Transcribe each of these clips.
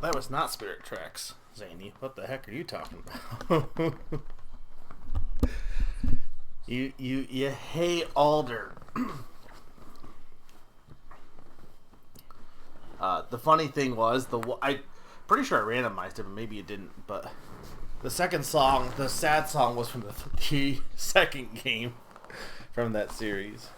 That was not Spirit Tracks, Zany. What the heck are you talking about? you hate Alder. The funny thing was I pretty sure I randomized it, but maybe it didn't. But the second song, the sad song, was from the second game from that series.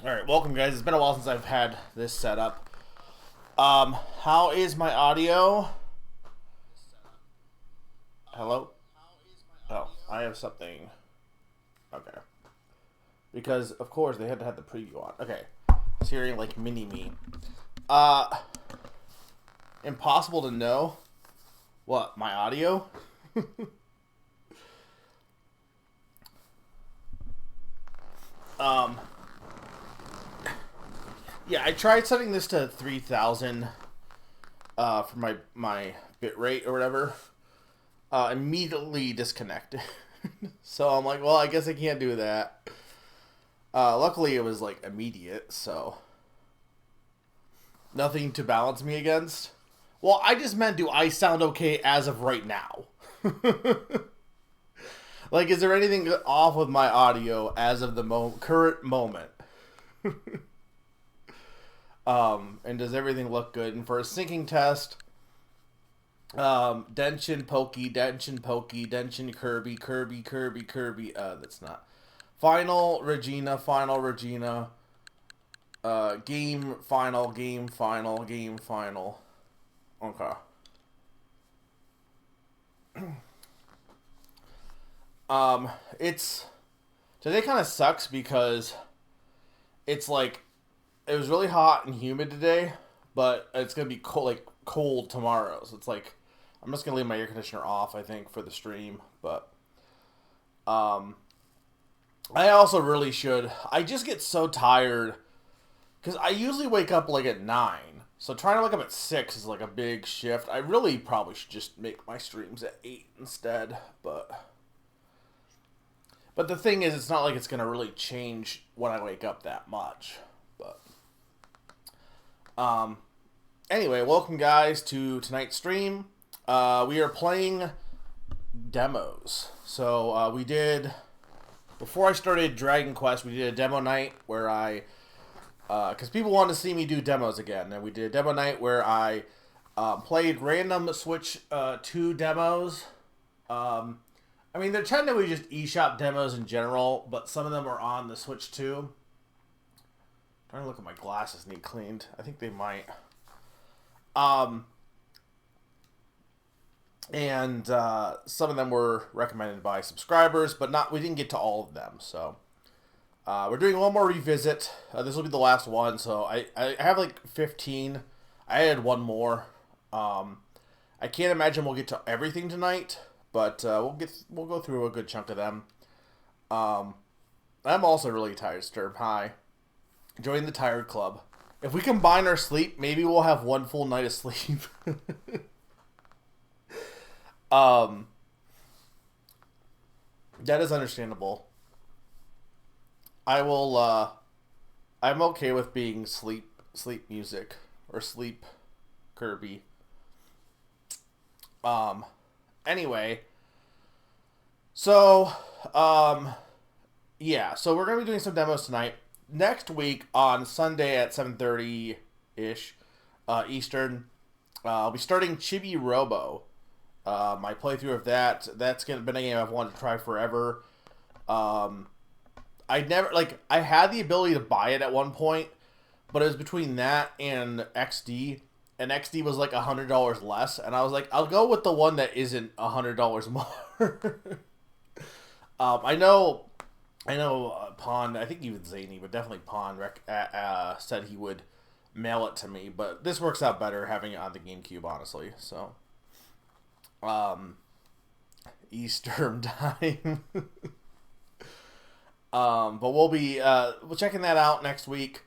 Alright, welcome guys. It's been a while since I've had this set up. How is my audio? Hello? Oh, I have something. Okay. Because, of course, they had to have the preview on. Okay. It's hearing like mini-me. Impossible to know. What, my audio? Um, yeah, I tried setting this to 3,000 for my bit rate or whatever. Immediately disconnected. So I'm like, well, I guess I can't do that. Luckily, it was like immediate, so nothing to balance me against. Well, I just meant, do I sound okay as of right now? Like, is there anything off with my audio as of the current moment? And does everything look good? And for a syncing test, Denshin Pokey, Denshin Kirby, Kirby. That's not. Final Regina. Game final. Okay. It's today kind of sucks because it's like it was really hot and humid today, but it's gonna be cold tomorrow. So it's like I'm just gonna leave my air conditioner off, I think, for the stream. But I also really should. I just get so tired because I usually wake up like at 9. So trying to wake up at 6 is like a big shift. I really probably should just make my streams at 8 instead. But the thing is, it's not like it's going to really change when I wake up that much. But anyway, welcome guys to tonight's stream. We are playing demos. So we did, before I started Dragon Quest, we did a demo night where I, because people wanted to see me do demos again, and we did a demo night where I played random Switch 2 demos. I mean, they're technically just eShop demos in general, but some of them are on the Switch 2. I'm trying to look at my glasses need cleaned. I think they might. And some of them were recommended by subscribers, but we didn't get to all of them. So we're doing one more revisit. This will be the last one. So I have like 15. I added one more. I can't imagine we'll get to everything tonight. But we'll go through a good chunk of them. I'm also really tired, Sturm. Hi. Join the Tired Club. If we combine our sleep, maybe we'll have one full night of sleep. That is understandable. I'm okay with being sleep music or sleep Kirby. Anyway, so, yeah, so we're going to be doing some demos tonight. Next week on Sunday at 7:30-ish Eastern, I'll be starting Chibi Robo. My playthrough of that's been a game I've wanted to try forever. I had the ability to buy it at one point, but it was between that and XD. And XD was like $100 less, and I was like, I'll go with the one that isn't $100 more. I know, Pond. I think even Zany, but definitely Pond said he would mail it to me. But this works out better having it on the GameCube, honestly. So, Eastern time. But we'll be checking that out next week.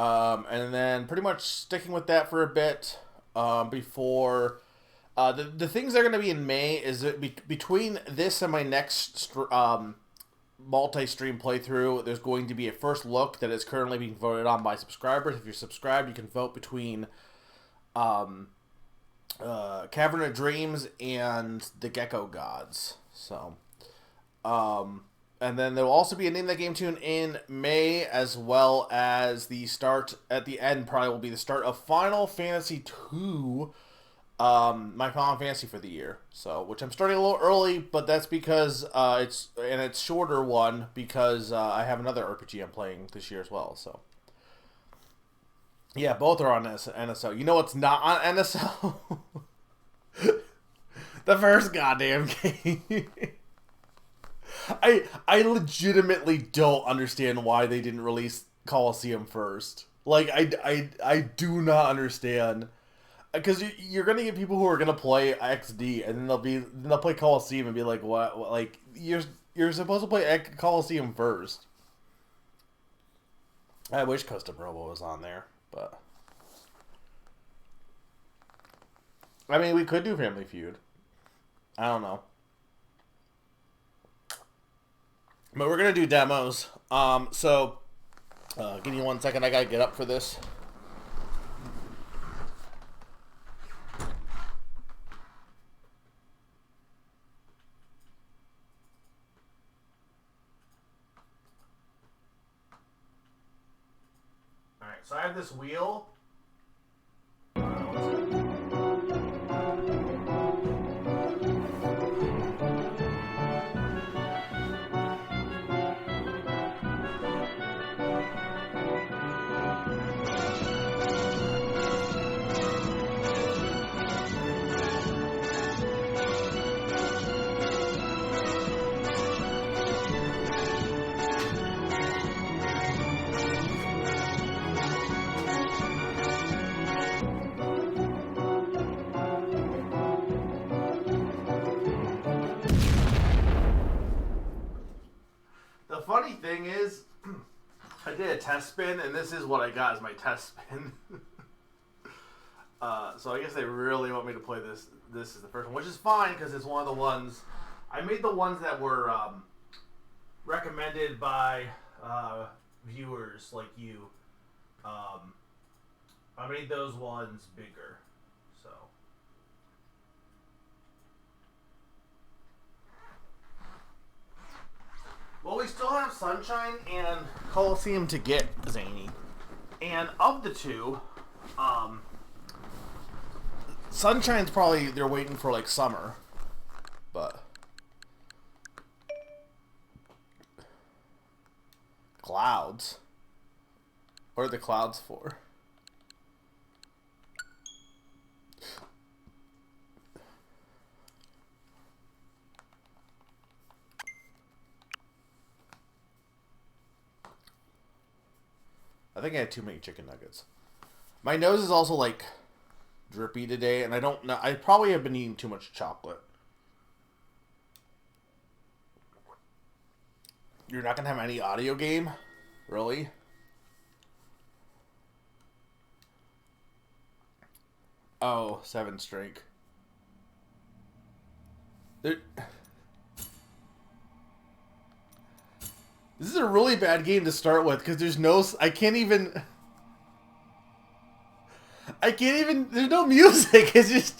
And then pretty much sticking with that for a bit before the things that are going to be in May is that between this and my next multi-stream playthrough, there's going to be a first look that is currently being voted on by subscribers. If you're subscribed, you can vote between Cavern of Dreams and the Gecko Gods. So, and then there will also be a Name That Game tune in May, as well as the start at the end probably will be the start of Final Fantasy II, my Final Fantasy for the year. So, which I'm starting a little early, but that's because it's shorter one because I have another RPG I'm playing this year as well. So, yeah, both are on NSO. You know what's not on NSO? The first goddamn game. I legitimately don't understand why they didn't release Coliseum first. Like, I do not understand. Because you're gonna get people who are gonna play XD, and then they'll play Coliseum and be like, what? Like, you're supposed to play Coliseum first. I wish Custom Robo was on there, but I mean, we could do Family Feud. I don't know. But we're going to do demos. Give me 1 second. I got to get up for this. Alright, so I have this wheel. The funny thing is, I did a test spin, and this is what I got as my test spin. So I guess they really want me to play this. This is the first one, which is fine because it's one of the ones I made. The ones that were recommended by viewers like you. I made those ones bigger. So. Well, we still have Sunshine and Coliseum to get, Zany. And of the two, Sunshine's probably, they're waiting for, like, summer. But clouds. What are the clouds for? I think I had too many chicken nuggets. My nose is also, like, drippy today, and I don't know. I probably have been eating too much chocolate. You're not going to have any audio game? Really? Oh, 7 strength. This is a really bad game to start with because there's no. I can't even. There's no music. It's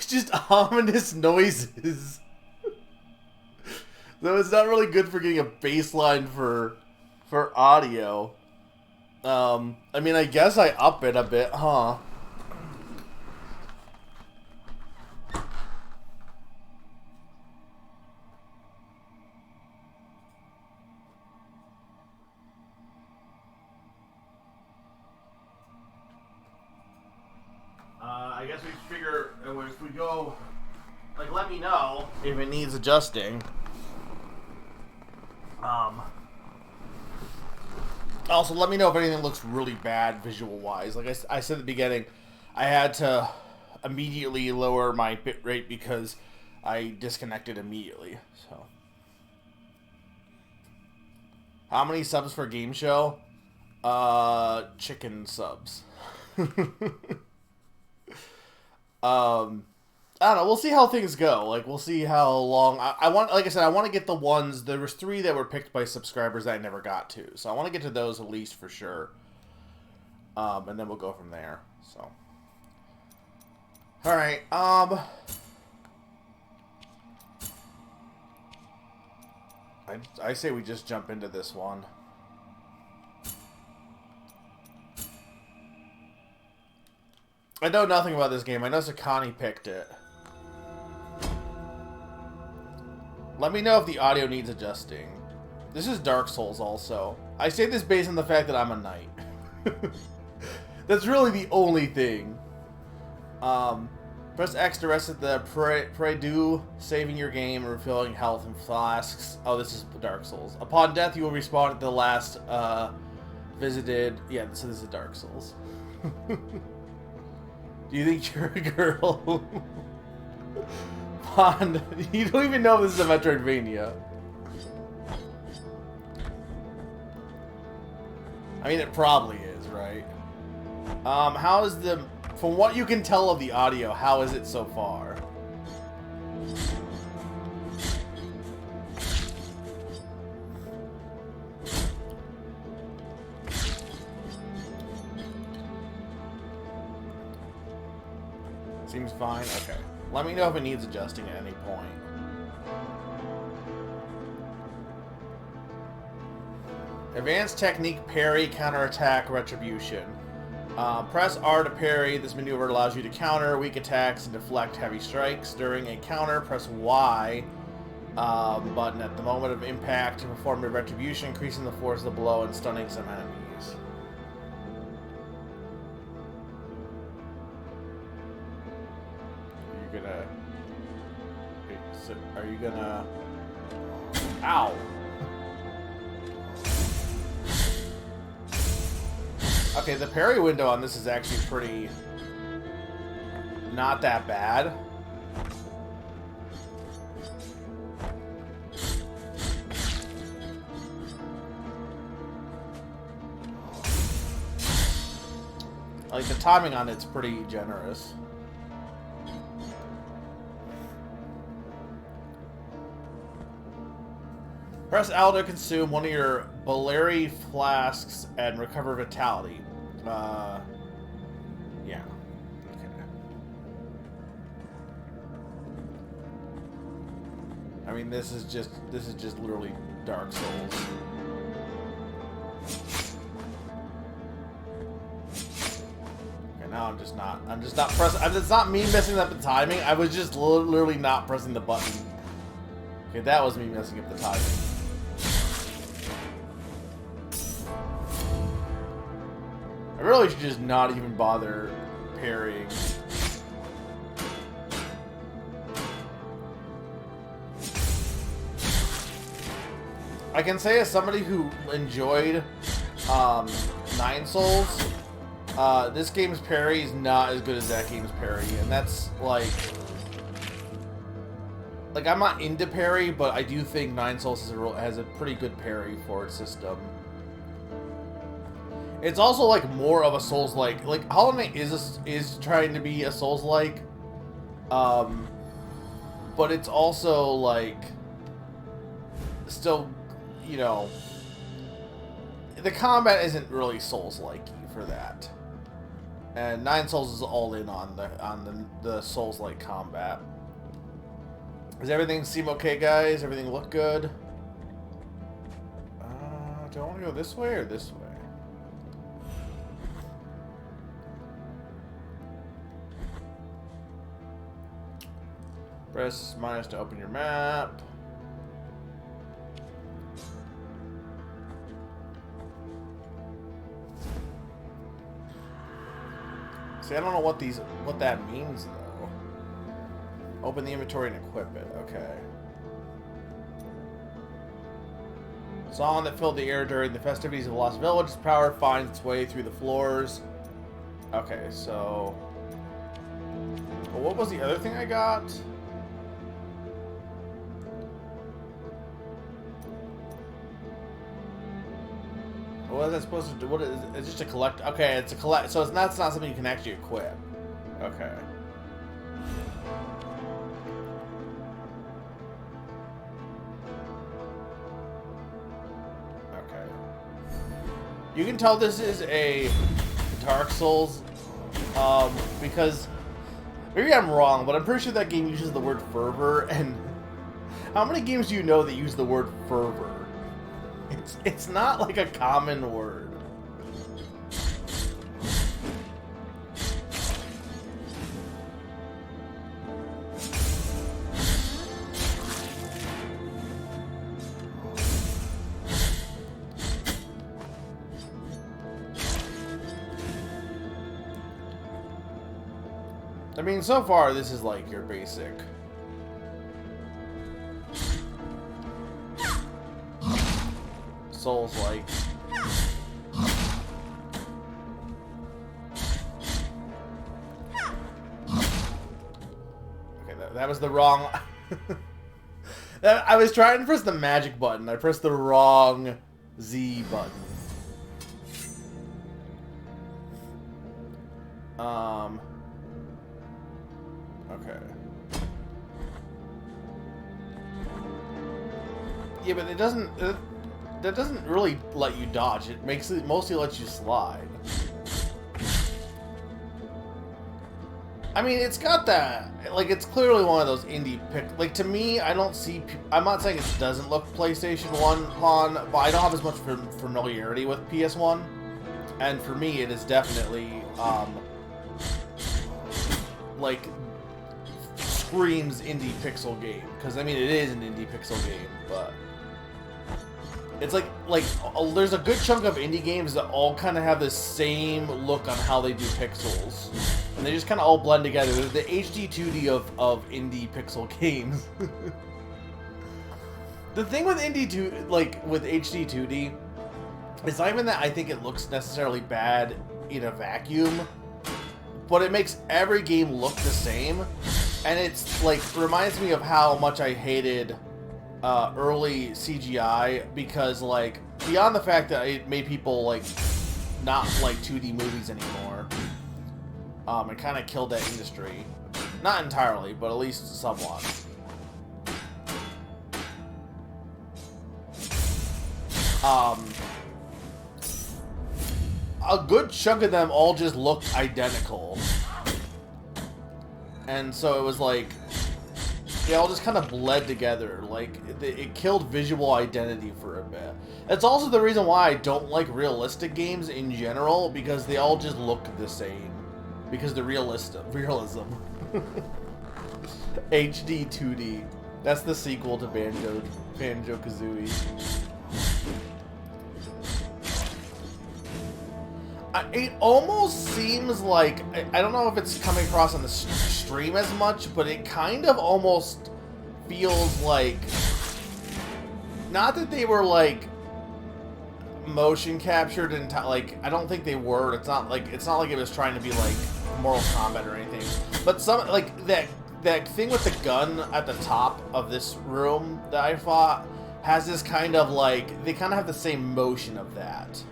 just ominous noises. So it's not really good for getting a baseline for audio. I mean, I guess I up it a bit, huh? I guess we figure if we go, like, let me know if it needs adjusting. Also, let me know if anything looks really bad visual-wise. Like I said at the beginning, I had to immediately lower my bitrate because I disconnected immediately. So, how many subs for game show? Chicken subs. I don't know. We'll see how things go. Like, we'll see how long. I want, like I said, I want to get the ones. There was 3 that were picked by subscribers that I never got to, so I want to get to those at least for sure. And then we'll go from there. So, all right. I say we just jump into this one. I know nothing about this game. I know Sakani picked it. Let me know if the audio needs adjusting. This is Dark Souls also. I say this based on the fact that I'm a knight. That's really the only thing. Press X to rest at the Pray-Do, saving your game and refilling health and flasks. Oh, this is Dark Souls. Upon death, you will respawn at the last visited... Yeah, so this is Dark Souls. Do you think you're a girl? Pond, you don't even know if this is a Metroidvania. I mean, it probably is, right? How is the... From what you can tell of the audio, how is it so far? Seems fine? Okay. Let me know if it needs adjusting at any point. Advanced technique, parry, counterattack, retribution. Press R to parry. This maneuver allows you to counter weak attacks and deflect heavy strikes. During a counter, press Y button at the moment of impact to perform a retribution, increasing the force of the blow and stunning some enemies. Are you gonna... Ow! Okay, the parry window on this is actually pretty... not that bad. Like, the timing on it's pretty generous. Press L to consume one of your Bolari flasks and recover vitality. Yeah. Okay. I mean, this is just literally Dark Souls. Okay, now I'm just not pressing. It's not me messing up the timing. I was just literally not pressing the button. Okay, that was me messing up the timing. I really should just not even bother parrying. I can say as somebody who enjoyed Nine Souls, this game's parry is not as good as that game's parry, and that's like I'm not into parry, but I do think Nine Souls has a pretty good parry for its system. It's also like more of a Souls-like. Like Hollow Knight is trying to be a Souls-like, but it's also like still, you know, the combat isn't really Souls-like for that. And Nine Souls is all in on the Souls-like combat. Does everything seem okay, guys? Everything look good? Do I want to go this way or this way? Press minus to open your map. See, I don't know what that means though. Open the inventory and equip it. Okay. Song that filled the air during the festivities of Lost Village. Power finds its way through the floors. Okay, so... Well, what was the other thing I got? What is that supposed to do? What is it? It's just a collect. Okay, it's a collect. So that's not something you can actually equip. Okay. Okay. You can tell this is a Dark Souls, because maybe I'm wrong, but I'm pretty sure that game uses the word fervor. And how many games do you know that use the word fervor? It's not like a common word. I mean, so far this is like your basic Souls-like. Okay, that was the wrong... I was trying to press the magic button. I pressed the wrong Z button. Okay. Yeah, but it doesn't. That doesn't really let you dodge. It mostly lets you slide. I mean, it's got that. Like, it's clearly one of those indie pick. Like, to me, I don't see. I'm not saying it doesn't look PlayStation 1 on, but I don't have as much familiarity with PS1. And for me, it is definitely, like, screams indie pixel game. Because, I mean, it is an indie pixel game, but it's like, there's a good chunk of indie games that all kind of have the same look on how they do pixels. And they just kind of all blend together. They're the HD 2D of indie pixel games. The thing with with HD 2D, it's not even that I think it looks necessarily bad in a vacuum, but it makes every game look the same. And it's, like, reminds me of how much I hated early CGI, because, like, beyond the fact that it made people, like, not like 2D movies anymore, it kind of killed that industry. Not entirely, but at least somewhat. A good chunk of them all just looked identical. And so it was like, they all just kind of bled together. Like, it killed visual identity for a bit. That's also the reason why I don't like realistic games in general, because they all just look the same. Because the realism. HD 2D. That's the sequel to Banjo-Kazooie. It almost seems like, I don't know if it's coming across on the stream as much, but it kind of almost feels like, not that they were, like, motion captured and like, I don't think they were. It's not like it was trying to be like Mortal Kombat or anything. But some, like, that thing with the gun at the top of this room that I fought has this kind of, like, they kind of have the same motion of that.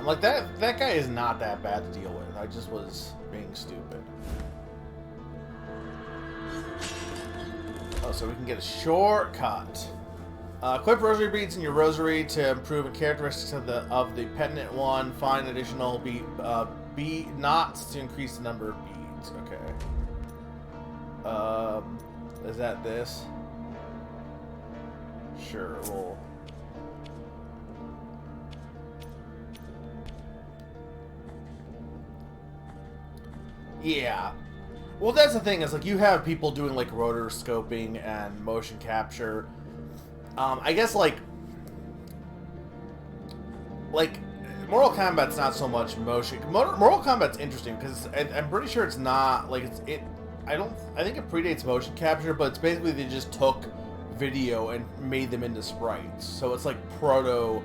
Like, that guy is not that bad to deal with. I just was being stupid. Oh, so we can get a shortcut. Equip rosary beads in your rosary to improve the characteristics of the pendant one. Find additional bead knots to increase the number of beads. Okay. Is that this? Sure, we'll... Yeah. Well, that's the thing, is, like, you have people doing, like, rotoscoping and motion capture. I guess, like, Mortal Kombat's not so much motion. Mortal Kombat's interesting, because I'm pretty sure it's not, like, I think it predates motion capture, but it's basically they just took video and made them into sprites. So it's, like, proto...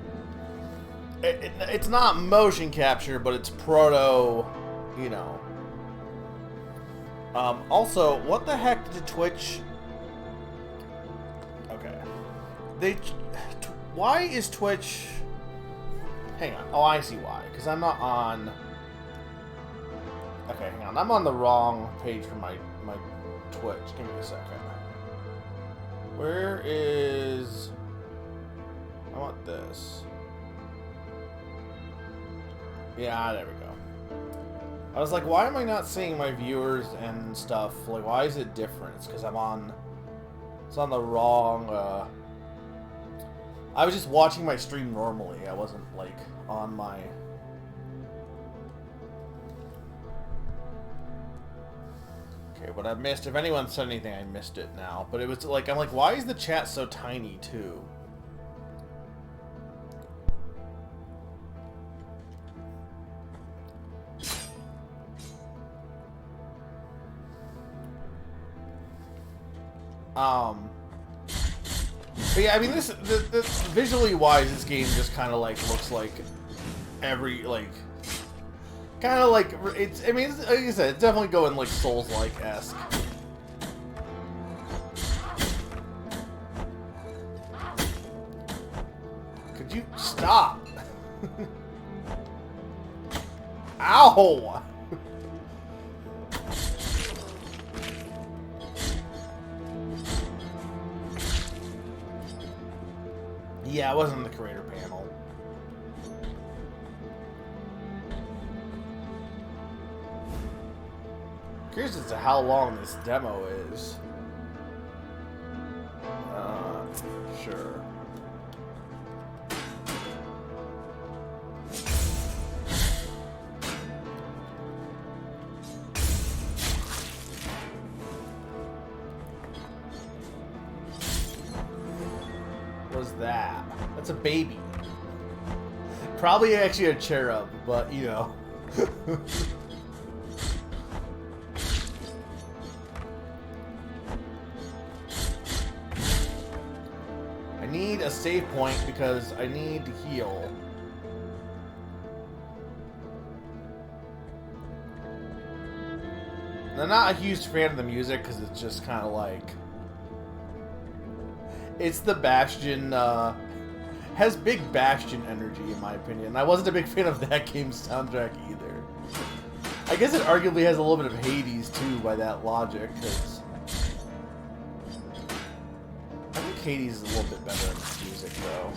It's not motion capture, but it's proto, you know... Also, what the heck did Twitch... Okay. Why is Twitch... Hang on. Oh, I see why. Because I'm not on... Okay, hang on. I'm on the wrong page for my Twitch. Give me a second. Where is... I want this. Yeah, there we go. I was like, why am I not seeing my viewers and stuff? Like, why is it different? It's because I'm on... It's on the wrong, I was just watching my stream normally. I wasn't, like, on my... Okay, what I missed, if anyone said anything, I missed it now. But it was like, I'm like, why is the chat so tiny, too? But yeah, I mean, the visually wise, this game just kind of like looks like every like kind of like it's. I mean, it's, like I said, it's definitely going like Souls-like esque. Could you stop? Ow! Yeah, it wasn't the creator panel. Curious as to how long this demo is. Sure. Was that? That's a baby. Probably actually a cherub, but you know. I need a save point because I need to heal. And I'm not a huge fan of the music because it's just kind of like... It's the Bastion, has big Bastion energy, in my opinion. I wasn't a big fan of that game's soundtrack either. I guess it arguably has a little bit of Hades, too, by that logic, because... I think Hades is a little bit better in its music, though.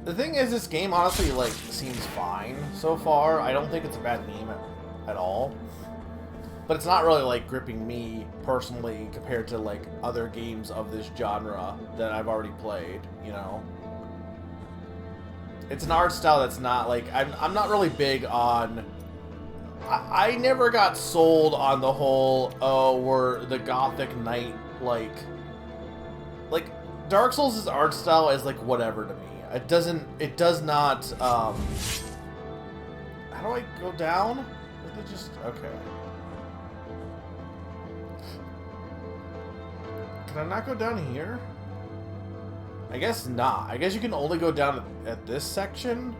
The thing is, this game honestly, like, seems fine so far. I don't think it's a bad game at all. But it's not really, like, gripping me personally compared to, like, other games of this genre that I've already played, you know? It's an art style that's not, like, I'm not really big on... I never got sold on the whole, oh, we're the Gothic Knight, like, Dark Souls' art style is, like, whatever to me. It does not, how do I go down? Is it just, okay. Can I not go down here? I guess not. I guess you can only go down at this section?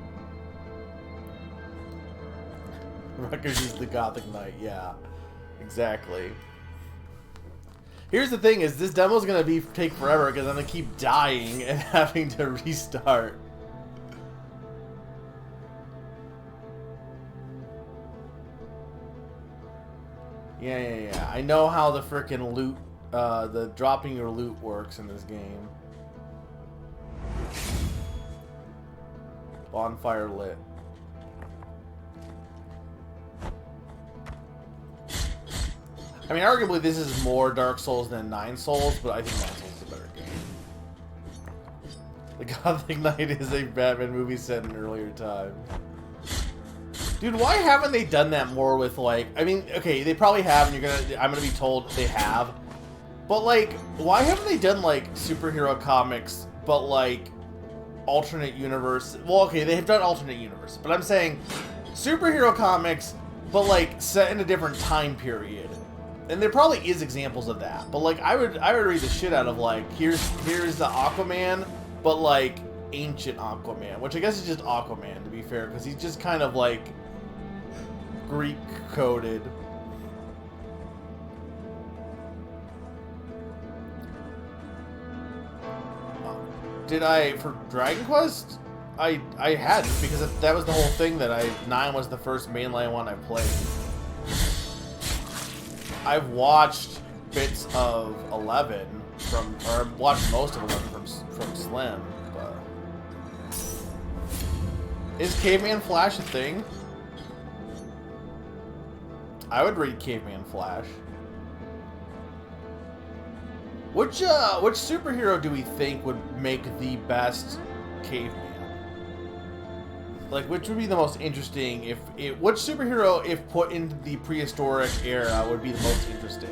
Rutgers is the Gothic Knight, yeah. Exactly. Here's the thing: is this demo's gonna take forever because I'm gonna keep dying and having to restart. Yeah. I know how the frickin' loot, the dropping your loot works in this game. Bonfire lit. I mean, arguably this is more Dark Souls than Nine Souls, but I think Nine Souls is a better game. The Gothic Knight is a Batman movie set in an earlier time. Dude, why haven't they done that more with, like... I mean, okay, they probably have, and I'm gonna be told they have. But, like, why haven't they done, like, superhero comics, but, like, alternate universe? Well, okay, they have done alternate universe, but I'm saying superhero comics, but, like, set in a different time period. And there probably is examples of that, but like I would read the shit out of like here's the Aquaman, but like ancient Aquaman, which I guess is just Aquaman to be fair, because he's just kind of like Greek coded. Did I for Dragon Quest? I hadn't, because that was the whole thing that 9 was the first mainline one I played. I've watched bits of 11 or I've watched most of 11 from Slim, but... Is Caveman Flash a thing? I would read Caveman Flash. Which superhero do we think would make the best caveman? Like, which would be the most interesting which superhero, if put into the prehistoric era, would be the most interesting?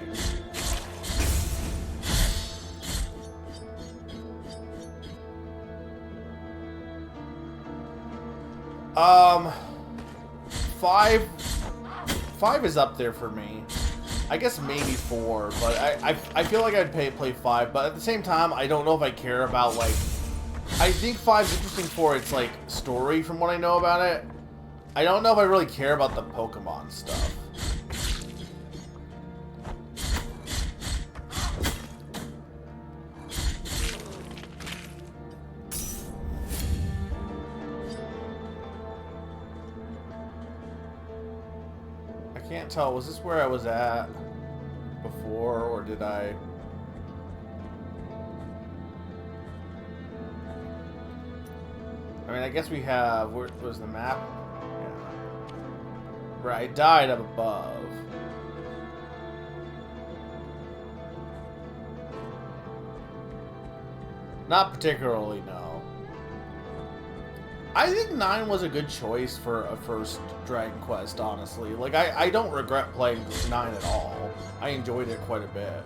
Um, five is up there for me. I guess maybe 4, but I feel like I'd play 5, but at the same time, I don't know if I care about, like, I think 5's interesting for its, like, story from what I know about it. I don't know if I really care about the Pokemon stuff. I can't tell, was this where I was at before, or did I... I mean, I guess we have... Where was the map? Yeah. Right, I died up above. Not particularly, no. I think 9 was a good choice for a first Dragon Quest, honestly. Like, I don't regret playing 9 at all. I enjoyed it quite a bit.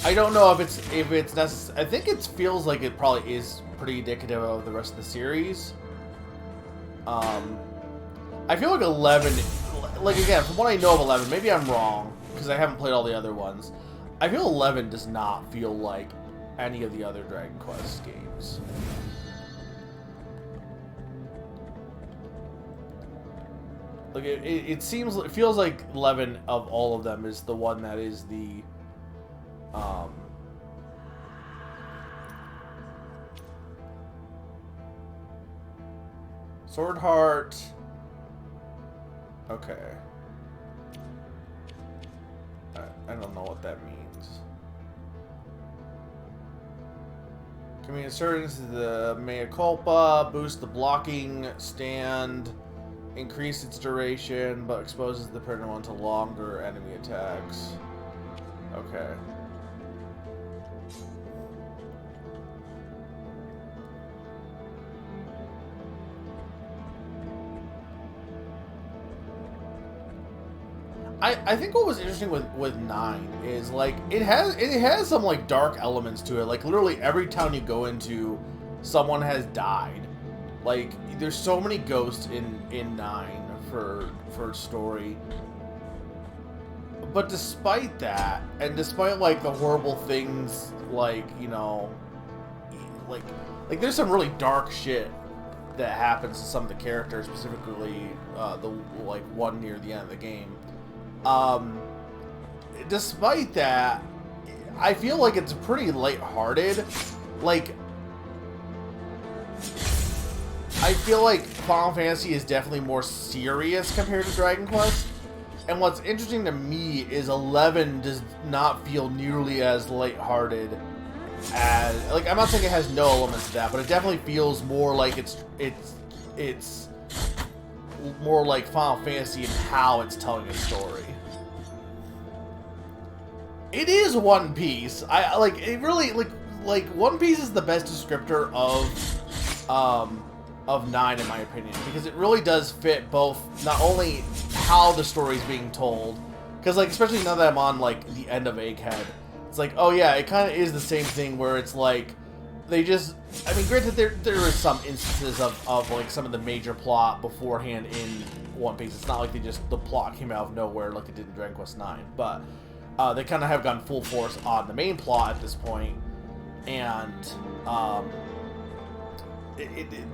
I don't know if it's necessary. I think it feels like it probably is pretty indicative of the rest of the series. I feel like 11, like, again, from what I know of 11, maybe I'm wrong, because I haven't played all the other ones. I feel 11 does not feel like any of the other Dragon Quest games. Like, it feels like 11 of all of them is the one that is the, Sword Heart. Okay. I don't know what that means. Can be inserted into the Mea Culpa, boost the blocking stand, increase its duration, but exposes the opponent one to longer enemy attacks. Okay. I think what was interesting with 9 is, like, it has some, like, dark elements to it. Like, literally every town you go into, someone has died. Like, there's so many ghosts in 9 for story. But despite that, and despite, like, the horrible things, like, you know, like there's some really dark shit that happens to some of the characters, specifically the, like, one near the end of the game. Despite that, I feel like it's pretty lighthearted. Like, I feel like Final Fantasy is definitely more serious compared to Dragon Quest. And what's interesting to me is 11 does not feel nearly as lighthearted as, like, I'm not saying it has no elements of that, but it definitely feels more like it's more like Final Fantasy and how it's telling a story. It is One Piece. I like it really, like One Piece is the best descriptor of 9 in my opinion, because it really does fit both not only how the story's being told, because, like, especially now that I'm on, like, the end of Egghead, it's like, oh yeah, it kind of is the same thing where it's like they just, I mean, granted there is some instances of like some of the major plot beforehand in One Piece. It's not like the plot came out of nowhere like it did in Dragon Quest 9, but they kind of have gone full force on the main plot at this point, and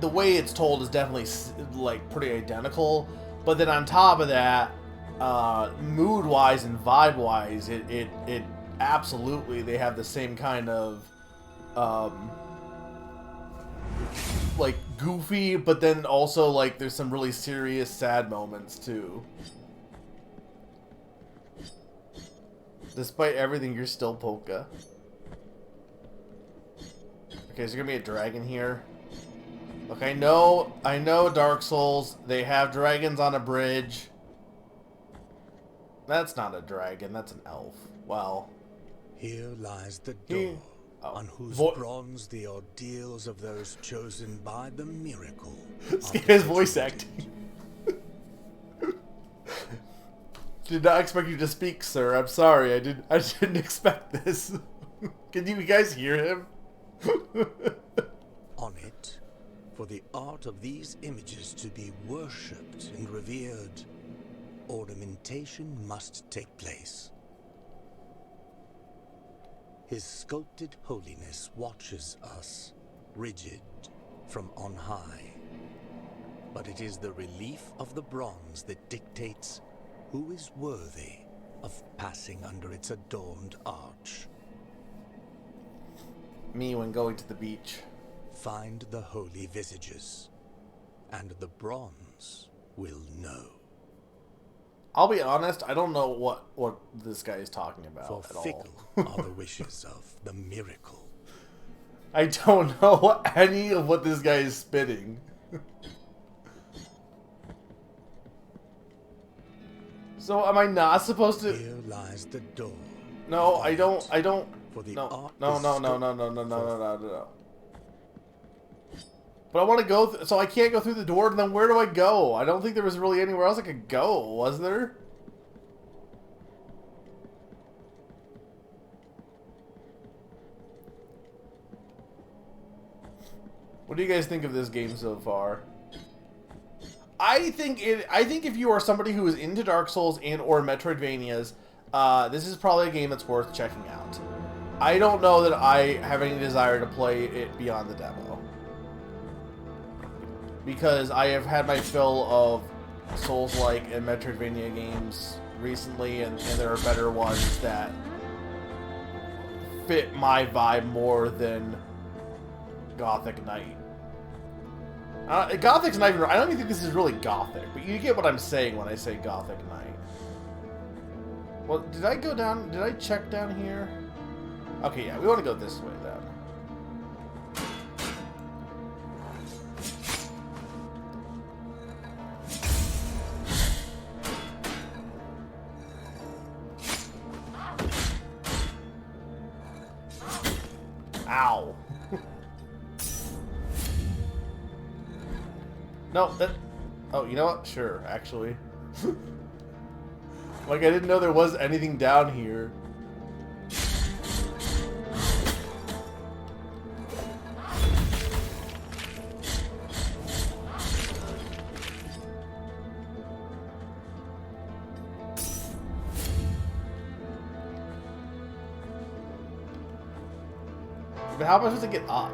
the way it's told is definitely, like, pretty identical. But then on top of that, mood-wise and vibe-wise, it absolutely, they have the same kind of like, goofy, but then also, like, there's some really serious, sad moments too. Despite everything, you're still Polka. Okay, is there gonna be a dragon here? Look, I know Dark Souls, they have dragons on a bridge. That's not a dragon, that's an elf. Well, here lies the door, on whose bronze the ordeals of those chosen by the miracle. His voice acting. Did not expect you to speak, sir. I'm sorry. I didn't expect this. Can you guys hear him? On it, for the art of these images to be worshipped and revered, ornamentation must take place. His sculpted holiness watches us, rigid, from on high. But it is the relief of the bronze that dictates who is worthy of passing under its adorned arch. Me when going to the beach. Find the holy visages, and the bronze will know. I'll be honest, I don't know what this guy is talking about For at fickle all. are the wishes of the miracle. I don't know any of what this guy is spitting. So am I not supposed to? Here lies the door. No, I don't. For the No. No. But I want to go, so I can't go through the door, and then where do I go? I don't think there was really anywhere else I could go, was there? What do you guys think of this game so far? I think if you are somebody who is into Dark Souls and or Metroidvanias, this is probably a game that's worth checking out. I don't know that I have any desire to play it beyond the demo, because I have had my fill of Souls-like and Metroidvania games recently, and there are better ones that fit my vibe more than Gothic Knight. Gothic's not even... I don't even think this is really Gothic, but you get what I'm saying when I say Gothic Knight. Well, did I go down... Did I check down here? Okay, yeah, we want to go this way then. Ow. No, that... Oh, you know what? Sure, actually. Like, I didn't know there was anything down here. But how am I supposed to get up?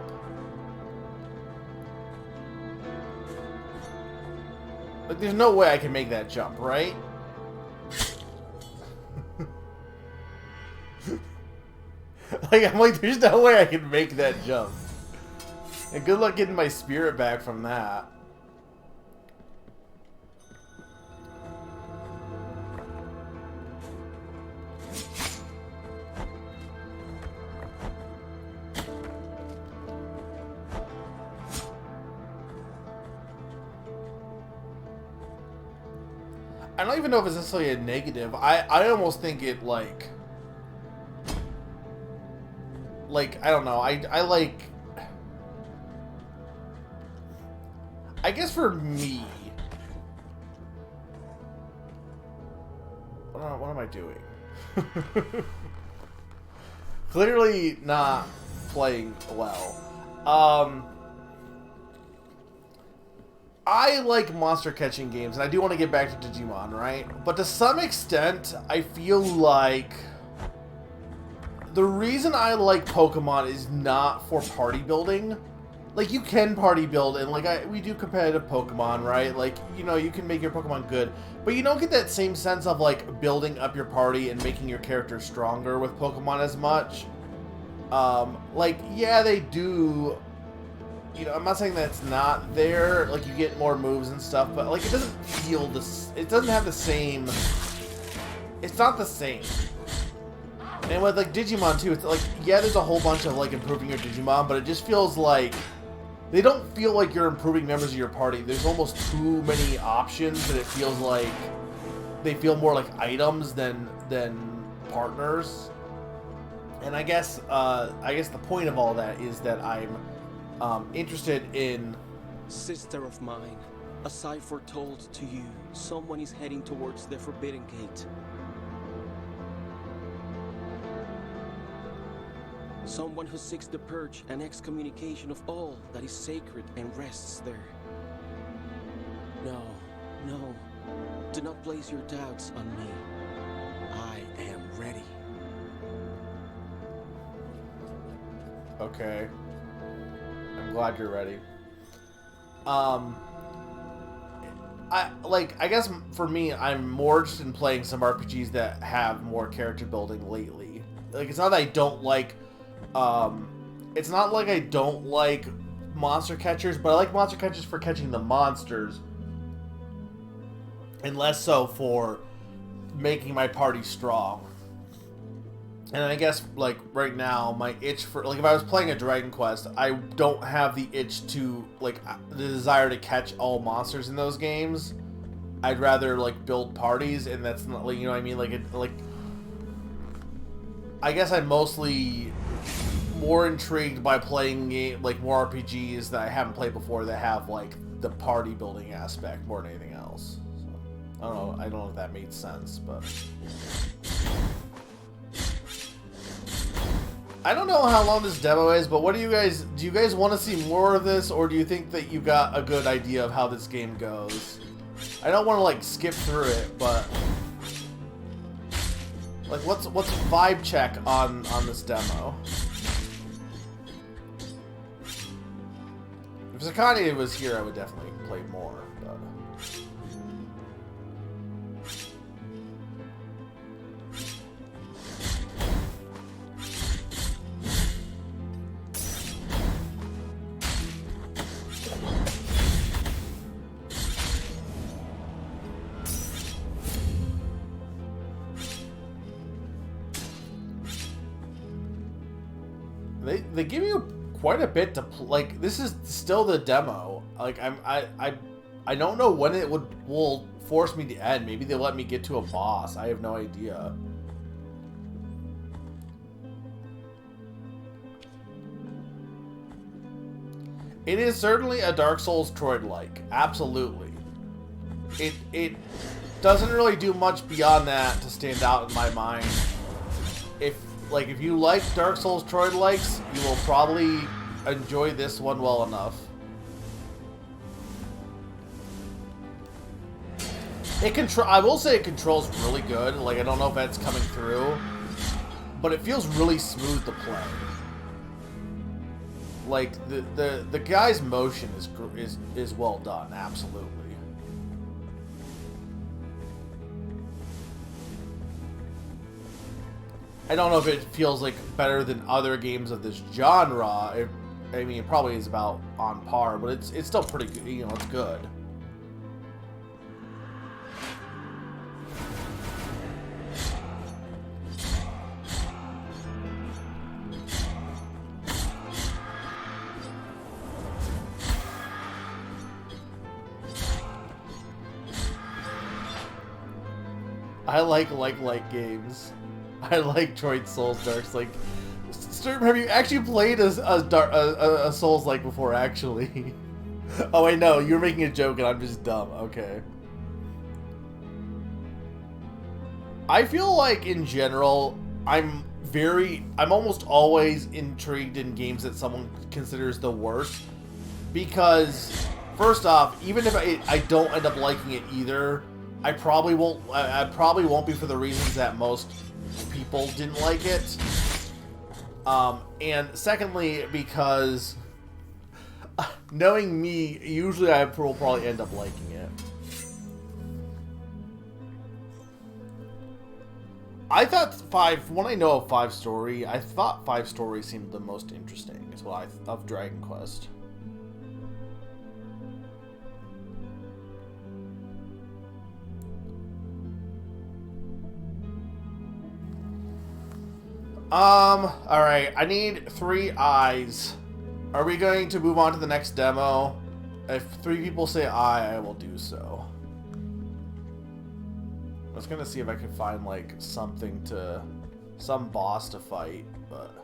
Like, there's no way I can make that jump, right? I'm like, there's no way I can make that jump. And good luck getting my spirit back from that. I don't even know if it's necessarily a negative. I almost think it, like, I don't know. I like... I guess for me... What am I doing? Clearly not playing well. I like monster catching games, and I do want to get back to Digimon, right? But to some extent, I feel like the reason I like Pokemon is not for party building. Like, you can party build, and like we do competitive Pokemon, right? Like, you know, you can make your Pokemon good, but you don't get that same sense of like building up your party and making your character stronger with Pokemon as much. Like, yeah, they do. You know, I'm not saying that it's not there, like, you get more moves and stuff, but, like, it doesn't feel this, it doesn't have the same, it's not the same. And with, like, Digimon, too, it's like, yeah, there's a whole bunch of, like, improving your Digimon, but it just feels like, they don't feel like you're improving members of your party. There's almost too many options that it feels like they feel more like items than partners. And I guess the point of all that is that I'm interested in... Sister of mine, a cipher told to you, someone is heading towards the Forbidden Gate. Someone who seeks the purge and excommunication of all that is sacred and rests there. No, no. Do not place your doubts on me. I am ready. Okay. I'm glad you're ready. I guess for me, I'm more interested in playing some RPGs that have more character building lately. Like, it's not that I don't like, it's not like I don't like monster catchers, but I like monster catchers for catching the monsters, and less so for making my party strong. And I guess, like, right now, my itch for, like, if I was playing a Dragon Quest, I don't have the itch to, like, the desire to catch all monsters in those games. I'd rather, like, build parties, and that's not, like, you know what I mean? Like, I guess I'm mostly more intrigued by playing, like, more RPGs that I haven't played before that have, like, the party building aspect more than anything else. So, I don't know if that made sense, but... I don't know how long this demo is, but what do you guys want to see more of this, or do you think that you got a good idea of how this game goes? I don't want to, like, skip through it, but like, what's vibe check on this demo? If Sakani was here, I would definitely play more, but... They give you quite a bit to like. This is still the demo. Like, I don't know when it will force me to end. Maybe they'll let me get to a boss. I have no idea. It is certainly a Dark Souls Troid-like. Absolutely. It doesn't really do much beyond that to stand out in my mind. If you like Dark Souls Troid-likes, you will probably enjoy this one well enough. I will say it controls really good. Like, I don't know if that's coming through, but it feels really smooth to play. Like, the guy's motion is well done, absolutely. I don't know if it feels like better than other games of this genre. I mean, it probably is about on par, but it's still pretty good. You know, it's good. I like games. I like Troid Souls Darks. Like, Sturm, have you actually played a Souls like before? Actually, oh, I know you're making a joke and I'm just dumb. Okay. I feel like in general, I'm almost always intrigued in games that someone considers the worst, because first off, even if I don't end up liking it either, I probably won't be for the reasons that most people didn't like it. And secondly, because knowing me, usually I will probably end up liking it. I thought when I know of 5 Story, I thought 5 Story seemed the most interesting. Is what of Dragon Quest. Alright, I need 3 eyes. Are we going to move on to the next demo? If 3 people say aye, I will do so. I was gonna see if I could find, like, some boss to fight, but...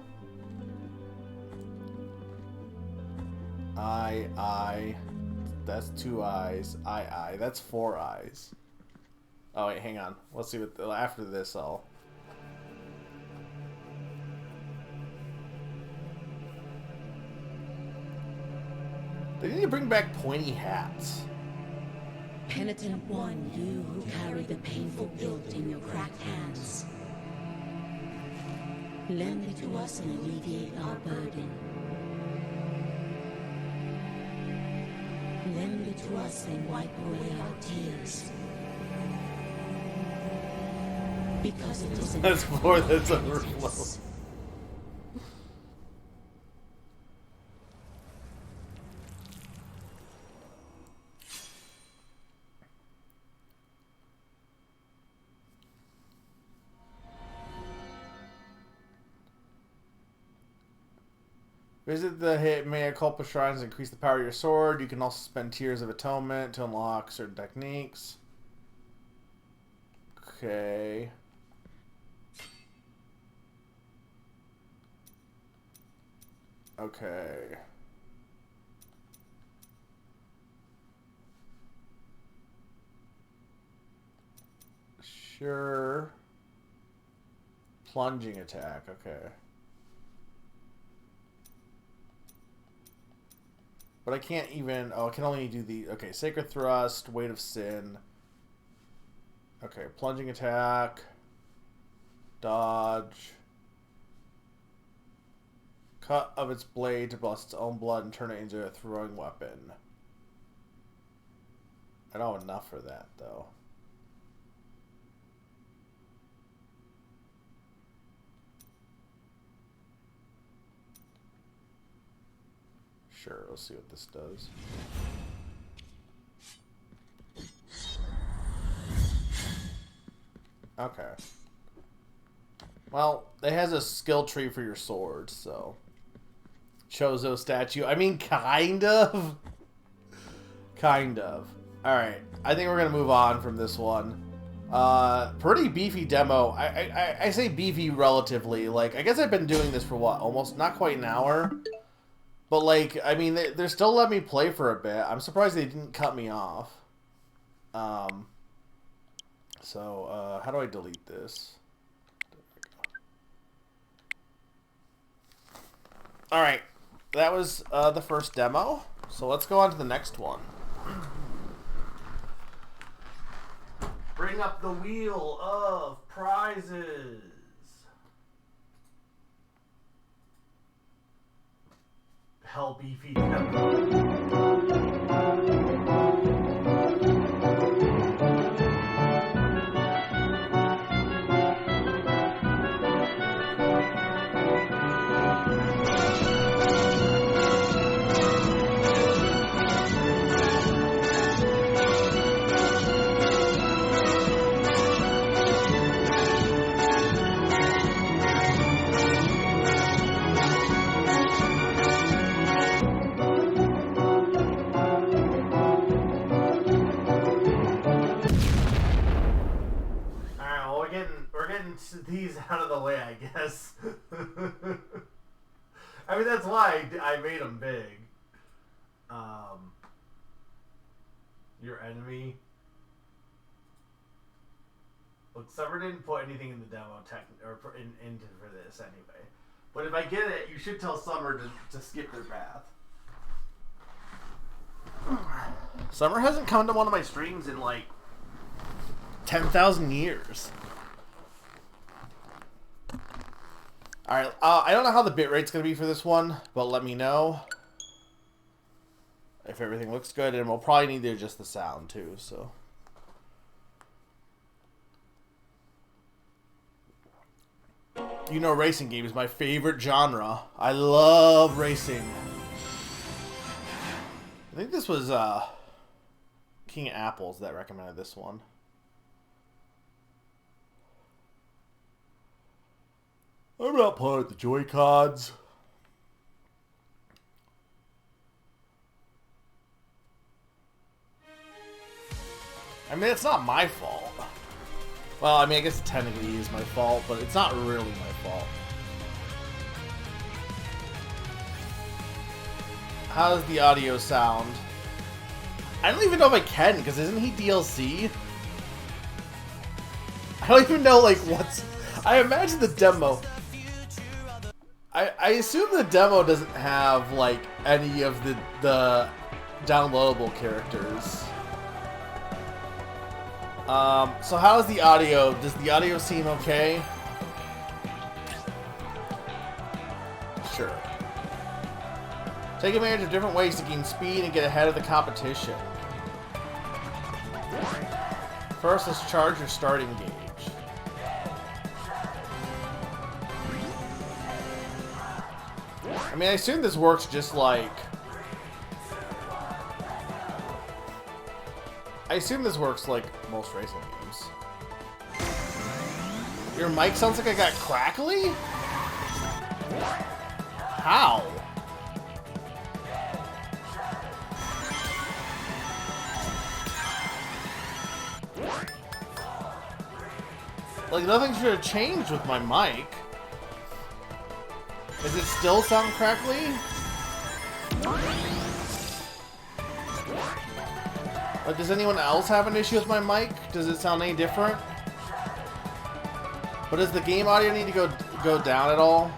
Aye. That's 2 eyes. Aye. That's 4 eyes. Oh, wait, hang on. Let's see what, after this, They need to bring back pointy hats. Penitent one, you who carry the painful guilt in your cracked hands. Lend it to us and alleviate our burden. Lend it to us and wipe away our tears. Because it isn't. That's more than overflow. Visit the Mea Culpa shrines and increase the power of your sword. You can also spend Tears of Atonement to unlock certain techniques. Okay. Okay. Sure. Plunging attack, okay. But I can't even... Oh, I can only do the... Okay, Sacred Thrust, Weight of Sin. Okay, Plunging Attack. Dodge. Cut of its blade to blast its own blood and turn it into a throwing weapon. I don't have enough for that, though. Sure, let's see what this does. Okay. Well, it has a skill tree for your sword, so... Chozo statue. I mean, kind of. Kind of. Alright, I think we're going to move on from this one. Pretty beefy demo. I say beefy relatively. Like, I guess I've been doing this for what? Almost, not quite an hour? But, like, I mean, they're still letting me play for a bit. I'm surprised they didn't cut me off. So, how do I delete this? Alright, that was the first demo. So let's go on to the next one. Bring up the wheel of prizes. Hell beefy demo. These out of the way, I guess. I mean, that's why I made them big. Your enemy. Look, Summer didn't put anything in the demo into for this anyway. But if I get it, you should tell Summer to skip their path. Summer hasn't come to one of my streams in like 10,000 years. Alright, I don't know how the bitrate's going to be for this one, but let me know if everything looks good, and we'll probably need to adjust the sound too, so. You know, racing game is my favorite genre. I love racing. I think this was King Apples that recommended this one. I'm not playing with the Joy-Cons. I mean, it's not my fault. Well, I mean, I guess it technically is my fault, but it's not really my fault. How does the audio sound? I don't even know if I can, because isn't he DLC? I don't even know, like, what's... I imagine the demo... I assume the demo doesn't have, like, any of the downloadable characters. So how's the audio? Does the audio seem okay? Sure. Take advantage of different ways to gain speed and get ahead of the competition. First, let's charge your starting gauge. I mean, I assume this works just like... I assume this works like most racing games. Your mic sounds like I got crackly? How? Like, nothing should have changed with my mic. Does it still sound crackly? Like, does anyone else have an issue with my mic? Does it sound any different? But does the game audio need to go down at all?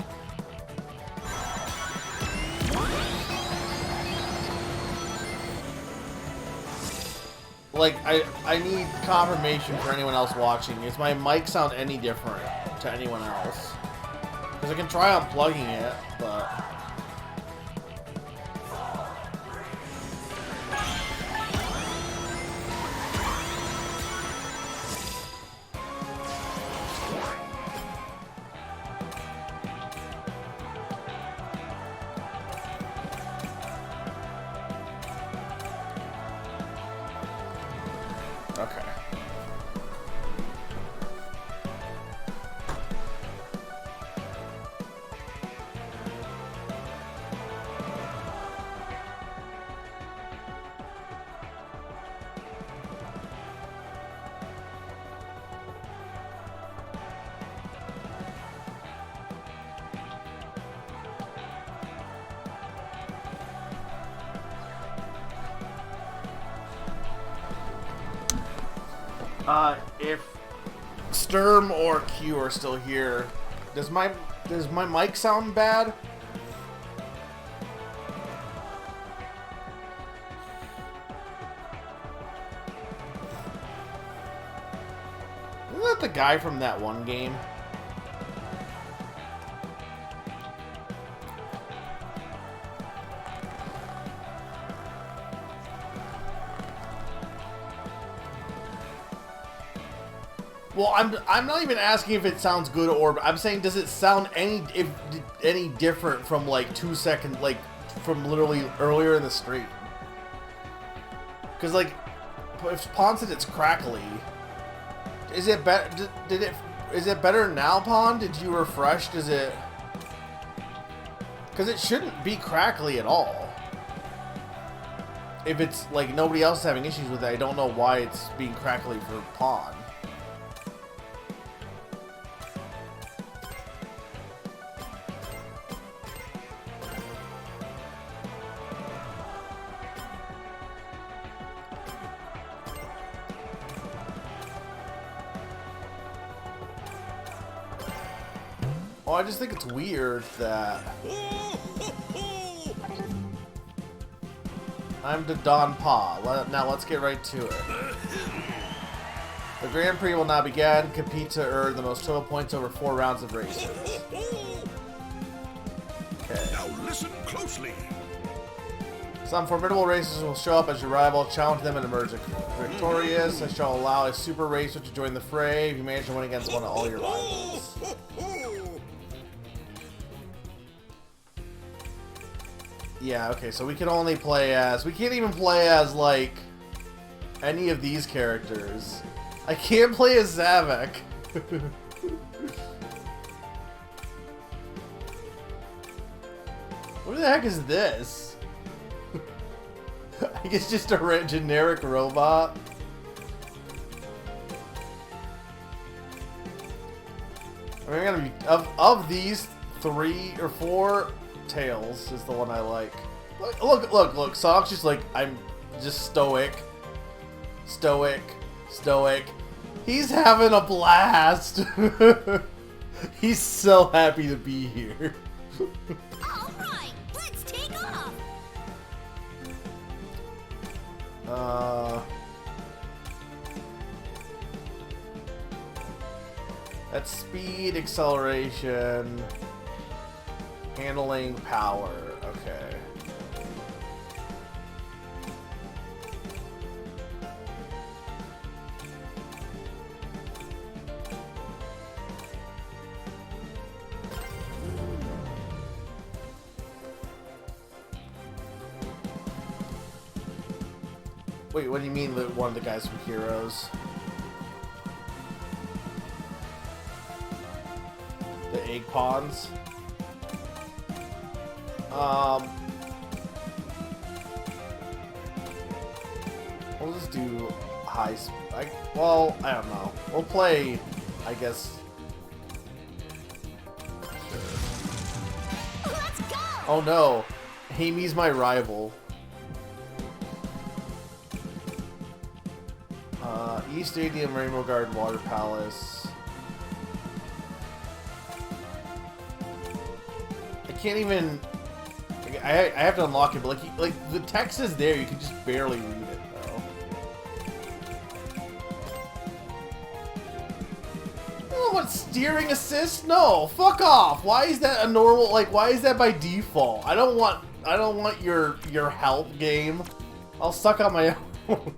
Like, I need confirmation for anyone else watching. Does my mic sound any different to anyone else? Because I can try unplugging it, but... Okay. If Sturm or Q are still here, does my mic sound bad? Isn't that the guy from that one game? Well, I'm not even asking if it sounds good or I'm saying does it sound any different from like 2 seconds, like from literally earlier in the stream? Because like if Pon said it's crackly, is it better? Is it better now, Pon? Did you refresh? Does it? Because it shouldn't be crackly at all. If it's like nobody else is having issues with it, I don't know why it's being crackly for Pon. Well, I just think it's weird that I'm the Don Pa. Now let's get right to it. The Grand Prix will now begin. Compete to earn the most total points over 4 rounds of races. Okay. Now listen closely. Some formidable racers will show up as your rival, challenge them and emerge victorious. I shall allow a super racer to join the fray if you manage to win against one of all your rivals. Yeah, okay, so we can only play as... We can't even play as, like, any of these characters. I can't play as Zavek. What the heck is this? I guess just a generic robot. I mean, I'm gonna be... Of these 3 or 4... Tails is the one I like. Look. Sonic's just like, I'm just stoic. He's having a blast. He's so happy to be here. Alright, let's take off. That's speed, acceleration, handling, power. Okay. Wait, what do you mean that one of the guys from Heroes? The egg pawns? We'll just do high well, I don't know. We'll play, I guess. Let's go! Oh no. Amy's my rival. East Stadium, Rainbow Garden, Water Palace. I can't even. I have to unlock it, but like the text is there. You can just barely read it though. Oh, what, steering assist? No, fuck off. Why is that a normal? Like, why is that by default? I don't want your help game. I'll suck on my own.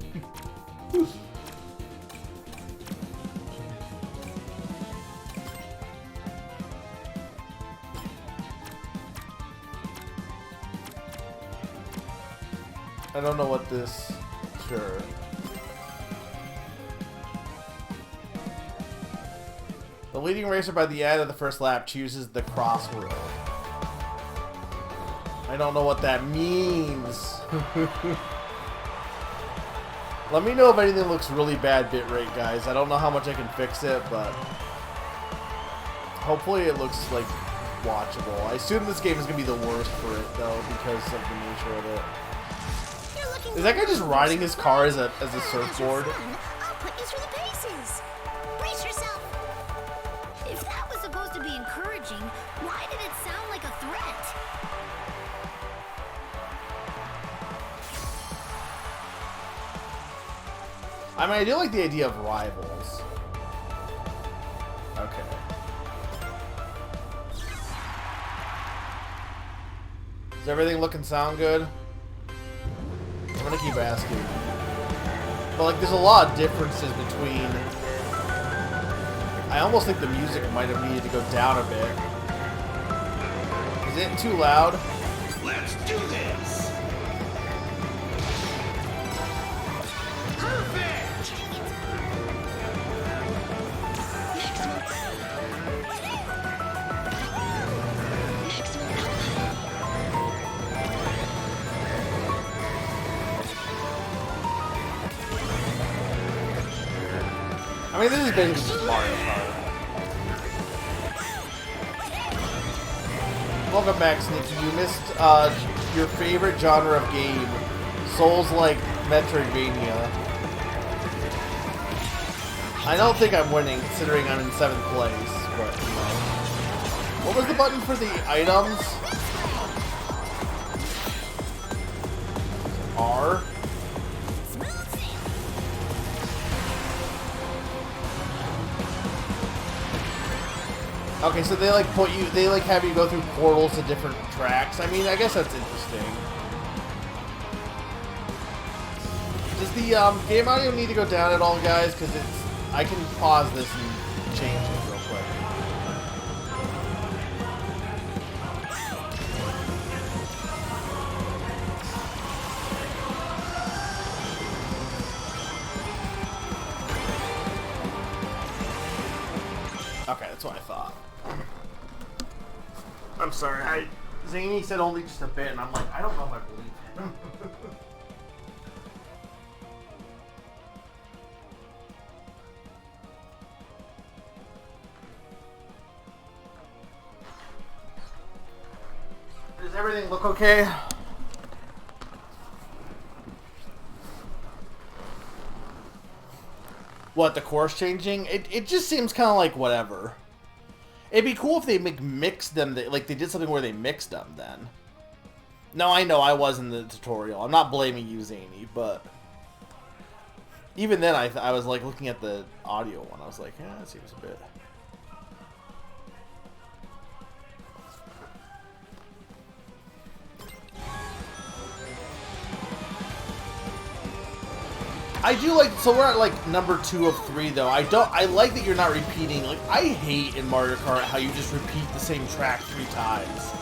I don't know what this... Sure. The leading racer by the end of the first lap chooses the crossroad. I don't know what that means. Let me know if anything looks really bad bitrate, guys. I don't know how much I can fix it, but... hopefully it looks, like, watchable. I assume this game is going to be the worst for it, though, because of the nature of it. Is that guy just riding his car as a surfboard? I'll put you through the paces. Brace yourself. If that was supposed to be encouraging, why did it sound like a threat? I mean, I do like the idea of rivals. Okay. Does everything look and sound good? I'm gonna keep asking. But like, there's a lot of differences between... I almost think the music might have needed to go down a bit. Is it too loud? Let's do this! Perfect! I mean, this has been just Mario Kart. Welcome back, Sneaky. You missed your favorite genre of game, Souls-like Metroidvania. I don't think I'm winning, considering I'm in 7th place, but, you know. What was the button for the items? R? Okay, so they like have you go through portals to different tracks. I mean, I guess that's interesting. Does the game audio need to go down at all, guys? Because I can pause this and change it real quick. Okay, that's what I thought. I'm sorry. Zany said only just a bit, and I'm like, I don't know if I believe him. Does everything look okay? What, the course changing? It just seems kind of like whatever. It'd be cool if they mixed them, like they did something where they mixed them then. No, I know I was in the tutorial. I'm not blaming you, Zany, but Even then, I was like looking at the audio one. I was like, yeah, that seems a bit. I do like, so we're at like number 2 of 3 though. I like that you're not repeating. Like, I hate in Mario Kart how you just repeat the same track 3 times.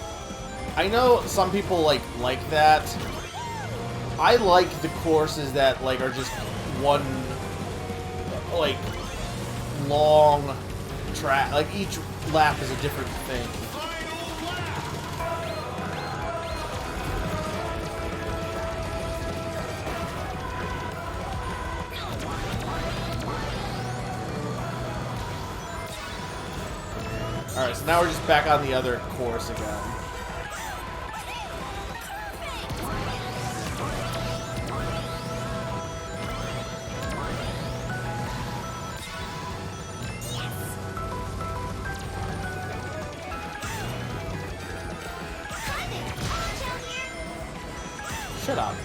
I know some people like that. I like the courses that like are just one like long track. Like each lap is a different thing. Alright, so now we're just back on the other course again. Shut up.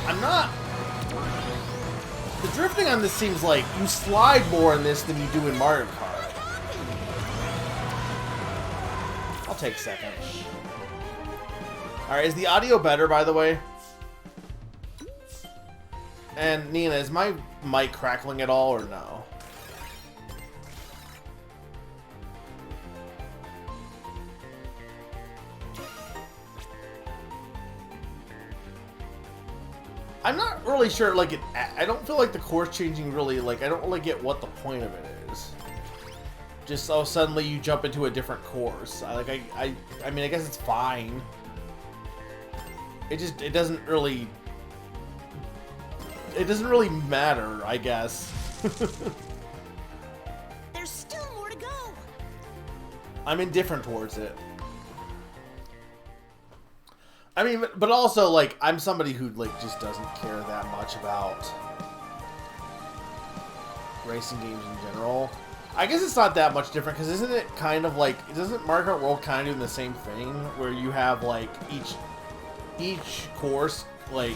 I'm not... The drifting on this seems like you slide more in this than you do in Mario Kart. I'll take second. Alright, is the audio better, by the way? And, Nina, is my mic crackling at all, or no? I'm not really sure, like, I don't feel like the course changing really, like, I don't really get what the point of it is. Just so suddenly you jump into a different course. I mean, I guess it's fine. It doesn't really matter, I guess. There's still more to go. I'm indifferent towards it. I mean, but also, like, I'm somebody who, like, just doesn't care that much about racing games in general. I guess it's not that much different, because isn't it kind of like, doesn't Mario Kart World kind of do the same thing, where you have, like, each course, like,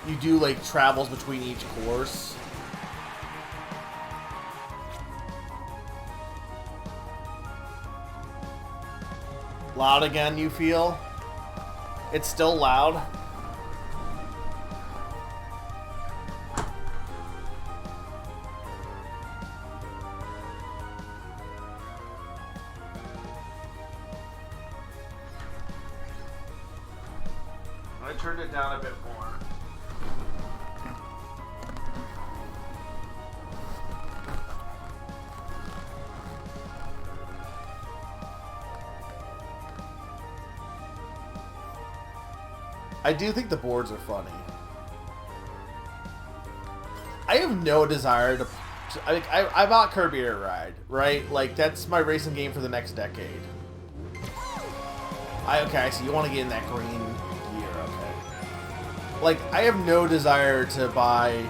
you do, like, travels between each course? Loud again, you feel? It's still loud. I turned it down a bit more. I do think the boards are funny. I have no desire to... I bought Kirby Air Ride, right? Like, that's my racing game for the next decade. Okay, so you want to get in that green gear, okay. Like, I have no desire to buy...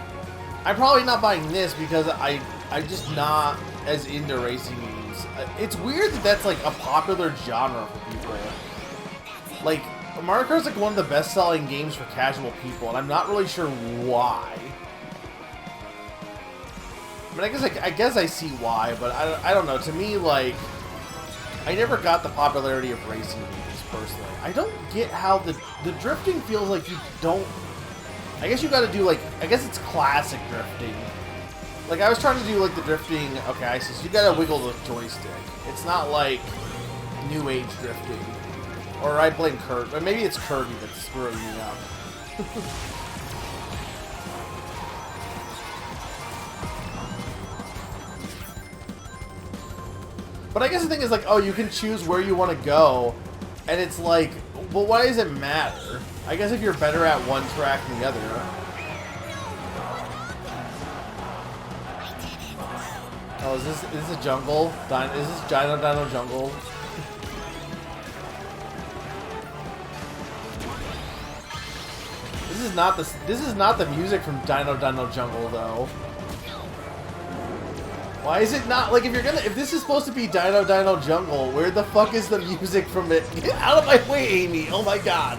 I'm probably not buying this because I'm just not as into racing games. It's weird that that's, like, a popular genre for people. Like... Mario Kart is like one of the best-selling games for casual people, and I'm not really sure why. I mean, I guess I see why, but I don't know. To me, like, I never got the popularity of racing games personally. I don't get how the drifting feels like you don't. I guess you got to do like, I guess it's classic drifting. Like I was trying to do like the drifting. Okay, I see. So you got to wiggle the joystick. It's not like new age drifting. Or I blame Kirby. Or maybe it's Kirby that's screwing me up. But I guess the thing is like, oh, you can choose where you want to go. And it's like, well, why does it matter? I guess if you're better at one track than the other. Oh, is this a jungle? Is this Dino Jungle? This is not the music from Dino Jungle though. Why is it not, like, if this is supposed to be Dino Dino Jungle, where the fuck is the music from it? Get out of my way, Amy! Oh my god.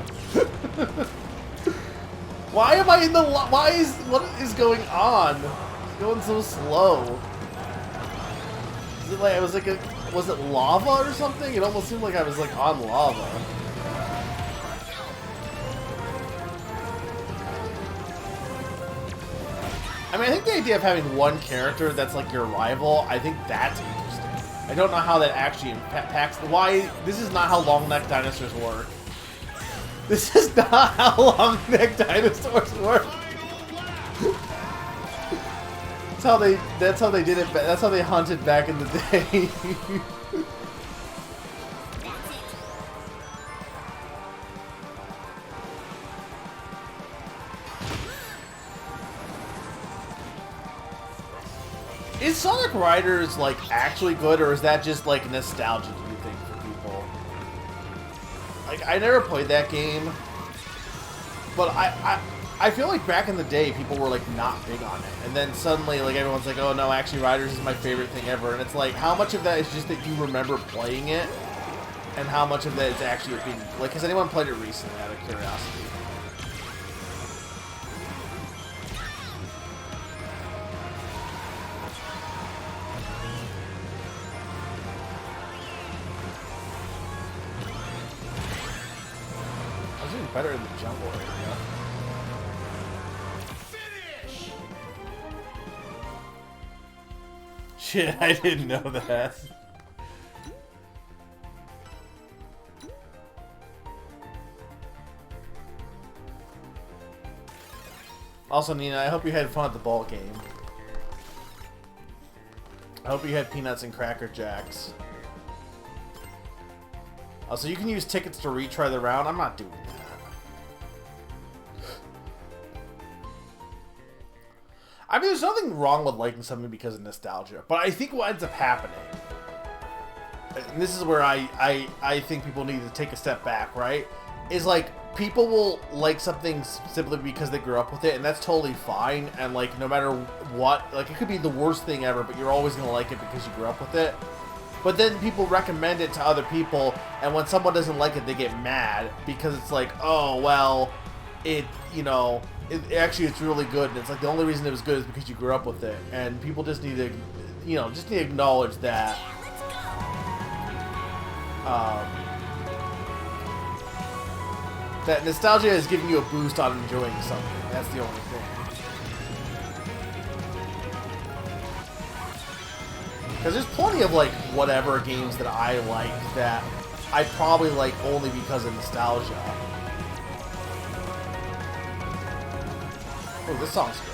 Why am I in the, what is going on? It's going so slow. Is it like, was it lava or something? It almost seemed like I was, like, on lava. I mean, I think the idea of having one character that's like your rival, I think that's interesting. I don't know how that actually impacts why. This is not how long-necked dinosaurs work. This is not how long-necked dinosaurs work. That's how they did it. That's how they hunted back in the day. Is Sonic Riders, like, actually good, or is that just, like, nostalgia, do you think, for people? Like, I never played that game, but I feel like back in the day, people were, like, not big on it, and then suddenly, like, everyone's like, oh, no, actually, Riders is my favorite thing ever, and it's like, how much of that is just that you remember playing it, and how much of that is actually being, like, has anyone played it recently, out of curiosity? Better in the jungle area. Finish! Shit, I didn't know that. Also, Nina, I hope you had fun at the ball game. I hope you had peanuts and Cracker Jacks. Oh, so you can use tickets to retry the round? I'm not doing that. I mean, there's nothing wrong with liking something because of nostalgia, but I think what ends up happening, and this is where I think people need to take a step back, right? Is like, people will like something simply because they grew up with it, and that's totally fine, and like, no matter what, like, it could be the worst thing ever, but you're always going to like it because you grew up with it. But then people recommend it to other people, and when someone doesn't like it, they get mad, because it's like, oh, well, it, you know, actually, it's really good, and it's like the only reason it was good is because you grew up with it, and people just need to, you know, just need to acknowledge that. That nostalgia is giving you a boost on enjoying something. That's the only thing. Because there's plenty of, like, whatever games that I like that I probably like only because of nostalgia. Oh, this song's good.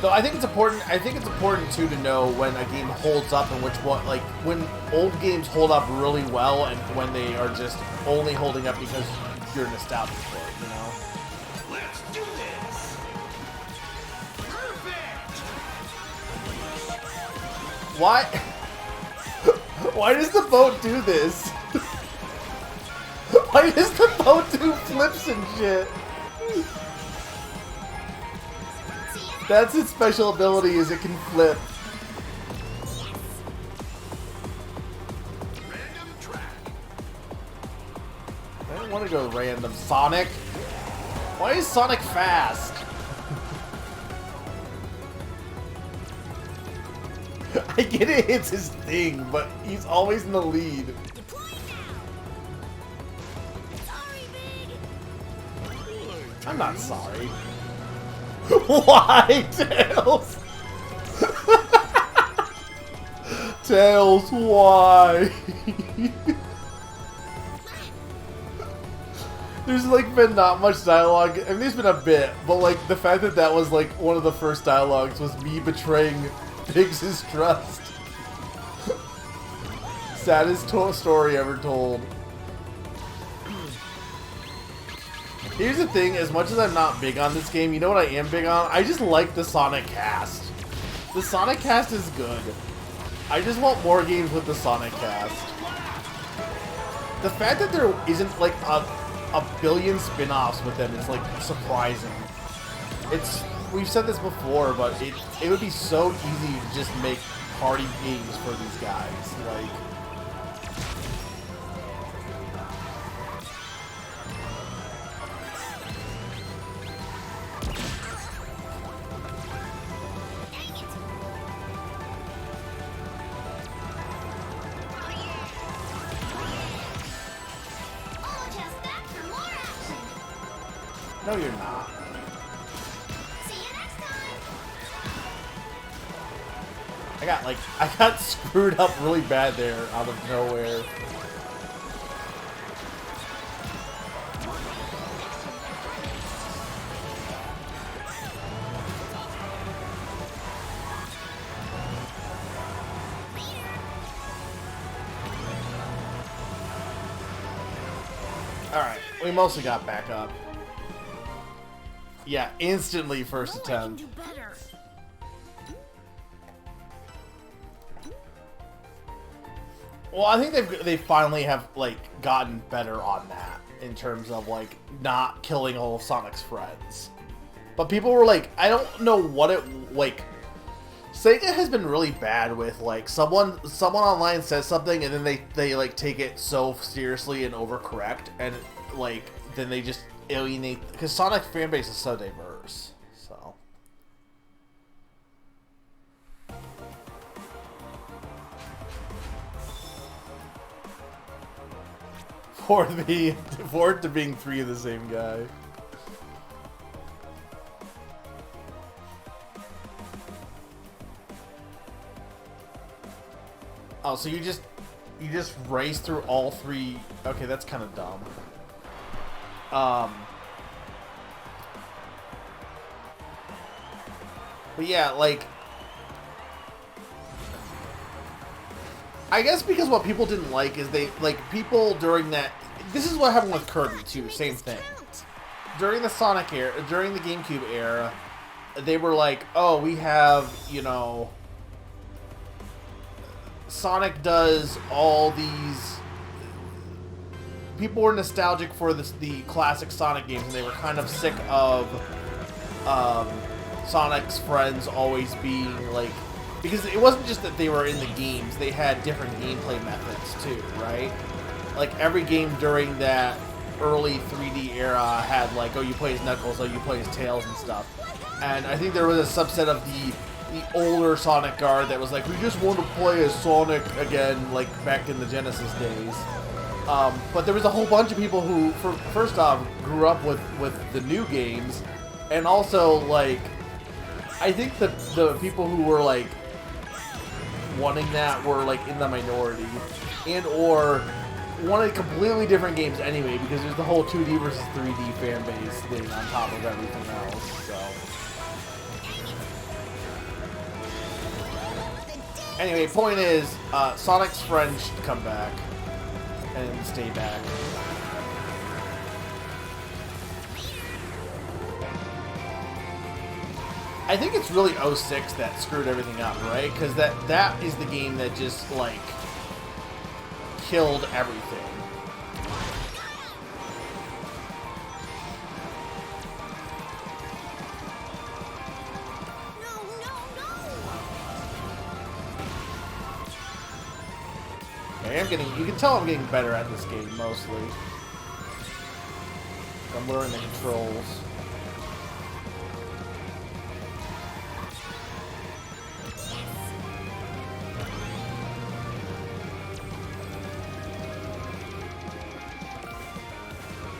Though I think it's important. I think it's important too to know when a game holds up and which one. Like, when old games hold up really well, and when they are just only holding up because you're nostalgic for it. You know. Let's do this. Perfect. Why? Why does the boat do this? Why does the boat do flips and shit? That's its special ability, is it can flip. Random track. I don't want to go random. Sonic? Why is Sonic fast? I get it, it's his thing, but he's always in the lead. Sorry, Big. I'm not sorry. Why, Tails? Tails, why? There's like been not much dialogue. I mean, there's been a bit, but like the fact that that was like one of the first dialogues was me betraying Biggs' trust. Saddest story ever told. Here's the thing, as much as I'm not big on this game, you know what I am big on? I just like the Sonic cast. The Sonic cast is good. I just want more games with the Sonic cast. The fact that there isn't like a billion spin-offs with them is like surprising. We've said this before, but it would be so easy to just make party games for these guys. Like, Oh, just back for more action. no, you're not. See you next time. I got screwed up really bad there out of nowhere. Alright, we mostly got back up. Yeah, instantly first I can attempt. do better. Well, I think they finally have like gotten better on that in terms of like not killing all of Sonic's friends. But people were like, I don't know what it like. Sega has been really bad with like someone online says something and then they like take it so seriously and overcorrect and like then they just alienate because Sonic fan base is so diverse. So for it to being three of the same guy. Oh, so you just race through all three. Okay, that's kind of dumb. But yeah, like I guess because what people didn't like is people during that. This is what happened with Kirby too. Same thing. During the Sonic era, during the GameCube era, they were like, "Oh, we have, you know, Sonic does all these." People were nostalgic for the classic Sonic games, and they were kind of sick of Sonic's friends always being like, because it wasn't just that they were in the games; they had different gameplay methods too, right? Like every game during that early 3D era had like, oh, you play as Knuckles, oh, you play as Tails and stuff. And I think there was a subset of the older Sonic guard that was like, we just want to play as Sonic again, like back in the Genesis days. But there was a whole bunch of people who, first off, grew up with the new games, and also like, I think the people who were like wanting that were like in the minority, and or wanted completely different games anyway, because there's the whole 2D versus 3D fan base thing on top of everything else. So anyway, point is, Sonic's friends should come back and stay back. I think it's really 06 that screwed everything up, right? Because that is the game that just like killed everything. You can tell I'm getting better at this game, mostly. I'm learning the controls.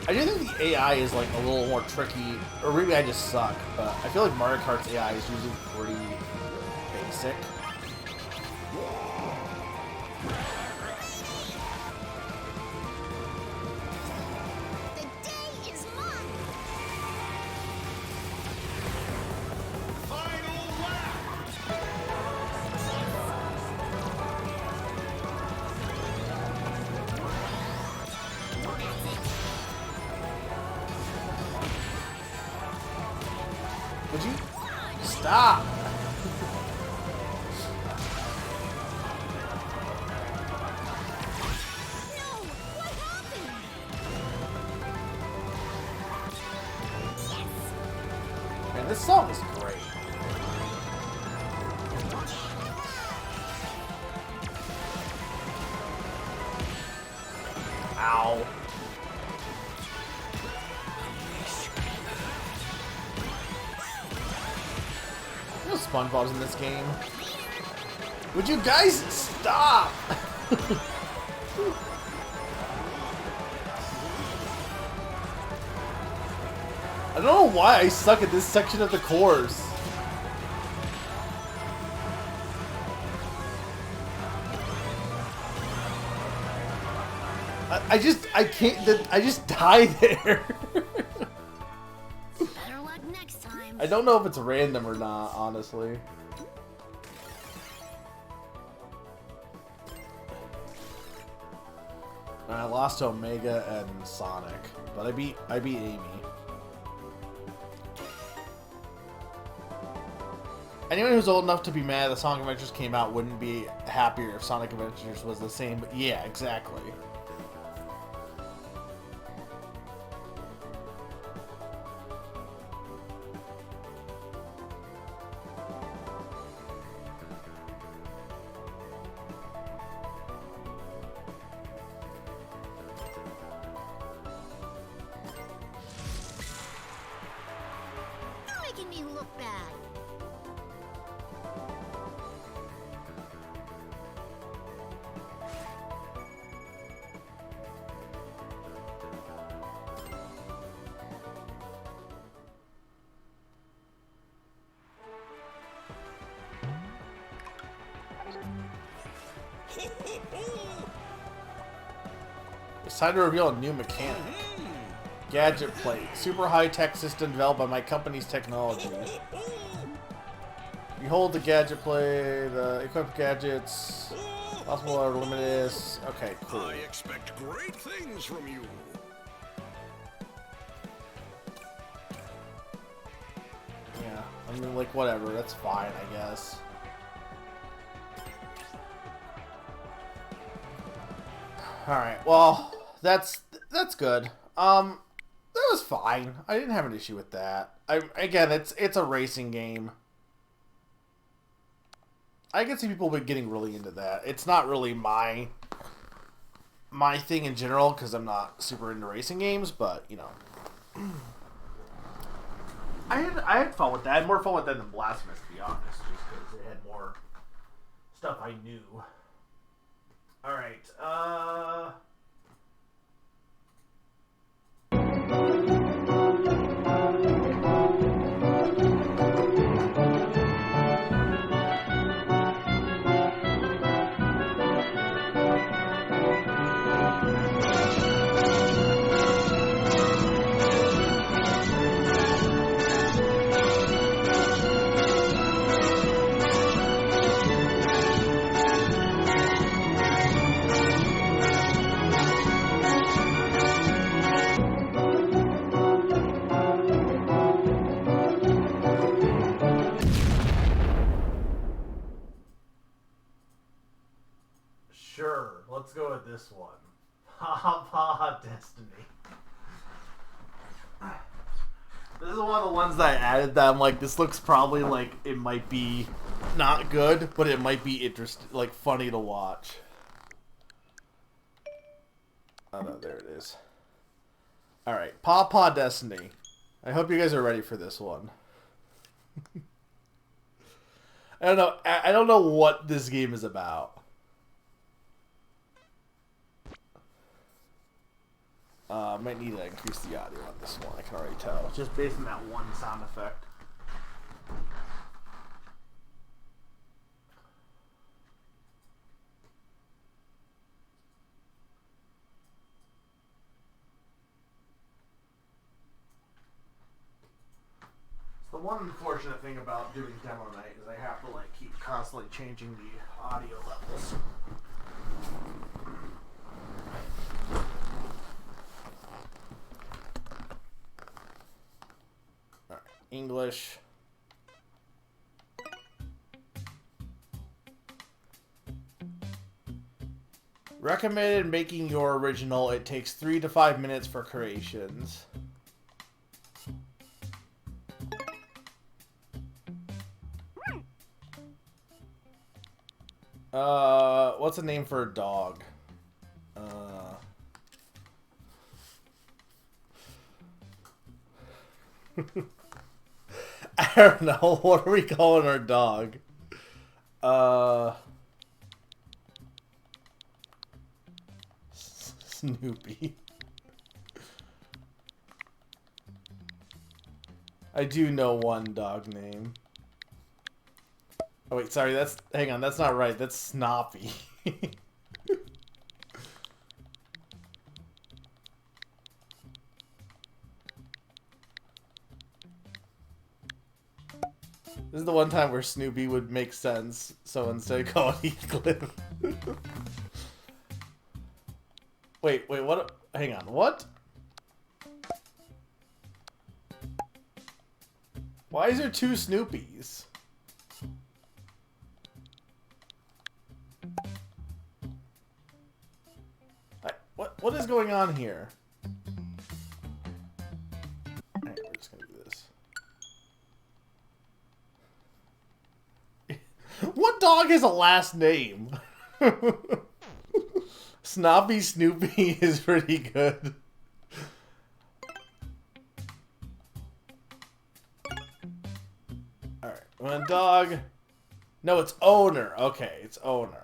I do think the AI is like a little more tricky, or maybe I just suck, but I feel like Mario Kart's AI is usually pretty basic. Would you stop? Man, this song is great. Ow. No SpongeBob's in this game. Would you guys stop? I don't know why I suck at this section of the course. I can't, I just die there. Better luck next time. I don't know if it's random or not, honestly. I lost to Omega and Sonic, but I beat Amy. Anyone who's old enough to be mad that Sonic Adventures came out wouldn't be happier if Sonic Adventures was the same, but yeah, exactly. You're making me look bad. It's time to reveal a new mechanic. Gadget plate. Super high-tech system developed by my company's technology. You hold the gadget plate, equip gadgets, possible or limitless. Okay, cool. I expect great things from you. Yeah, I mean, like, whatever. That's fine, I guess. Alright, well, that's good. That was fine. I didn't have an issue with that. Again, it's a racing game. I can see people getting really into that. It's not really my thing in general because I'm not super into racing games, but you know, I had fun with that. I had more fun with that than Blasphemous, to be honest, just because it had more stuff I knew. All right. Sure, let's go with this one. Ha Destiny. This is one of the ones that I added that I'm like, this looks probably like it might be not good, but it might be interesting, like funny to watch. Oh no, there it is. Alright, Paw Destiny. I hope you guys are ready for this one. I don't know what this game is about. Might need to increase the audio on this one, I can already tell. Just based on that one sound effect. The one unfortunate thing about doing demo night is I have to like keep constantly changing the audio levels. English. Recommended making your original. It takes 3 to 5 minutes for creations. What's a name for a dog? I don't know. What are we calling our dog? Snoopy. I do know one dog name. Oh wait, sorry, hang on, that's not right. That's Snoppy. This is the one time where Snoopy would make sense, so instead of calling Heathcliff. Wait, what? Hang on, what? Why is there two Snoopies? What is going on here? Alright, we're just gonna do this. What dog has a last name? Snoppy Snoopy is pretty good. Alright, one dog. No, it's owner. Okay, it's owner.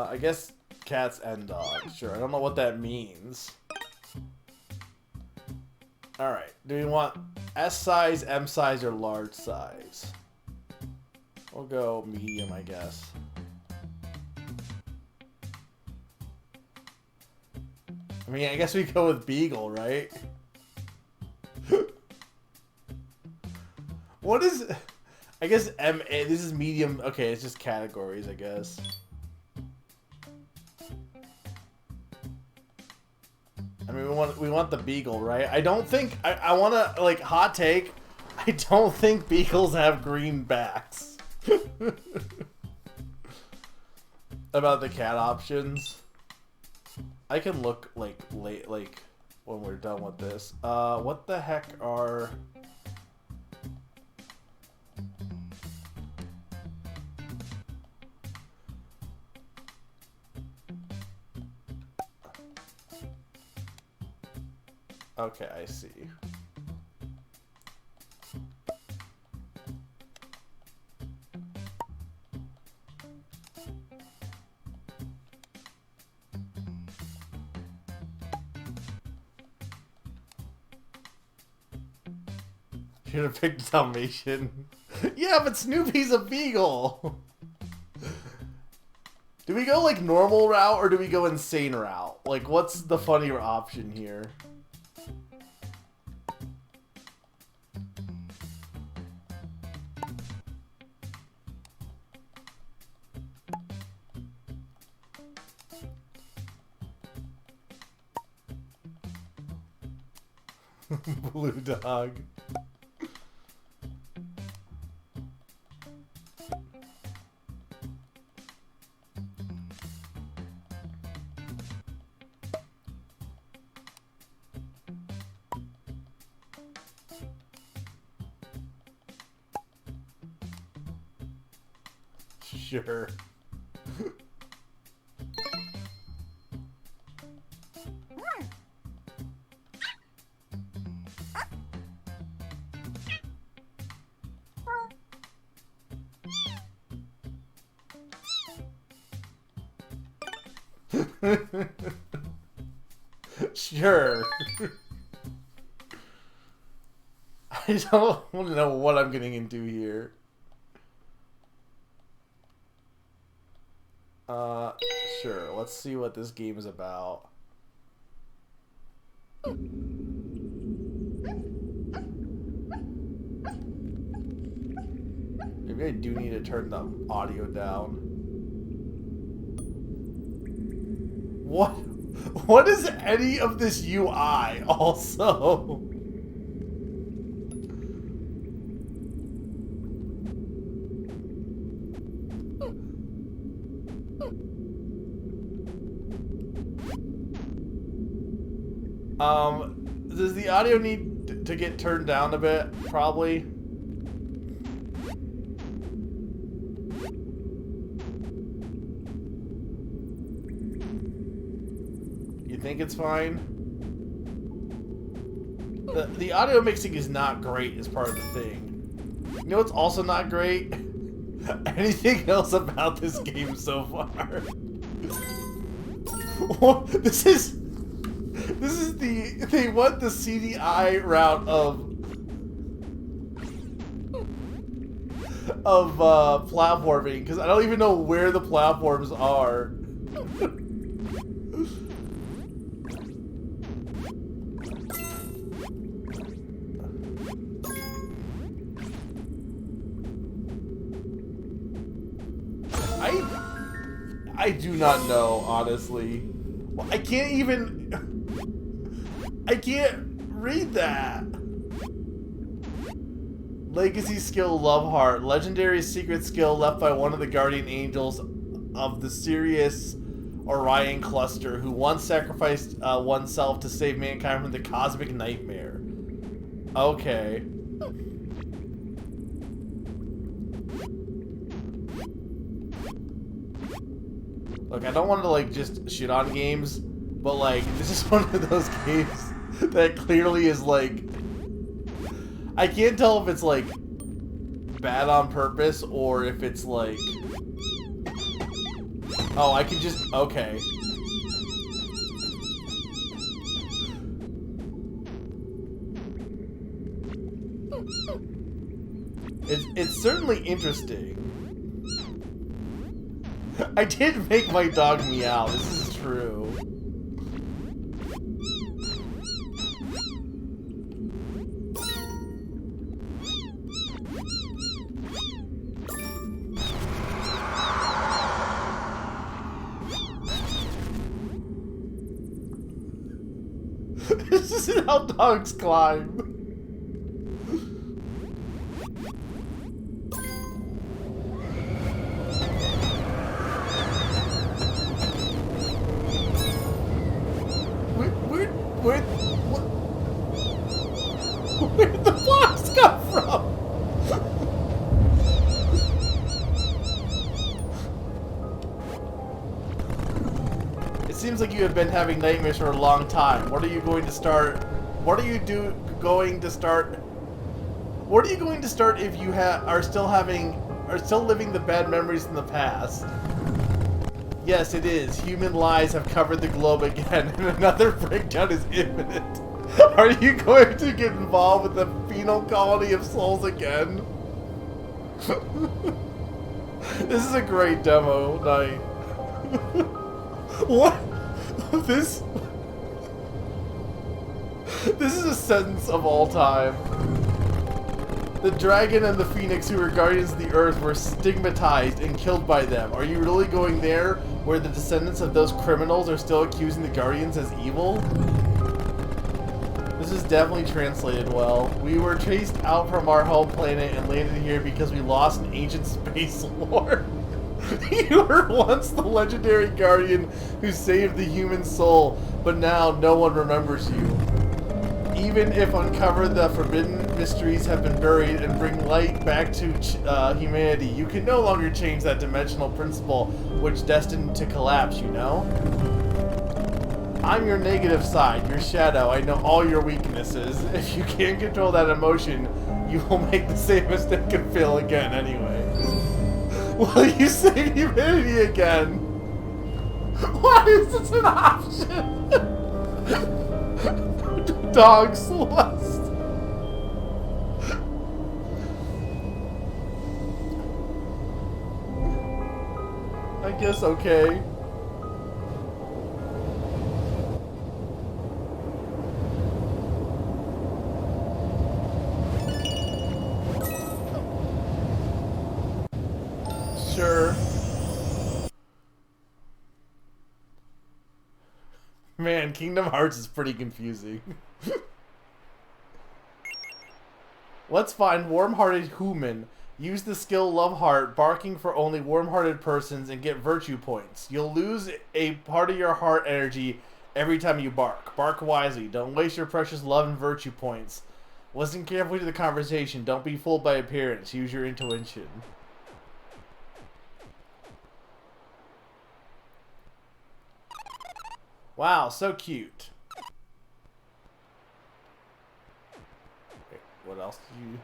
I guess cats and dogs. Sure, I don't know what that means. Alright, do we want S size, M size, or large size? We'll go medium, I guess. I mean, I guess we go with Beagle, right? What is... I guess MA, this is medium. Okay, it's just categories, I guess. I mean, we want the Beagle, right? I don't think... I want to, like, hot take. I don't think Beagles have green backs. About the cat options. I can look, like, when we're done with this. What the heck are... Okay, I see. You're gonna pick Dalmatian. Yeah, but Snoopy's a beagle. Do we go like normal route or do we go insane route? Like, what's the funnier option here? Blue dog. Sure. Sure. I don't know what I'm getting into here. Sure. Let's see what this game is about. Maybe I do need to turn the audio down. What is any of this UI also? Does the audio need to get turned down a bit? Probably. You think it's fine? The audio mixing is not great as part of the thing. You know what's also not great? Anything else about this game so far? This is they went the CDI route of platforming, because I don't even know where the platforms are. I do not know, honestly. I can't read that. Legacy skill Love Heart. Legendary secret skill left by one of the guardian angels of the Sirius Orion cluster, who once sacrificed oneself to save mankind from the cosmic nightmare. Okay. Look, I don't want to, like, just shit on games, but, like, this is one of those games that clearly is, like... I can't tell if it's, like, bad on purpose, or if it's, like... Oh, I can just... Okay. It's certainly interesting. I did make my dog meow, this is true. This isn't how dogs climb. Where'd the blocks come from? It seems like you have been having nightmares for a long time. What are you going to start? What are you going to start? What are you going to start if you are still living the bad memories in the past? Yes, it is. Human lies have covered the globe again, and another breakdown is imminent. Are you going to get involved with the penal colony of souls again? This is a great demo night. What? This is a sentence of all time. The dragon and the phoenix who were guardians of the earth were stigmatized and killed by them. Are you really going there, where the descendants of those criminals are still accusing the guardians as evil? This is definitely translated well. We were chased out from our home planet and landed here because we lost an ancient space war. You were once the legendary guardian who saved the human soul, but now no one remembers you. Even if uncover the forbidden mysteries have been buried and bring light back to humanity, you can no longer change that dimensional principle which destined to collapse, you know? I'm your negative side, your shadow. I know all your weaknesses. If you can't control that emotion, you will make the same mistake and fail again anyway. Will you save humanity again? Why is this an option? Dog Celeste. I guess okay. Sure. Man, Kingdom Hearts is pretty confusing. Let's find warm-hearted human. Use the skill Love Heart, barking for only warm-hearted persons, and get virtue points. You'll lose a part of your heart energy every time you bark. Bark wisely. Don't waste your precious love and virtue points. Listen carefully to the conversation. Don't be fooled by appearance. Use your intuition. Wow, so cute. Wait, what else did you...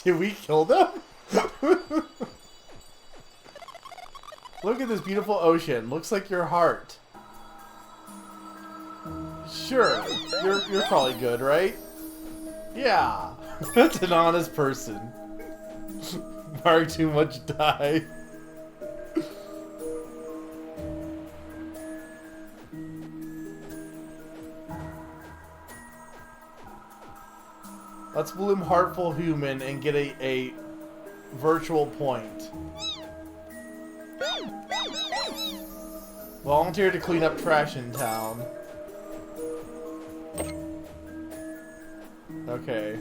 Did we kill them? Look at this beautiful ocean. Looks like your heart. Sure, you're probably good, right? Yeah, that's an honest person. Bark too much, die. Let's bloom Heartful Human and get a virtual point. Volunteer to clean up trash in town. Okay.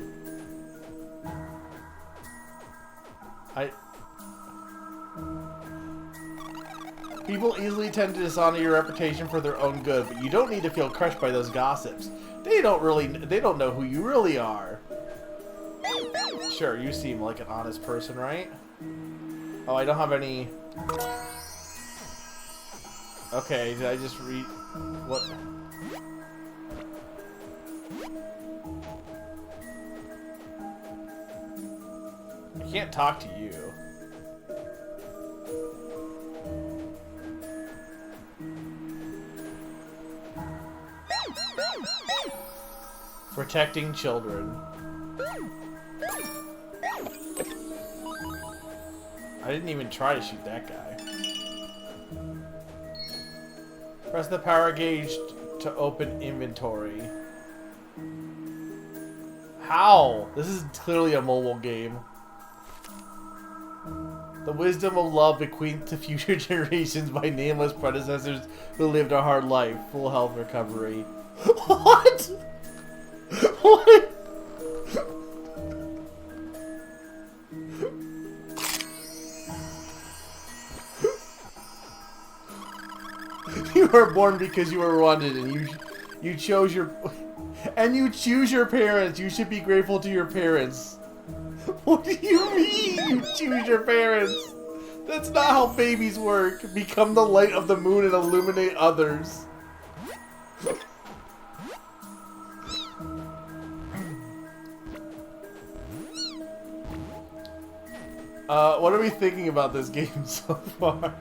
People easily tend to dishonor your reputation for their own good, but you don't need to feel crushed by those gossips. They don't know who you really are. Sure, you seem like an honest person, right? Oh, I don't have any... Okay, did I just read... What? I can't talk to you. Protecting children. I didn't even try to shoot that guy. Press the power gauge to open inventory. How? This is clearly a mobile game. The wisdom of love bequeathed to future generations by nameless predecessors who lived a hard life. Full health recovery. What? What? You were born because you were wanted, and you chose your you choose your parents. You should be grateful to your parents. What do you mean you choose your parents? That's not how babies work. Become the light of the moon and illuminate others. What are we thinking about this game so far?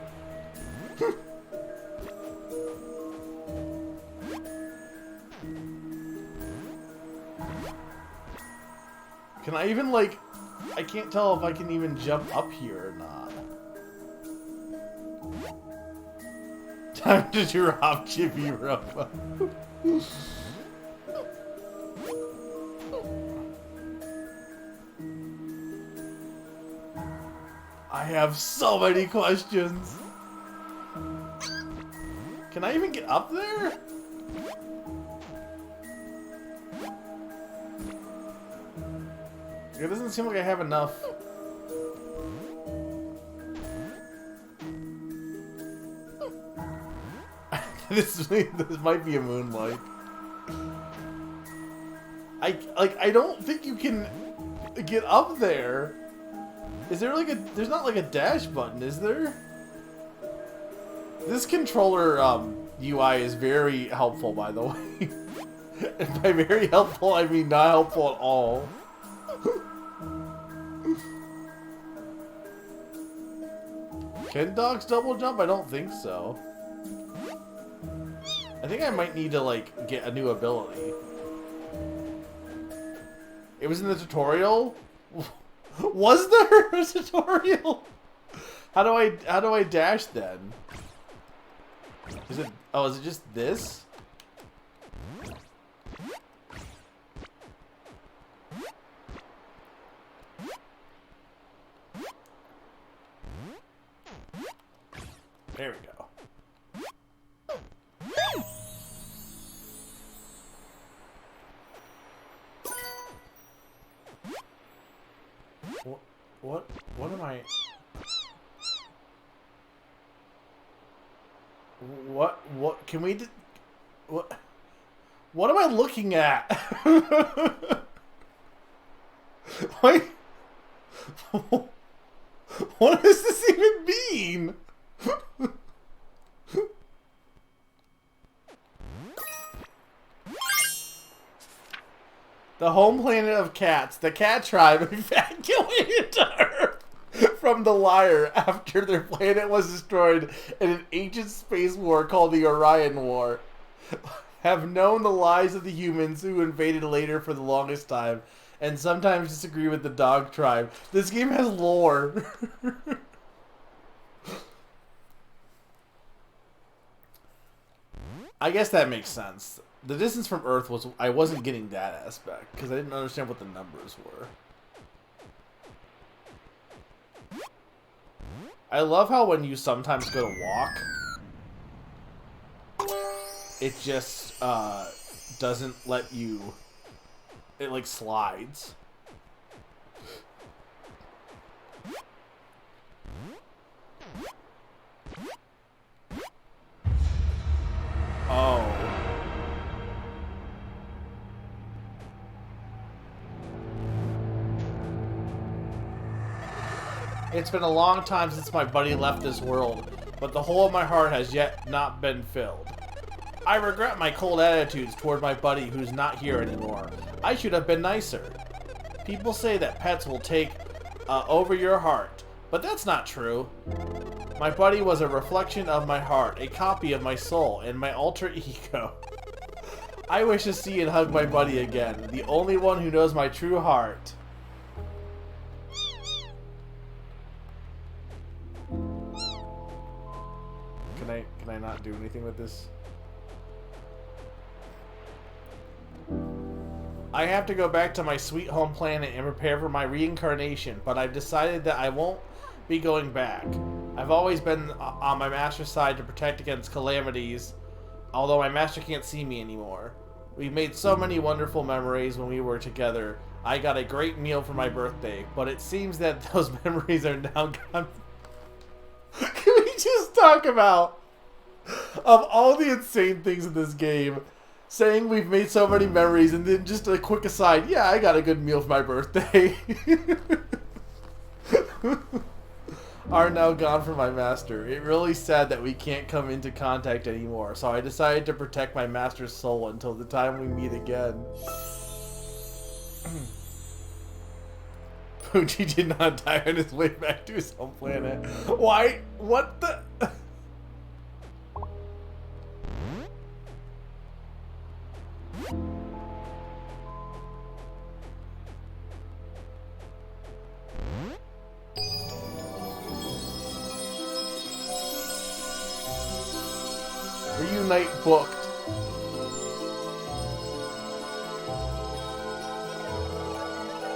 Can I even, like... I can't tell if I can even jump up here or not. Time to drop Chibi Robo. I have so many questions. Can I even get up there? It doesn't seem like I have enough. This might be a moonlight. I don't think you can get up there. Is there like there's not like a dash button, is there? This controller UI is very helpful, by the way. And by very helpful, I mean not helpful at all. Can dogs double jump? I don't think so. I think I might need to, like, get a new ability. It was in the tutorial? Was there a tutorial? How do I dash then? Is it just this? There we go. What am I... What can we do? What am I looking at? Wait. What does this even mean? The home planet of cats, the cat tribe, evacuated to Earth from the Lyre after their planet was destroyed in an ancient space war called the Orion War. Have known the lies of the humans who invaded later for the longest time, and sometimes disagree with the dog tribe. This game has lore. I guess that makes sense. The distance from Earth was... I wasn't getting that aspect, because I didn't understand what the numbers were. I love how when you sometimes go to walk, it just doesn't let you... It, like, slides. Oh. It's been a long time since my buddy left this world, but the hole in my heart has yet not been filled. I regret my cold attitudes toward my buddy who's not here anymore. I should have been nicer. People say that pets will take over your heart, but that's not true. My buddy was a reflection of my heart, a copy of my soul, and my alter ego. I wish to see and hug my buddy again, the only one who knows my true heart. Can I not do anything with this? I have to go back to my sweet home planet and prepare for my reincarnation, but I've decided that I won't be going back. I've always been on my master's side to protect against calamities, although my master can't see me anymore. We've made so many wonderful memories when we were together. I got a great meal for my birthday, but it seems that those memories are now gone. Can we just talk about, of all the insane things in this game, saying we've made so many memories, and then just a quick aside, yeah, I got a good meal for my birthday. Are now gone from my master. It really sad that we can't come into contact anymore, so I decided to protect my master's soul until the time we meet again. Poochie did not die on his way back to his home planet. Why? What the... Reunite booked.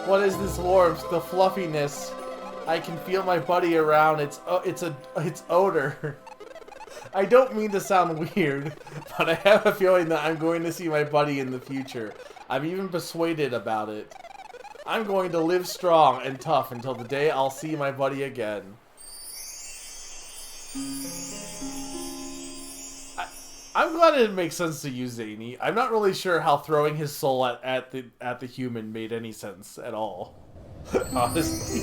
What is this warmth? The fluffiness. I can feel my buddy around. It's odor. I don't mean to sound weird, but I have a feeling that I'm going to see my buddy in the future. I'm even persuaded about it. I'm going to live strong and tough until the day I'll see my buddy again. I'm glad it makes sense to use Zany. I'm not really sure how throwing his soul at the human made any sense at all. Honestly.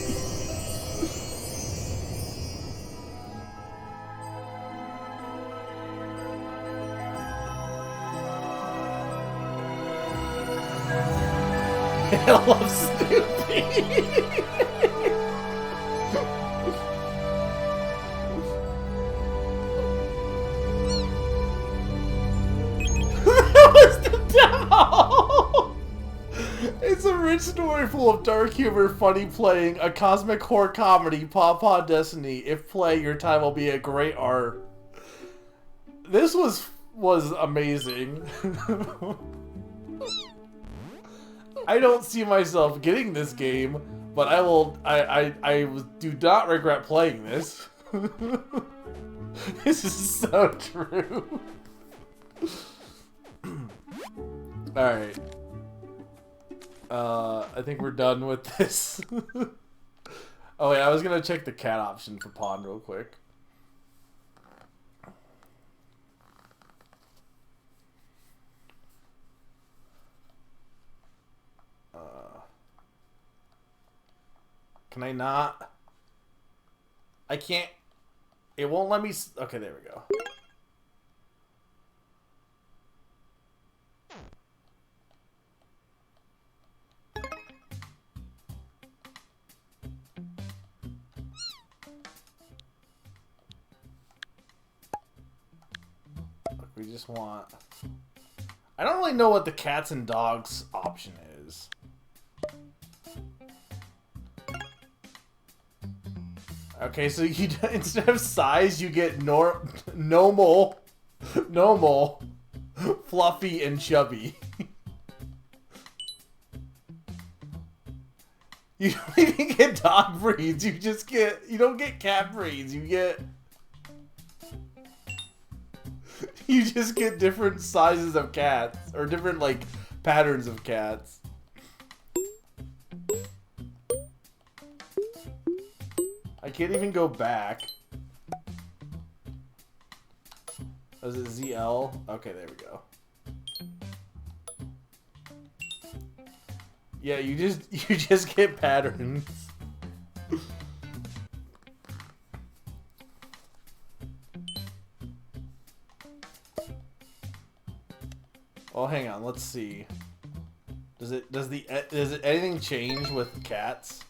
I love Snoopy. It's a rich story full of dark humor, funny playing, a cosmic horror comedy, Paw Destiny. If play, your time will be a great art. This was amazing. I don't see myself getting this game, but I do not regret playing this. This is so true. Alright. I think we're done with this. Oh wait, I was gonna check the cat option for Pond real quick. Can I not? I can't. It won't let me. Okay, there we go. Look, we just want. I don't really know what the cats and dogs option is. Okay, so you instead of size, you get normal, fluffy, and chubby. You don't even get dog breeds. You just get. You don't get cat breeds. You get. You just get different sizes of cats or different like patterns of cats. I can't even go back. Was it ZL? Okay, there we go. Yeah, you just get patterns. Oh, hang on. Let's see. Does anything change with cats?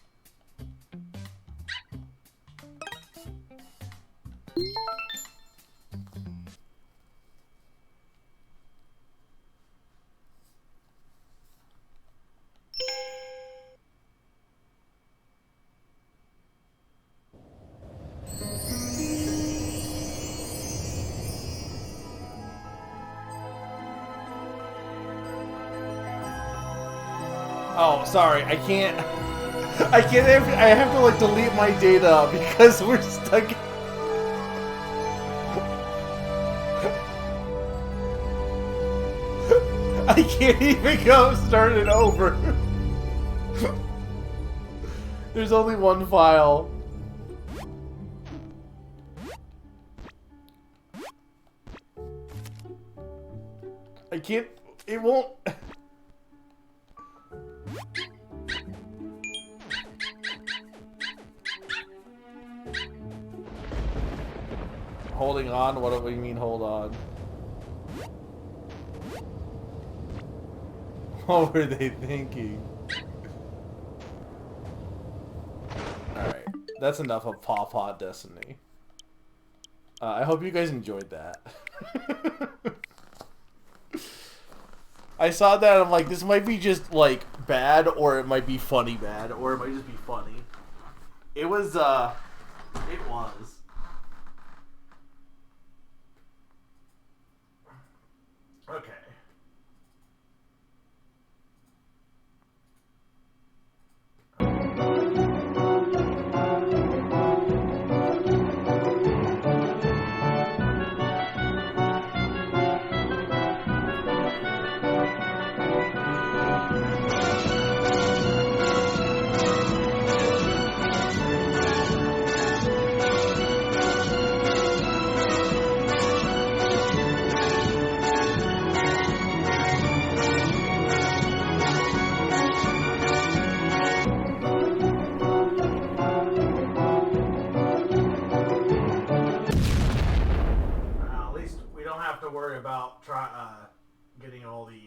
Oh, sorry, I can't. I have to like delete my data because we're stuck. I can't even go start it over. There's only one file. I can't. It won't. Holding on? What do we mean hold on? What were they thinking? Alright, that's enough of Paw Paw Destiny. I hope you guys enjoyed that. I saw that and I'm like, this might be just like bad, or it might be funny bad, or it might just be funny. It was, it was. Okay. Worry about getting all the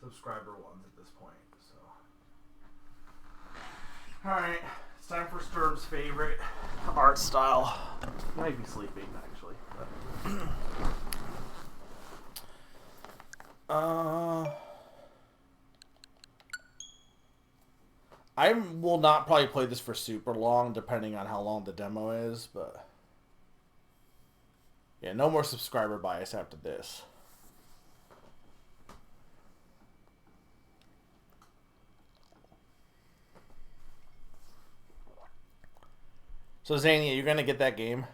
subscriber ones at this point. So, all right, it's time for Sturm's favorite art style. He might be sleeping actually. I will not probably play this for super long, depending on how long the demo is, but. Yeah, no more subscriber bias after this. So, Zania, you're going to get that game?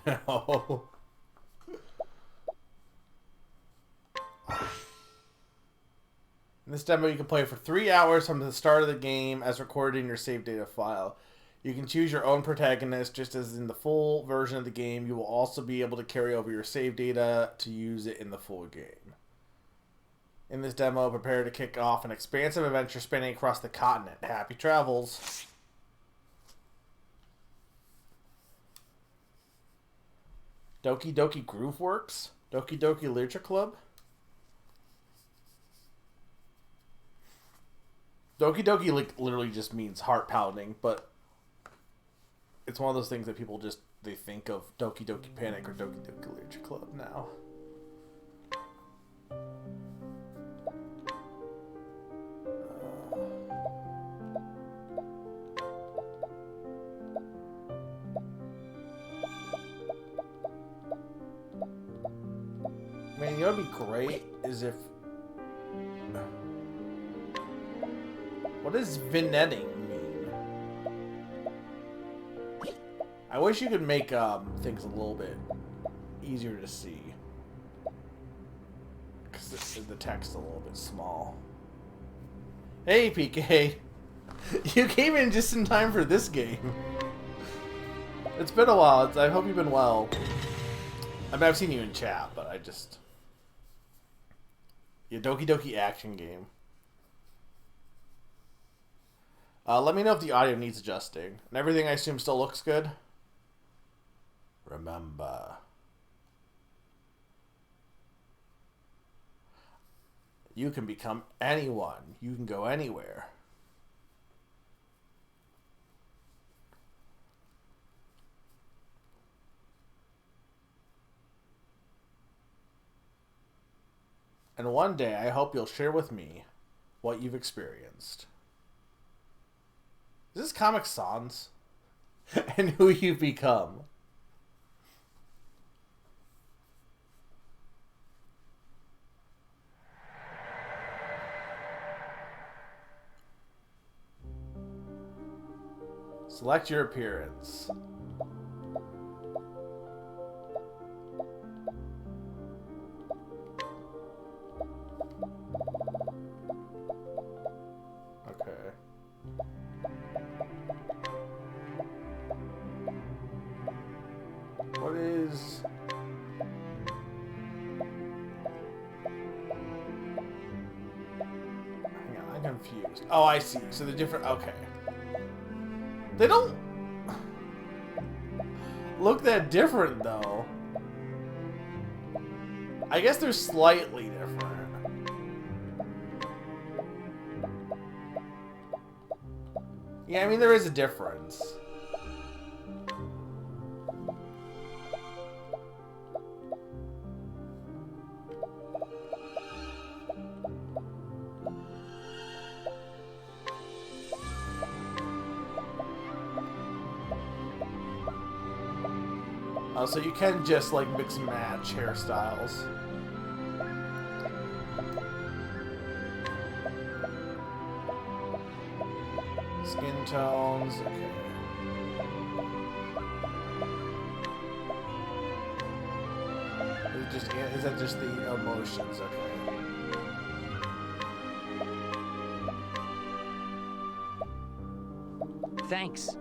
No. In this demo, you can play for 3 hours from the start of the game as recorded in your save data file. You can choose your own protagonist, just as in the full version of the game. You will also be able to carry over your save data to use it in the full game. In this demo, prepare to kick off an expansive adventure spanning across the continent. Happy travels! Doki Doki Grooveworks? Doki Doki Literature Club? Doki Doki like literally just means heart pounding, but it's one of those things that people just they think of Doki Doki Panic or Doki Doki Literature Club now. I mean, you know what'd be great is if... What does vignetting mean? I wish you could make things a little bit easier to see. Because the text is a little bit small. Hey, PK! You came in just in time for this game. It's been a while. I hope you've been well. I mean, I've seen you in chat, but I just... Yeah, Doki Doki action game. Let me know if the audio needs adjusting. And everything, I assume, still looks good? Remember. You can become anyone. You can go anywhere. And one day, I hope you'll share with me what you've experienced. Is this Comic Sans? And who you've become? Select your appearance. What is... Hang on, I'm confused. Oh, I see. So the different... Okay. They don't... look that different, though. I guess they're slightly different. Yeah, I mean, there is a difference. So you can just like mix and match hairstyles. Skin tones, okay. Is that just the emotions? Okay. Thanks.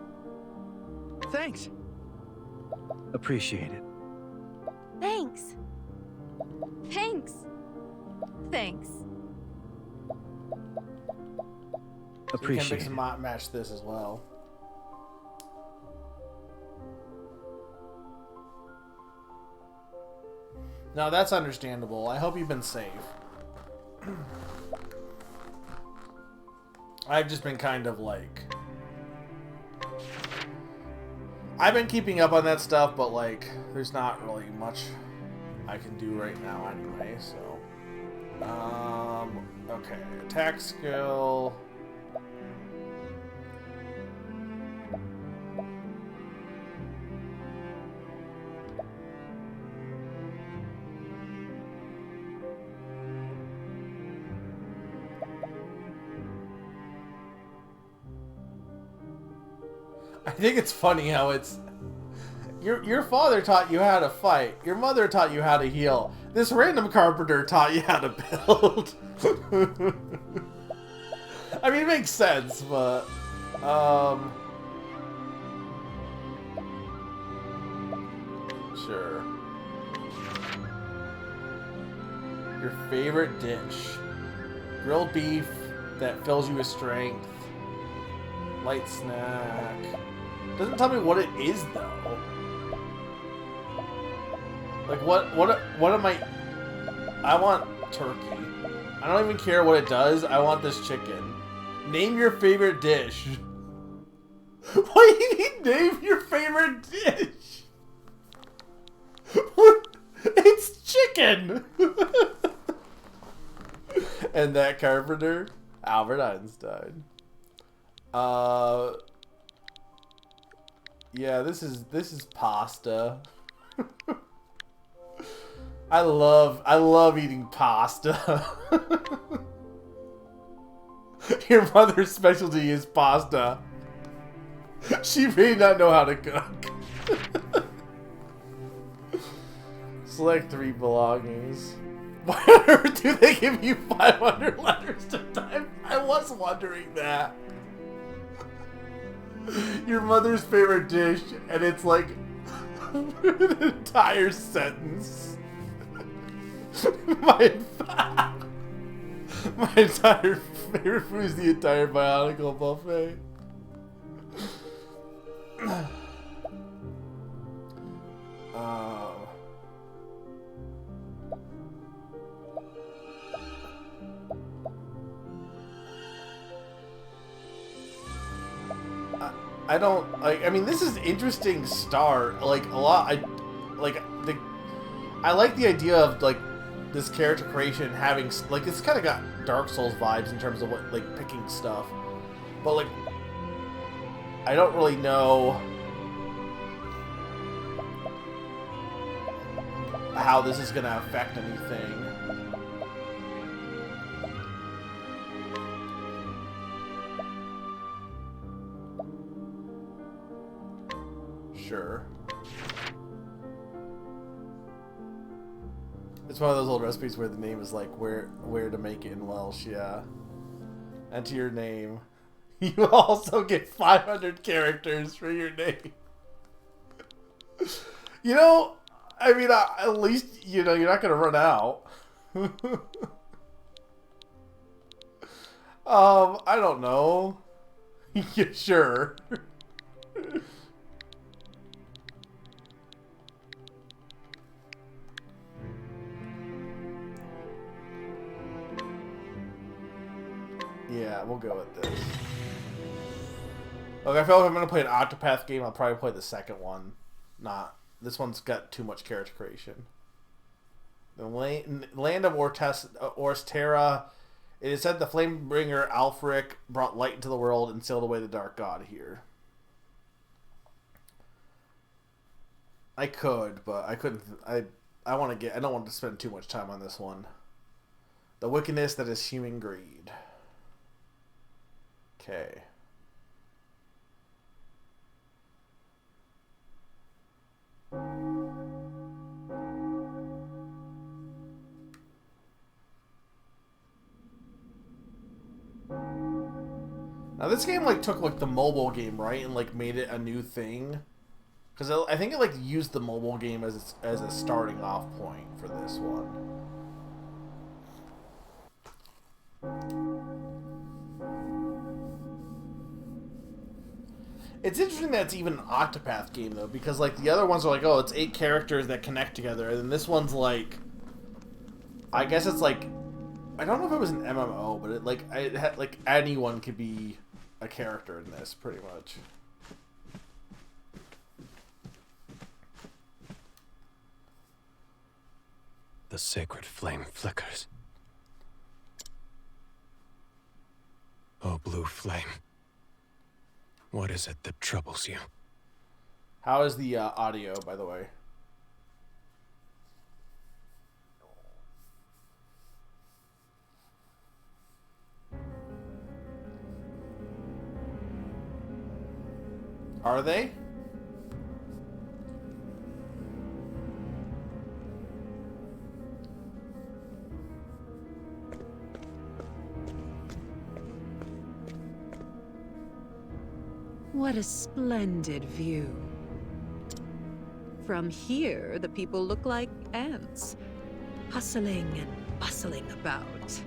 Thanks. Appreciate it. Thanks. Thanks. Thanks. So Appreciate you can mix it. and match this as well. No, that's understandable. I hope you've been safe. I've just been kind of like... I've been keeping up on that stuff, but like, there's not really much I can do right now anyway, so... okay, attack skill... I think it's funny how it's Your father taught you how to fight. Your mother taught you how to heal. This random carpenter taught you how to build. I mean, it makes sense, but sure. Your favorite dish. Grilled beef that fills you with strength. Light snack. Doesn't tell me what it is though. Like what am I want turkey. I don't even care what it does. I want this chicken. Name your favorite dish. Why do you need name your favorite dish? It's chicken. And that carpenter, Albert Einstein. Yeah, this is pasta. I love eating pasta. Your mother's specialty is pasta. She may not know how to cook. Select 3 belongings. Why on earth do they give you 500 letters to type? I was wondering that. Your mother's favorite dish, and it's like an entire sentence. My entire favorite food is the entire Bionicle buffet. I don't like. I mean, this is interesting start. Like a lot. I like the idea of like this character creation having like it's kind of got Dark Souls vibes in terms of what like picking stuff, but like I don't really know how this is gonna affect anything. Sure. It's one of those old recipes where the name is like where to make it in Welsh, yeah. Enter your name. You also get 500 characters for your name. You know, I mean, at least, you know, you're not going to run out. I don't know. Yeah, sure. Yeah, we'll go with this. Look, I feel like if I'm going to play an Octopath game, I'll probably play the second one. Not. This one's got too much character creation. The land of Orstera. It is said the Flamebringer Alfric brought light into the world and sealed away the Dark God here. I could, but I couldn't. I don't want to spend too much time on this one. The wickedness that is human greed. Okay. Now this game like took like the mobile game, right, and like made it a new thing. Because I think it like used the mobile game as a starting off point for this one. It's interesting that it's even an Octopath game though, because like the other ones are like, oh, it's 8 characters that connect together, and then this one's like, I guess it's like, I don't know if it was an MMO, but it had like anyone could be a character in this, pretty much. The sacred flame flickers. Oh, blue flame. What is it that troubles you? How is the audio, by the way? Are they? What a splendid view. From here, the people look like ants, hustling and bustling about.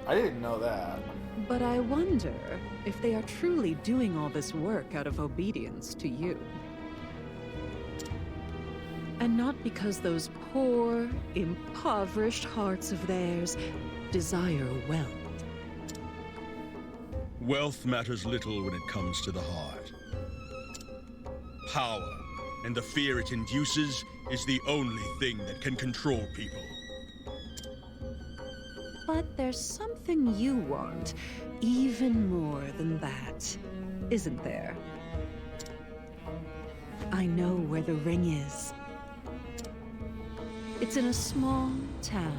I didn't know that. But I wonder if they are truly doing all this work out of obedience to you. And not because those poor, impoverished hearts of theirs desire wealth. Wealth matters little when it comes to the heart. Power and the fear it induces is the only thing that can control people. But there's something you want even more than that, isn't there? I know where the ring is. It's in a small town.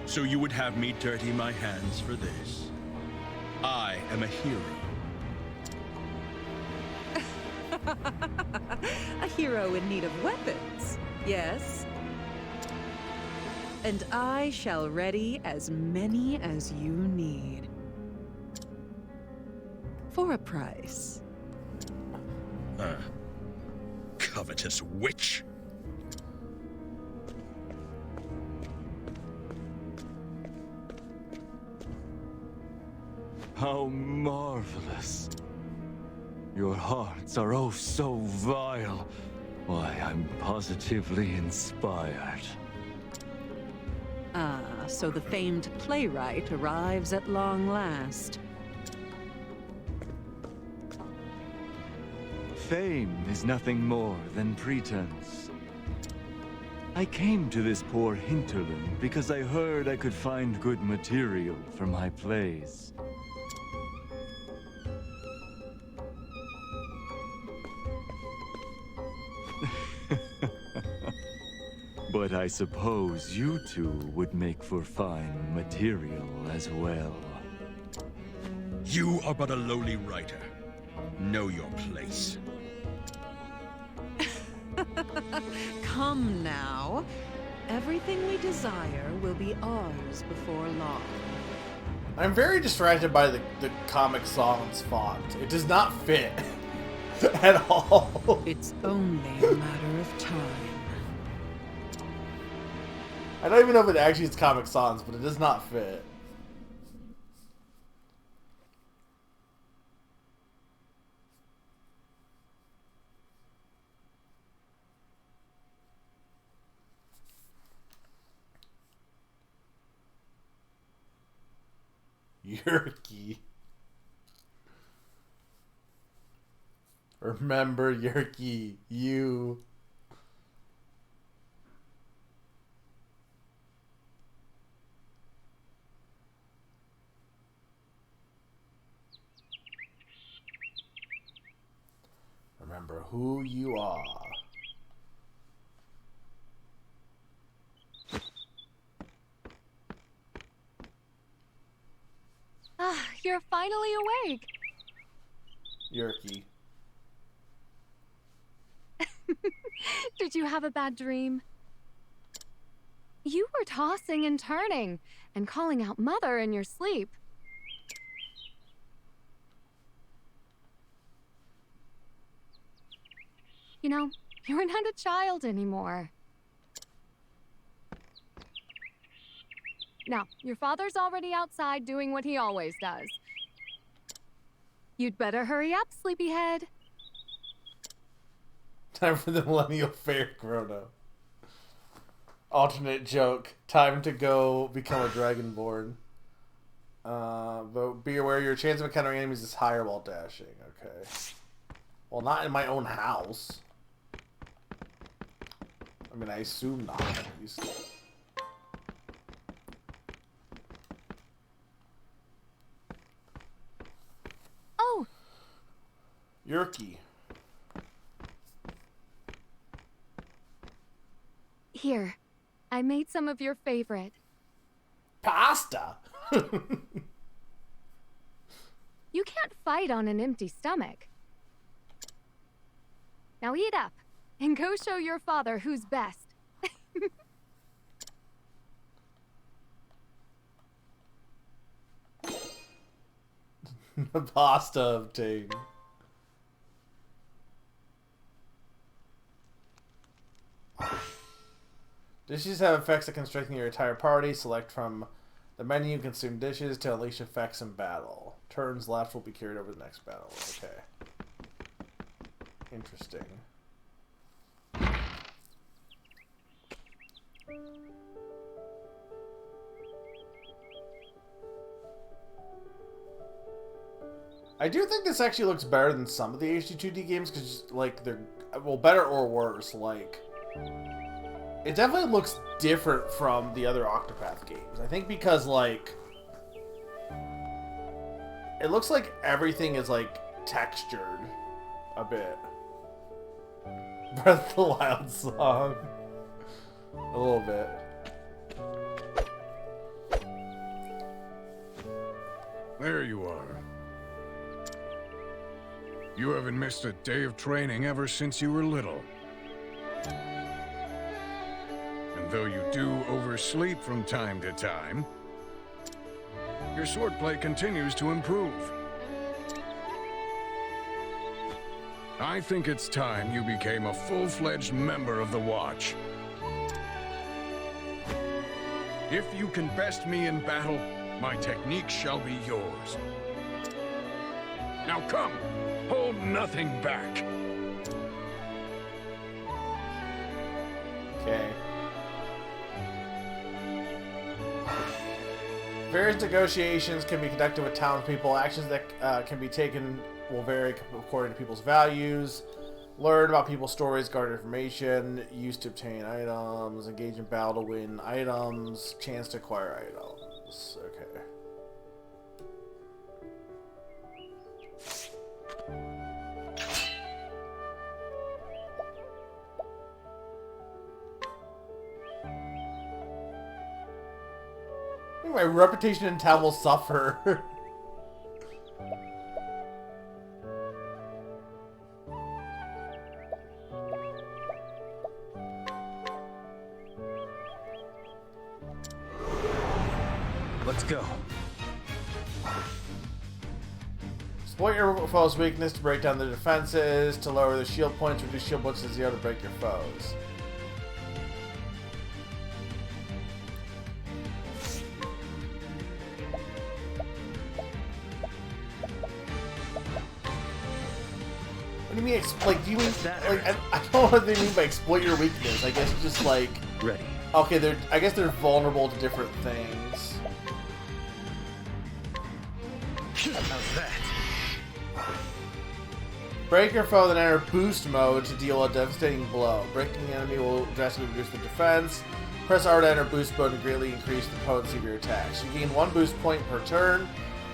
So you would have me dirty my hands for this? I am a hero. A hero in need of weapons, yes? And I shall ready as many as you need. For a price. Covetous witch. How marvelous. Your hearts are oh so vile. Why, I'm positively inspired. Ah, so the famed playwright arrives at long last. Fame is nothing more than pretense. I came to this poor hinterland because I heard I could find good material for my plays. But I suppose you two would make for fine material as well. You are but a lowly writer. Know your place. Come now. Everything we desire will be ours before long. I'm very distracted by the Comic Sans font. It does not fit at all. It's only a matter of time. I don't even know if it actually is Comic Sans, but it does not fit. Yerky. Remember, Yerky, you. Remember who you are. Ah, you're finally awake. Yerky. Did you have a bad dream? You were tossing and turning and calling out Mother in your sleep. You know, you're not a child anymore. Now, your father's already outside doing what he always does. You'd better hurry up, sleepyhead. Time for the Millennial Fair, Chrono. Alternate joke. Time to go become a Dragonborn. But be aware your chance of encountering enemies is higher while dashing. Okay. Well, not in my own house. I mean, I assume not, at least. Oh! Yerky. Here, I made some of your favorite. Pasta! You can't fight on an empty stomach. Now eat up, and go show your father who's best. Pasta obtained. Dishes have effects that can strengthen your entire party. Select from the menu, consume dishes to unleash effects in battle. Turns left will be carried over the next battle. Okay. Interesting. I do think this actually looks better than some of the HD2D games, because, like, they're, well, better or worse, like, it definitely looks different from the other Octopath games. I think because, like, it looks like everything is, like, textured a bit. Breath of the Wild song. A little bit. There you are. You haven't missed a day of training ever since you were little. And though you do oversleep from time to time, your swordplay continues to improve. I think it's time you became a full-fledged member of the Watch. If you can best me in battle, my technique shall be yours. Now come, hold nothing back. Okay. Various negotiations can be conducted with townspeople. Actions that can be taken will vary according to people's values. Learn about people's stories, garner information, use to obtain items, engage in battle to win items, chance to acquire items. Okay. My reputation in town will suffer. Let's go. Exploit your foe's weakness to break down their defenses, to lower their shield points, reduce shield points to 0 to break your foes. What do you mean, like, do you mean, like, I don't know what they mean by exploit your weakness. I guess it's just like... Ready. Okay, I guess they're vulnerable to different things. How's that? Break your foe, then enter boost mode to deal a devastating blow. Breaking the enemy will drastically reduce the defense. Press R to enter boost mode and greatly increase the potency of your attacks. You gain 1 boost point per turn.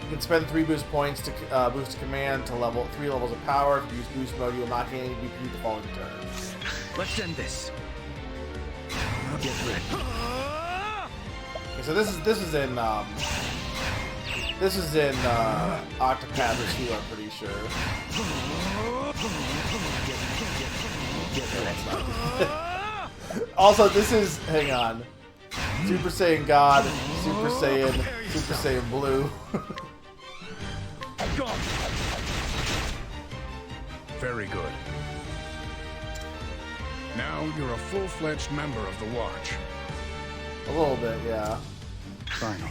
You can spend 3 boost points to boost a command to level 3 levels of power. If you use boost mode, you will not gain any BP the following turn. Let's end this. Get ready. Okay, so this is in Octopath 2, I'm pretty sure. Also, this is, hang on, Super Saiyan God, Super Saiyan Blue. Very good. Now you're a full-fledged member of the Watch. A little bit, yeah. Final.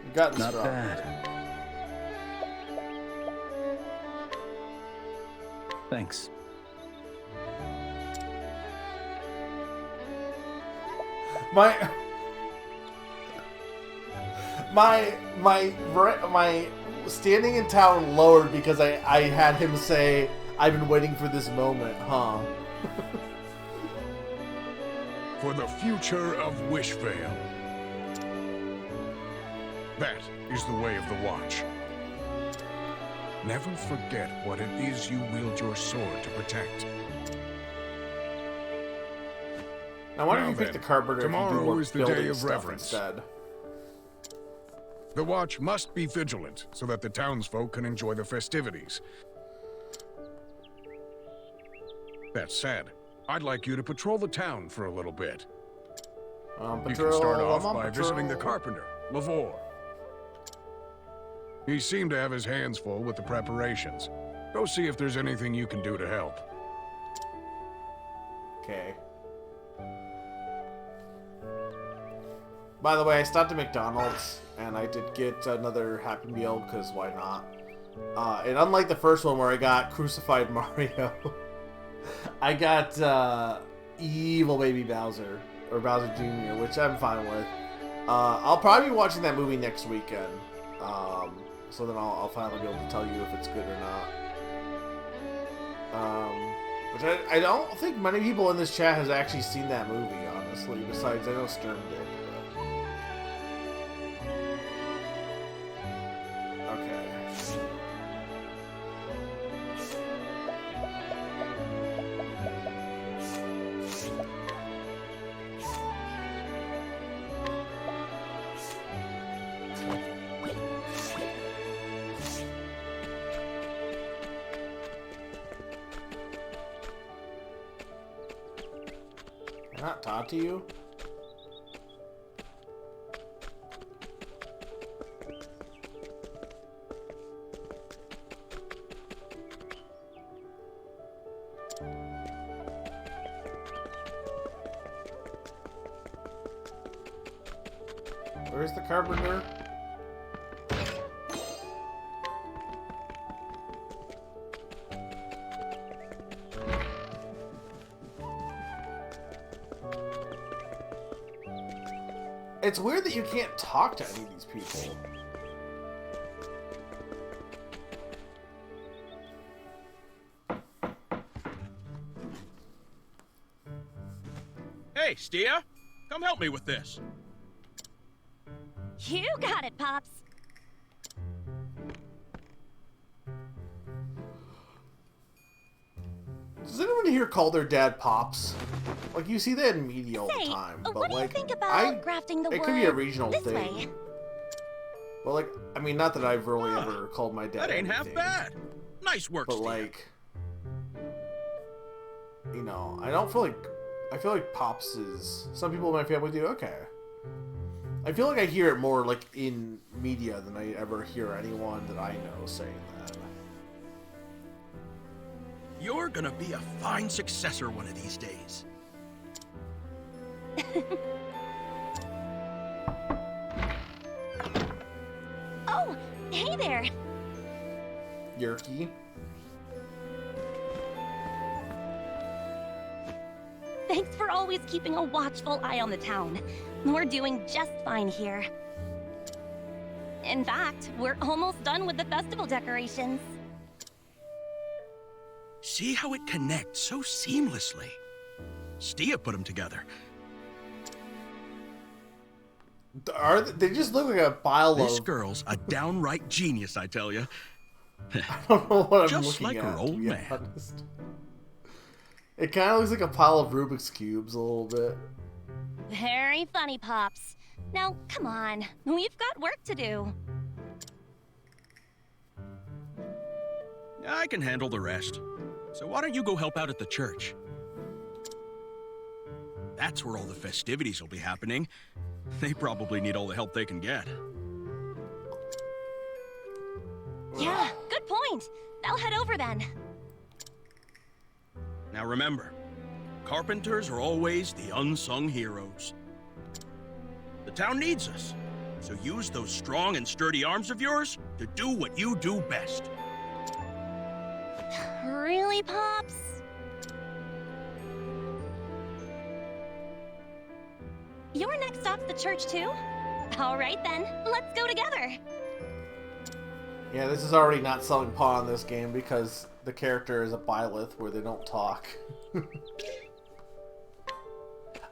You've gotten Not strong. bad. Thanks. My standing in town lowered because I had him say, "I've been waiting for this moment, huh?" For the future of Wishvale. That is the way of the Watch. Never forget what it is you wield your sword to protect. Now, why don't Now you pick then, the carburetor if you do tomorrow more is the day building of stuff reverence. instead? The Watch must be vigilant so that the townsfolk can enjoy the festivities. That said, I'd like you to patrol the town for a little bit. You can start off by visiting the carpenter, Lavore. He seemed to have his hands full with the preparations. Go see if there's anything you can do to help. Okay. By the way, I stopped at McDonald's, and I did get another Happy Meal, because why not? And unlike the first one where I got Crucified Mario, I got Evil Baby Bowser, or Bowser Jr., which I'm fine with. I'll probably be watching that movie next weekend, so then I'll finally be able to tell you if it's good or not. Which I don't think many people in this chat has actually seen that movie, honestly, besides I know Stern did. Can I not talk to you? Where's the carpenter? It's weird that you can't talk to any of these people. Hey, Stia, come help me with this. You got it, Pops. Does anyone here call their dad Pops? Like, you see that in media all the time. But what do like, you think about grafting the it wood could be a regional this thing. way? Well, like, I mean, not that I've really ever called my dad That ain't half anything, bad. Nice work, but Stia. like, you know, I don't feel like, I feel like Pops is, some people in my family do, okay. I feel like I hear it more, like, in media than I ever hear anyone that I know saying that. You're gonna be a fine successor one of these days. Oh, hey there. Yerky? Thanks for always keeping a watchful eye on the town. We're doing just fine here. In fact, we're almost done with the festival decorations. See how it connects so seamlessly. Stia put them together. They just look like a pile This of... girl's a downright genius, I tell you. I don't know what I'm Just looking like at, her old to be man. honest. It kind of looks like a pile of Rubik's Cubes a little bit. Very funny, Pops. Now, come on. We've got work to do. I can handle the rest. So why don't you go help out at the church? That's where all the festivities will be happening. They probably need all the help they can get. Yeah, good point. I'll head over then. Now remember, carpenters are always the unsung heroes. The town needs us, so use those strong and sturdy arms of yours to do what you do best. Really, Pops? Your next stop's the church, too? All right, then. Let's go together. Yeah, this is already not selling paw in this game because the character is a Byleth where they don't talk.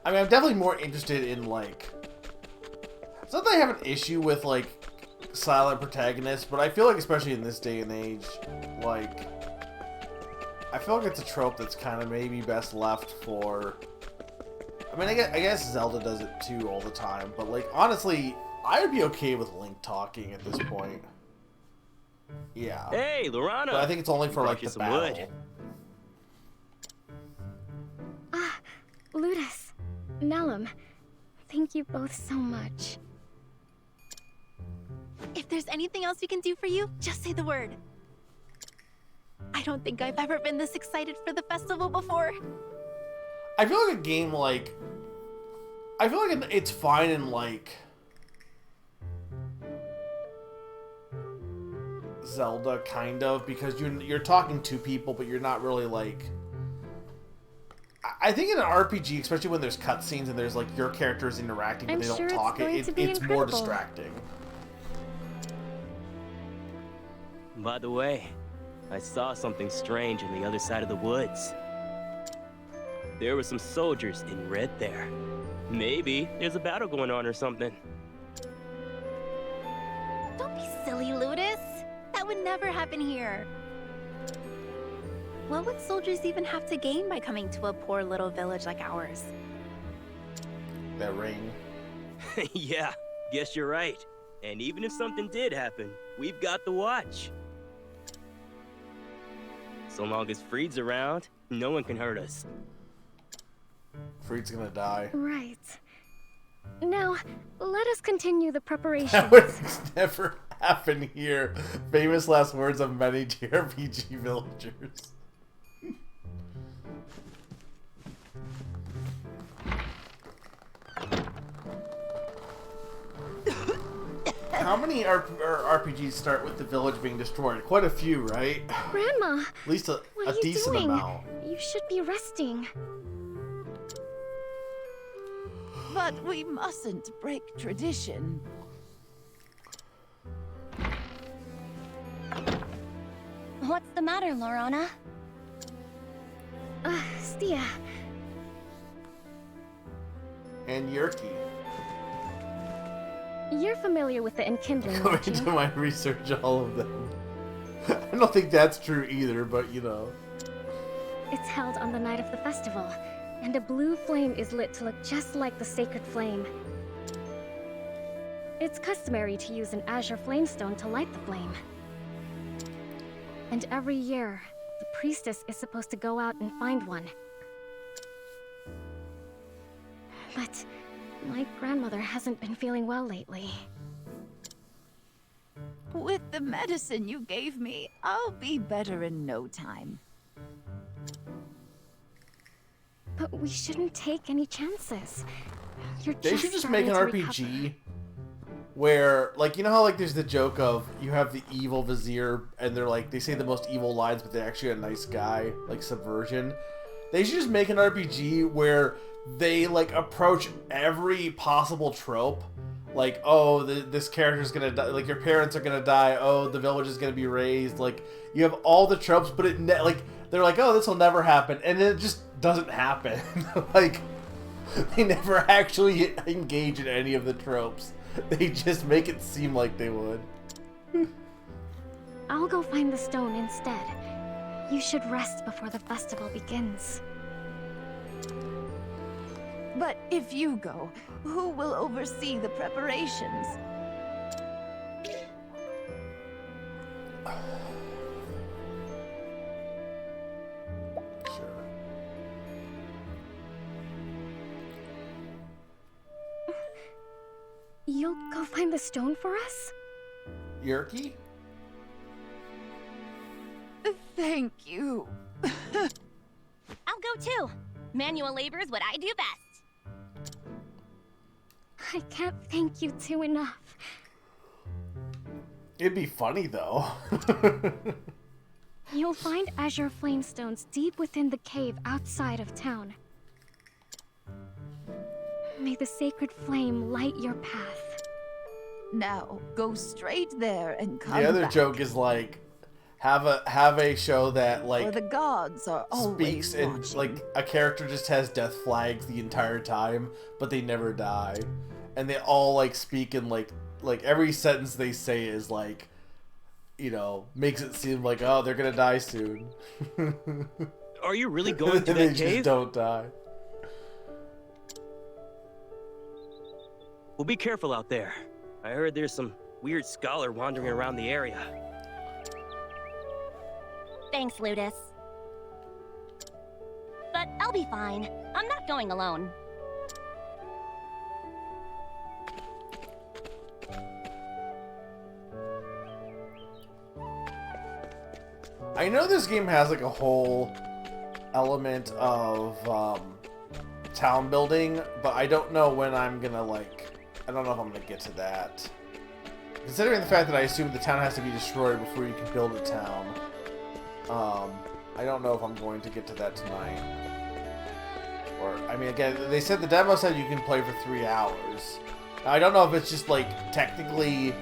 I mean, I'm definitely more interested in, like... It's not that I have an issue with, like, silent protagonists, but I feel like, especially in this day and age, like... I feel like it's a trope that's kind of maybe best left for... I mean, I guess Zelda does it too all the time, but, like, honestly, I would be okay with Link talking at this point. Yeah. Hey, Lorana! But I think it's only for, like, the battle. Wood. Ludus. Nellum. Thank you both so much. If there's anything else we can do for you, just say the word. I don't think I've ever been this excited for the festival before. I feel like a game like... I feel like it's fine in, like... Zelda, kind of, because you're talking to people, but you're not really, like... I think in an RPG, especially when there's cutscenes and there's, like, your characters interacting, but they don't talk, it's more distracting. By the way, I saw something strange on the other side of the woods. There were some soldiers in red there. Maybe there's a battle going on or something. Don't be silly, Ludus. That would never happen here. What would soldiers even have to gain by coming to a poor little village like ours? That ring. Yeah, guess you're right. And even if something did happen, we've got the watch. So long as Freed's around, no one can hurt us. Freed's gonna die. Right. Now, let us continue the preparations. That would never happen here. Famous last words of many JRPG villagers. How many RPGs start with the village being destroyed? Quite a few, right? Grandma! At least a what are you decent doing? amount. You should be resting. But we mustn't break tradition. What's the matter, Laurana? Stia. And Yerky. You're familiar with the enkindling, Going aren't you? to my research all of them. I don't think that's true either, but you know. It's held on the night of the festival, and a blue flame is lit to look just like the sacred flame. It's customary to use an azure flamestone to light the flame. And every year, the priestess is supposed to go out and find one. But my grandmother hasn't been feeling well lately. With the medicine you gave me, I'll be better in no time. But we shouldn't take any chances. They should just make an RPG where, like, you know how, like, there's the joke of you have the evil vizier and they're like, they say the most evil lines, but they're actually a nice guy, like Subversion. They should just make an RPG where they, like, approach every possible trope. Like, oh, this character's gonna die, like, your parents are gonna die, oh, the village is gonna be razed, like, you have all the tropes, but it, like, they're like, oh, this will never happen, and it just doesn't happen. Like, they never actually engage in any of the tropes. They just make it seem like they would. I'll go find the stone instead. You should rest before the festival begins. But if you go, who will oversee the preparations? Sure. You'll go find the stone for us? Yerky? Thank you. I'll go too. Manual labor is what I do best. I can't thank you two enough. It'd be funny, though. You'll find azure flamestones deep within the cave outside of town. May the sacred flame light your path. Now, go straight there and come The other back. joke is, like, have a show that, like, For the gods are always speaks and, watching. like, a character just has death flags the entire time, but they never die. And they all, like, speak in, like every sentence they say is, like, you know, makes it seem like, oh, they're gonna die soon. Are you really going to they that cave? just don't die. Well, be careful out there. I heard there's some weird scholar wandering around the area. Thanks, Ludus. But I'll be fine. I'm not going alone. I know this game has like a whole element of town building, but I don't know when I'm gonna I don't know if I'm gonna get to that. Considering the fact that I assume the town has to be destroyed before you can build a town, I don't know if I'm going to get to that tonight. Or, I mean, again, they said the demo said you can play for 3 hours. Now, I don't know if it's just technically,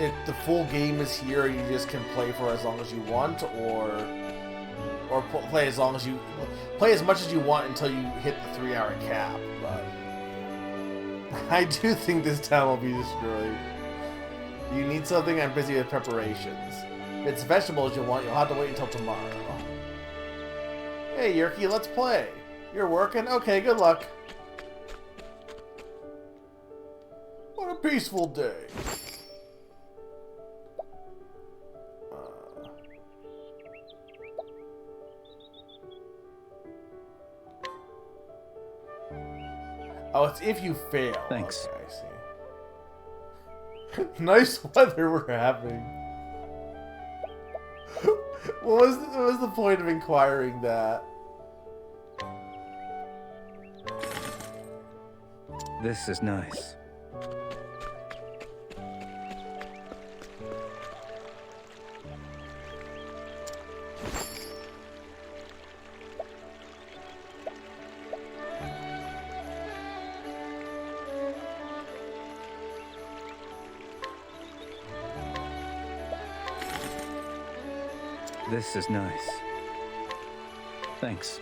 if the full game is here, you just can play for as long as you want, or play as much as you want until you hit the 3-hour cap. But I do think this town will be destroyed. You need something. I'm busy with preparations. If it's vegetables you want, you'll have to wait until tomorrow. Hey, Yerky, let's play. You're working? Okay, good luck. What a peaceful day. Oh, it's if you fail. Thanks. Okay, I see. Nice weather we're having. What was the point of inquiring that? This is nice. This is nice. Thanks.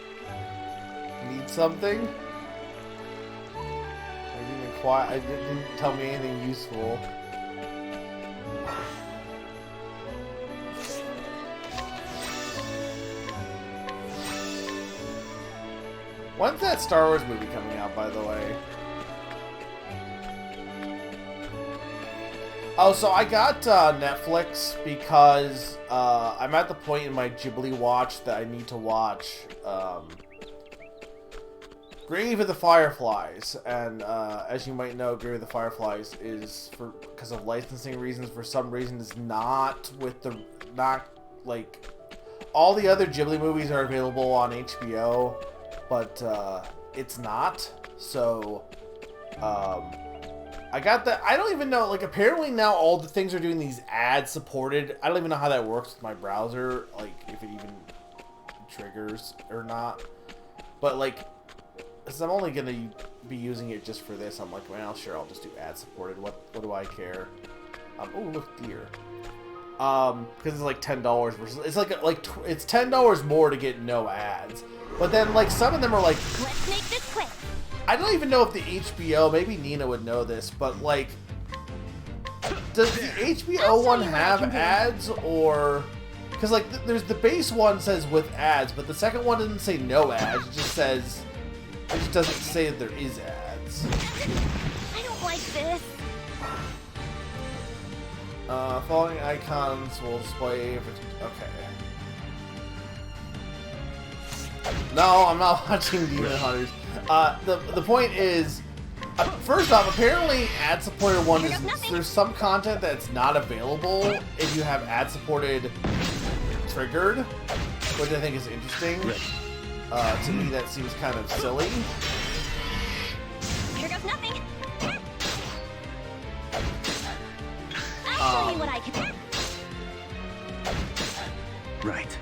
Need something? I didn't tell me anything useful. When's that Star Wars movie coming out, by the way? Oh, so I got Netflix because I'm at the point in my Ghibli watch that I need to watch Grave of the Fireflies, and as you might know, Grave of the Fireflies is because of licensing reasons. For some reason, is not all the other Ghibli movies are available on HBO, but it's not. So I got that. I don't even know. Apparently now all the things are doing these ad supported. I don't even know how that works with my browser. If it even triggers or not. But since I'm only gonna be using it just for this, I'm like, well, sure, I'll just do ad supported. What do I care? Oh, look, deer. Because it's $10 versus it's it's $10 more to get no ads. But then some of them are let's make this quick. I don't even know if the HBO, maybe Nina would know this, but does the HBO one have ads, or because there's the base one says with ads, but the second one doesn't say no ads. It just doesn't say that there is ads. I don't like this. Following icons will display if it's okay. No, I'm not watching Demon Hunters. The point is, first off, apparently ad-supported one there's some content that's not available if you have ad-supported triggered, which I think is interesting. To me, that seems kind of silly. Here goes nothing. I'll show you what I can do. Right.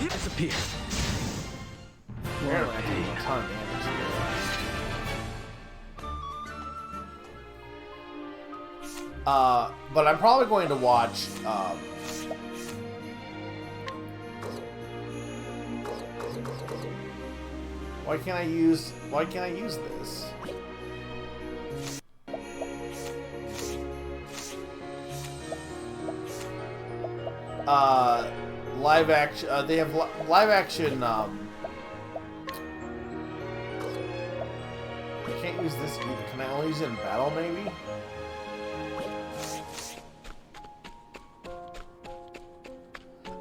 Disappear. Apparently, I do a ton of damage. But I'm probably going to watch. Why can't I use this? Live action. They have live action. I can't use this either. Can I only use it in battle, maybe?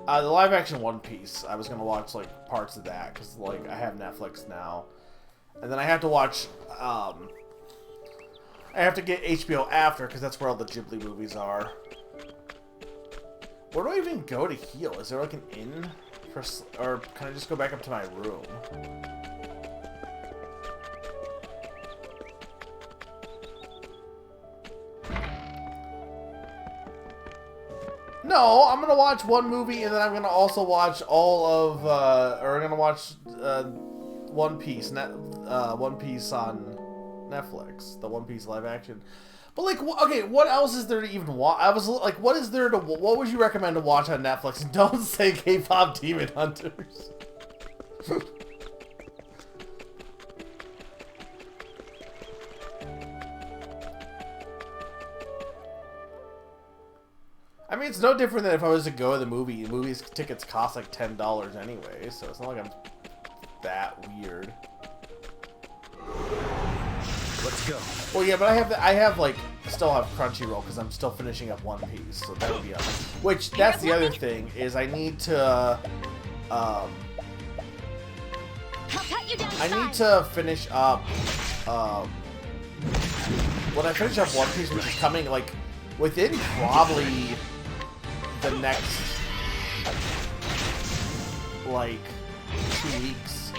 The live action One Piece. I was gonna watch parts of that because I have Netflix now, and then I have to watch. I have to get HBO after because that's where all the Ghibli movies are. Where do I even go to heal? Is there like an inn? Or can I just go back up to my room? No, I'm gonna watch one movie and then I'm gonna also watch all of, or I'm gonna watch One Piece on Netflix, the One Piece live action. But like, okay, what else is there to even watch? I was like, what is there to? What would you recommend to watch on Netflix? And don't say K-pop Demon Hunters. I mean, it's no different than if I was to go to the movie. Movies tickets cost like $10 anyway, so it's not like I'm that weird. Let's go. Well, yeah, but I have like still have Crunchyroll because I'm still finishing up One Piece, so that would be up. Which that's the other thing is I need to finish up when I finish up One Piece, which is coming like within probably the next like 2 weeks.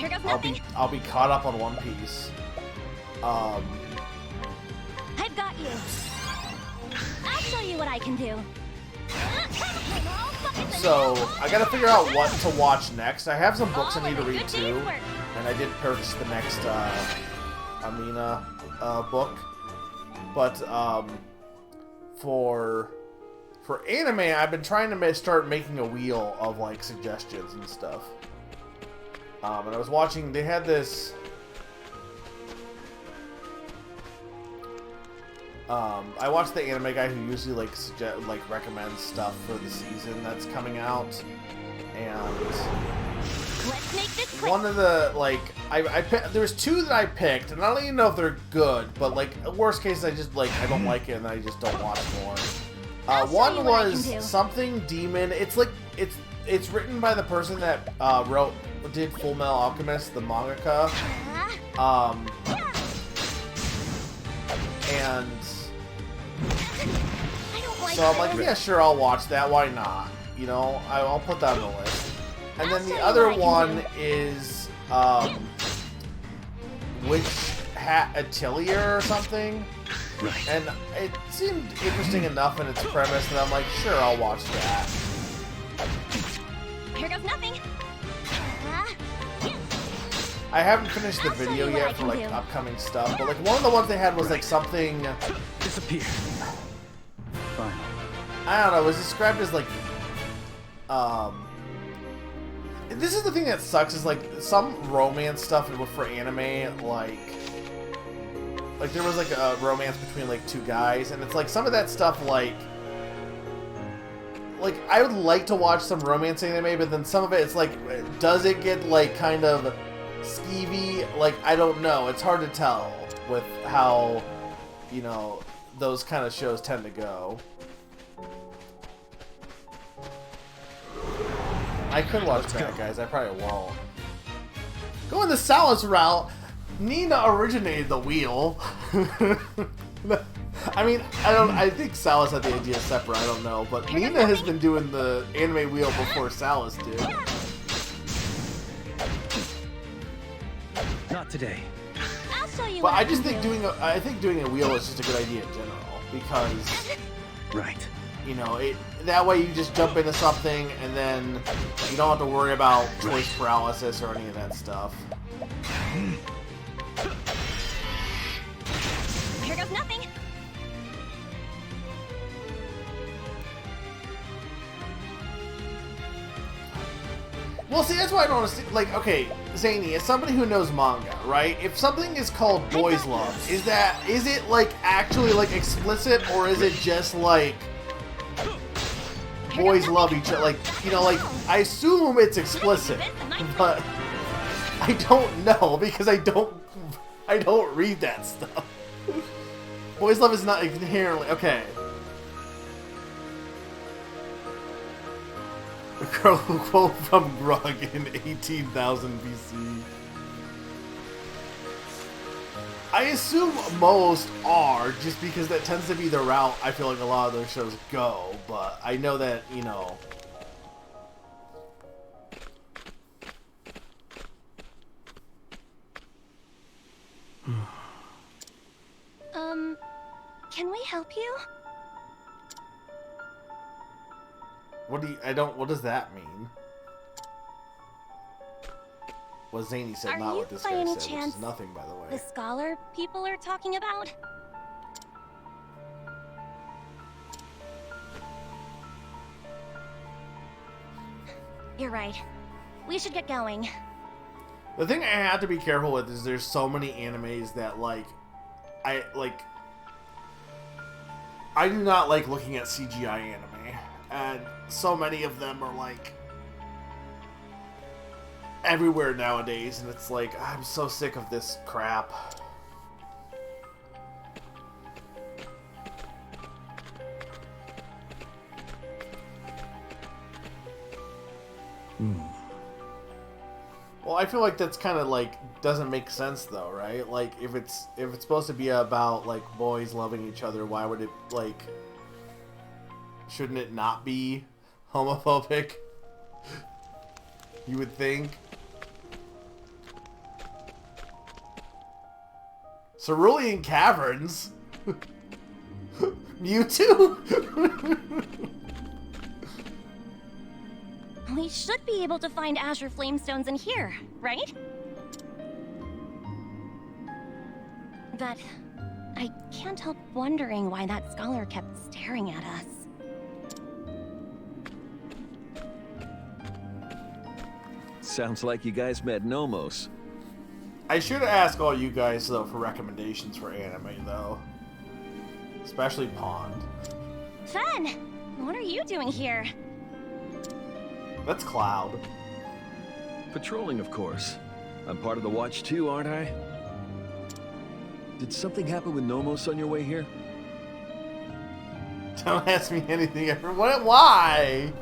I'll be caught up on One Piece. I've got you. I'll show you what I can do. So I gotta figure out what to watch next. I have some books I need to read too, and I did purchase the next Amina book. But for anime, I've been trying to start making a wheel of like suggestions and stuff. And I was watching. They had this. I watched the anime guy who usually like recommends stuff for the season that's coming out, and let's make this quick. One of the there was 2 that I picked, and I don't even know if they're good, but like worst case I just like I don't like it and I just don't watch more. One was Something Demon. It's like it's written by the person that did Full Metal Alchemist, the mangaka. And so I'm like, yeah, sure, I'll watch that. Why not? You know, I'll put that on the list. And then the other one is Witch Hat Atelier or something. And it seemed interesting enough in its premise that I'm like, sure, I'll watch that. Here goes nothing. I haven't finished the video yet for like upcoming stuff, but like one of the ones they had was like something disappear. Fine. I don't know. It was described as like, this is the thing that sucks is like some romance stuff for anime, like there was like a romance between like 2 guys, and it's like some of that stuff like I would like to watch some romance anime, but then some of it it's like, does it get like kind of skeevy? Like, I don't know. It's hard to tell with how, you know, those kind of shows tend to go. I could watch Bad Guys. I probably won't. Going the Salas route, Nina originated the wheel. I mean, I think Salas had the idea separate. I don't know, but Nina has been doing the anime wheel before Salas did. Not today. I'll show you. But I just think doing a wheel is just a good idea in general because, right? You know, that way you just jump into something and then you don't have to worry about choice paralysis or any of that stuff. Here goes nothing. Well, see, that's why I don't understand. Like, okay, Zany, as somebody who knows manga, right? If something is called boys' love, is it like actually like explicit, or is it just like boys love each other? Like, you know, like I assume it's explicit, but I don't know because I don't read that stuff. Boys love is not inherently okay. A girl who quote from Grug in 18,000 BC. I assume most are, just because that tends to be the route I feel like a lot of those shows go, but I know that, you know... Can we help you? What does that mean? What Zany said, not what this guy said, which is nothing, by the way. The scholar people are talking about? You're right. We should get going. The thing I have to be careful with is there's so many animes that, like, I do not like looking at CGI anime, and so many of them are, like, everywhere nowadays, and it's like, I'm so sick of this crap. Well, I feel like that's kind of like doesn't make sense though, right? Like if it's supposed to be about like boys loving each other, why would it like shouldn't it not be homophobic? You would think. Cerulean Caverns? Mewtwo? We should be able to find Azure Flamestones in here, right? But I can't help wondering why that scholar kept staring at us. Sounds like you guys met Nomos. I should ask all you guys, though, for recommendations for anime, though. Especially Pond. Fen! What are you doing here? That's Cloud. Patrolling, of course. I'm part of the Watch too, aren't I? Did something happen with Nomos on your way here? Don't ask me anything ever. What? Why?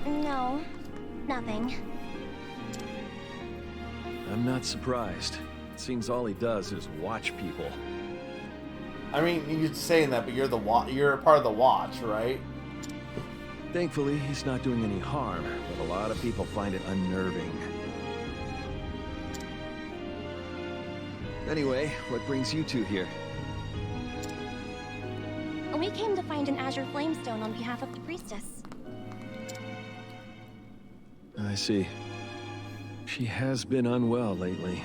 No, nothing. I'm not surprised. It seems all he does is watch people. I mean, you're saying that, but you're a part of the Watch, right? Thankfully, he's not doing any harm, but a lot of people find it unnerving. Anyway, what brings you two here? We came to find an Azure Flamestone on behalf of the priestess. I see. She has been unwell lately.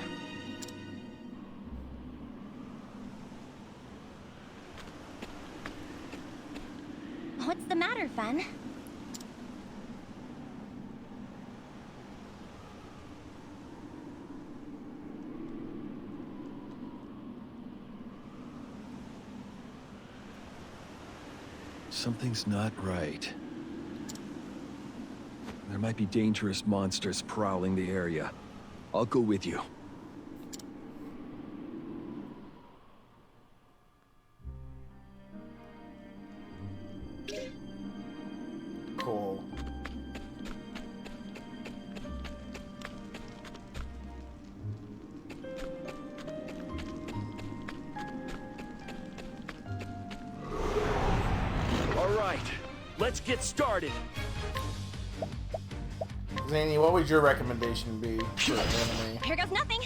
What's the matter, Fen? Something's not right. There might be dangerous monsters prowling the area. I'll go with you. Cool. All right, let's get started. Zany, what would your recommendation be for an anime? Here goes nothing.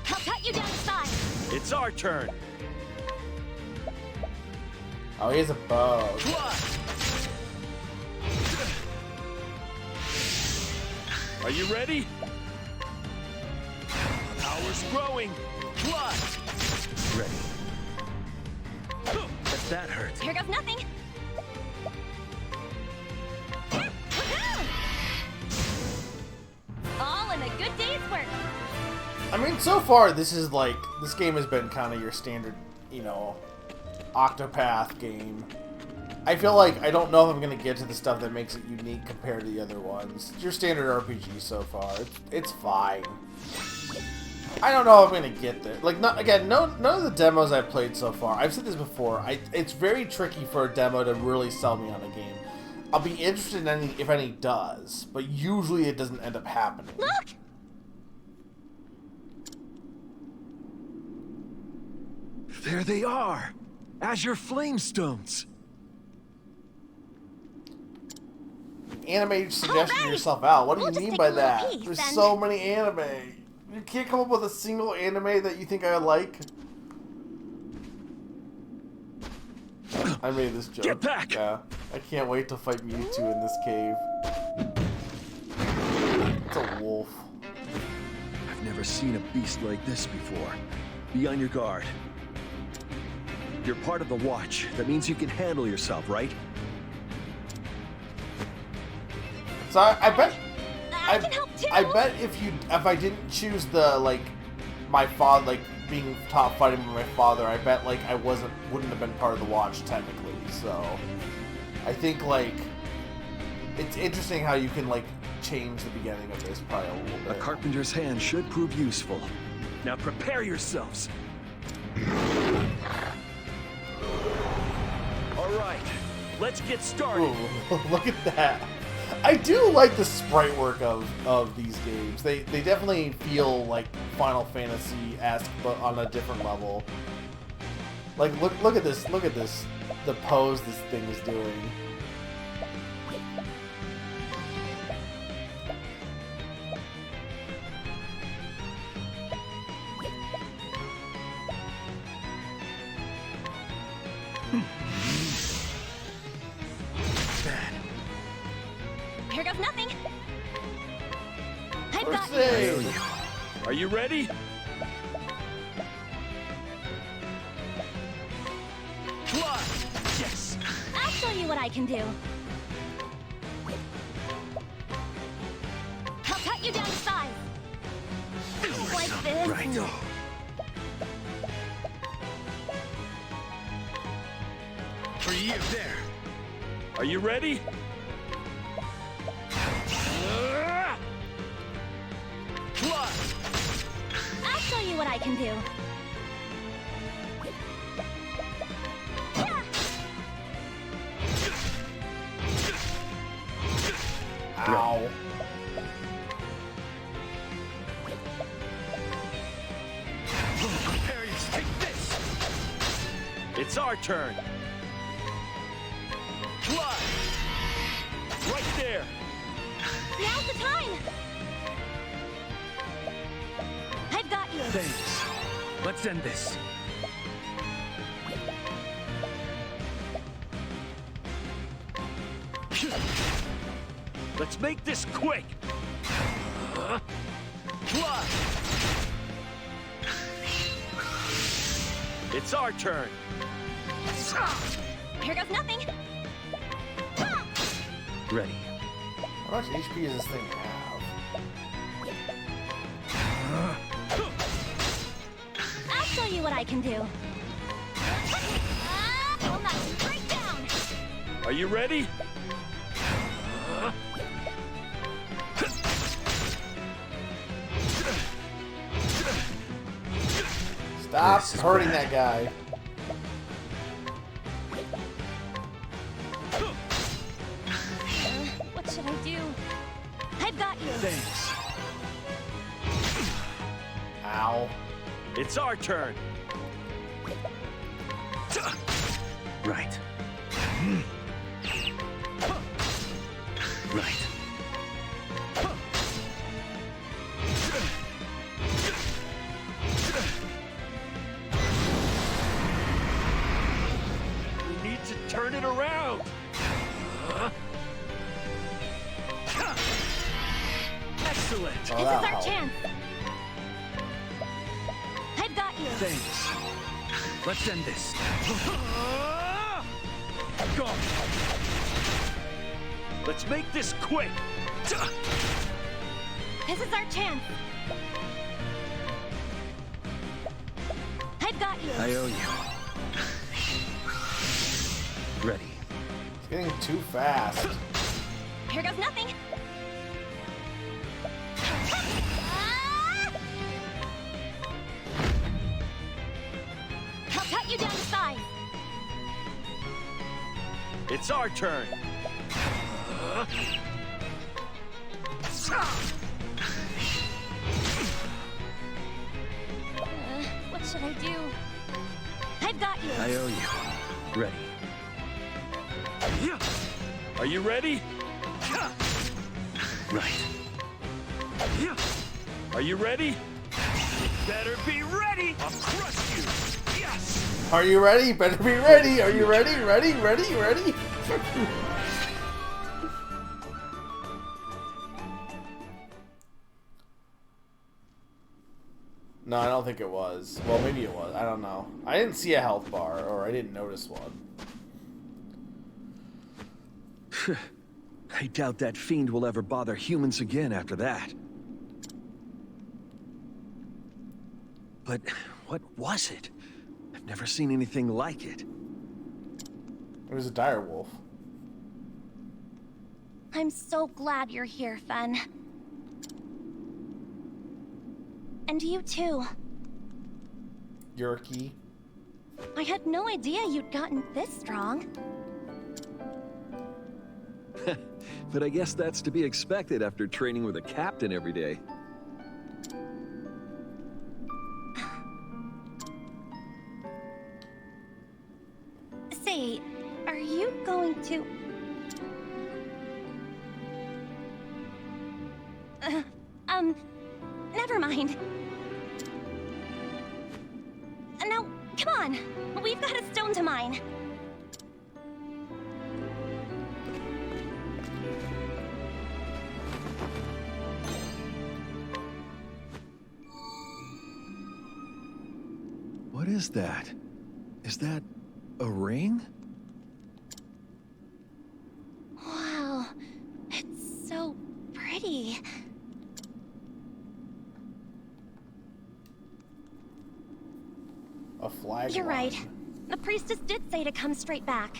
I'll cut you down to size. It's our turn. Oh, he has a bow. Are you ready? Power's growing. Plus. Ready. That hurts. Here goes nothing. All in a good day's work. I mean, so far, this game has been kind of your standard, you know, Octopath game. I feel like I don't know if I'm going to get to the stuff that makes it unique compared to the other ones. It's your standard RPG so far. It's fine. I don't know if I'm gonna get there. Like, none of the demos I've played so far. I've said this before. It's very tricky for a demo to really sell me on a game. I'll be interested in if any does, but usually it doesn't end up happening. Look! There they are! Azure Flamestones! Anime suggesting yourself out. What do you mean by that? piece, There's then. so many anime. You can't come up with a single anime that you think I like? I made this joke. Get back! Yeah. I can't wait to fight Mewtwo in this cave. It's a wolf. I've never seen a beast like this before. Be on your guard. You're part of the Watch. That means you can handle yourself, right? So I bet I can help too. I bet if I didn't choose the my father being top fighting with my father, I bet I wouldn't have been part of the Watch technically. So I think it's interesting how you can change the beginning of this probably a little bit. A carpenter's hand should prove useful. Now prepare yourselves. All right, let's get started. Ooh, look at that. I do like the sprite work of these games. They definitely feel like Final Fantasy-esque, but on a different level. Look at this. Look at this. The pose this thing is doing. Here goes nothing. I've got Persei. you. Are you ready? Fly! Yes! I'll show you what I can do. I'll cut you down to size. Like this. Right. For you there. Are you ready? Fly! I'll show you what I can do. Ow. Aries, take this. It's our turn. Fly! Right there. Now's the time. I've got you. Thanks. Let's end this. Let's make this quick. Fly! It's our turn. Here goes nothing. Ready. How much HP does this thing have? I'll show you what I can do. I'll knock you straight down. Are you ready? Stop hurting that guy. What should I do? I've got you. Thanks. Ow. It's our turn. Right. Right. We need to turn it around. Excellent. This is our chance. I've got you. Thanks. Let's end this. Go. Let's make this quick. This is our chance. I've got you. I owe you. Ready. It's getting too fast. Here goes nothing. It's our turn. What should I do? I've got you. I owe you. Ready. Are you ready? Right. Are you ready? Better be ready! I'll crush you! Yes! Are you ready? Better be ready. Are you ready? Ready? No, I don't think it was. Well, maybe it was. I don't know. I didn't see a health bar, or I didn't notice one. I doubt that fiend will ever bother humans again after that. But what was it? I've never seen anything like it. It was a dire wolf. I'm so glad you're here, Fen. And you too. Yerky. I had no idea you'd gotten this strong. But I guess that's to be expected after training with a captain every day. Say, are you going to... never mind. Now, come on. We've got a stone to mine. What is that? Is that a ring? Wow, it's so pretty. A flag. You're right. The priestess did say to come straight back.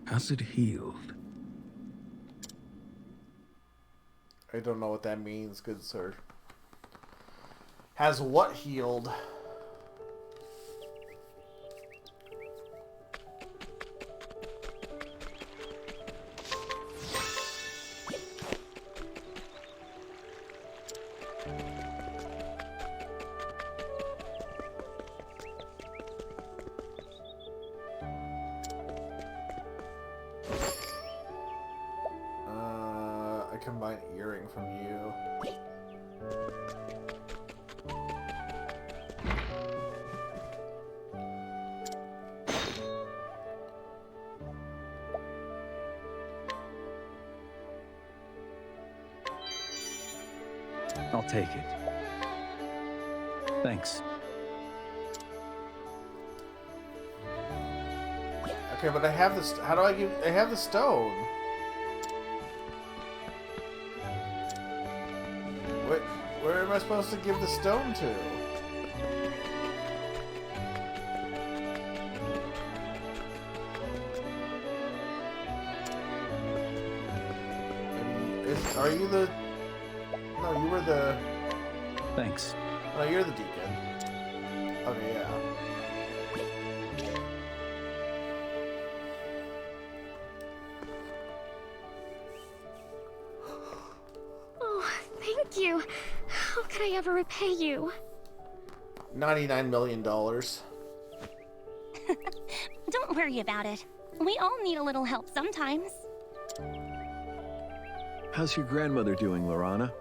Has it healed? I don't know what that means, good sir. Has what healed? I can buy an earring from you. I'll take it. Thanks. Okay, but I have this. How do I give? I have the stone. Where am I supposed to give the stone to? Are you the... No, you were the... Thanks. No, you're the deacon. Okay, yeah. Oh, thank you. How could I ever repay you? $99 million. Don't worry about it. We all need a little help sometimes. How's your grandmother doing, Laurana?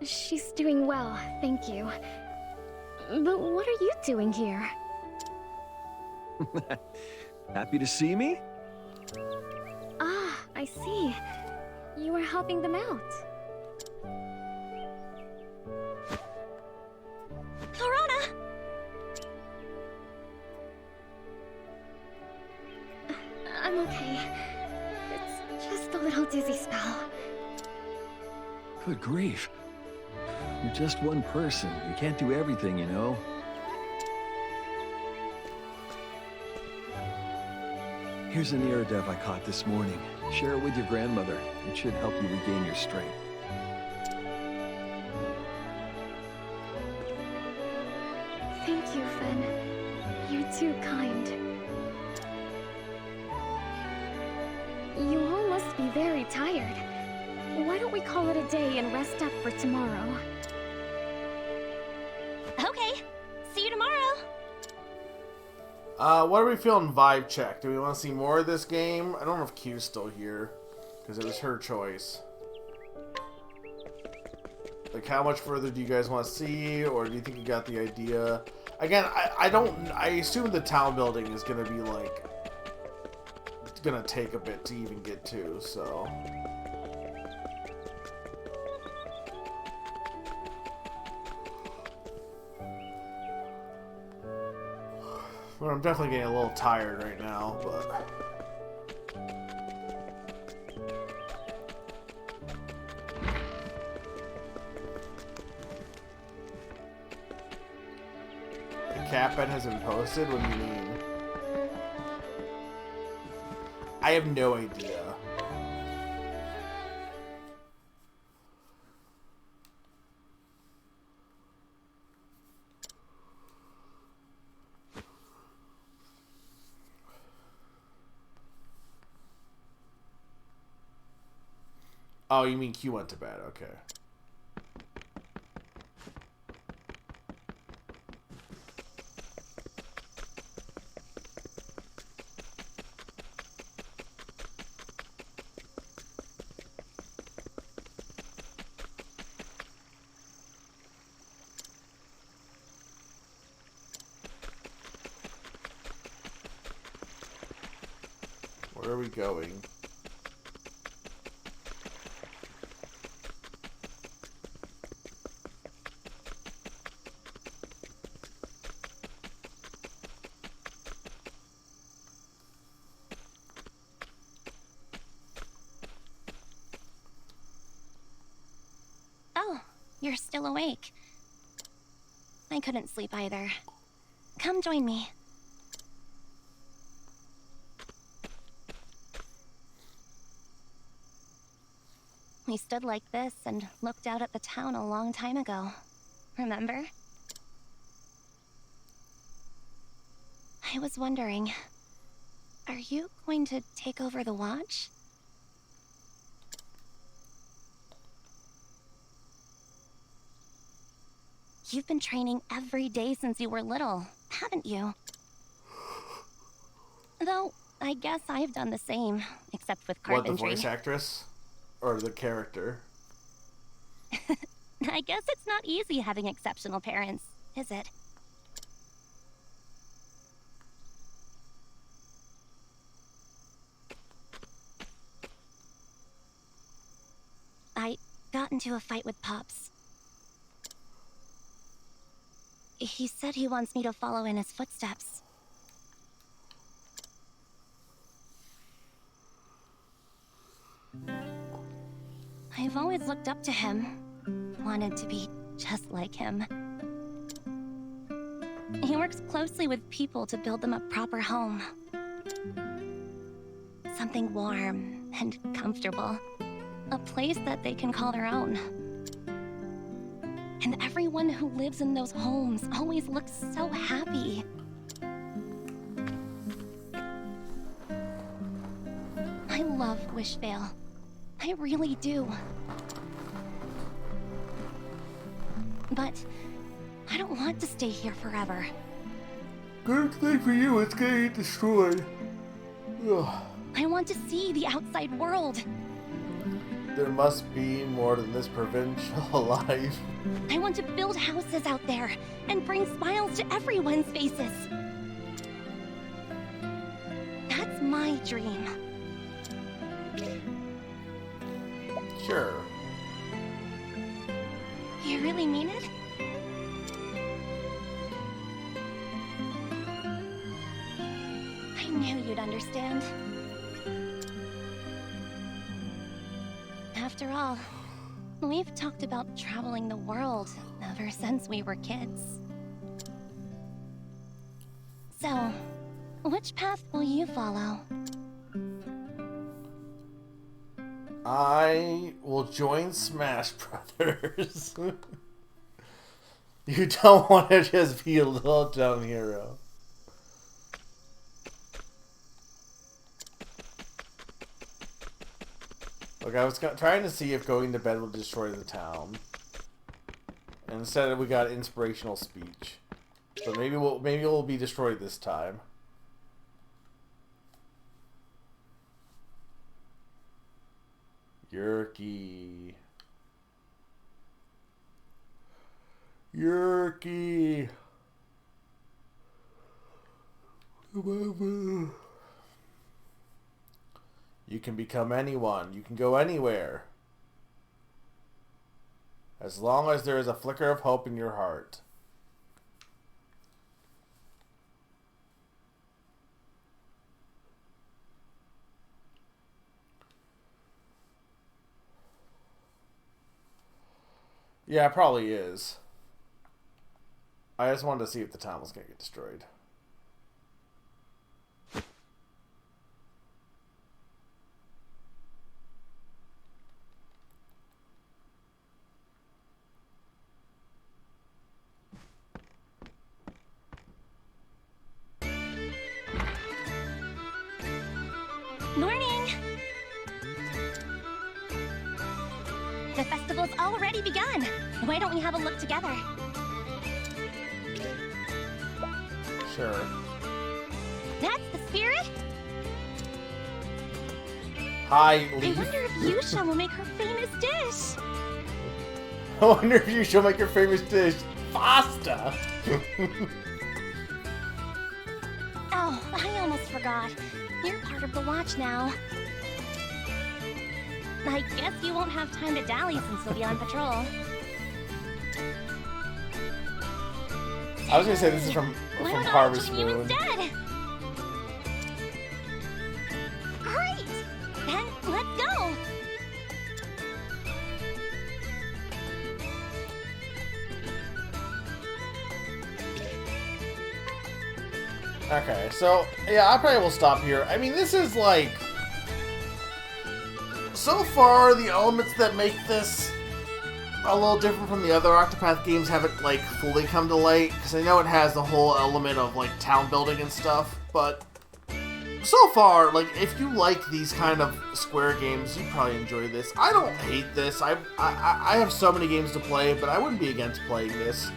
She's doing well, thank you. But what are you doing here? Happy to see me? Ah, I see. You are helping them out. Laurana! I'm okay. It's just a little dizzy spell. Good grief. You're just one person. You can't do everything, you know? Here's an Iridef I caught this morning. Share it with your grandmother. It should help you regain your strength. Thank you, Finn. You're too kind. You all must be very tired. Why don't we call it a day and rest up for tomorrow? Okay. See you tomorrow. What are we feeling vibe check? Do we want to see more of this game? I don't know if Q's still here, because it was her choice. Like, how much further do you guys want to see, or do you think you got the idea? Again, I assume the town building is going to be, like, it's going to take a bit to even get to, so... Well, I'm definitely getting a little tired right now, but... The cap bed has been posted? What do you mean? I have no idea. Oh, you mean Q went to bed, okay. Where are we going? Oh, you're still awake. I couldn't sleep either. Come join me. We stood like this and looked out at the town a long time ago. Remember? I was wondering, are you going to take over the watch? You've been training every day since you were little, haven't you? Though, I guess I've done the same, except with carpentry. What, the voice actress? Or the character? I guess it's not easy having exceptional parents, is it? I got into a fight with Pops. He said he wants me to follow in his footsteps. I've always looked up to him. Wanted to be just like him. He works closely with people to build them a proper home. Something warm and comfortable. A place that they can call their own. And everyone who lives in those homes always looks so happy. I love Wishvale. I really do. But I don't want to stay here forever. Good thing for you, it's gonna get destroyed. Ugh. I want to see the outside world. There must be more than this provincial life. I want to build houses out there and bring smiles to everyone's faces. That's my dream. Sure. You really mean it? I knew you'd understand. After all, We've talked about traveling the world ever since we were kids. So, which path will you follow? I will join Smash Brothers. You don't want to just be a little dumb hero. Look, I was trying to see if going to bed will destroy the town. And instead we got inspirational speech. So maybe we'll be destroyed this time. Yerky. Yerky. You can become anyone. You can go anywhere. As long as there is a flicker of hope in your heart. Yeah, it probably is. I just wanted to see if the town was going to get destroyed. Morning! The festival's already begun. Why don't we have a look together? Sure. That's the spirit? Hi, Leaf. I wonder if Yusha will make her famous dish. I wonder if you shall make your famous dish pasta. Oh, I almost forgot. You're part of the watch now. I guess you won't have time to dally since you'll be on patrol. I was gonna say this is from Harvest join you Moon. instead? Great! Then let's go! Okay, so yeah, I probably will stop here. I mean, this is like, so far the elements that make this a little different from the other Octopath games haven't like fully come to light, because I know it has the whole element of like town building and stuff, but so far, like, if you like these kind of Square games, you probably enjoy this. I don't hate this. I have so many games to play, but I wouldn't be against playing this.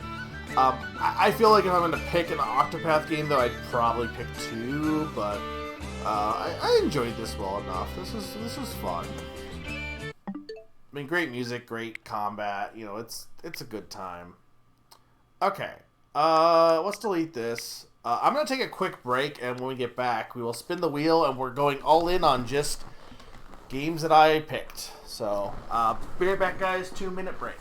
I feel like if I'm going to pick an Octopath game, though, I'd probably pick 2, but I enjoyed this well enough. This was fun. I mean, great music, great combat. You know, it's a good time. Okay, let's delete this. I'm going to take a quick break, and when we get back, we will spin the wheel, and we're going all in on just games that I picked. So, be right back, guys. 2-minute break.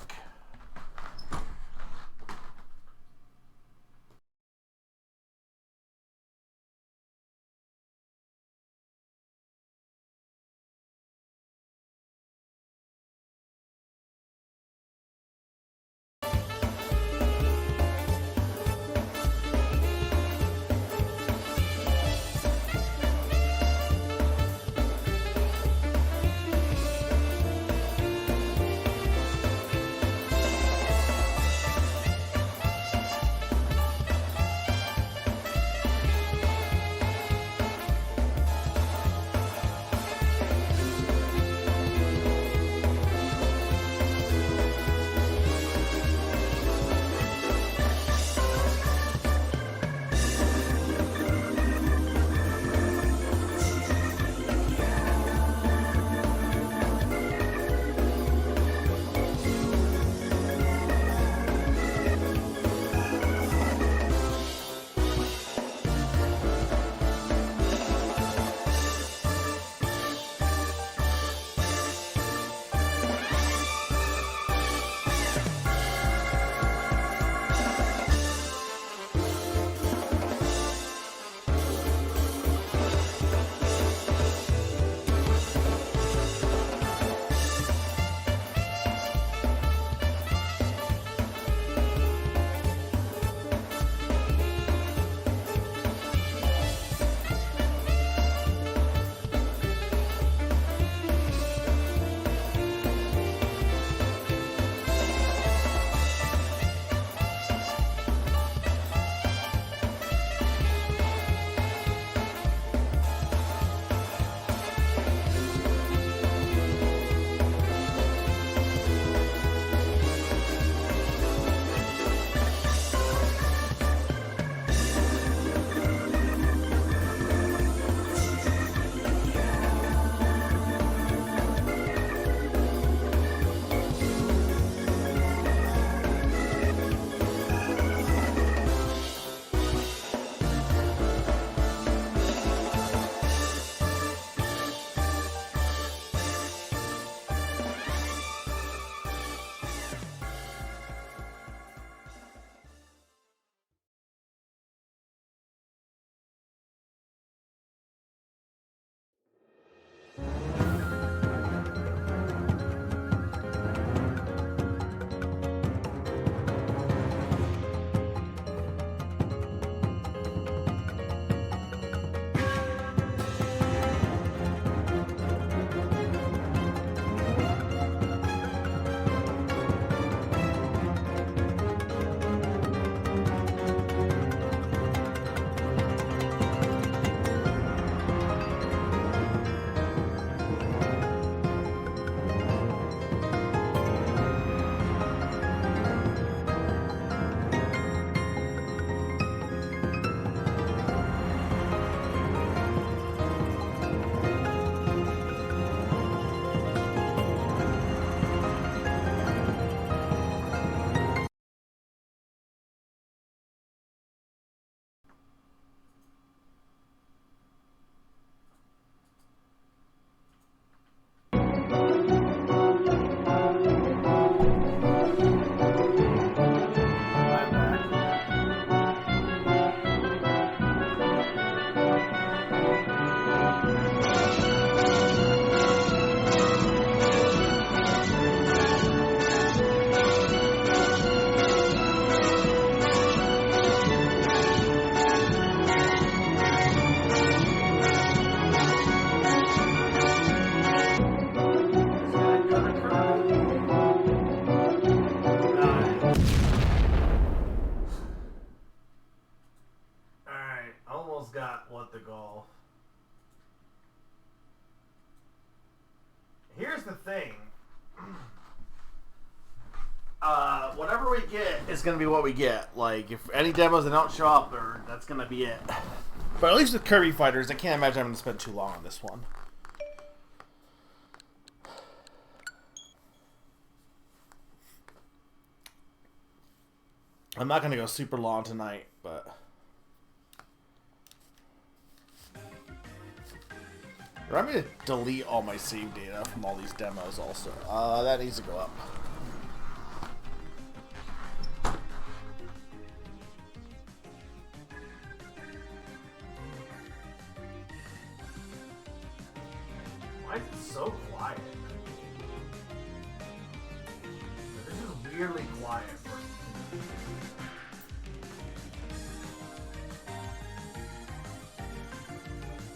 almost got what the golf. Here's the thing. Whatever we get is going to be what we get. Like, if any demos that don't show up, that's going to be it. But at least with Kirby Fighters, I can't imagine I'm going to spend too long on this one. I'm not going to go super long tonight, but... Remind me to delete all my save data from all these demos also. That needs to go up. Why is it so quiet? This is weirdly quiet for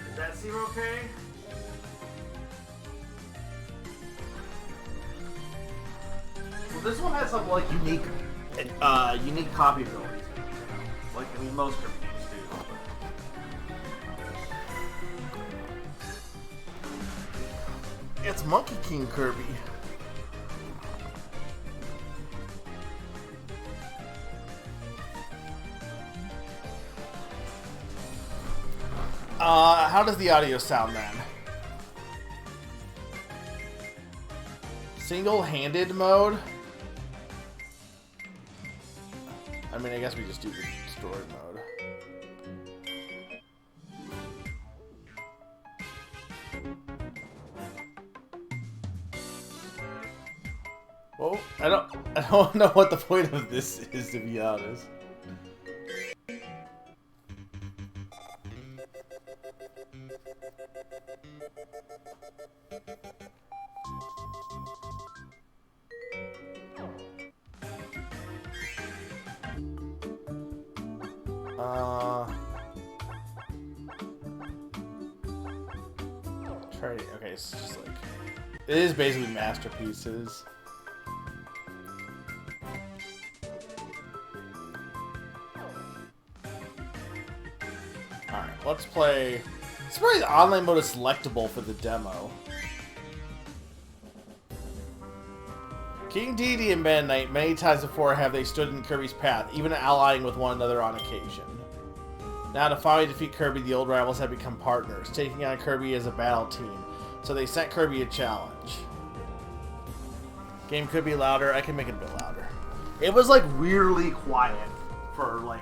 Does that seem okay? Well, this one has some like unique copy abilities. Like I mean, most Kirby games do. It's Monkey King Kirby. How does the audio sound then? Single-handed mode? I mean, I guess we just do the story mode. Well, I don't know what the point of this is, to be honest. Okay, it's just like it is basically masterpieces. Alright, let's play. It's probably the online mode is selectable for the demo. King Dedede and Meta Knight, many times before have they stood in Kirby's path, even allying with one another on occasion. Now to finally defeat Kirby, the old rivals have become partners, taking on Kirby as a battle team. So they sent Kirby a challenge. Game could be louder. I can make it a bit louder. It was like weirdly quiet for like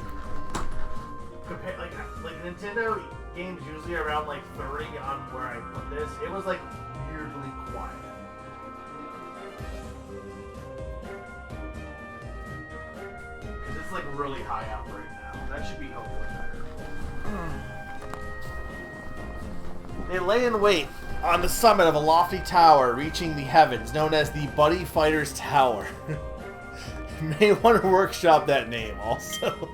Nintendo games usually around like 30 on where I put this. It was like weirdly quiet. Because it's like really high up right now. That should be hopefully better. They lay in wait on the summit of a lofty tower reaching the heavens, known as the Buddy Fighters Tower. You may want to workshop that name also.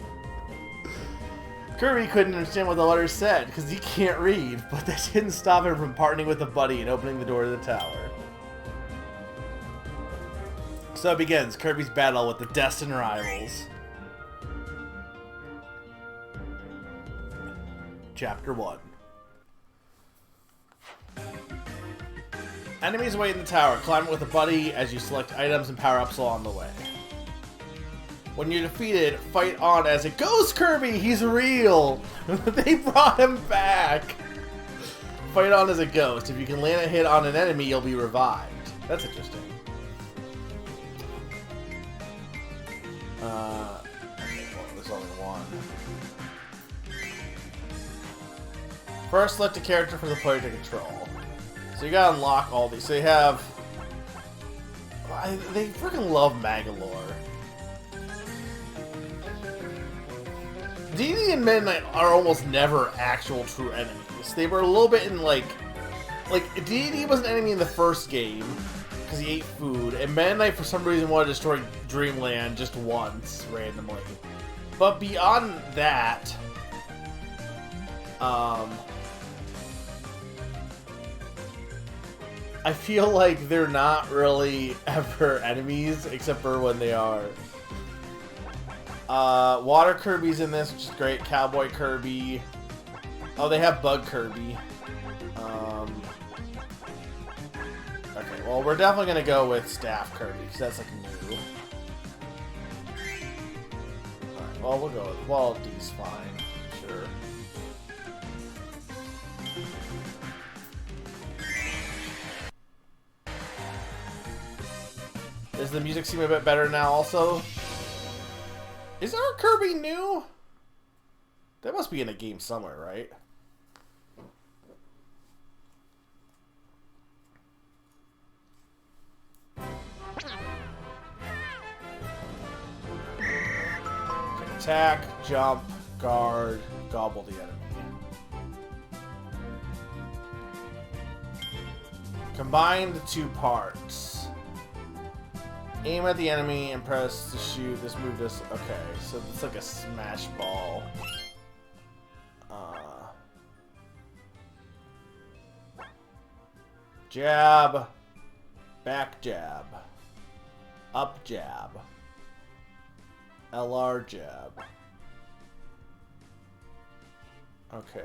Kirby couldn't understand what the letters said because he can't read, but that didn't stop him from partnering with the Buddy and opening the door to the tower. So it begins Kirby's battle with the destined rivals. Chapter 1. Enemies wait in the tower. Climb it with a buddy as you select items and power-ups along the way. When you're defeated, fight on as a Ghost Kirby! He's real! They brought him back! Fight on as a ghost. If you can land a hit on an enemy, you'll be revived. That's interesting. Okay, well, there's only one. First, select a character for the player to control. So you gotta unlock all these. So you have... they freaking love Magolor. Dedede and Meta Knight are almost never actual true enemies. They were a little bit in like Dedede was an enemy in the first game because he ate food, and Meta Knight for some reason wanted to destroy Dreamland just once randomly. But beyond that, I feel like they're not really ever enemies except for when they are. Water Kirby's in this, which is great. Cowboy Kirby. Oh, they have Bug Kirby. Okay, well, we're definitely gonna go with Staff Kirby because that's like new. Alright, well, we'll go with Waluigi's fine. Sure. Does the music seem a bit better now also? Is our Kirby new? That must be in a game somewhere, right? Attack, jump, guard, gobble the enemy. Combine the two parts. Aim at the enemy and press to shoot. This move does... Okay, so it's like a smash ball. Jab. Back jab. Up jab. LR jab. Okay.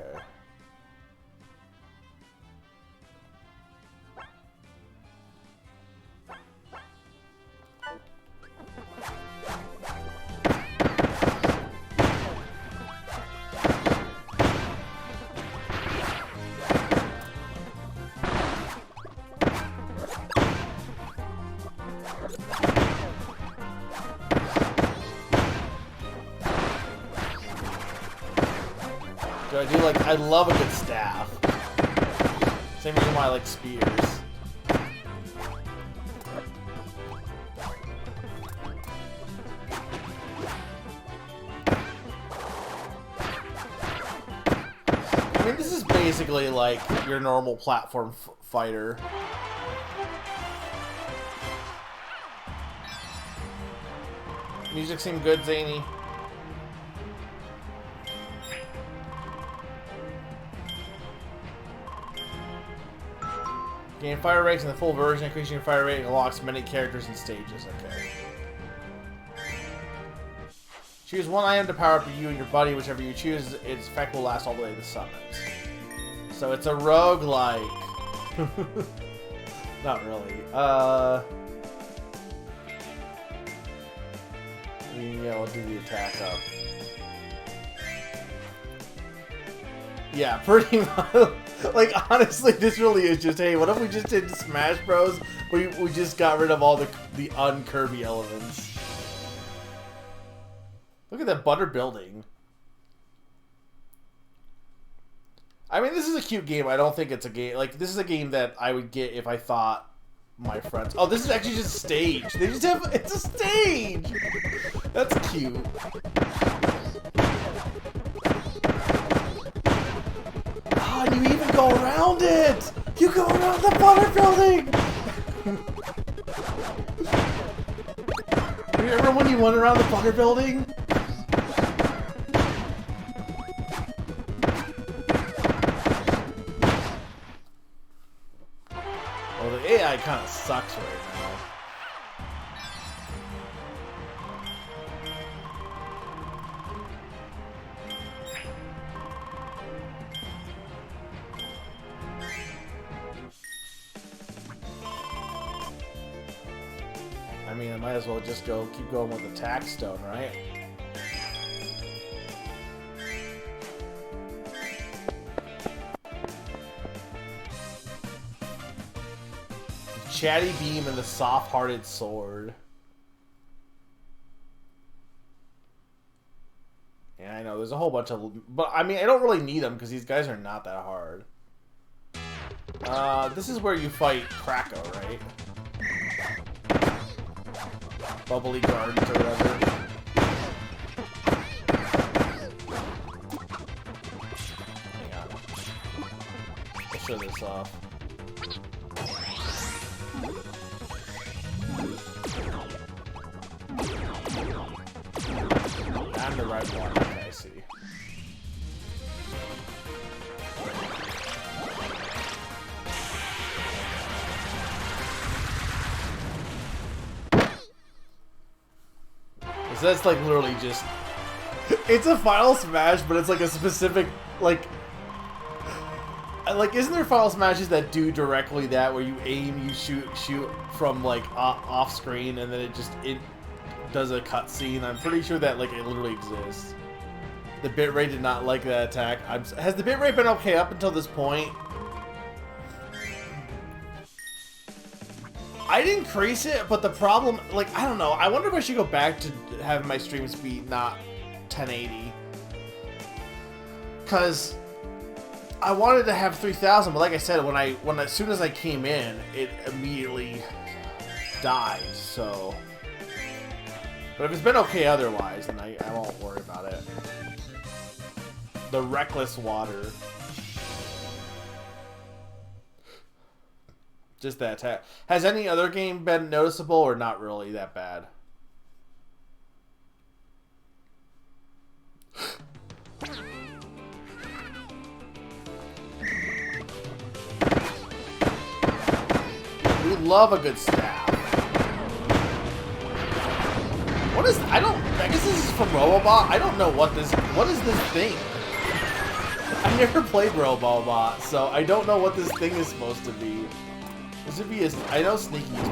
I do like, I love a good staff. Same reason why I like spears. I mean, this is basically like your normal platform fighter. Music seemed good, Zany. Gain fire rates in the full version, increasing your fire rate unlocks many characters and stages. Okay. Choose one item to power up you and your buddy. Whichever you choose, its effect will last all the way to the summons. So it's a roguelike. Not really. Yeah, we'll do the attack up. Yeah, pretty much. Like, honestly, this really is just, hey, what if we just did Smash Bros? We just got rid of all the un-Kirby elements. Look at that butter building. I mean, this is a cute game. I don't think it's a game... Like, this is a game that I would get if I thought my friends... Oh, this is actually just a stage. They just have... It's a stage! That's cute. Oh, and you even go around it! You go around the butter building! Remember when you went around the butter building? Well, the AI kind of sucks right now. I mean, I might as well just keep going with the tax stone, right? The chatty beam and the soft-hearted sword. Yeah, I know, there's a whole bunch of... But, I mean, I don't really need them because these guys are not that hard. This is where you fight Kracko, right? Bubbly Gardens or whatever. Hang on. I'll show this off. I'm the right one. Okay, I see. So that's like literally just... It's a Final Smash, but it's like a specific, like, Like, isn't there Final Smashes that do directly that, where you aim, you shoot from like off screen, and then it does a cutscene? I'm pretty sure that like it literally exists. The bitrate did not like that attack. Has the bitrate been okay up until this point? I didn't increase it, but the problem, like, I don't know. I wonder if I should go back to having my stream speed not 1080. Because I wanted to have 3000, but like I said, as soon as I came in, it immediately died, so. But if it's been okay otherwise, then I won't worry about it. The reckless water. Just that attack. Has any other game been noticeable or not really that bad? We love a good stab. What is... I guess this is from Robobot. I don't know what is this thing? I never played Robobot, so I don't know what this thing is supposed to be. This would be I know Sneaky is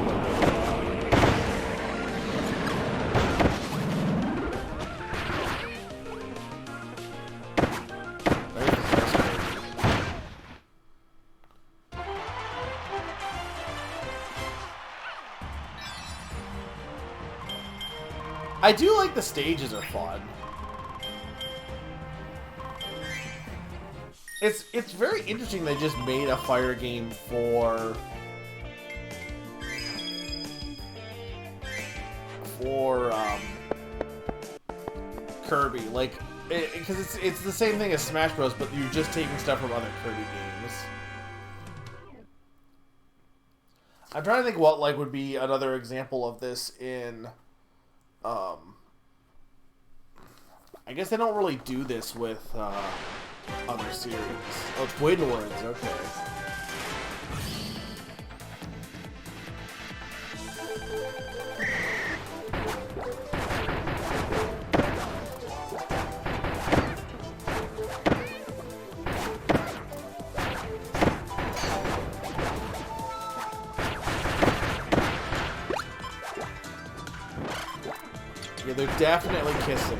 I do like the stages are fun. It's very interesting they just made a fire game for Kirby, like, because it's the same thing as Smash Bros, but you're just taking stuff from other Kirby games. I'm trying to think what like would be another example of this in. I guess they don't really do this with other series. Oh, Twin Woods, okay. Yeah, they're definitely kissing.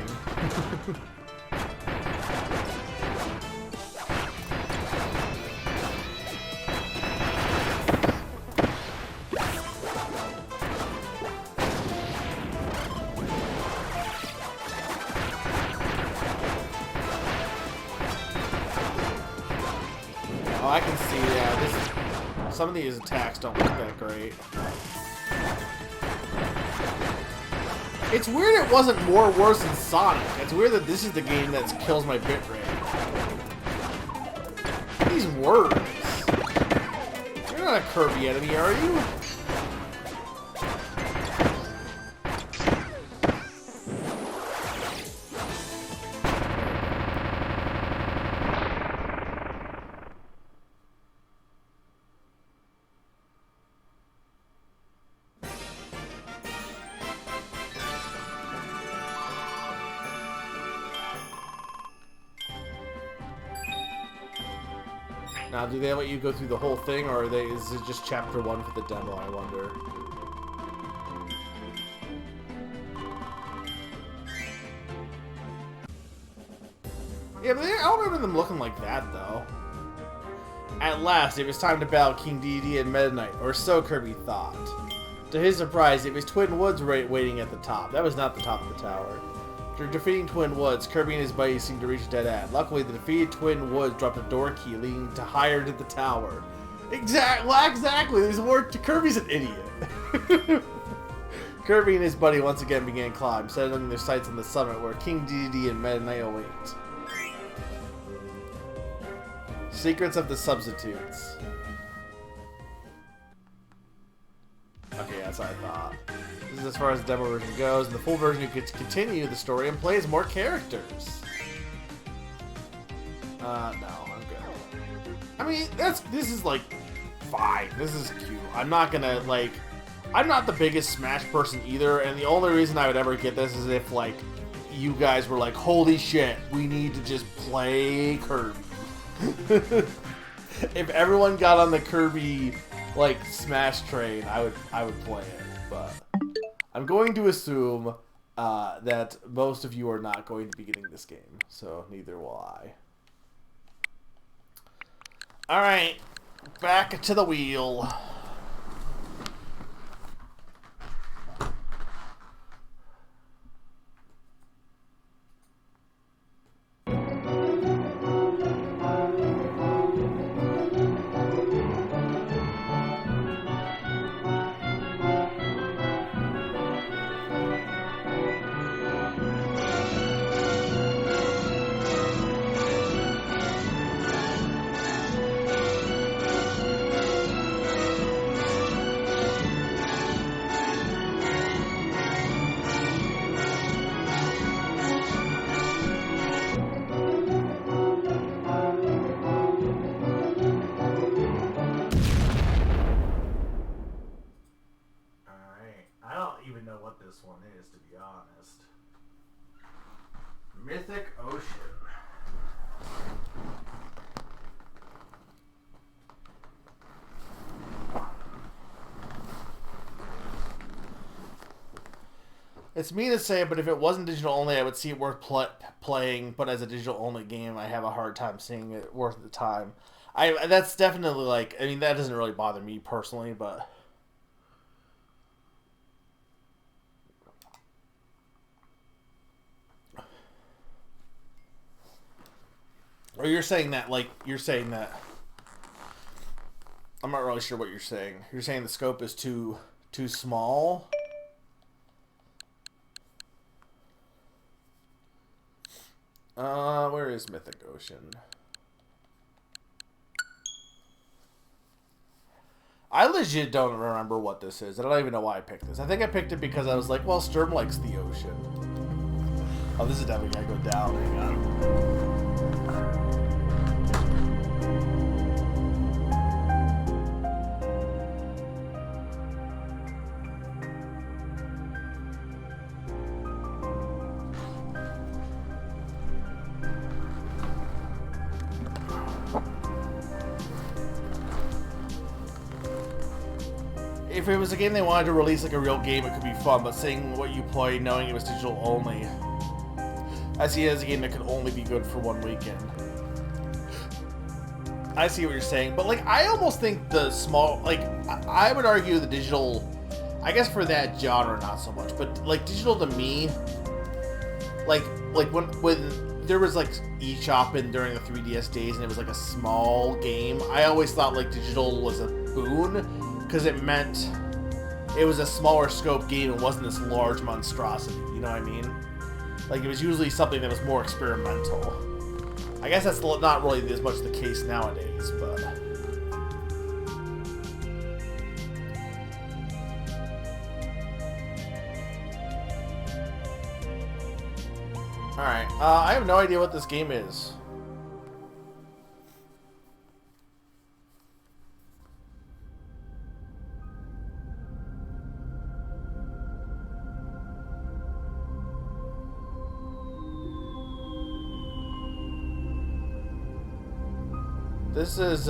Oh, I can see that. Some of these attacks don't look that great. It's weird it wasn't more worse than Sonic. It's weird that this is the game that kills my bitrate. These words. You're not a Kirby enemy, are you? Now, do they let you go through the whole thing, or is it just chapter 1 for the demo, I wonder? Yeah, but I don't remember them looking like that, though. At last, it was time to battle King Dedede and Meta Knight, or so Kirby thought. To his surprise, it was Twin Woods waiting at the top. That was not the top of the tower. After defeating Twin Woods, Kirby and his buddies seemed to reach a dead end. Luckily, the defeated Twin Woods dropped a door key leading to higher to the tower. Exactly. These words. Kirby's an idiot. Kirby and his buddy once again began climb, settling their sights on the summit where King Dedede and Meta Knight await. Secrets of the Substitutes. Okay, that's what I thought. This is as far as the demo version goes. In the full version, you get to continue the story and play as more characters. No, I'm good. I mean, this is like fine. This is cute. I'm not gonna like. I'm not the biggest Smash person either, and the only reason I would ever get this is if like you guys were like, "Holy shit, we need to just play Kirby." if everyone got on the Kirby like Smash train, I would play it. But I'm going to assume that most of you are not going to be getting this game, so neither will I. All right, back to the wheel. This one is, to be honest. Mythic Ocean. It's mean to say, but if it wasn't digital only, I would see it worth playing. But as a digital only game, I have a hard time seeing it worth the time. That's definitely like, I mean, that doesn't really bother me personally, but. Or you're saying that, like, I'm not really sure what you're saying. You're saying the scope is too small? Where is Mythic Ocean? I legit don't remember what this is. I don't even know why I picked this. I think I picked it because I was like, well, Sturm likes the ocean. Oh, this is definitely gotta go down. Hang on. If it was a game they wanted to release like a real game, it could be fun, but seeing what you play, knowing it was digital only, I see it as a game that could only be good for one weekend. I see what you're saying, but like, I almost think the small, like, I would argue the digital, I guess for that genre, not so much, but like, digital to me, like when there was like eShop in during the 3DS days and it was like a small game, I always thought like digital was a boon, because it meant it was a smaller scope game. It wasn't this large monstrosity. You know what I mean? Like, it was usually something that was more experimental. I guess that's not really as much the case nowadays, but... Alright, I have no idea what this game is. This is,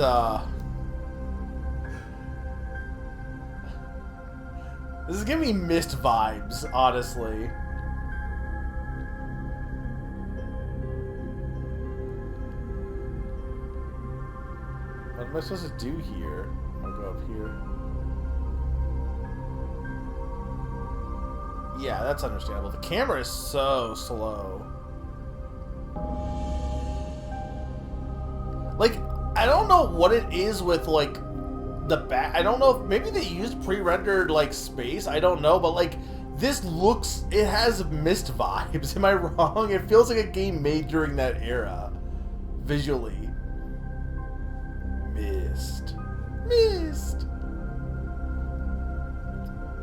this is giving me Myst vibes, honestly. What am I supposed to do here? I'll go up here. Yeah, that's understandable. The camera is so slow. Like, I don't know what it is with, like, the back. I don't know if maybe they used pre-rendered, like, space. I don't know, but, like, this looks, it has Myst vibes. Am I wrong? It feels like a game made during that era. Visually. Myst.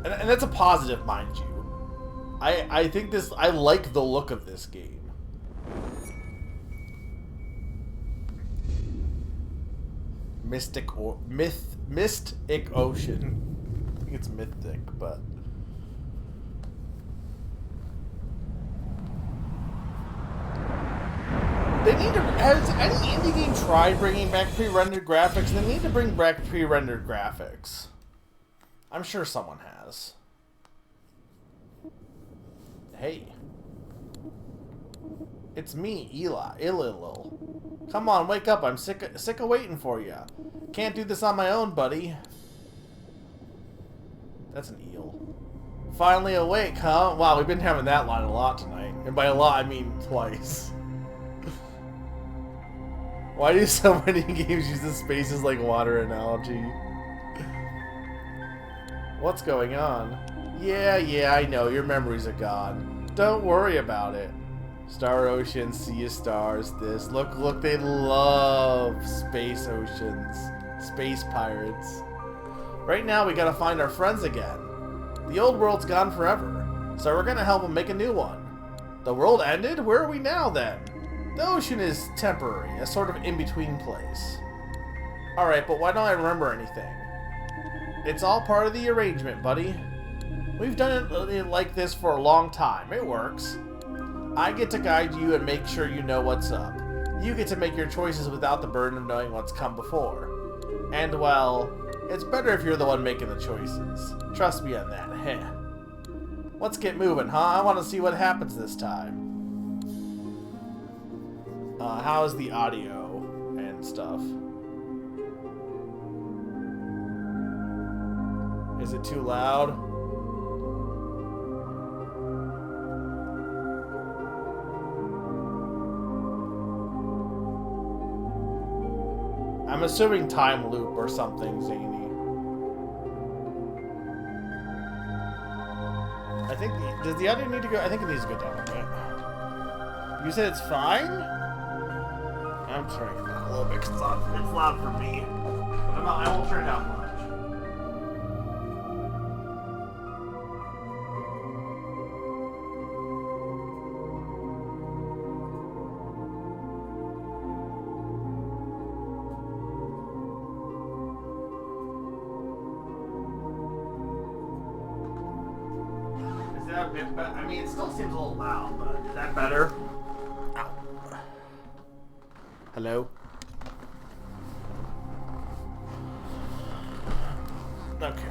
And that's a positive, mind you. I think this, I like the look of this game. Mystic Ocean. I think it's mythic, but they need to. Has any indie game tried bringing back pre-rendered graphics? They need to bring back pre-rendered graphics. I'm sure someone has. Hey. It's me, Ililil. Come on, wake up. I'm sick of waiting for you. Can't do this on my own, buddy. That's an eel. Finally awake, huh? Wow, we've been having that line a lot tonight. And by a lot, I mean twice. Why do so many games use the spaces like water analogy? What's going on? Yeah, I know. Your memories are gone. Don't worry about it. Star Ocean, Sea of Stars, this. Look, they love space oceans. Space pirates. Right now, we gotta find our friends again. The old world's gone forever, so we're gonna help them make a new one. The world ended? Where are we now, then? The ocean is temporary, a sort of in-between place. Alright, but why don't I remember anything? It's all part of the arrangement, buddy. We've done it like this for a long time. It works. I get to guide you and make sure you know what's up. You get to make your choices without the burden of knowing what's come before. And, well, it's better if you're the one making the choices. Trust me on that, heh. Let's get moving, huh? I want to see what happens this time. How's the audio and stuff? Is it too loud? I'm assuming time loop or something, Zany. I think, does the audio need to go? I think it needs to go down a bit. You said it's fine? I'm turning it down a little bit because it's loud for me. But I won't turn it down much. I mean, it still seems a little loud, but is that better? Ow. Hello? Okay.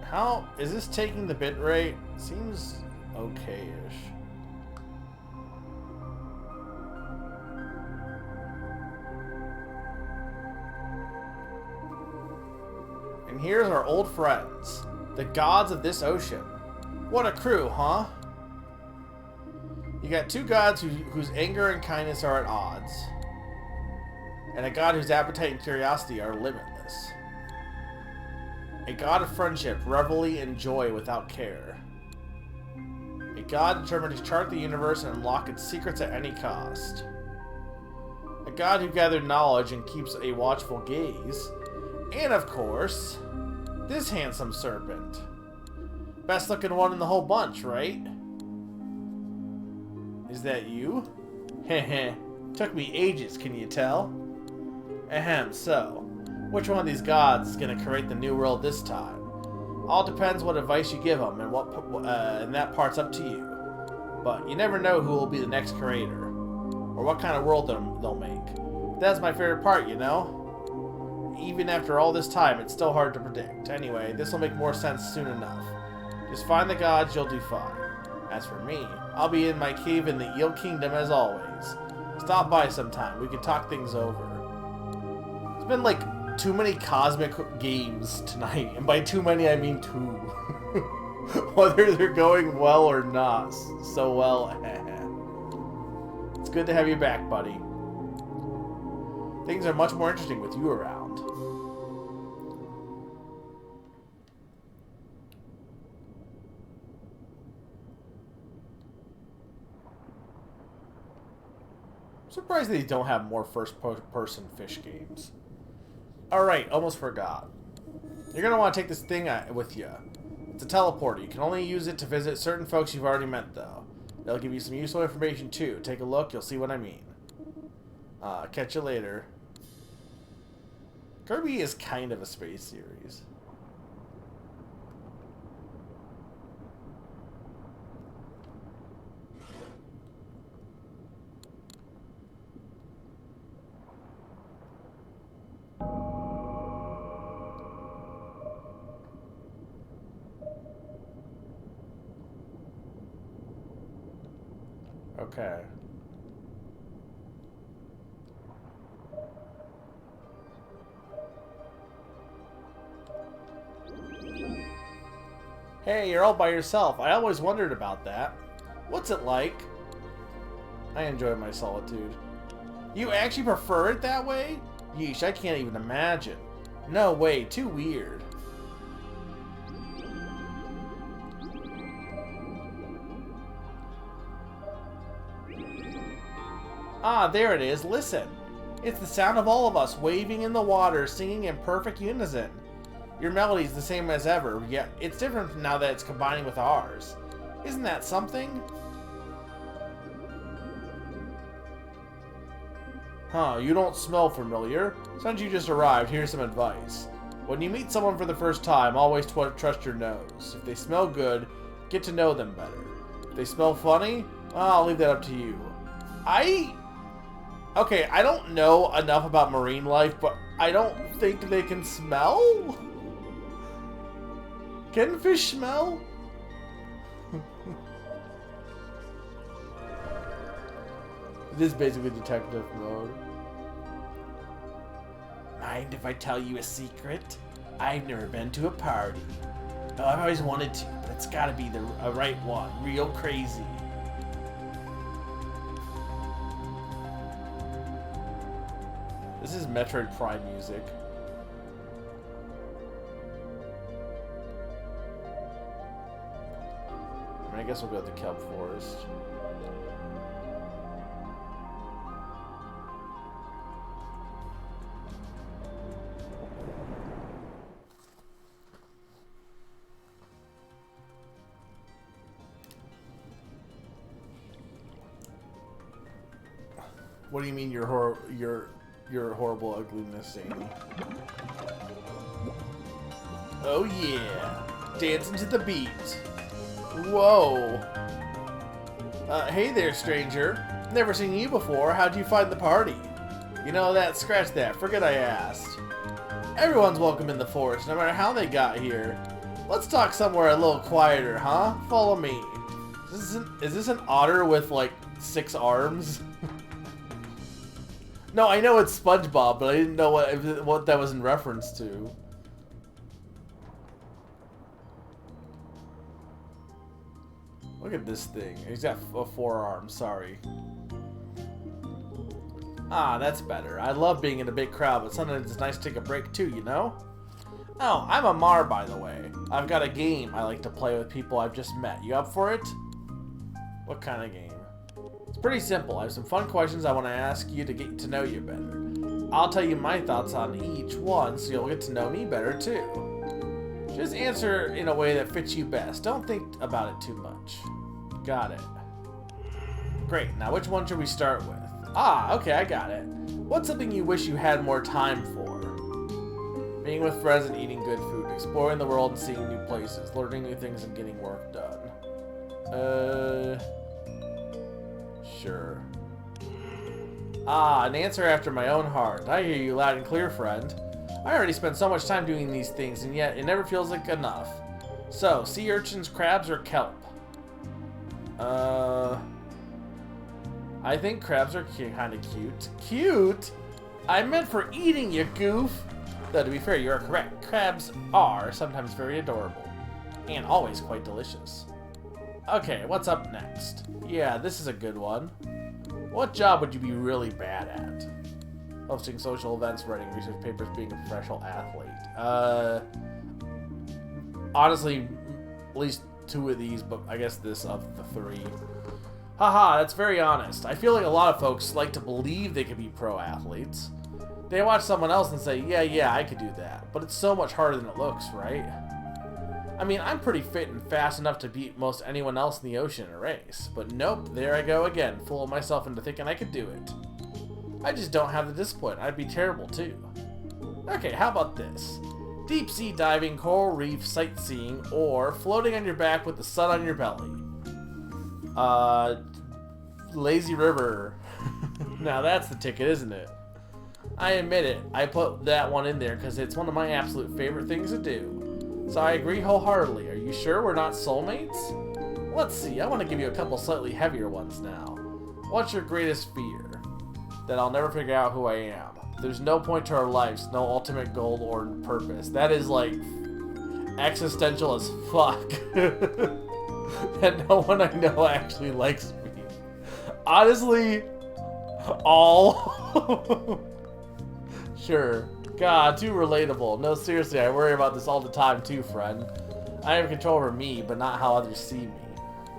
How is this taking the bit rate? Seems okay-ish. And here's our old friends, the gods of this ocean. What a crew, huh? You got two gods whose anger and kindness are at odds, and a god whose appetite and curiosity are limitless. A god of friendship, revelry, and joy without care. A god determined to chart the universe and unlock its secrets at any cost. A god who gathered knowledge and keeps a watchful gaze. And of course, this handsome serpent. Best looking one in the whole bunch, right? Is that you? Heh. Took me ages, can you tell? Ahem, so. Which one of these gods is going to create the new world this time? All depends what advice you give them, and that part's up to you. But you never know who will be the next creator, or what kind of world they'll make. That's my favorite part, you know? Even after all this time, it's still hard to predict. Anyway, this will make more sense soon enough. Just find the gods, you'll do fine. As for me, I'll be in my cave in the Eel Kingdom as always. Stop by sometime, we can talk things over. It's been like too many cosmic games tonight, and by too many I mean two. Whether they're going well or not. So well. It's good to have you back, buddy. Things are much more interesting with you around. I'm surprised they don't have more first-person fish games. Alright, almost forgot. You're going to want to take this thing with you. It's a teleporter. You can only use it to visit certain folks you've already met, though. They'll give you some useful information, too. Take a look, you'll see what I mean. Catch you later. Kirby is kind of a space series. Okay. Hey, you're all by yourself. I always wondered about that. What's it like? I enjoy my solitude. You actually prefer it that way? Yeesh, I can't even imagine. No way, too weird. Ah, there it is. Listen. It's the sound of all of us waving in the water, singing in perfect unison. Your melody's the same as ever, yet it's different now that it's combining with ours. Isn't that something? Huh, you don't smell familiar. Since you just arrived, here's some advice. When you meet someone for the first time, always trust your nose. If they smell good, get to know them better. If they smell funny, well, I'll leave that up to you. Okay, I don't know enough about marine life, but I don't think they can smell? Can fish smell? This is basically detective mode. Mind if I tell you a secret? I've never been to a party. Oh, I've always wanted to, but it's gotta be the right one. Real crazy. This is Metroid Prime music. I guess we'll go to Kelp Forest. What do you mean your horrible ugliness, Amy? Oh yeah, dancing to the beat. Whoa. Hey there, stranger. Never seen you before. How'd you find the party? You know that, scratch that. Forget I asked. Everyone's welcome in the forest, no matter how they got here. Let's talk somewhere a little quieter, huh? Follow me. Is this an otter with, like, 6 arms? No, I know it's SpongeBob, but I didn't know what that was in reference to. Look at this thing. He's got a 4 arms, sorry. Ah, that's better. I love being in a big crowd, but sometimes it's nice to take a break too, you know? Oh, I'm Amar, by the way. I've got a game I like to play with people I've just met. You up for it? What kind of game? It's pretty simple. I have some fun questions I want to ask you to get to know you better. I'll tell you my thoughts on each one so you'll get to know me better too. Just answer in a way that fits you best. Don't think about it too much. Got it. Great. Now which one should we start with? Ah, okay, I got it. What's something you wish you had more time for? Being with friends and eating good food, exploring the world and seeing new places, learning new things and getting work done. Sure. Ah, an answer after my own heart. I hear you loud and clear, friend. I already spent so much time doing these things, and yet it never feels like enough. So, sea urchins, crabs, or kelp? I think crabs are kind of cute. Cute? I meant for eating, you goof! Though, to be fair, you are correct. Crabs are sometimes very adorable. And always quite delicious. Okay, what's up next? Yeah, this is a good one. What job would you be really bad at? Hosting social events, writing research papers, being a professional athlete. Honestly, at least 2 of these, but I guess this of the 3. Haha, that's very honest. I feel like a lot of folks like to believe they could be pro athletes. They watch someone else and say, yeah, I could do that. But it's so much harder than it looks, right? I mean, I'm pretty fit and fast enough to beat most anyone else in the ocean in a race. But nope, there I go again, fooling myself into thinking I could do it. I just don't have the discipline. I'd be terrible too. Okay, how about this? Deep sea diving, coral reef, sightseeing, or floating on your back with the sun on your belly. Lazy river. Now that's the ticket, isn't it? I admit it, I put that one in there because it's one of my absolute favorite things to do. So I agree wholeheartedly. Are you sure we're not soulmates? Let's see, I want to give you a couple slightly heavier ones now. What's your greatest fear? That I'll never figure out who I am. There's no point to our lives, no ultimate goal or purpose. That is like existential as fuck. That no one I know actually likes me. Honestly, all. Sure. God, too relatable. No, seriously, I worry about this all the time too, friend. I have control over me, but not how others see me.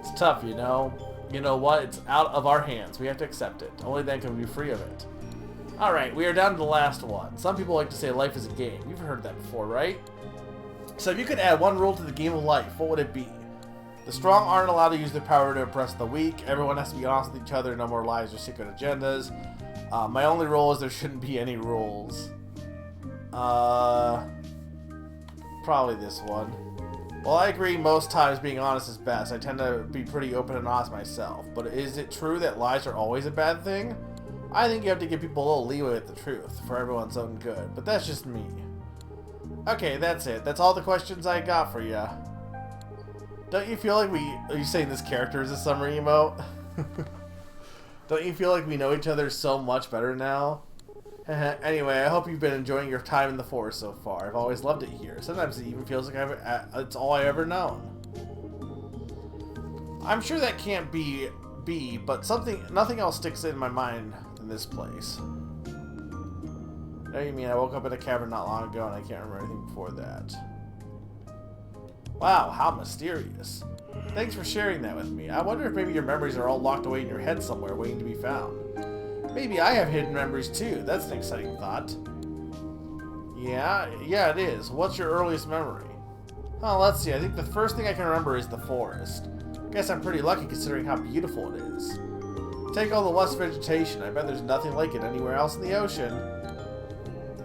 It's tough, you know? You know what? It's out of our hands. We have to accept it. Only then can we be free of it. Alright, we are down to the last one. Some people like to say life is a game. You've heard that before, right? So if you could add one rule to the game of life, what would it be? The strong aren't allowed to use their power to oppress the weak. Everyone has to be honest with each other. No more lies or secret agendas. My only rule is there shouldn't be any rules. Probably this one. Well, I agree most times being honest is best. I tend to be pretty open and honest myself. But is it true that lies are always a bad thing? I think you have to give people a little leeway with the truth for everyone's own good. But that's just me. Okay, that's it. That's all the questions I got for you. Don't you feel like are you saying this character is a summer emote? Don't you feel like we know each other so much better now? Anyway, I hope you've been enjoying your time in the forest so far. I've always loved it here. Sometimes it even feels like it's all I've ever known. I'm sure that can't be, but nothing else sticks in my mind than this place. No, you mean I woke up in a cavern not long ago and I can't remember anything before that. Wow, how mysterious. Thanks for sharing that with me. I wonder if maybe your memories are all locked away in your head somewhere waiting to be found. Maybe I have hidden memories too. That's an exciting thought. Yeah, it is. What's your earliest memory? Oh, let's see. I think the first thing I can remember is the forest. Guess I'm pretty lucky considering how beautiful it is. Take all the lush vegetation. I bet there's nothing like it anywhere else in the ocean.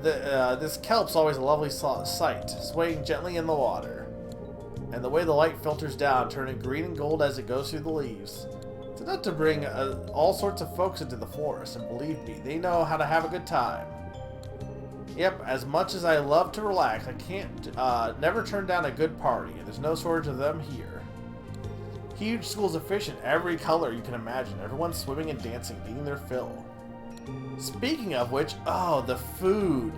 This kelp's always a lovely sight, swaying gently in the water. And the way the light filters down, turning green and gold as it goes through the leaves. It's enough to bring all sorts of folks into the forest, and believe me, they know how to have a good time. Yep, as much as I love to relax, I can't never turn down a good party, and there's no shortage of them here. Huge schools of fish in every color you can imagine, everyone's swimming and dancing, eating their fill. Speaking of which, oh, the food!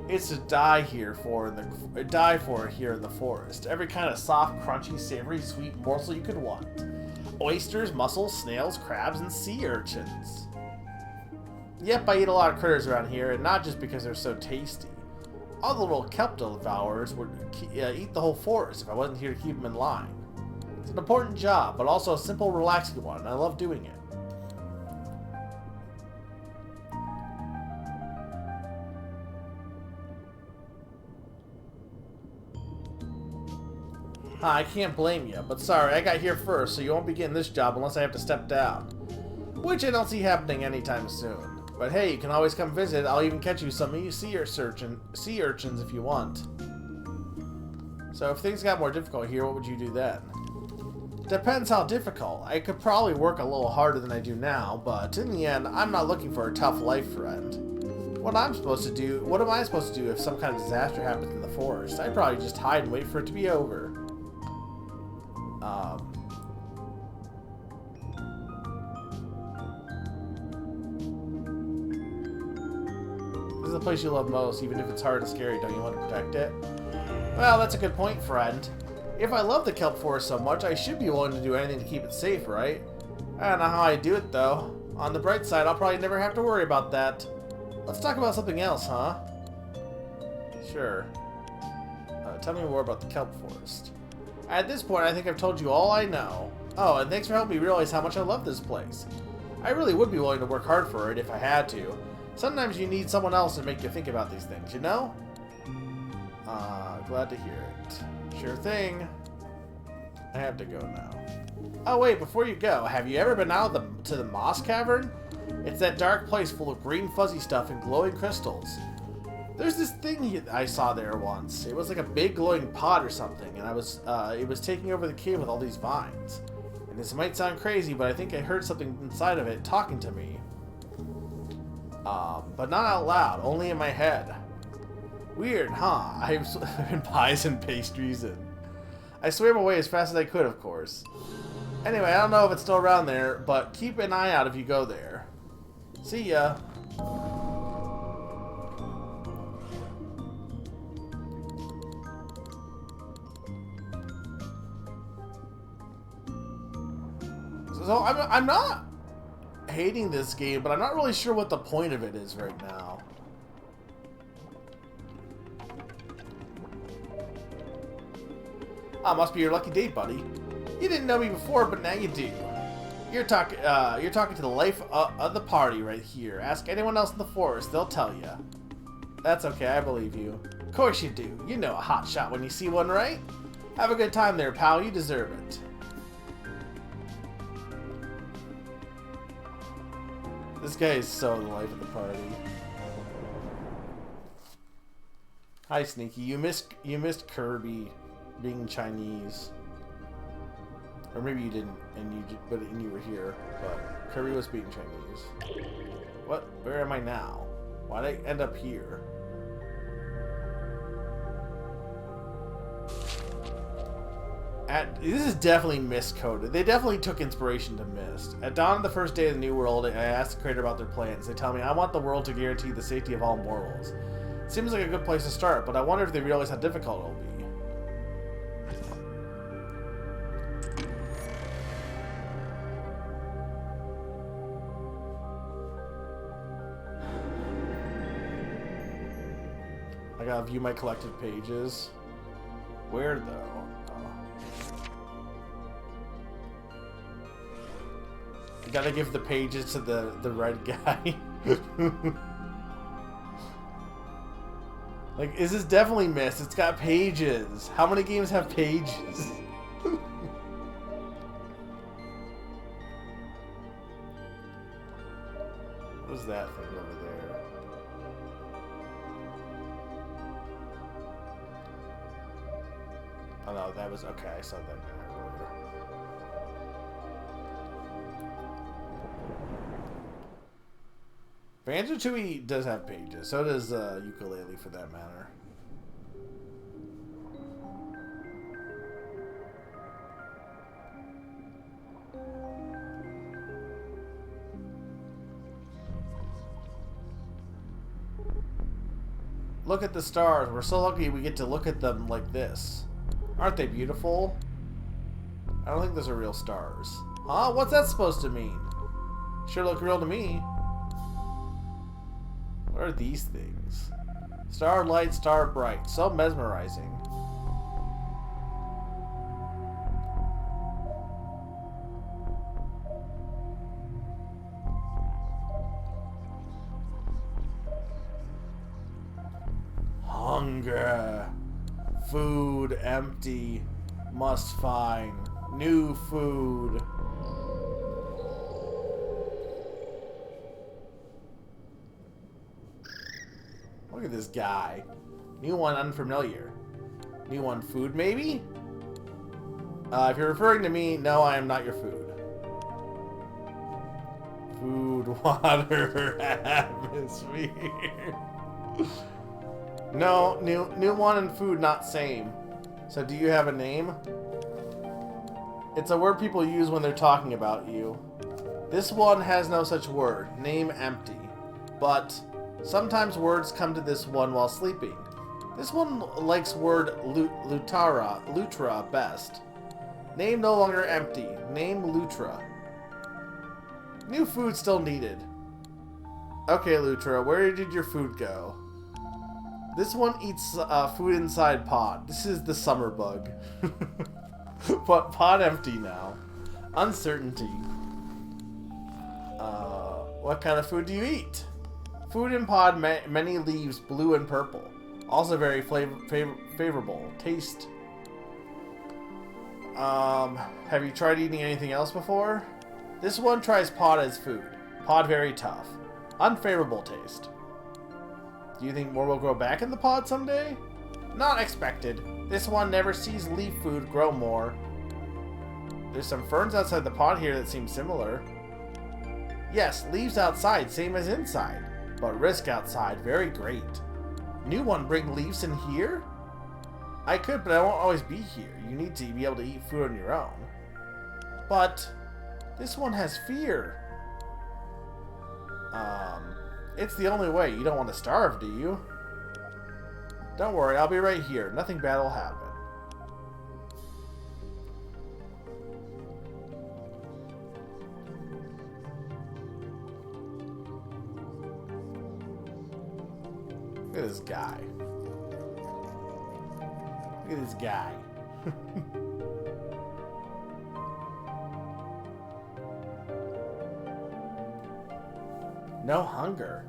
It's to die for here in the forest. Every kind of soft, crunchy, savory, sweet morsel you could want. Oysters, mussels, snails, crabs, and sea urchins. Yep, I eat a lot of critters around here, and not just because they're so tasty. All the little kelp devourers would eat the whole forest if I wasn't here to keep them in line. It's an important job, but also a simple, relaxing one, and I love doing it. I can't blame you, but sorry, I got here first, so you won't be getting this job unless I have to step down. Which I don't see happening anytime soon. But hey, you can always come visit. I'll even catch you some sea urchins if you want. So if things got more difficult here, what would you do then? Depends how difficult. I could probably work a little harder than I do now, but in the end, I'm not looking for a tough life friend. What am I supposed to do if some kind of disaster happens in the forest? I'd probably just hide and wait for it to be over. This is the place you love most, even if it's hard and scary. Don't you want to protect it? Well, that's a good point, friend. If I love the kelp forest so much, I should be willing to do anything to keep it safe, right? I don't know how I do it, though. On the bright side, I'll probably never have to worry about that. Let's talk about something else, huh? Sure. Tell me more about the kelp forest. At this point, I think I've told you all I know. Oh, and thanks for helping me realize how much I love this place. I really would be willing to work hard for it if I had to. Sometimes you need someone else to make you think about these things, you know? Glad to hear it. Sure thing. I have to go now. Oh wait, before you go, have you ever been out to the Moss Cavern? It's that dark place full of green fuzzy stuff and glowing crystals. There's this thing I saw there once. It was like a big glowing pod or something, and it was taking over the cave with all these vines. And this might sound crazy, but I think I heard something inside of it talking to me. But not out loud, only in my head. Weird, huh? I've been pies and pastries, and I swam away as fast as I could, of course. Anyway, I don't know if it's still around there, but keep an eye out if you go there. See ya. So I'm not hating this game, but I'm not really sure what the point of it is right now. Ah, must be your lucky day, buddy. You didn't know me before, but now you do. You're talking to the life of the party right here. Ask anyone else in the forest, they'll tell you. That's okay, I believe you. Of course you do. You know a hot shot when you see one, right? Have a good time there, pal. You deserve it. This guy is so the life of the party. Hi, Sneaky. You missed Kirby being Chinese, or maybe you didn't, and you were here. But Kirby was being Chinese. What? Where am I now? Why'd I end up here? This is definitely miscoded. They definitely took inspiration to Myst. At dawn of the first day of the new world, I asked the creator about their plans. They tell me, I want the world to guarantee the safety of all mortals. Seems like a good place to start, but I wonder if they realize how difficult it'll be. I gotta view my collected pages. Where though? You gotta give the pages to the red guy. Like, is this definitely Myst? It's got pages. How many games have pages? What's that thing over there? Oh no, that was okay. I saw that earlier. Banjo-Tooie does have pages, so does Yooka-Laylee for that matter. Look at the stars. We're so lucky we get to look at them like this. Aren't they beautiful? I don't think those are real stars. Huh? What's that supposed to mean? Sure look real to me. What are these things? Star light, star bright. So mesmerizing. Hunger. Food empty. Must find new food. Look at this guy. New one unfamiliar. New one food maybe? If you're referring to me, no, I am not your food. Food, water, atmosphere. No, new one and food not same. So do you have a name? It's a word people use when they're talking about you. This one has no such word. Name empty. But sometimes words come to this one while sleeping. This one likes word Lutra best. Name no longer empty. Name Lutra. New food still needed. Okay, Lutra, where did your food go? This one eats food inside pod. This is the summer bug. But pod empty now. Uncertainty. What kind of food do you eat? Food in pod, many leaves, blue and purple. Also very favorable. Taste. Have you tried eating anything else before? This one tries pod as food. Pod very tough. Unfavorable taste. Do you think more will grow back in the pod someday? Not expected. This one never sees leaf food grow more. There's some ferns outside the pod here that seem similar. Yes, leaves outside, same as inside. But risk outside, very great. New one bring leaves in here? I could, but I won't always be here. You need to be able to eat food on your own. But this one has fear. It's the only way. You don't want to starve, do you? Don't worry, I'll be right here. Nothing bad will happen. Look at this guy. Look at this guy. No hunger.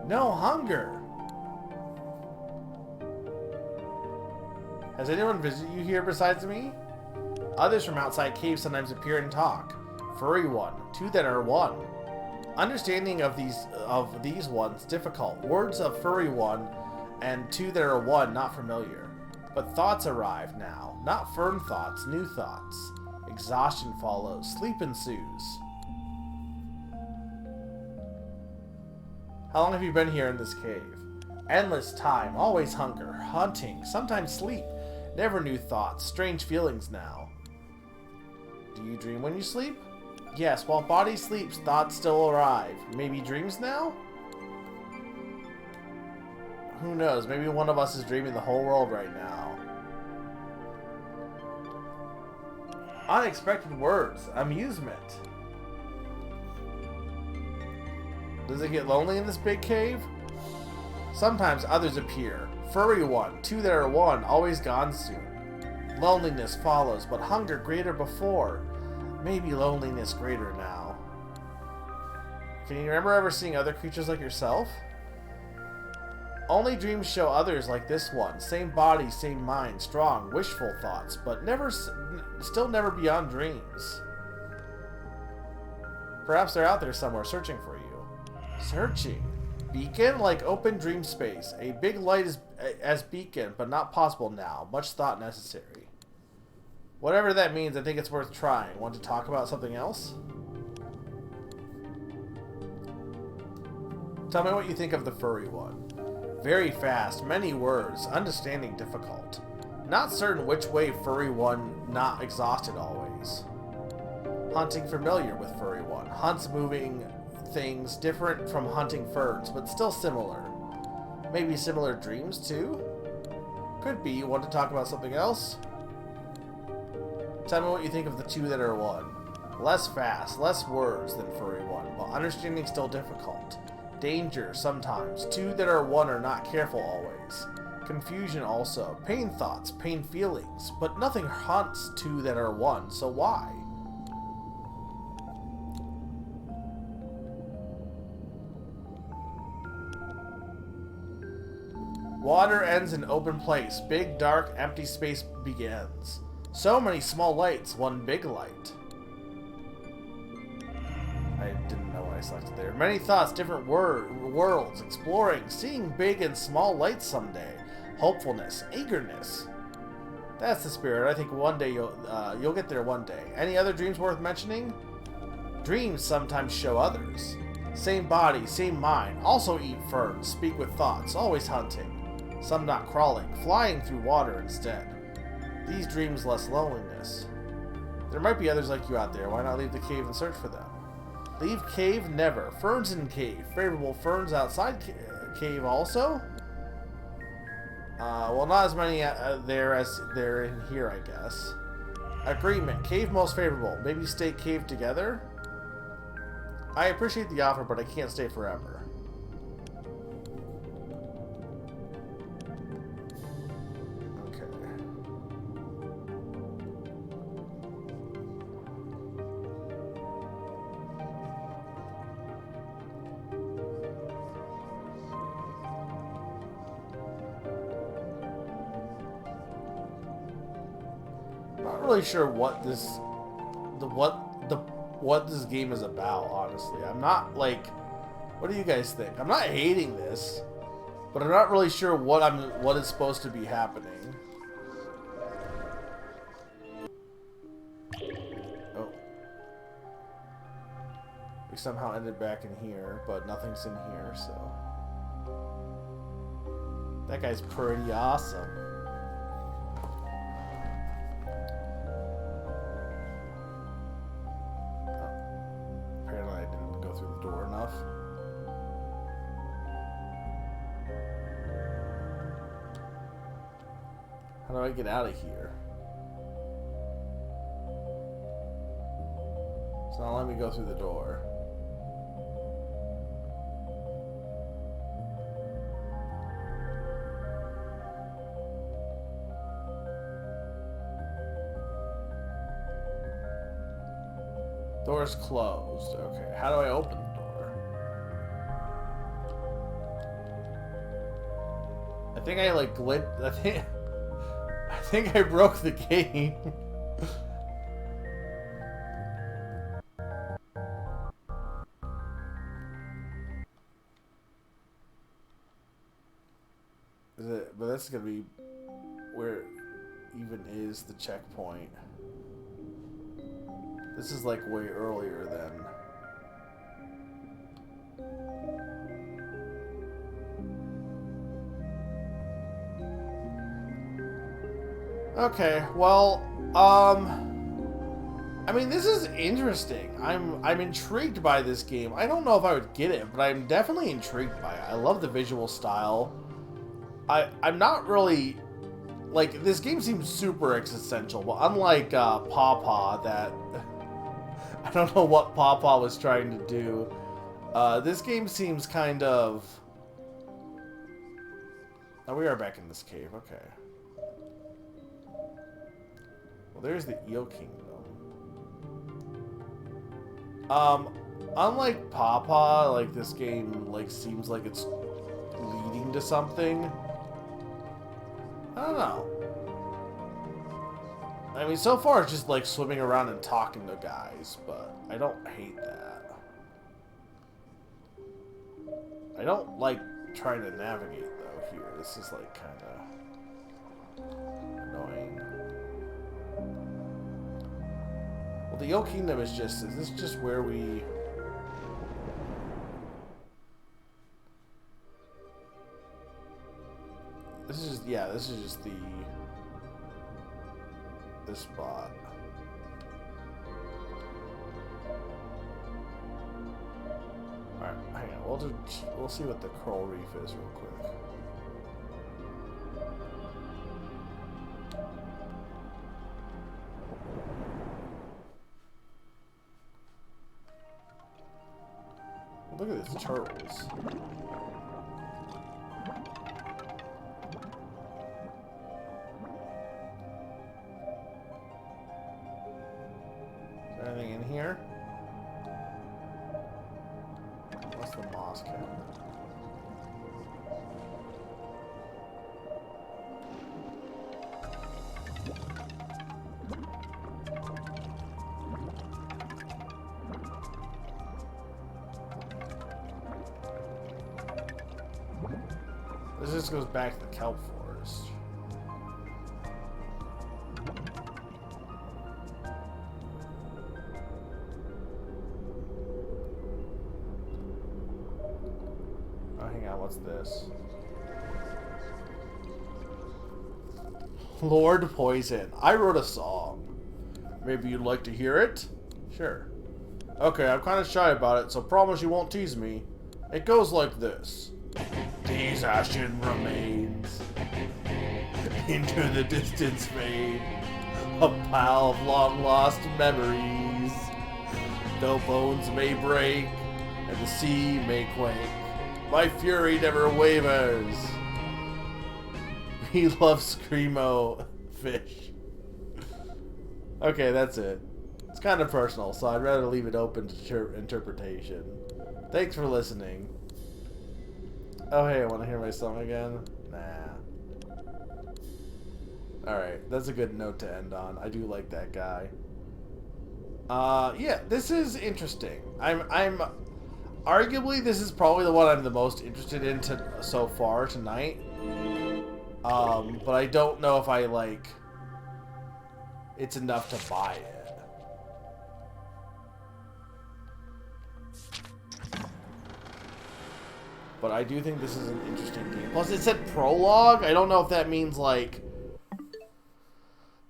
No hunger. Has anyone visited you here besides me? Others from outside caves sometimes appear and talk. Furry one, two that are one. Understanding of these ones difficult. Words of furry one and two that are one not familiar. But thoughts arrive now. Not firm thoughts, new thoughts. Exhaustion follows. Sleep ensues. How long have you been here in this cave? Endless time, always hunger, hunting, sometimes sleep. Never new thoughts, strange feelings now. Do you dream when you sleep? Yes, while body sleeps, thoughts still arrive. Maybe dreams now? Who knows, maybe one of us is dreaming the whole world right now. Unexpected words, amusement. Does it get lonely in this big cave? Sometimes others appear. Furry one, two that are one, always gone soon. Loneliness follows, but hunger greater before. Maybe loneliness greater now. Can you remember ever seeing other creatures like yourself? Only dreams show others like this one. Same body, same mind, strong, wishful thoughts, but still never beyond dreams. Perhaps they're out there somewhere searching for you. Searching. Beacon like open dream space. A big light is as beacon, but not possible now. Much thought necessary. Whatever that means, I think it's worth trying. Want to talk about something else? Tell me what you think of the furry one. Very fast, many words, understanding difficult. Not certain which way furry one, not exhausted always. Hunting familiar with furry one. Hunts moving things different from hunting ferns, but still similar. Maybe similar dreams too? Could be. Want to talk about something else? Tell me what you think of the two that are one. Less fast, less words than furry one, but understanding still difficult. Danger sometimes. Two that are one are not careful always. Confusion also. Pain thoughts, pain feelings, but nothing hunts two that are one, so why? Water ends in open place. Big, dark, empty space begins. So many small lights, one big light. I didn't know what I selected there. Many thoughts, different worlds, exploring, seeing big and small lights someday. Hopefulness, eagerness. That's the spirit. I think one day you'll get there one day. Any other dreams worth mentioning? Dreams sometimes show others. Same body, same mind. Also eat ferns, speak with thoughts, always hunting. Some not crawling, flying through water instead. These dreams less loneliness. There might be others like you out there. Why not leave the cave and search for them? Leave cave never. Ferns in cave. Favorable ferns outside cave also? Well, not as many there as there in here, I guess. Agreement. Cave most favorable. Maybe stay cave together? I appreciate the offer, but I can't stay forever. Really sure what this game is about, honestly. I'm not like, what do you guys think? I'm not hating this, but I'm not really sure what is supposed to be happening. Oh. We somehow ended back in here, but nothing's in here, so that guy's pretty awesome. door enough. How do I get out of here? It's not letting me go through the door. Door's closed. Okay, how do I open the door? I think I like glitched. I think I broke the game. Is it? But that's gonna be where even is the checkpoint. This is like way earlier than. Okay, well, I mean, this is interesting. I'm intrigued by this game. I don't know if I would get it, but I'm definitely intrigued by it. I love the visual style. I'm not really like, this game seems super existential, but unlike Pawpaw, that I don't know what Pawpaw was trying to do. This game seems kind of. Oh, we are back in this cave. Okay. Well, there's the Eel Kingdom. Unlike Pawpaw, like, this game, like, seems like it's leading to something. I don't know. I mean, so far it's just, like, swimming around and talking to guys, but I don't hate that. I don't like trying to navigate, though, here. This is, like, kind of annoying. Well, the Eel Kingdom is just, is this just where we... This is just, yeah, this is just this spot. Alright, hang on, we'll see what the Coral Reef is real quick. Look at these turtles. Is there anything in here? What's the moss cabinet? This just goes back to the kelp forest. Oh, hang on, what's this? Lord Poison. I wrote a song. Maybe you'd like to hear it? Sure. Okay, I'm kind of shy about it, so promise you won't tease me. It goes like this. These ashen remains into the distance fade, a pile of long-lost memories. Though bones may break and the sea may quake, my fury never wavers. We love Screamo fish. Okay, that's it. It's kind of personal, so I'd rather leave it open to interpretation. Thanks for listening. Oh, hey, I want to hear my song again? Nah. Alright, that's a good note to end on. I do like that guy. Yeah, this is interesting. I'm arguably, this is probably the one I'm the most interested in so far tonight. But I don't know if I, like, it's enough to buy it. But I do think this is an interesting game. Plus, it said prologue. I don't know if that means, like... I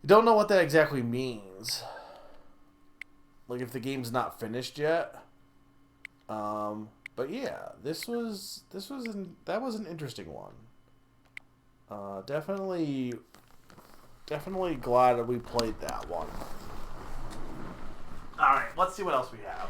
don't know what that exactly means. Like, if the game's not finished yet. But yeah, that was an interesting one. Definitely glad that we played that one. All right, let's see what else we have.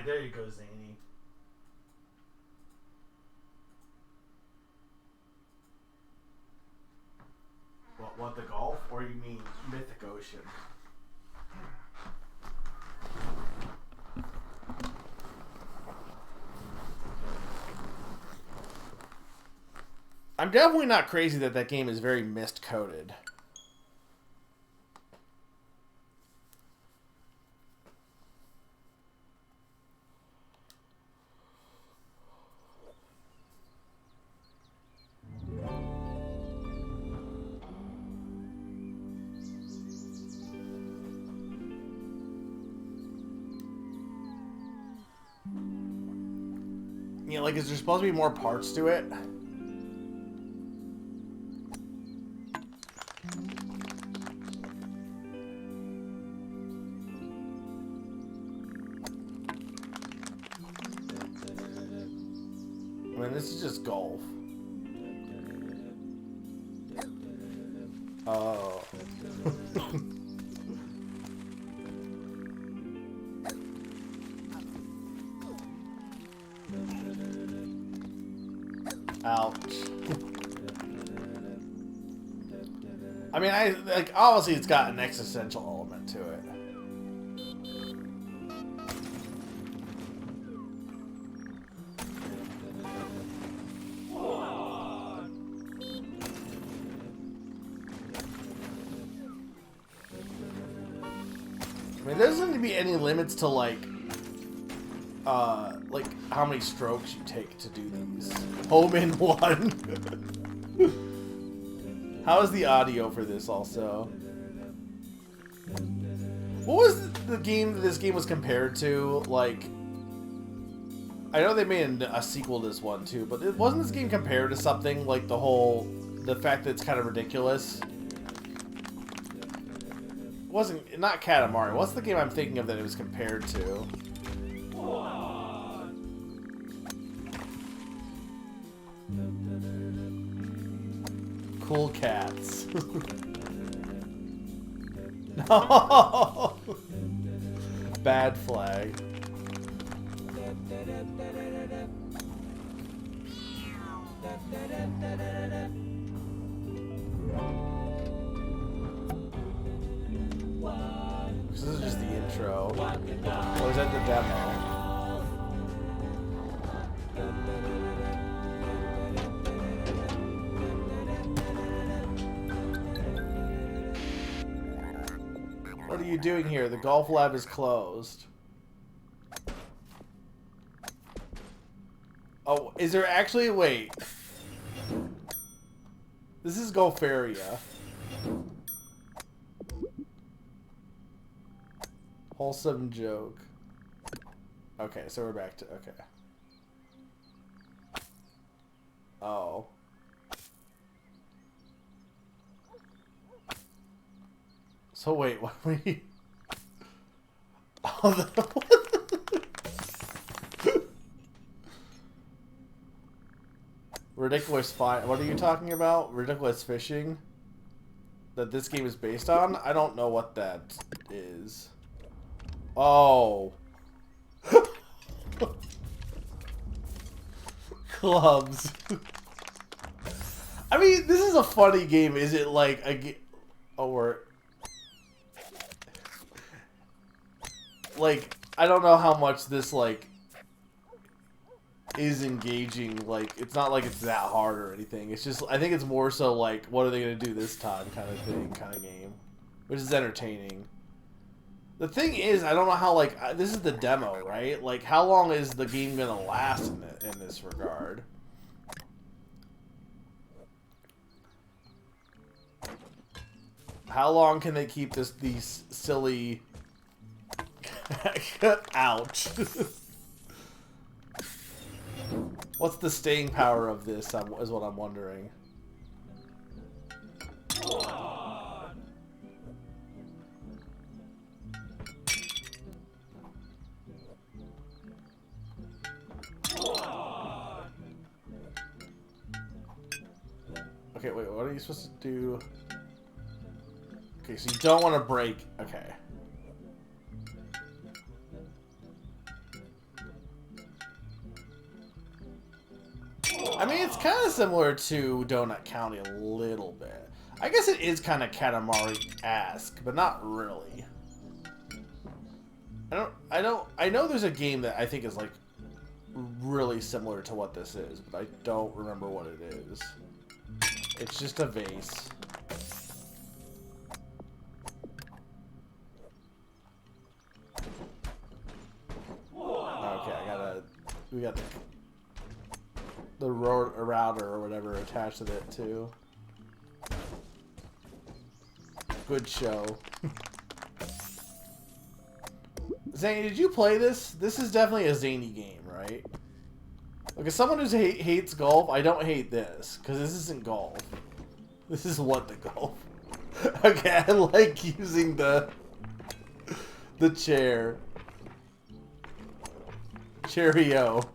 There you go, Zany. What, the golf? Or you mean Mythic Ocean? I'm definitely not crazy that game is very mist-coated. Yeah, like, is there supposed to be more parts to it? I mean, this is just golf. Oh. Ouch. I mean, obviously it's got an existential element to it. I mean, there doesn't seem to be any limits to, like how many strokes you take to do these. Home in one. How is the audio for this also? What was the game that this game was compared to? Like, I know they made a sequel to this one too, but wasn't this game compared to something like the fact that it's kind of ridiculous? Wasn't, not Katamari. What's the game I'm thinking of that it was compared to? Cool Cats. No! Bad Flag. This is just the intro. Or is that the demo? What are you doing here? The golf lab is closed. Oh, is there actually... Wait. This is Golfaria. Wholesome joke. Okay, so we're back to... Okay. Oh. So wait, what we... Oh, Ridiculous Fine. What are you talking about? Ridiculous Fishing? That this game is based on? I don't know what that is. Oh. Clubs. I mean, this is a funny game. Is it like a game? Oh, we're... Like, I don't know how much this, like, is engaging. Like, it's not like it's that hard or anything. It's just, I think it's more so like, what are they going to do this time kind of thing, kind of game. Which is entertaining. The thing is, I don't know how, like, this is the demo, right? Like, how long is the game going to last in this regard? How long can they keep these silly... Ouch. What's the staying power of this, is what I'm wondering. Okay, wait, what are you supposed to do? Okay, so you don't want to break. Okay. I mean, it's kind of similar to Donut County a little bit. I guess it is kind of Katamari-esque, but not really. I know there's a game that I think is, like, really similar to what this is, but I don't remember what it is. It's just a vase. Okay, we got the router or whatever attached to it too. Good show. Zany, did you play this? This is definitely a zany game, right? Like, as someone who hates golf, I don't hate this, because this isn't golf. This is what the golf. Okay, I like using the chair. Cheerio.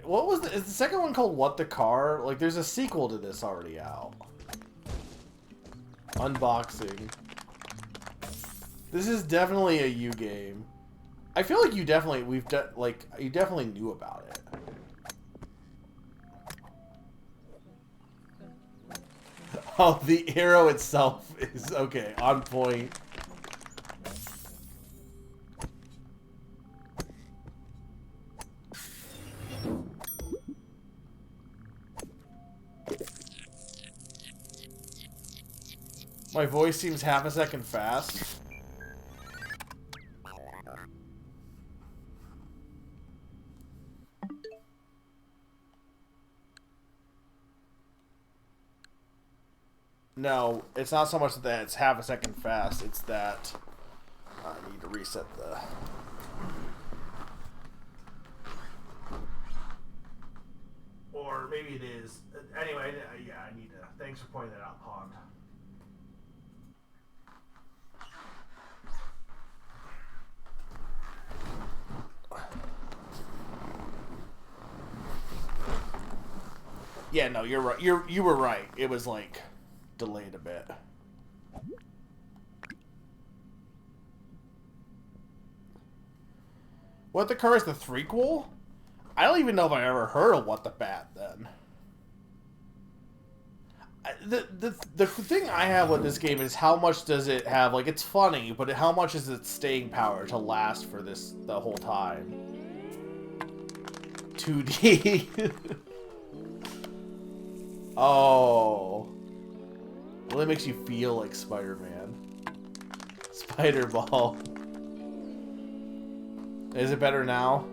What was is the second one called What the Car? Like, there's a sequel to this already out. Unboxing. This is definitely a you game. I feel like you definitely you definitely knew about it. Oh, the arrow itself is okay, on point. My voice seems half a second fast. No, it's not so much that it's half a second fast, it's that I need to reset the... Or maybe it is. Anyway, yeah, I need to... Thanks for pointing that out, Pond. Yeah, no, you're right. You were right. It was like delayed a bit. What the Car is the threequel? I don't even know if I ever heard of What the Bat then. The thing I have with this game is how much does it have, like, it's funny, but how much is its staying power to last for the whole time? 2D. Oh. Well, it makes you feel like Spider-Man. Spider-Ball. Is it better now?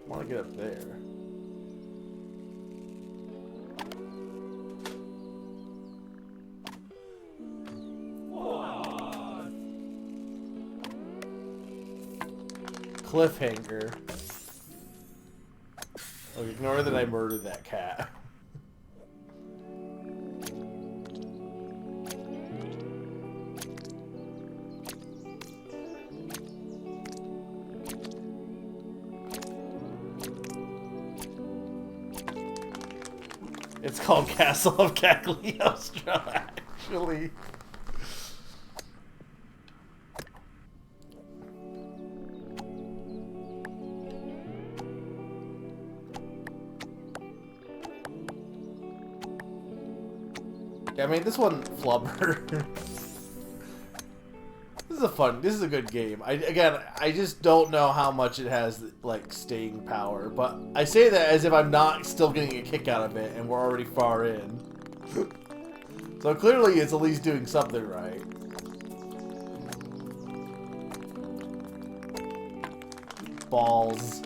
I want to get up there. Cliffhanger. Oh, ignore that I murdered that cat. It's called Castle of Cagliostro, actually. Yeah, I mean, this one, Flubber. This is a good game. I just don't know how much it has, like, staying power. But I say that as if I'm not still getting a kick out of it, and we're already far in. So clearly it's at least doing something right. Balls.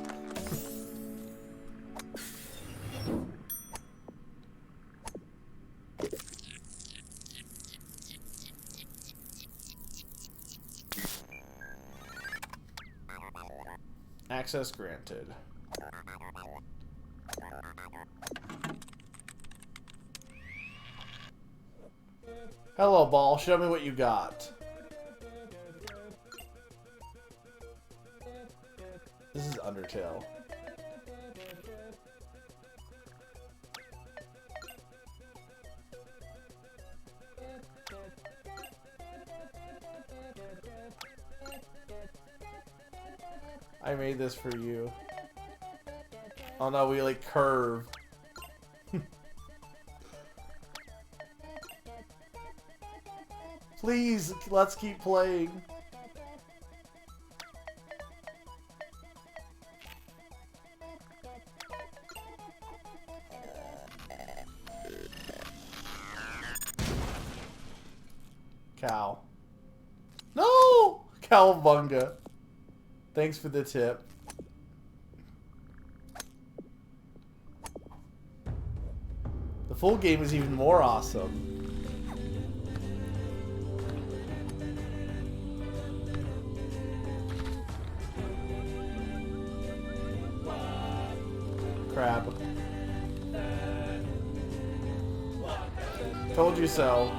Access granted. Hello, ball. Show me what you got. This is Undertale. I made this for you. Oh no, we like curve. Please, let's keep playing. Cow. No! Cowabunga. Thanks for the tip. The full game is even more awesome. Crab. Told you so.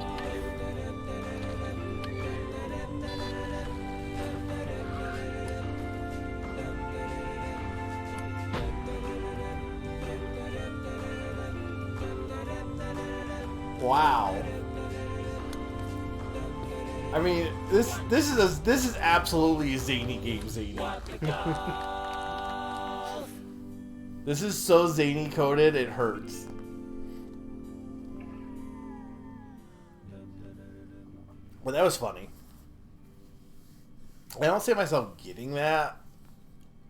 Wow. I mean, this is absolutely a zany game, zany. This is so zany coded, it hurts. Well, that was funny. I don't see myself getting that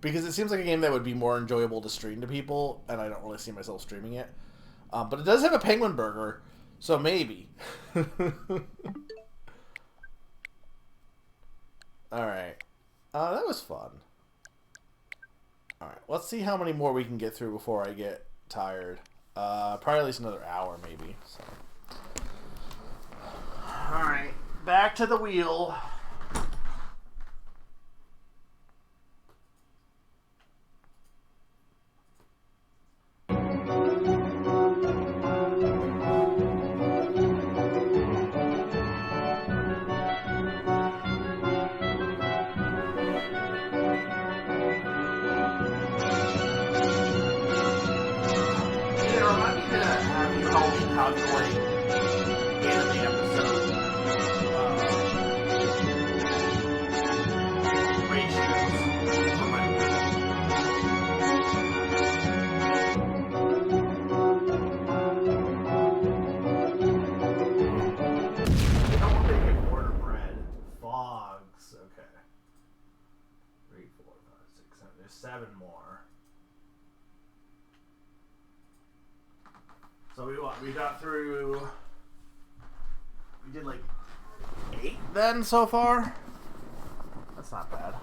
because it seems like a game that would be more enjoyable to stream to people, and I don't really see myself streaming it. But it does have a penguin burger, so maybe. Alright. That was fun. Alright, let's see how many more we can get through before I get tired. Probably at least another hour, maybe. So. Alright, back to the wheel. Seven more. So we got through. We did like 8 then so far. That's not bad.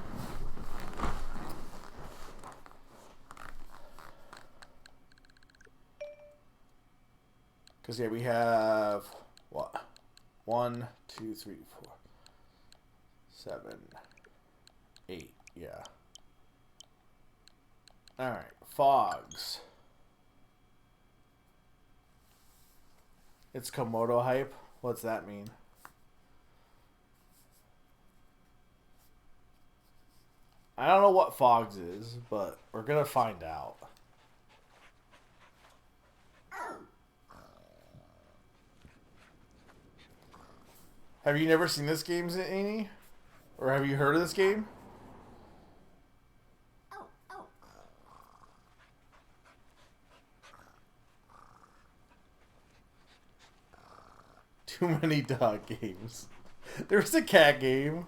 Because yeah, we have what? 1, 2, 3, 4, 7, 8. Yeah. Alright, fogs. It's Komodo hype? What's that mean? I don't know what fogs is, but we're gonna find out. Have you never seen this game, Zany? Or have you heard of this game? Too many dog games. There's a cat game.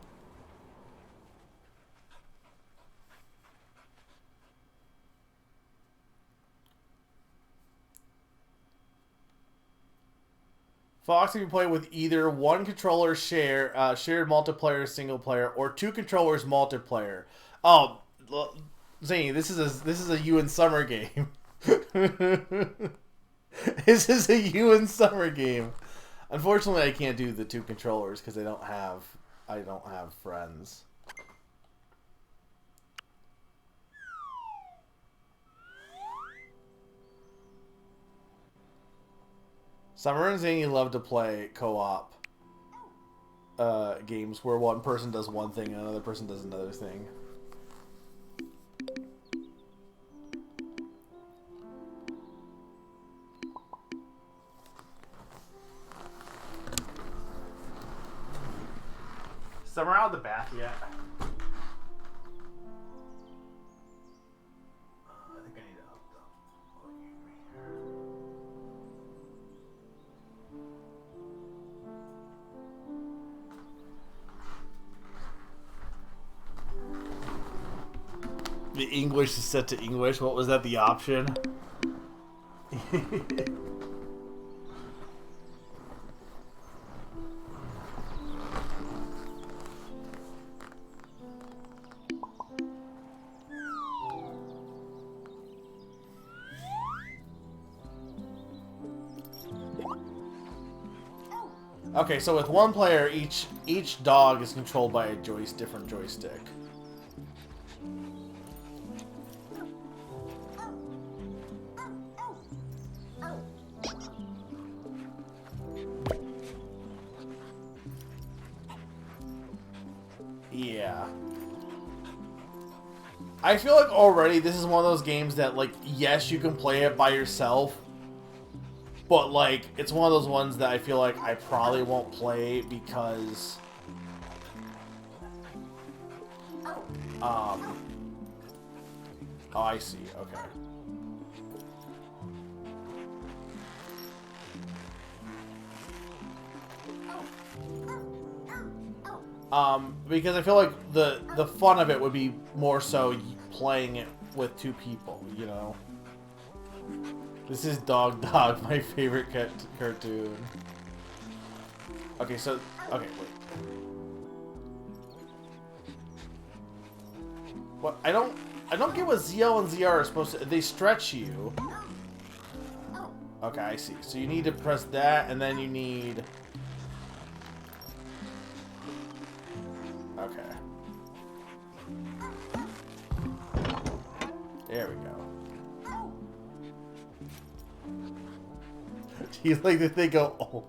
Fox can be played with either one controller shared multiplayer single player or two controllers multiplayer. Oh, Zany, this is a you and Summer game. This is a you and Summer game. Unfortunately, I can't do the two controllers because I don't have friends. Summer and Zany love to play co-op games where one person does one thing and another person does another thing. Summer out of the bath yet? I think I need to up the English is set to English. What was that? The option? Okay, so with one player, each dog is controlled by a different joystick. Yeah. I feel like already this is one of those games that, like, yes, you can play it by yourself, but, like, it's one of those ones that I feel like I probably won't play because... Oh, I see. Okay. Because I feel like the fun of it would be more so playing it with two people, you know? This is Dog, my favorite cartoon. Okay, so... Okay, wait. What? I don't get what ZL and ZR are supposed to... They stretch you. Okay, I see. So you need to press that, and then you need... Okay. There we go. Do you like that they go, oh.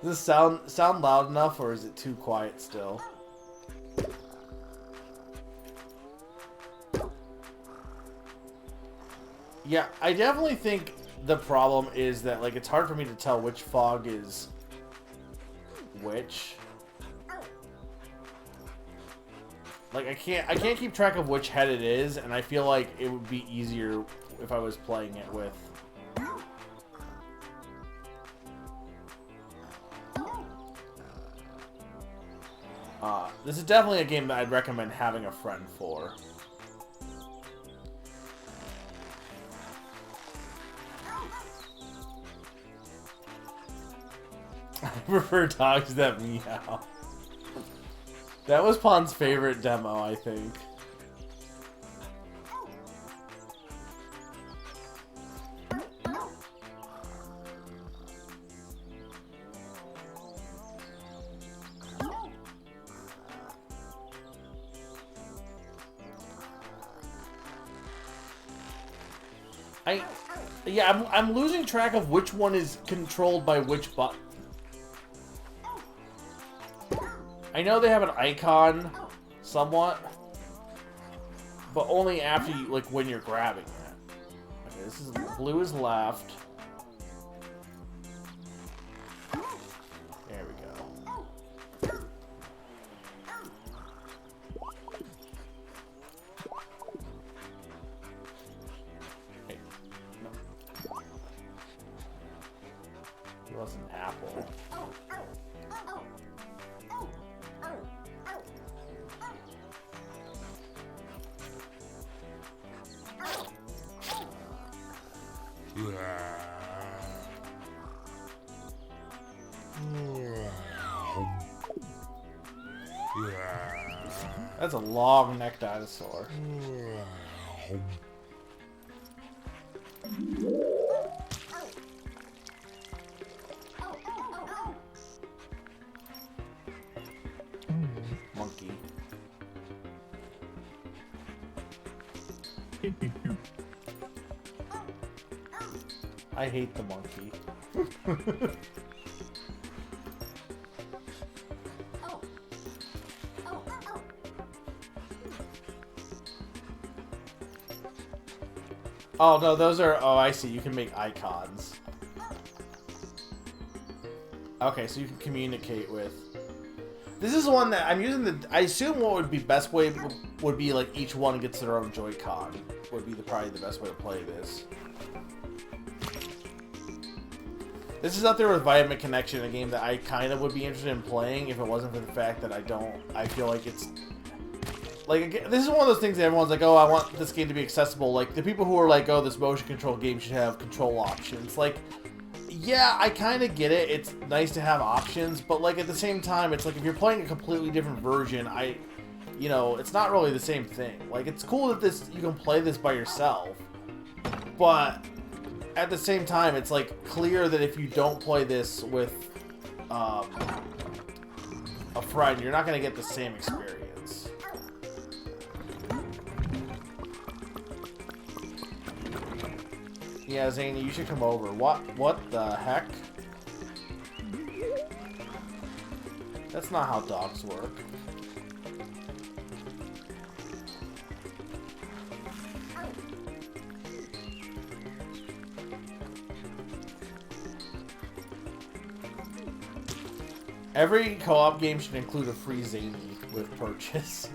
Does this sound loud enough, or is it too quiet still? Yeah, I definitely think the problem is that, like, it's hard for me to tell which fog is which. Like, I can't keep track of which head it is, and I feel like it would be easier if I was playing it with... this is definitely a game that I'd recommend having a friend for. I prefer dogs that meow. That was Pon's favorite demo, I think. Yeah, I'm losing track of which one is controlled by which button. I know they have an icon, somewhat, but only after you, like, when you're grabbing it. Okay, this is blue is left. There we go. was an apple. That's a long neck dinosaur. Monkey. I hate the monkey. Oh no, those are, oh I see, you can make icons. Okay, so you can communicate with. This is one that I'm using I assume what would be best way would be like each one gets their own Joy-Con. Would be probably the best way to play this. This is up there with Vitamin Connection, a game that I kind of would be interested in playing if it wasn't for the fact that I feel like it's... Like, this is one of those things that everyone's like, oh, I want this game to be accessible. Like, the people who are like, oh, this motion control game should have control options. Like, yeah, I kind of get it. It's nice to have options, but like at the same time, it's like if you're playing a completely different version, you know, it's not really the same thing. Like, it's cool that you can play this by yourself, but at the same time, it's like clear that if you don't play this with a friend, you're not going to get the same experience. Yeah, Zany, you should come over. What the heck? That's not how dogs work. Every co-op game should include a free Zany with purchase.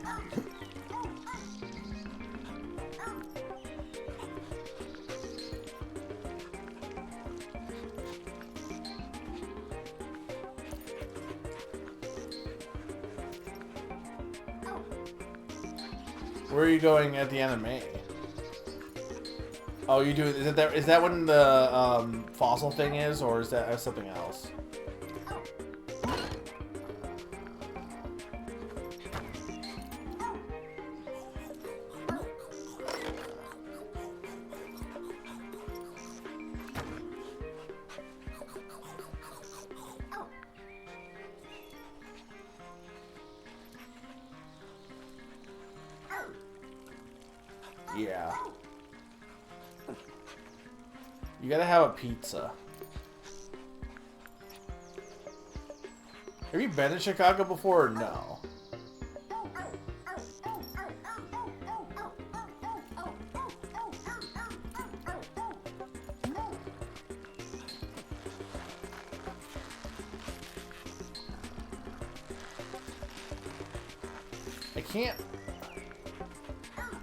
Where are you going at the anime? Oh, you do. Is that when the fossil thing is, or is that something else? Yeah. You gotta have a pizza. Have you been to Chicago before or no?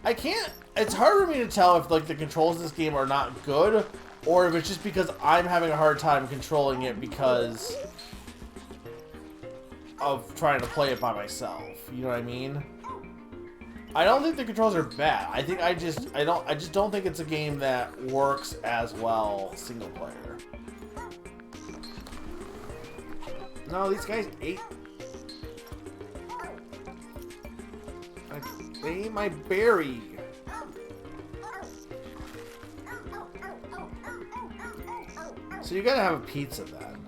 I can't, it's hard for me to tell if like the controls of this game are not good, or if it's just because I'm having a hard time controlling it because of trying to play it by myself. You know what I mean? I don't think the controls are bad. I just don't think it's a game that works as well single player. No, these guys ate. They ate my berry. So you gotta have a pizza then.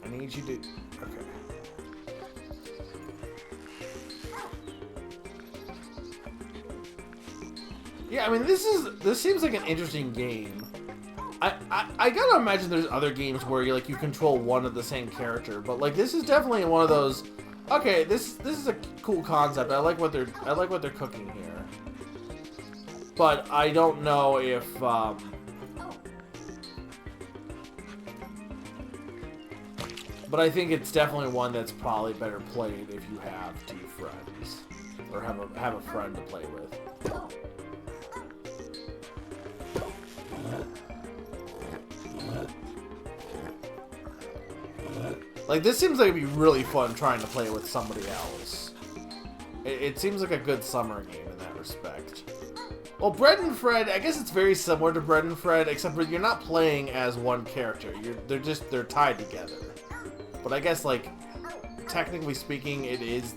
I need you to... Okay. Yeah, I mean, this seems like an interesting game. I gotta imagine there's other games where you control one of the same character, but like this is definitely one of those. Okay, this is a cool concept. I like what they're cooking here, but I don't know if But I think it's definitely one that's probably better played if you have 2 friends. Or have a friend to play with. Like, this seems like it'd be really fun trying to play with somebody else. It seems like a good summer game in that respect. Well, Bread and Fred, I guess it's very similar to Bread and Fred, except for you're not playing as one character. They're tied together. But I guess, like, technically speaking, it is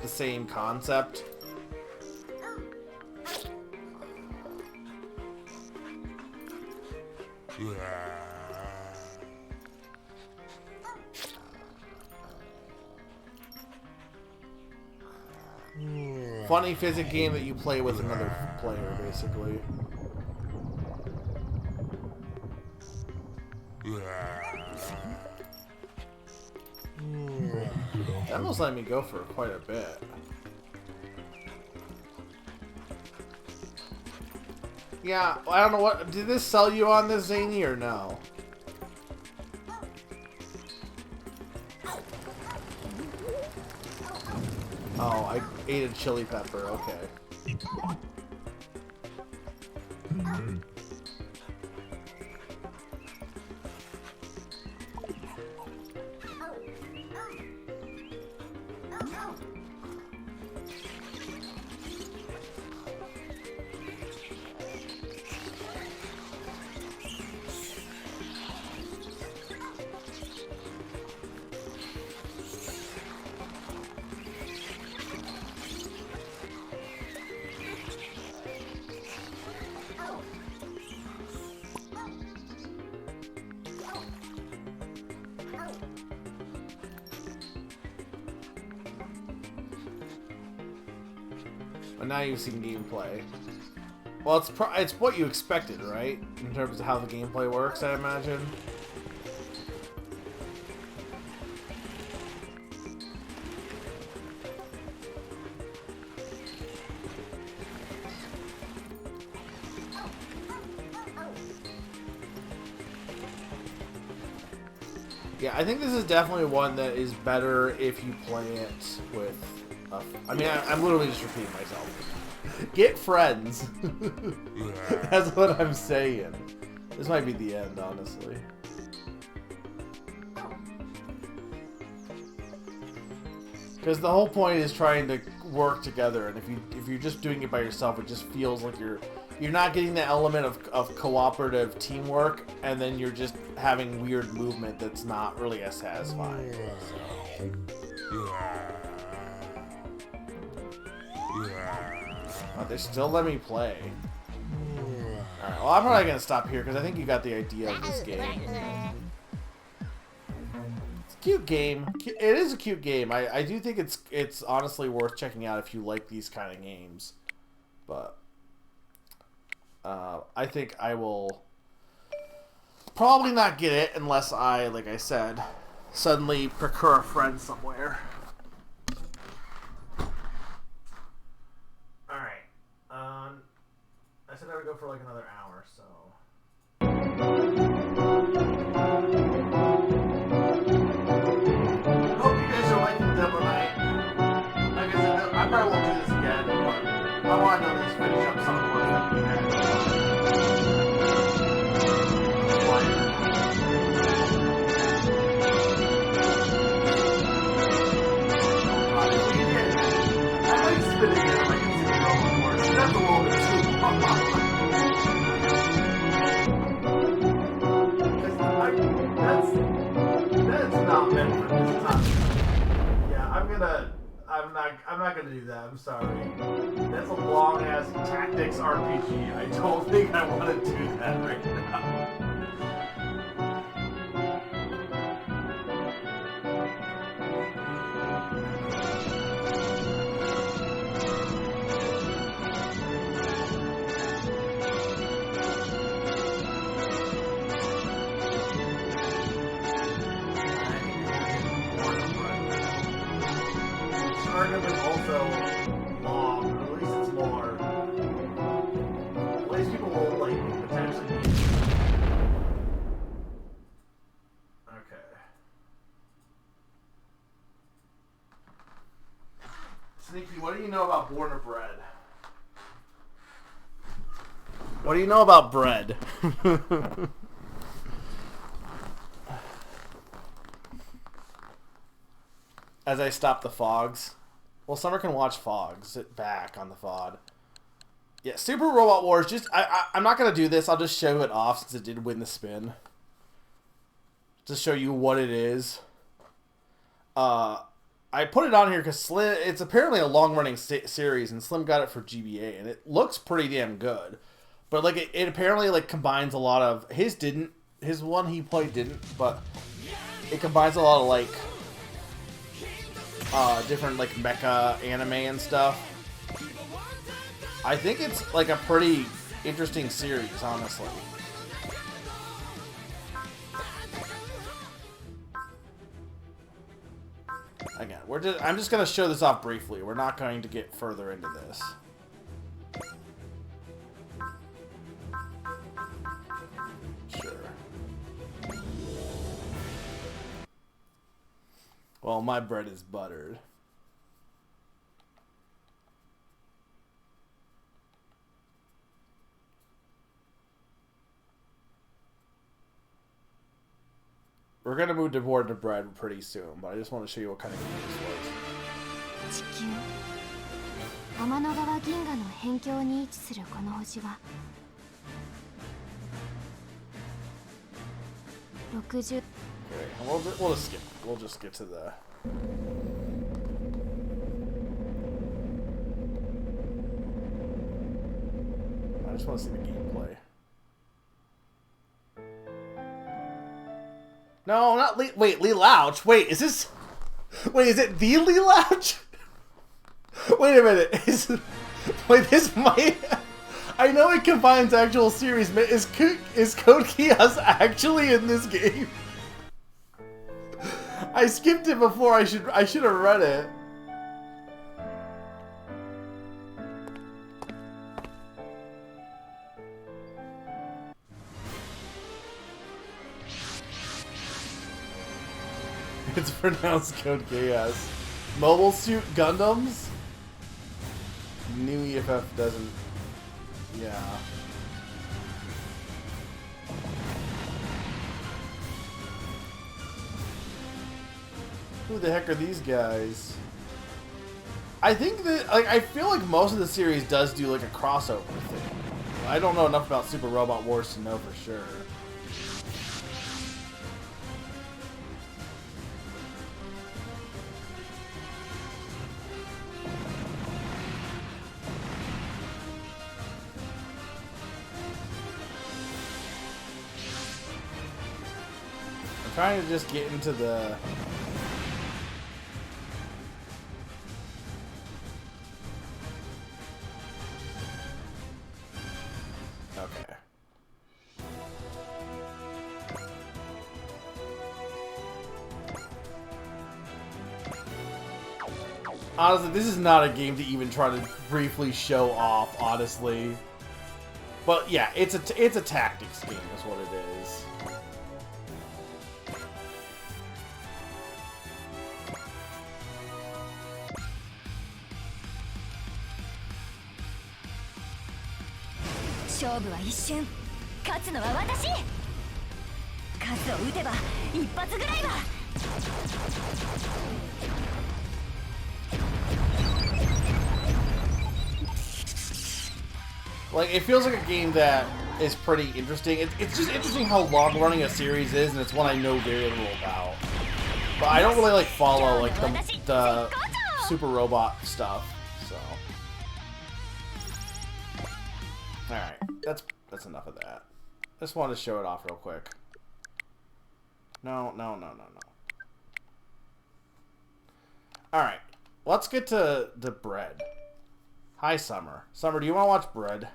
the same concept. Funny physics game that you play with another player, basically. That almost let me go for quite a bit. Yeah, I don't know what... Did this sell you on this, Zany, or no? Oh, I ate a chili pepper, okay. But now you've seen gameplay. Well, it's what you expected, right? In terms of how the gameplay works, I imagine. Yeah, I think this is definitely one that is better if you play it with... I mean, I'm literally just repeating myself. Get friends. That's what I'm saying. This might be the end, honestly. Because the whole point is trying to work together, and if you're just doing it by yourself, it just feels like you're not getting the element of cooperative teamwork, and then you're just having weird movement that's not really as satisfying. Oh, they still let me play. Alright, well, I'm probably going to stop here because I think you got the idea of this game. It's a cute game. It is a cute game. I do think it's honestly worth checking out if you like these kind of games. But I think I will probably not get it unless I, like I said, suddenly procure a friend somewhere. I said I would go for like another hour, so. Hope you guys are liking Demo Night. Like I said, I probably won't do this again, but I want to at least finish up some of the ones that we had. I might spin it again if I can see it going more. That's a little bit too long. That's not meant for this time. Yeah, I'm not gonna do that. I'm sorry. That's a long ass tactics RPG. I don't think I want to do that right now. Arguably also long, or at least it's more. At least people will like potentially be. Okay. know about Born of Bread? What do you know about bread? As I stop the fogs. Well, Summer can watch fogs. Sit back on the FOD. Yeah, Super Robot Wars. Just I'm not gonna do this. I'll just show it off since it did win the spin. To show you what it is. I put it on here because Slim. It's apparently a long-running series, and Slim got it for GBA, and it looks pretty damn good. But like it apparently like combines a lot of his one he played didn't, but it combines a lot of like different like mecha anime and stuff. I think it's like a pretty interesting series, honestly. Again, I'm just gonna show this off briefly. We're not going to get further into this. Sure. Well, my bread is buttered. We're gonna move toward the bread pretty soon, but I just want to show you what kind of game this was. 地球天の川銀河の辺境に位置するこの星は60 Okay, we'll just skip. We'll just get to the. I just want to see the gameplay. No, not Lee. Wait, Lee Louch. Wait, is this? Wait, is it the Lee Louch? Wait a minute. Wait, this might. I know it combines actual series, but is Code Geass actually in this game? I skipped it before. I should have read it. It's pronounced Code Geass. Mobile Suit Gundams? New EFF doesn't... Yeah. Who the heck are these guys? I think that... Like, I feel like most of the series does do, like, a crossover thing. I don't know enough about Super Robot Wars to know for sure. Trying to just get into the... Okay. Honestly, this is not a game to even try to briefly show off, honestly. But yeah, it's a tactics game is what it is. Like, it feels like a game that is pretty interesting. It's just interesting how long running a series is, and it's one I know very little about. But I don't really like follow like the Super Robot stuff, so. Alright, that's enough of that. Just wanted to show it off real quick. No. Alright, let's get to the bread. Hi, Summer. Summer, do you want to watch bread?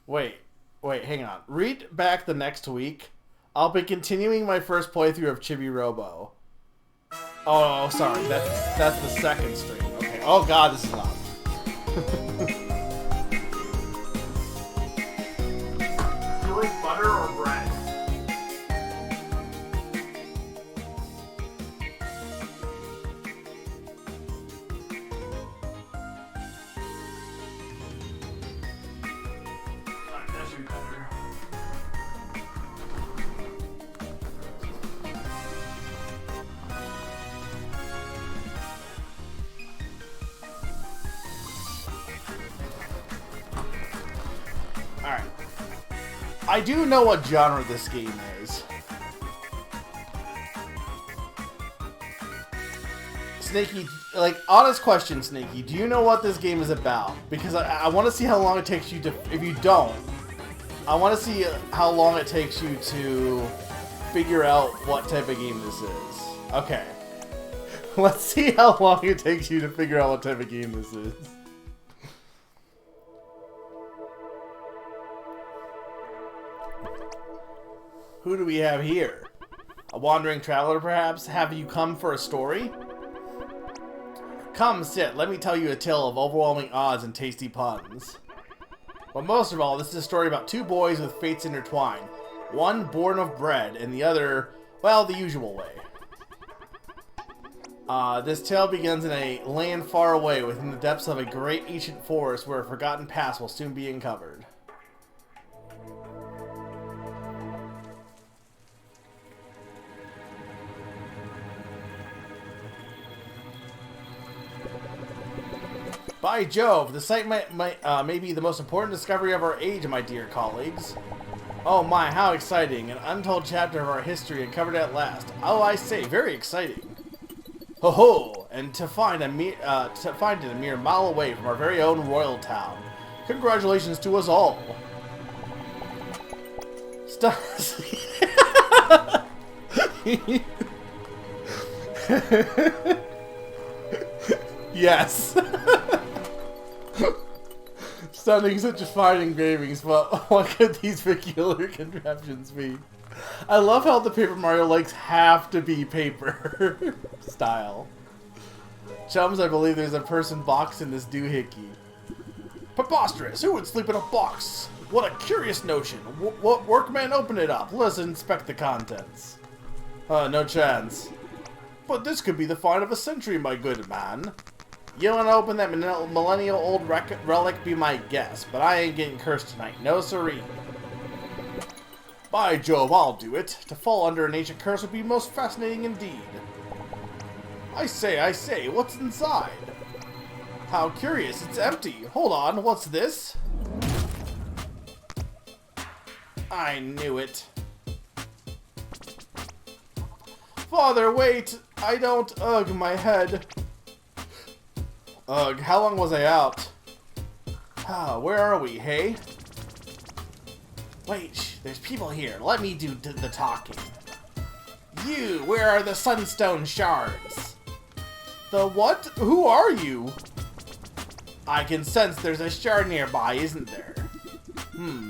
Wait, hang on. Read back the next week. I'll be continuing my first playthrough of Chibi Robo. Oh, sorry. That's the second stream. Okay. Oh god, this is loud. Do you like butter or bread? I do know what genre this game is. Snakey, like, honest question, Snakey, do you know what this game is about? Because I want to see how long it takes you to, if you don't, I want to see how long it takes you to figure out what type of game this is. Okay. Let's see how long it takes you to figure out what type of game this is. Who do we have here? A wandering traveler, perhaps? Have you come for a story? Come, sit. Let me tell you a tale of overwhelming odds and tasty puns. But most of all, this is a story about two boys with fates intertwined. One born of bread, and the other, well, the usual way. This tale begins in a land far away within the depths of a great ancient forest where a forgotten past will soon be uncovered. By Jove, the site may be the most important discovery of our age, my dear colleagues. Oh my, how exciting! An untold chapter of our history uncovered at last. Oh, I say, very exciting. Ho ho! And to find it a mere mile away from our very own royal town. Congratulations to us all. Stop. Yes. Stunning, such a fine engravings, but what could these peculiar contraptions be? I love how the Paper Mario legs have to be paper style. Chums, I believe there's a person boxed in this doohickey. Preposterous! Who would sleep in a box? What a curious notion. What workman, open it up. Let's inspect the contents. No chance. But this could be the find of a century, my good man. You want to open that millennial-old relic, be my guest, but I ain't getting cursed tonight. No siree. By Jove, I'll do it. To fall under an ancient curse would be most fascinating indeed. I say, what's inside? How curious, it's empty. Hold on, what's this? I knew it. Father, wait! I don't, ugh, my head. Ugh, how long was I out? Ah, where are we, hey? Wait, shh, there's people here. Let me do the talking. You, where are the sunstone shards? The what? Who are you? I can sense there's a shard nearby, isn't there?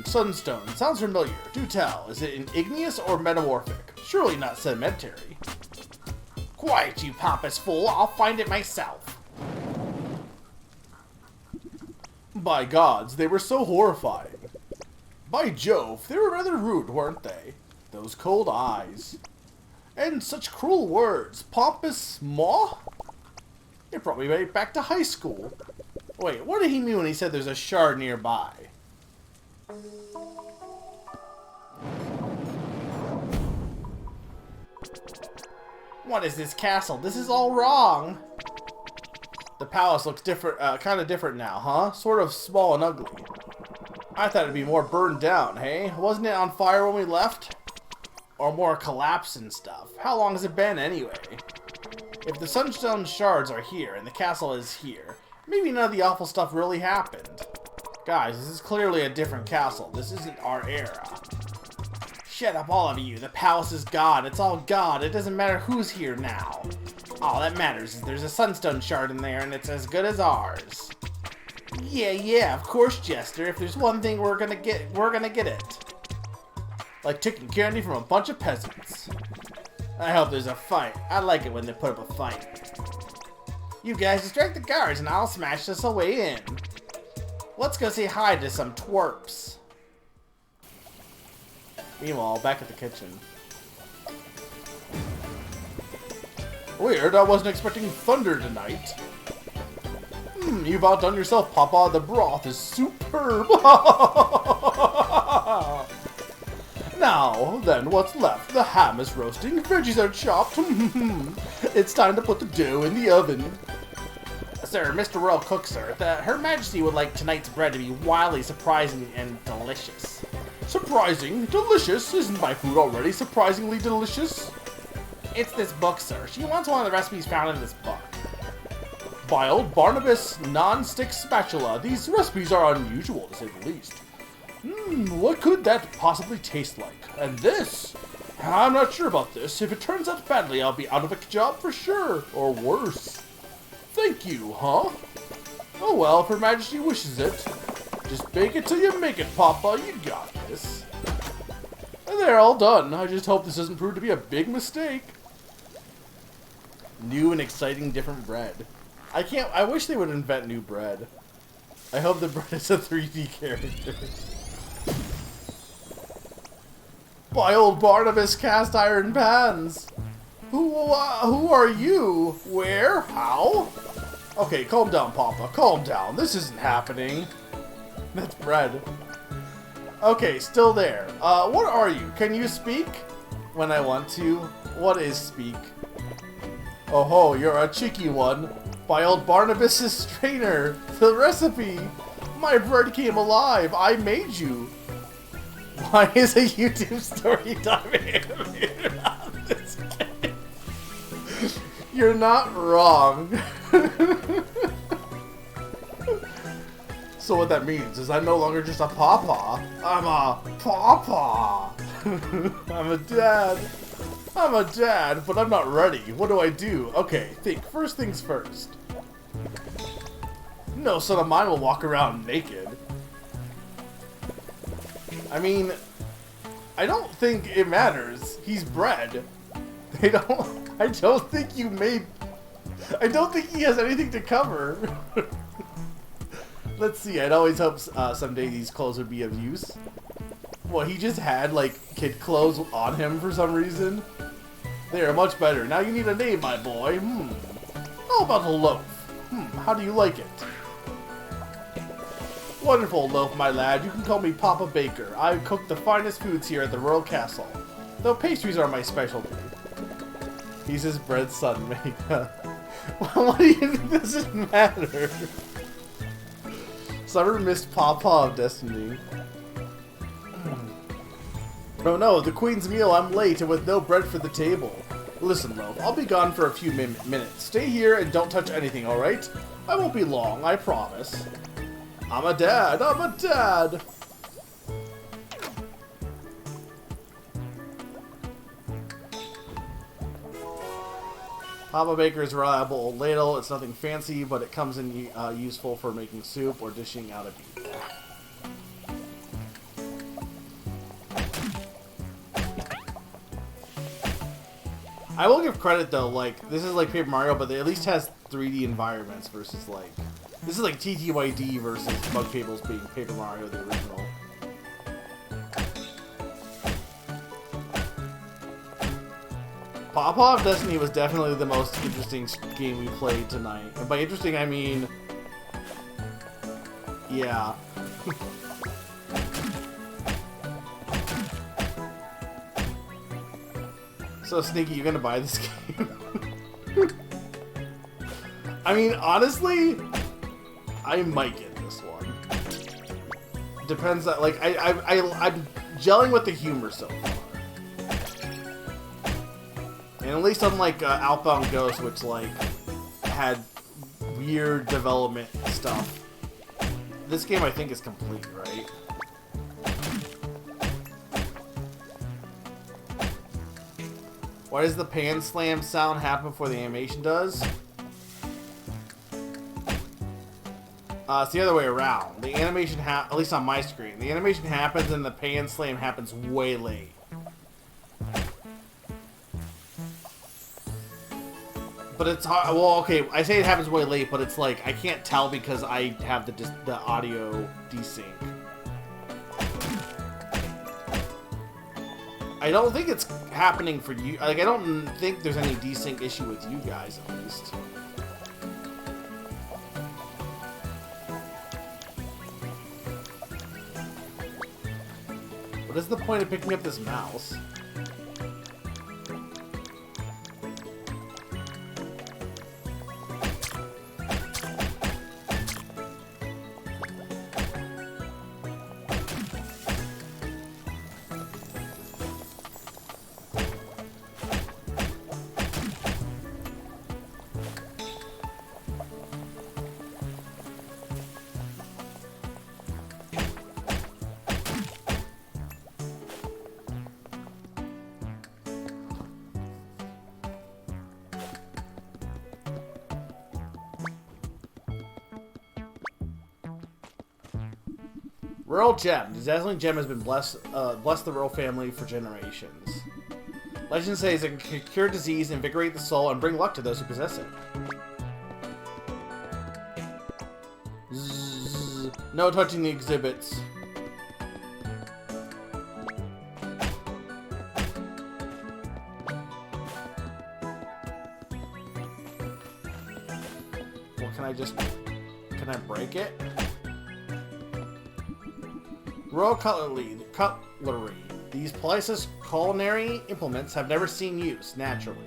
Sunstone. Sounds familiar. Do tell. Is it igneous or metamorphic? Surely not sedimentary. Quiet, you pompous fool. I'll find it myself. By gods, they were so horrifying. By Jove, they were rather rude, weren't they? Those cold eyes. And such cruel words. Pompous maw? It brought me right back to high school. Wait, what did he mean when he said there's a shard nearby? What is this castle? This is all wrong. The palace looks different, kind of different now, huh? Sort of small and ugly. I thought it'd be more burned down, hey? Wasn't it on fire when we left? Or more collapsed and stuff? How long has it been, anyway? If the sunstone shards are here, and the castle is here, maybe none of the awful stuff really happened. Guys, this is clearly a different castle. This isn't our era. Shut up, all of you. The palace is God. It's all God. It doesn't matter who's here now. All that matters is there's a sunstone shard in there, and it's as good as ours. Yeah, of course, Jester. If there's one thing we're gonna get it. Like taking candy from a bunch of peasants. I hope there's a fight. I like it when they put up a fight. You guys distract the guards, and I'll smash this away in. Let's go say hi to some twerps. Meanwhile, back at the kitchen. Weird, I wasn't expecting thunder tonight. You've outdone yourself, Papa. The broth is superb. Now, then, what's left? The ham is roasting, veggies are chopped. It's time to put the dough in the oven. Sir, Mr. Royal Cook, sir, Her Majesty would like tonight's bread to be wildly surprising and delicious. Surprising. Delicious. Isn't my food already surprisingly delicious? It's this book, sir. She wants one of the recipes found in this book. Boiled Barnabas non-stick spatula. These recipes are unusual, to say the least. What could that possibly taste like? And this? I'm not sure about this. If it turns out badly, I'll be out of a job for sure. Or worse. Thank you, huh? Oh well, if Her Majesty wishes it. Just bake it till you make it, Papa. You got this. And they're all done. I just hope this doesn't prove to be a big mistake. New and exciting different bread. I wish they would invent new bread. I hope the bread is a 3D character. Boiled Barnabas cast iron pans. Who are you? Where? How? Okay, calm down, Papa. Calm down. This isn't happening. That's bread. Okay, still there. What are you? Can you speak? When I want to. What is speak? Oh ho, you're a cheeky one. Boiled Barnabas's strainer. The recipe. My bread came alive. I made you. Why is a YouTube story time animated on this game? You're not wrong. So what that means is I'm no longer just a papa. I'm a papa. I'm a dad. I'm a dad, but I'm not ready. What do I do? Okay, think. First things first. No son of mine will walk around naked. I mean, I don't think it matters. He's bred. I don't think he has anything to cover. Let's see, I'd always hope someday these clothes would be of use. Well, he just had, like, kid clothes on him for some reason. They are much better. Now you need a name, my boy. How about a loaf? How do you like it? Wonderful, Loaf, my lad. You can call me Papa Baker. I cook the finest foods here at the Royal Castle, though pastries are my specialty. He's his bread son, Mega. What do you think doesn't matter? Summer missed Papa of Destiny. Oh no, the Queen's meal. I'm late and with no bread for the table. Listen, Loaf, I'll be gone for a few minutes. Stay here and don't touch anything, alright? I won't be long, I promise. I'm a dad. I'm a dad. Papa Baker's reliable old ladle. It's nothing fancy, but it comes in useful for making soup or dishing out a beef. I will give credit though, like, this is like Paper Mario, but it at least has 3D environments versus like... This is like TTYD versus Bug Fables being Paper Mario, the original. Papa of Destiny was definitely the most interesting game we played tonight. And by interesting, I mean... Yeah. So, Sneaky, you gonna buy this game? I mean, honestly... I might get this one. Depends on, like, I'm gelling with the humor so far. And at least unlike Outbound Ghost, which, like, had weird development stuff, this game I think is complete, right? Why does the pan slam sound happen before the animation does? It's the other way around. The animation at least on my screen, the animation happens and the pan slam happens way late. But it's hard. Well, okay, I say it happens way late, but it's like I can't tell because I have the audio desync. I don't think it's happening for you. Like, I don't think there's any desync issue with you guys, at least. What is the point of picking up this mouse? Rural Gem. The dazzling gem has been blessed the Rural family for generations. Legends say it can cure disease, invigorate the soul, and bring luck to those who possess it. Zzz. No touching the exhibits. Well, can I break it? Royal cutlery. These priceless culinary implements have never seen use, naturally.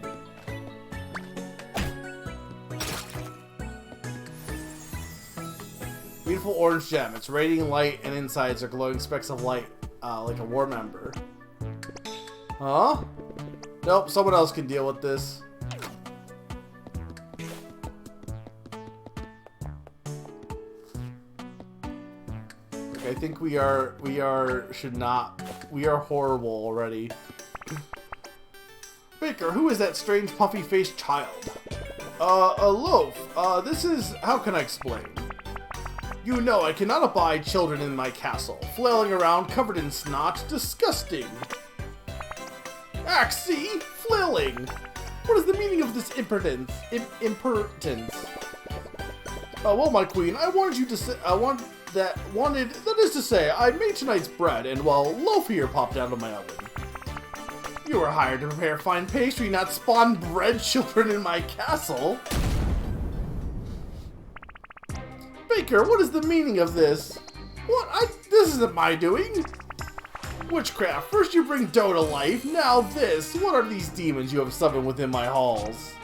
Beautiful orange gem. It's radiating light and insides are glowing specks of light, like a war ember. Huh? Nope, someone else can deal with this. I think we are horrible already. Baker, who is that strange puffy-faced child? A loaf. This is, how can I explain? You know I cannot abide children in my castle, flailing around covered in snot, disgusting. See? Flailing. What is the meaning of this impertinence? Well, my queen, I wanted you to say, that is to say, I made tonight's bread, and well, loaf here popped out of my oven. You were hired to prepare fine pastry, not spawn bread children in my castle. Baker, what is the meaning of this? This isn't my doing. Witchcraft, first you bring dough to life, now this. What are these demons you have summoned within my halls?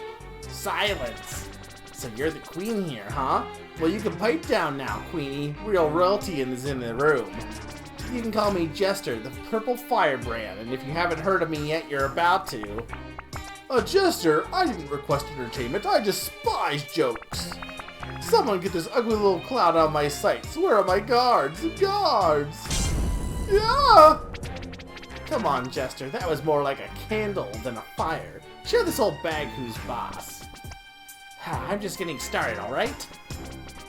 Silence. So you're the queen here, huh? Well, you can pipe down now, Queenie. Real royalty is in the room. You can call me Jester, the purple firebrand, and if you haven't heard of me yet, you're about to. Jester? I didn't request entertainment, I despise jokes. Someone get this ugly little cloud out of my sights. Where are my guards? Guards! Yeah! Come on, Jester, that was more like a candle than a fire. Share this old bag who's boss. I'm just getting started, alright?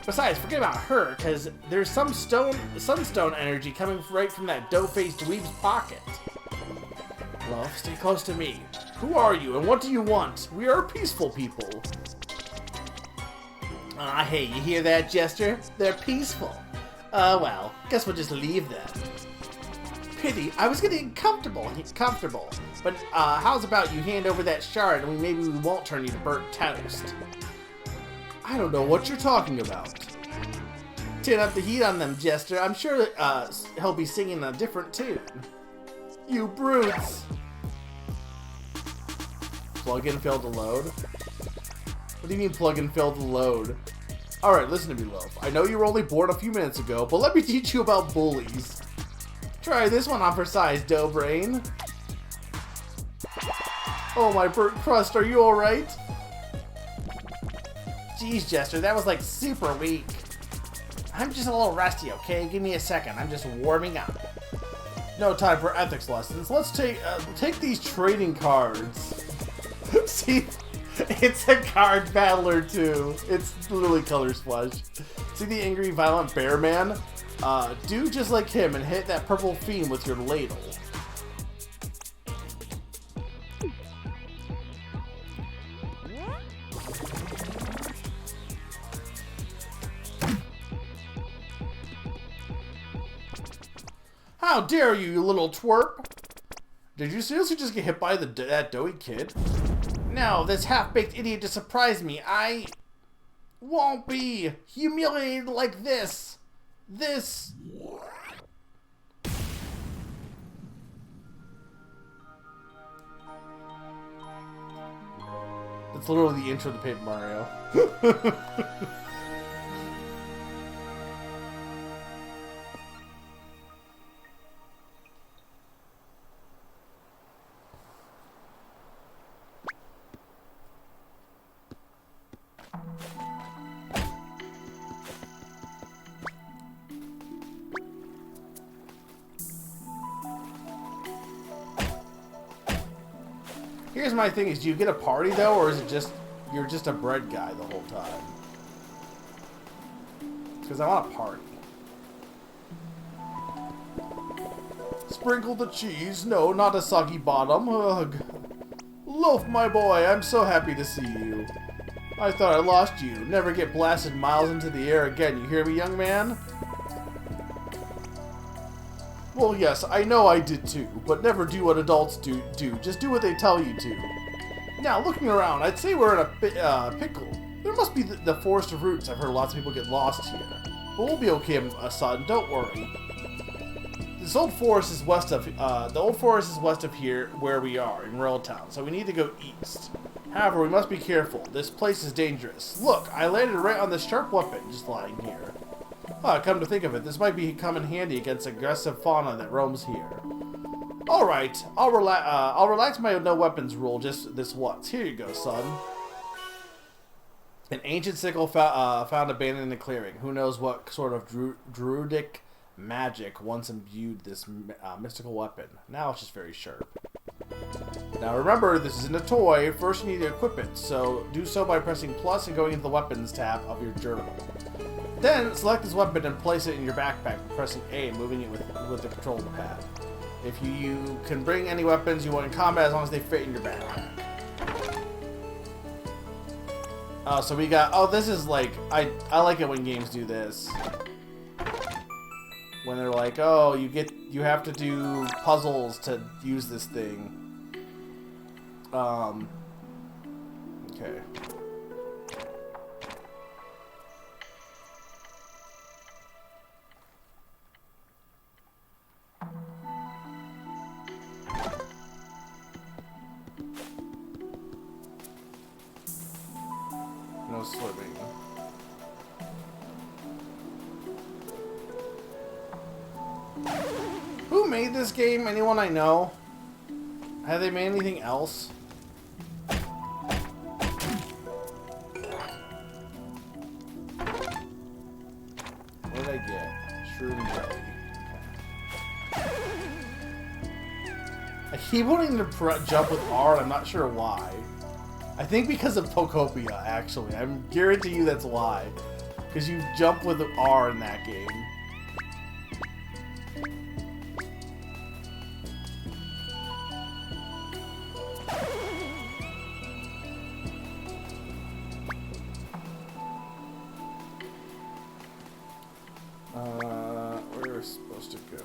Besides, forget about her, because there's some sunstone energy coming right from that dough-faced dweeb's pocket. Love, stay close to me. Who are you, and what do you want? We are peaceful people. Hey, you hear that, Jester? They're peaceful. Well, guess we'll just leave them. Pity, I was getting comfortable. But, how's about you hand over that shard and maybe we won't turn you to burnt toast? I don't know what you're talking about. Turn up the heat on them, Jester. I'm sure he'll be singing a different tune. You brutes! Plug in failed to load? What do you mean plug in failed to load? Alright, listen to me, Loaf. I know you were only born a few minutes ago, but let me teach you about bullies. Try this one on for size, dough brain. Oh, my burnt crust, are you alright? Jeez, Jester, that was like super weak. I'm just a little rusty, okay? Give me a second, I'm just warming up. No time for ethics lessons. Let's take these trading cards. See, it's a card battler too. It's literally color splash. See the angry, violent bear man? Do just like him and hit that purple fiend with your ladle. How dare you, you little twerp! Did you seriously just get hit by that doughy kid? No, this half-baked idiot just surprised me. I won't be humiliated like this. That's literally the intro to Paper Mario. Here's my thing, is do you get a party though, or is it just, you're just a bread guy the whole time? Because I want a party. Sprinkle the cheese. No, not a soggy bottom. Ugh. Loaf, my boy, I'm so happy to see you. I thought I lost you. Never get blasted miles into the air again. You hear me, young man? Well, yes, I know I did too, but never do what adults do. Just do what they tell you to. Now, looking around, I'd say we're in a pickle. There must be the Forest of Roots. I've heard lots of people get lost here. But we'll be okay, son. Don't worry. This old forest is west of the old forest is west of here, where we are in Royal Town. So we need to go east. However, we must be careful. This place is dangerous. Look, I landed right on this sharp weapon just lying here. Come to think of it, this might come in handy against aggressive fauna that roams here. All right, I'll relax my no weapons rule just this once. Here you go, son. An ancient sickle found abandoned in the clearing. Who knows what sort of druidic magic once imbued this mystical weapon. Now it's just very sharp. Now remember, this isn't a toy. First you need to equip it, so do so by pressing plus and going into the weapons tab of your journal. Then select this weapon and place it in your backpack by pressing A and moving it with the control pad. If you can bring any weapons you want in combat as long as they fit in your backpack. So we got, this is like, I like it when games do this. When they're like, oh, you have to do puzzles to use this thing. Okay. No swimming. Who made this game? Anyone I know? Have they made anything else? What did I get? Shroom jelly. I keep wanting to jump with R and I'm not sure why. I think because of Pokopia, actually. I guarantee you that's why. Because you jump with R in that game. We're supposed to go here.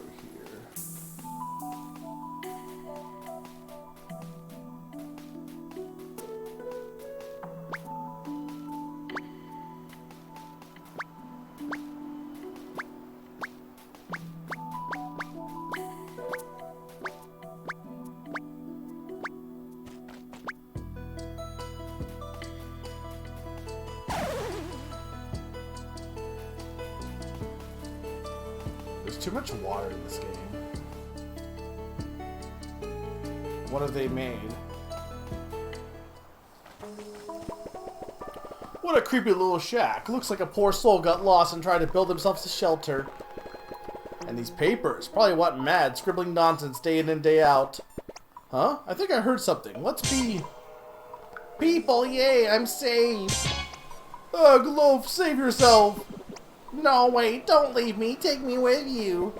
There's too much water in this game. What have they made? What a creepy little shack. Looks like a poor soul got lost and tried to build themselves a shelter. And these papers probably went mad, scribbling nonsense day in and day out. Huh? I think I heard something. Let's be... People, yay, I'm saved! Ugh, Loaf, save yourself! No, wait, don't leave me. Take me with you.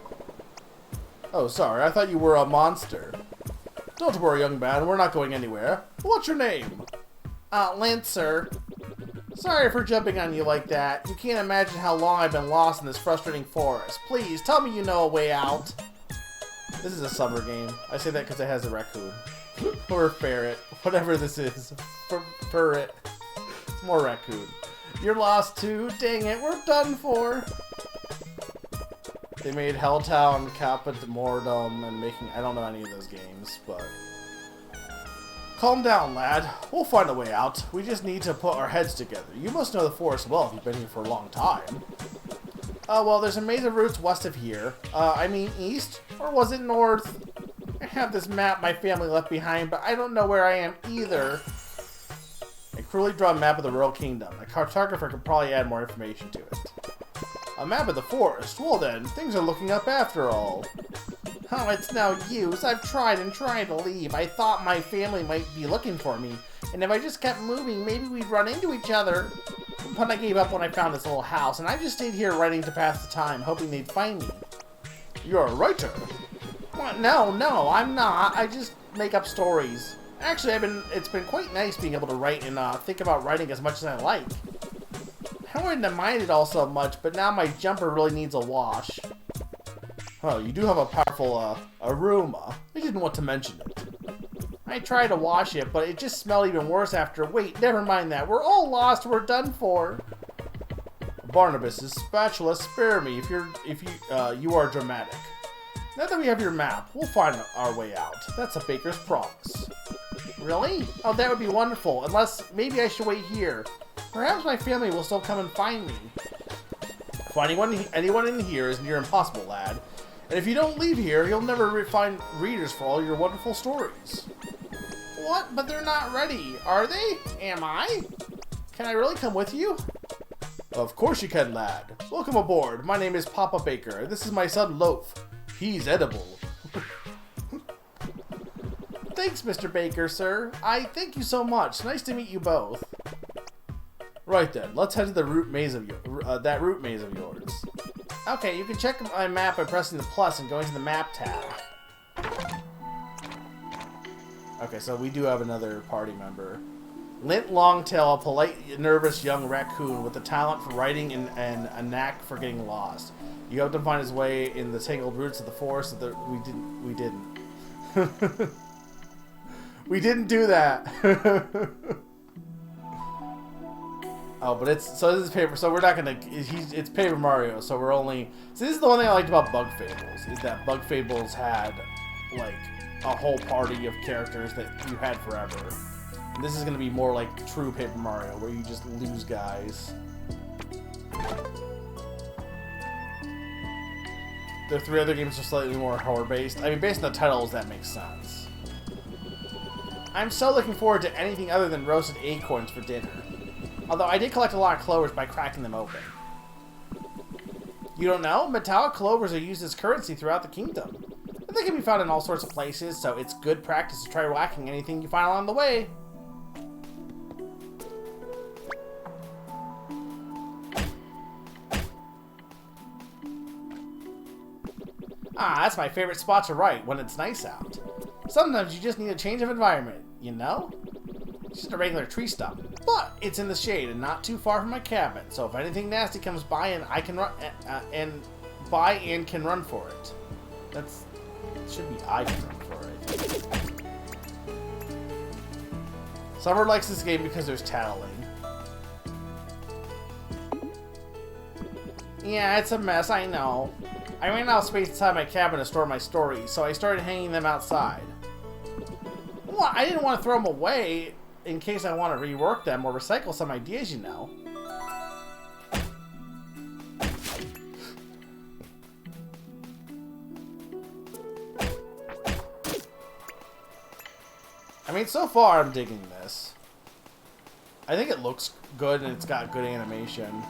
Oh, sorry. I thought you were a monster. Don't worry, young man. We're not going anywhere. What's your name? Lancer. Sorry for jumping on you like that. You can't imagine how long I've been lost in this frustrating forest. Please, tell me you know a way out. This is a summer game. I say that because it has a raccoon. Or a ferret. Whatever this is. Ferret. It's more raccoon. You're lost too? Dang it, we're done for. They made Helltown, Caput Mortem, and making... I don't know any of those games, but... Calm down, lad. We'll find a way out. We just need to put our heads together. You must know the forest well if you've been here for a long time. Well, there's a maze of routes west of here. I mean east? Or was it north? I have this map my family left behind, but I don't know where I am either. A cruelly drawn map of the Royal Kingdom. A cartographer could probably add more information to it. A map of the forest? Well then, things are looking up after all. Oh, it's no use. I've tried and tried to leave. I thought my family might be looking for me, and if I just kept moving, maybe we'd run into each other. But I gave up when I found this little house, and I just stayed here writing to pass the time, hoping they'd find me. You're a writer? What? No, I'm not. I just make up stories. Actually, it's been quite nice being able to write and think about writing as much as I like. I wouldn't have minded all so much, but now my jumper really needs a wash. Oh, you do have a powerful aroma. I didn't want to mention it. I tried to wash it, but it just smelled even worse after. Wait, never mind that. We're all lost. We're done for. Barnabas' spatula, spare me if you are dramatic. Now that we have your map, we'll find our way out. That's a baker's promise. Really? Oh, that would be wonderful. Unless maybe I should wait here. Perhaps my family will still come and find me. Finding anyone in here is near impossible, lad. And if you don't leave here, you'll never find readers for all your wonderful stories. What? But they're not ready, are they? Am I? Can I really come with you? Of course you can, lad. Welcome aboard. My name is Papa Baker. This is my son, Loaf. He's edible. Thanks, Mr. Baker, sir. I thank you so much. Nice to meet you both. Right then, let's head to the root maze of that root maze of yours. Okay, you can check my map by pressing the plus and going to the map tab. Okay, so we do have another party member. Lint Longtail, a polite, nervous young raccoon with a talent for writing and a knack for getting lost. You helped him find his way in the tangled roots of the forest that we didn't. We didn't do that. Oh, but this is paper, so we're not gonna, it's Paper Mario, so we're only, so this is the one thing I liked about Bug Fables, is that Bug Fables had, like, a whole party of characters that you had forever. And this is gonna be more like true Paper Mario, where you just lose guys. The 3 other games are slightly more horror-based. I mean, based on the titles, that makes sense. I'm so looking forward to anything other than roasted acorns for dinner. Although I did collect a lot of clovers by cracking them open. You don't know? Metallic clovers are used as currency throughout the kingdom. And they can be found in all sorts of places, so it's good practice to try whacking anything you find along the way. Ah, that's my favorite spot to write, when it's nice out. Sometimes you just need a change of environment, you know? It's just a regular tree stump. But it's in the shade and not too far from my cabin, so if anything nasty comes by and I can run can run for it. It should be I can run for it. Summer likes this game because there's tattling. Yeah, it's a mess, I know. I ran out of space inside my cabin to store my stories, so I started hanging them outside. Well, I didn't want to throw them away in case I want to rework them or recycle some ideas, you know. I mean, so far I'm digging this. I think it looks good and it's got good animation.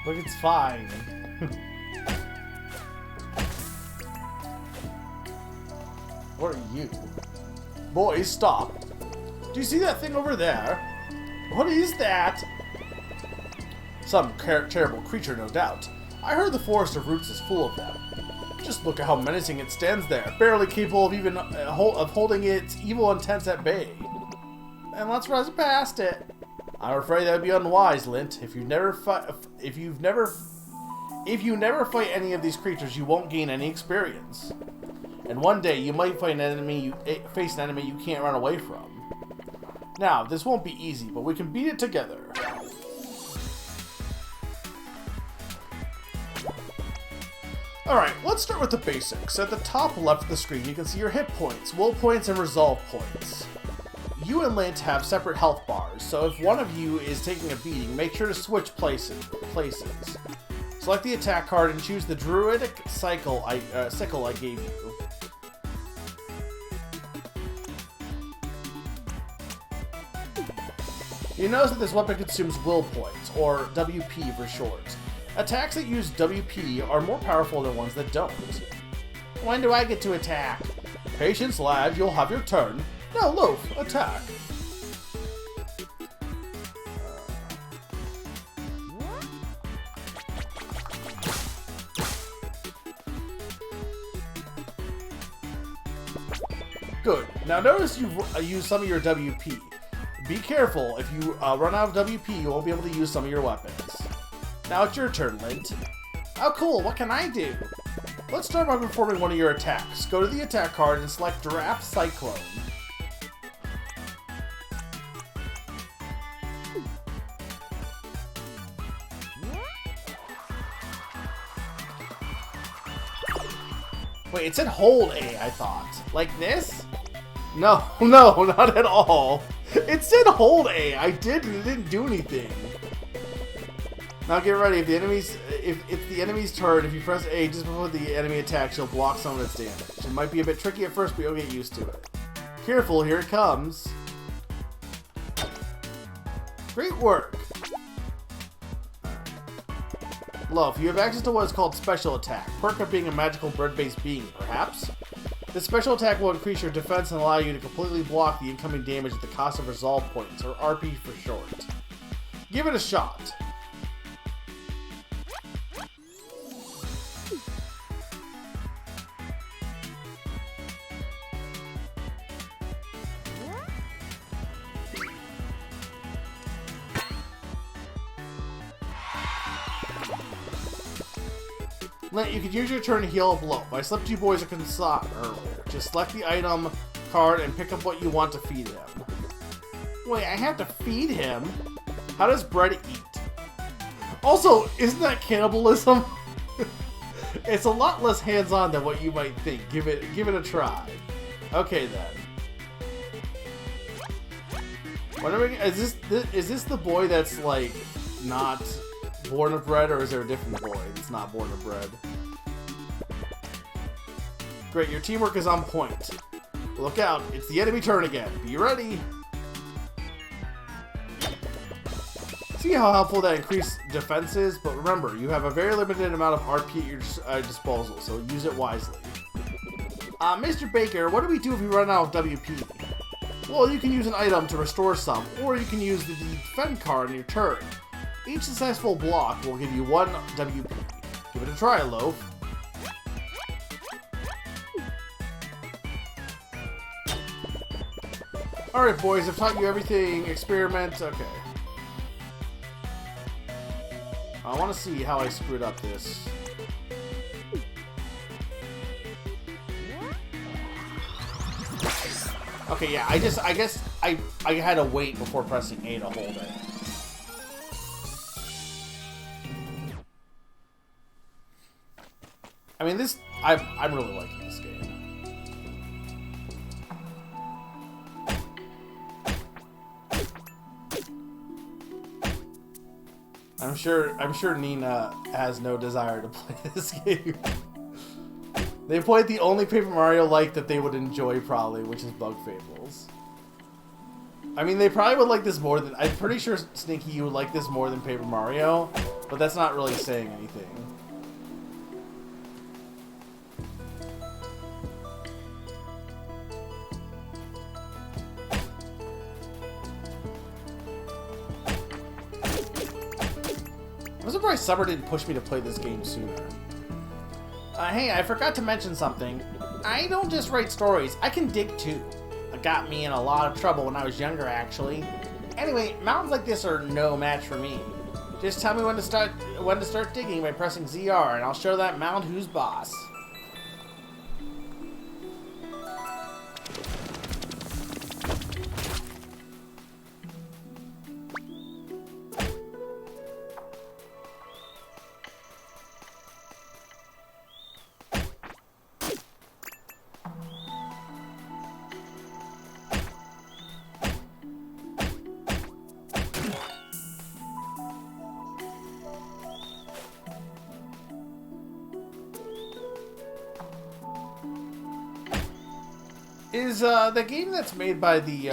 Look, it's fine. What are you? Boys, stop. Do you see that thing over there? What is that? Some terrible creature, no doubt. I heard the Forest of Roots is full of them. Just look at how menacing it stands there, barely capable of even holding its evil intents at bay. And let's run past it. I'm afraid that would be unwise, Lint. If you never fight any of these creatures, you won't gain any experience. And one day you might find face an enemy you can't run away from. Now, this won't be easy, but we can beat it together. Alright, let's start with the basics. At the top left of the screen, you can see your hit points, will points, and resolve points. You and Lint have separate health bars, so if one of you is taking a beating, make sure to switch places. Select the attack card and choose the Druidic sickle I gave you. You notice that this weapon consumes will points, or WP for short. Attacks that use WP are more powerful than ones that don't. When do I get to attack? Patience, lad, you'll have your turn. Now, Loaf, attack. Good. Now notice you've used some of your WP. Be careful, if you run out of WP, you won't be able to use some of your weapons. Now it's your turn, Lint. Oh cool, what can I do? Let's start by performing one of your attacks. Go to the attack card and select Draft Cyclone. Wait, it said hold A, I thought. Like this? No, no, not at all. It said hold A. It didn't do anything. Now get ready. If it's the enemy's turn, if you press A just before the enemy attacks, you'll block some of its damage. It might be a bit tricky at first, but you'll get used to it. Careful, here it comes. Great work. Love, you have access to what is called Special Attack. Perk of being a magical bird-based being, perhaps? This special attack will increase your defense and allow you to completely block the incoming damage at the cost of resolve points, or RP for short. Give it a shot. Lint, you could use your turn to heal a blow. I slipped you boys a consult earlier. Just select the item card and pick up what you want to feed him. Wait, I have to feed him? How does bread eat? Also, isn't that cannibalism? It's a lot less hands-on than what you might think. Give it a try. Okay then. Wondering, is this the boy that's like not born of bread, or is there a different boy that's not born of bread? Great, your teamwork is on point. Look out, it's the enemy turn again. Be ready. See how helpful that increased defense is? But remember, you have a very limited amount of RP at your disposal, so use it wisely. Mr. Baker, what do we do if we run out of WP? Well, you can use an item to restore some, or you can use the defend card on your turn. Each successful block will give you 1 WP. Give it a try, Loaf. Alright, boys, I've taught you everything. Experiment. Okay. I want to see how I screwed up this. Okay, yeah, I guess I had to wait before pressing A to hold it. I mean, I'm really liking this game. I'm sure Nina has no desire to play this game. They played the only Paper Mario like that they would enjoy probably, which is Bug Fables. I mean, they probably would like this more than... I'm pretty sure, Sneaky, you would like this more than Paper Mario, but that's not really saying anything. I'm surprised Summer didn't push me to play this game sooner. Hey, I forgot to mention something. I don't just write stories, I can dig too. It got me in a lot of trouble when I was younger, actually. Anyway, mountains like this are no match for me. Just tell me when to start digging by pressing ZR, and I'll show that mound who's boss. Is the game that's made by the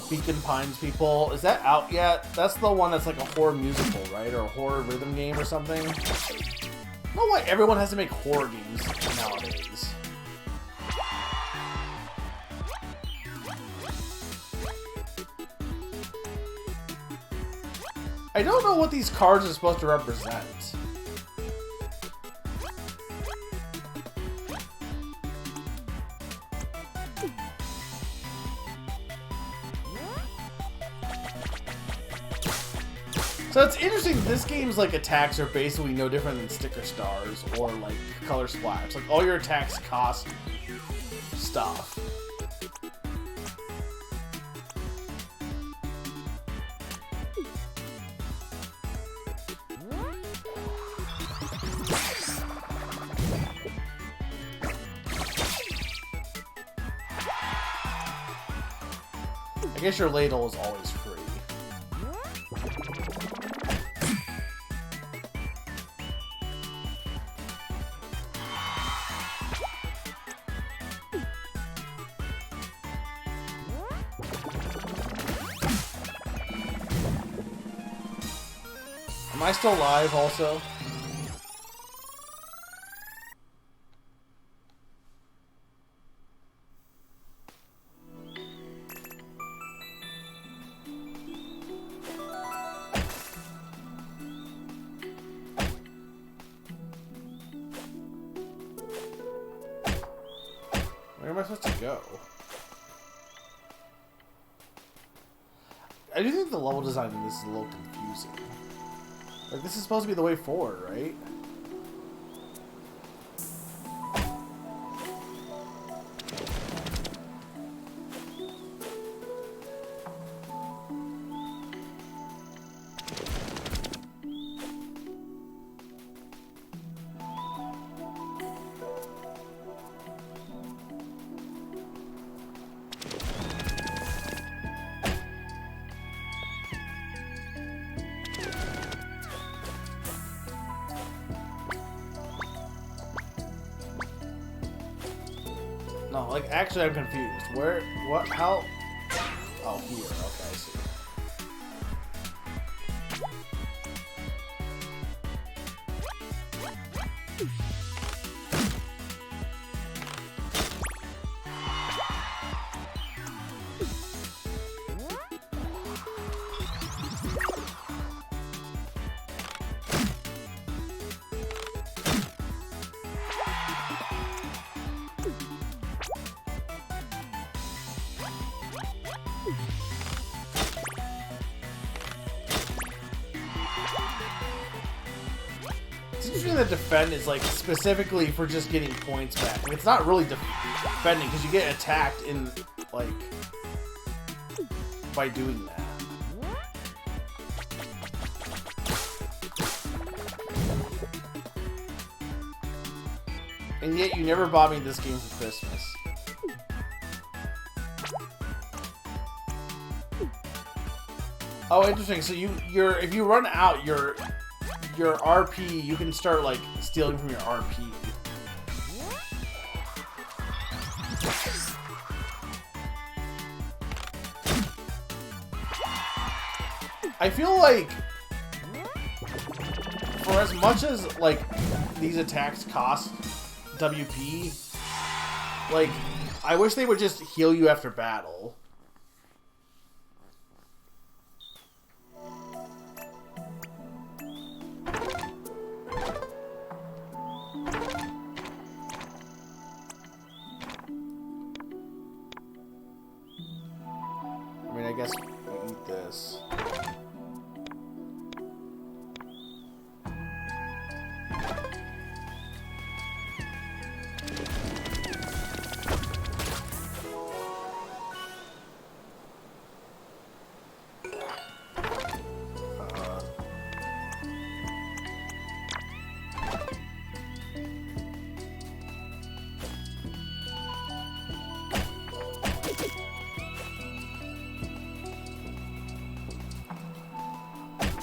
Beacon Pines people. Is that out yet? That's the one that's like a horror musical, right? Or a horror rhythm game or something? I don't know why everyone has to make horror games nowadays. I don't know what these cards are supposed to represent. So it's interesting, this game's like attacks are basically no different than sticker stars or like color splash. Like all your attacks cost stuff. I guess your ladle is always free. Am I still live also? Where am I supposed to go? I do think the level design in this is a little confusing. Like, this is supposed to be the way forward, right? No, like, actually I'm confused. Where, what, how? Oh, here, okay, I see. It's interesting that defend is like specifically for just getting points back. It's not really defending because you get attacked in like by doing that. And yet you never bought me this game for Christmas. Oh, interesting. So if you run out your RP, you can start like stealing from your RP. I feel like for as much as like these attacks cost WP, like I wish they would just heal you after battle. I mean, I guess we eat this.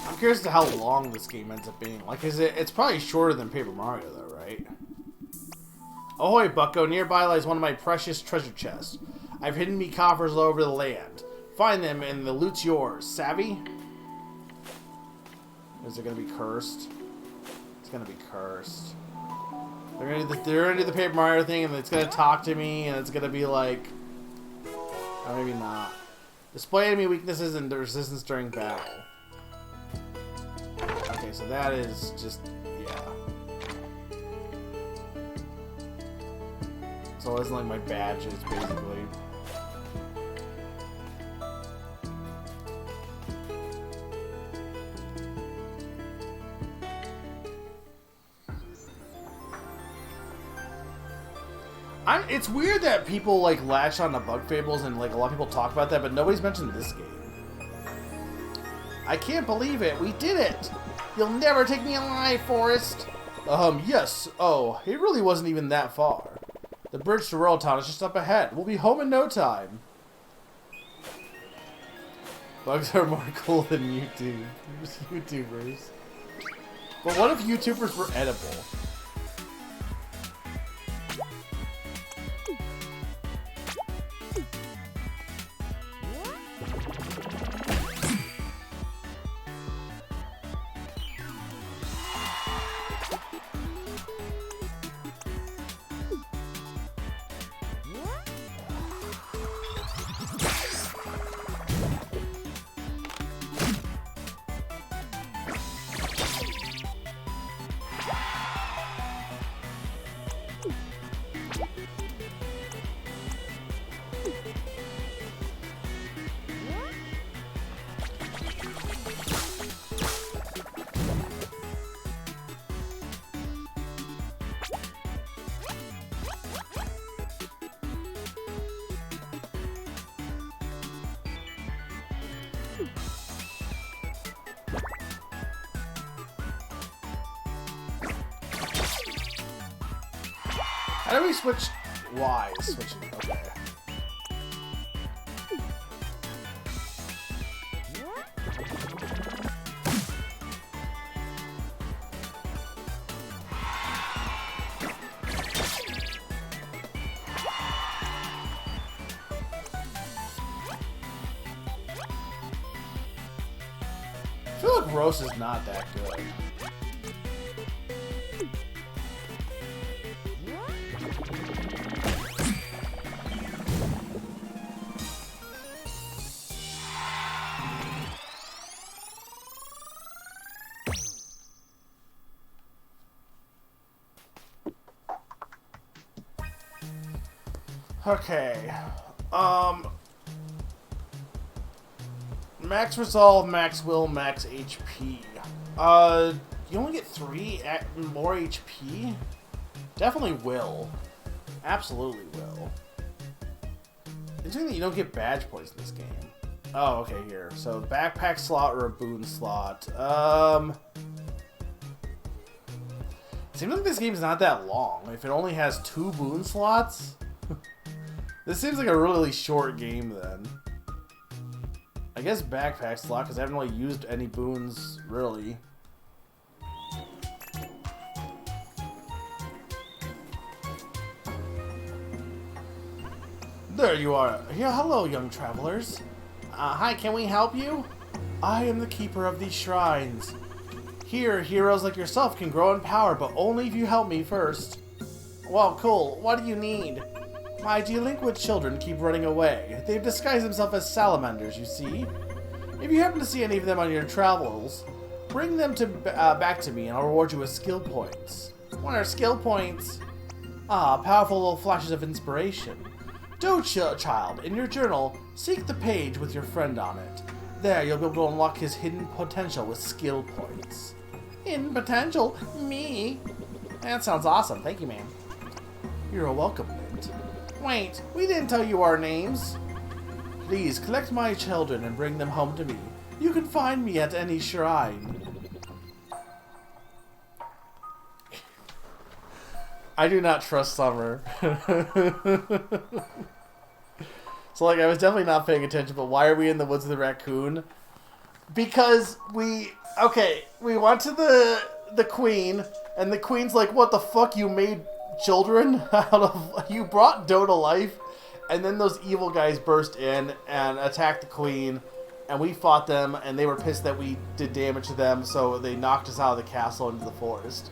I'm curious to how long this game ends up being. Like, it's probably shorter than Paper Mario, though, right? Ahoy, bucko. Nearby lies one of my precious treasure chests. I've hidden me coffers all over the land. Find them and the loot's yours. Savvy? Is it gonna be cursed? It's gonna be cursed. They're gonna do the Paper Mario thing, and it's gonna talk to me, and it's gonna be like, or maybe not. Display enemy weaknesses and resistance during battle. Okay, so that is just, yeah. So it wasn't like my badges, basically. It's weird that people like latch on to Bug Fables and like a lot of people talk about that, but nobody's mentioned this game. I can't believe it. We did it. You'll never take me alive, Forrest. Yes. Oh, it really wasn't even that far. The bridge to Royal Town is just up ahead. We'll be home in no time. Bugs are more cool than YouTube. YouTubers. But what if YouTubers were edible? How do we switch? Y switching. Okay. I feel like Rose is not that good. Okay, max resolve, max will, max HP. You only get 3 more HP? Definitely will. Absolutely will. Interesting that you don't get badge points in this game. Oh, okay, here. So, backpack slot or a boon slot. Seems like this game's not that long. If it only has 2 boon slots... This seems like a really short game, then. I guess backpack slot, because I haven't really used any boons, really. There you are. Yeah, hello, young travelers. Hi, can we help you? I am the keeper of these shrines. Here, heroes like yourself can grow in power, but only if you help me first. Well, cool. What do you need? My delinquent children keep running away. They've disguised themselves as salamanders, you see. If you happen to see any of them on your travels, bring them back to me and I'll reward you with skill points. What are skill points? Ah, powerful little flashes of inspiration. Do, child, in your journal, seek the page with your friend on it. There, you'll be able to unlock his hidden potential with skill points. Hidden potential? Me? That sounds awesome. Thank you, man. You're welcome, Mint. Wait, we didn't tell you our names. Please, collect my children and bring them home to me. You can find me at any shrine. I do not trust Summer. So, like, I was definitely not paying attention, but why are we in the woods with the raccoon? Because we went to the queen, and the queen's like, what the fuck, you made children out of, you brought Doe to life, And then those evil guys burst in and attacked the queen, and we fought them, and they were pissed that we did damage to them, so they knocked us out of the castle into the forest.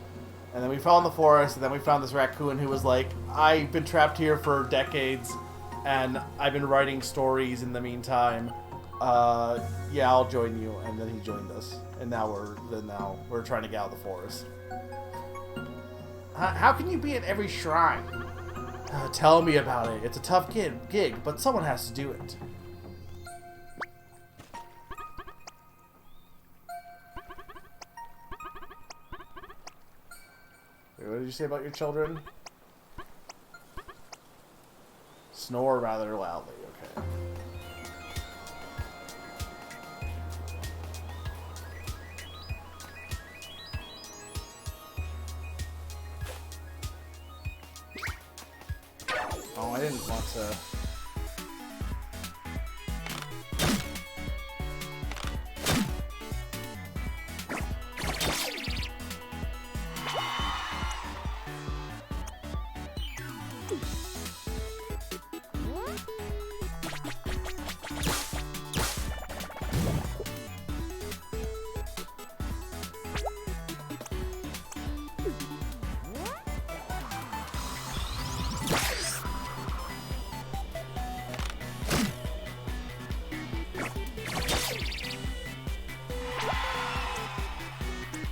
And then we fell in the forest, and then we found this raccoon who was like, I've been trapped here for decades, and I've been writing stories in the meantime. Yeah, I'll join you. And then he joined us, and now we're trying to get out of the forest. How can you be at every shrine? Tell me about it. It's a tough gig, but someone has to do it. Wait, what did you say about your children? Snore rather loudly, okay. Oh, I didn't want to...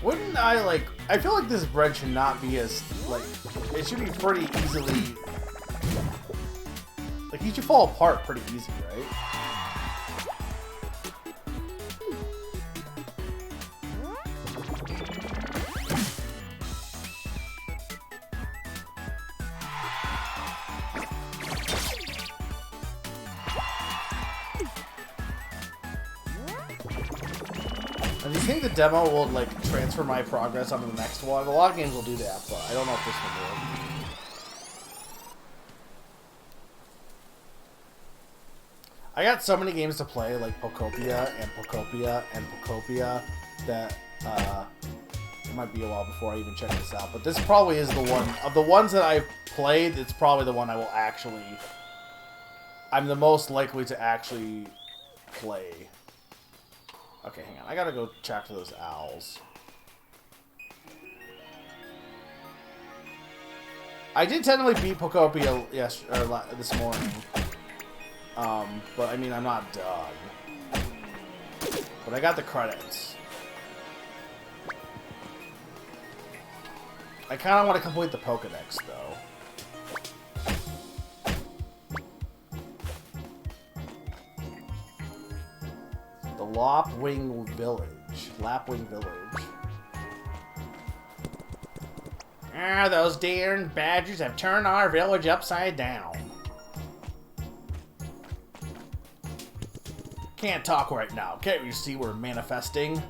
Wouldn't I, like... I feel like this bread should not be as, like... It should be pretty easily... Like, he should fall apart pretty easy, right? And do you think the demo will, like, transfer my progress onto the next one? A lot of games will do that, but I don't know if this one will. I got so many games to play, like Pokopia and Pokopia and Pokopia, that it might be a while before I even check this out. But this probably is the one, of the ones that I've played, it's probably the one I will actually... I'm the most likely to actually play. Okay, hang on. I gotta go check for those owls. I did technically beat Pokopia this morning. But I mean, I'm not done. But I got the credits. I kind of want to complete the Pokedex, though. The Lapwing Village. Ah, those darn badgers have turned our village upside down. Can't talk right now. Can't you see we're manifesting?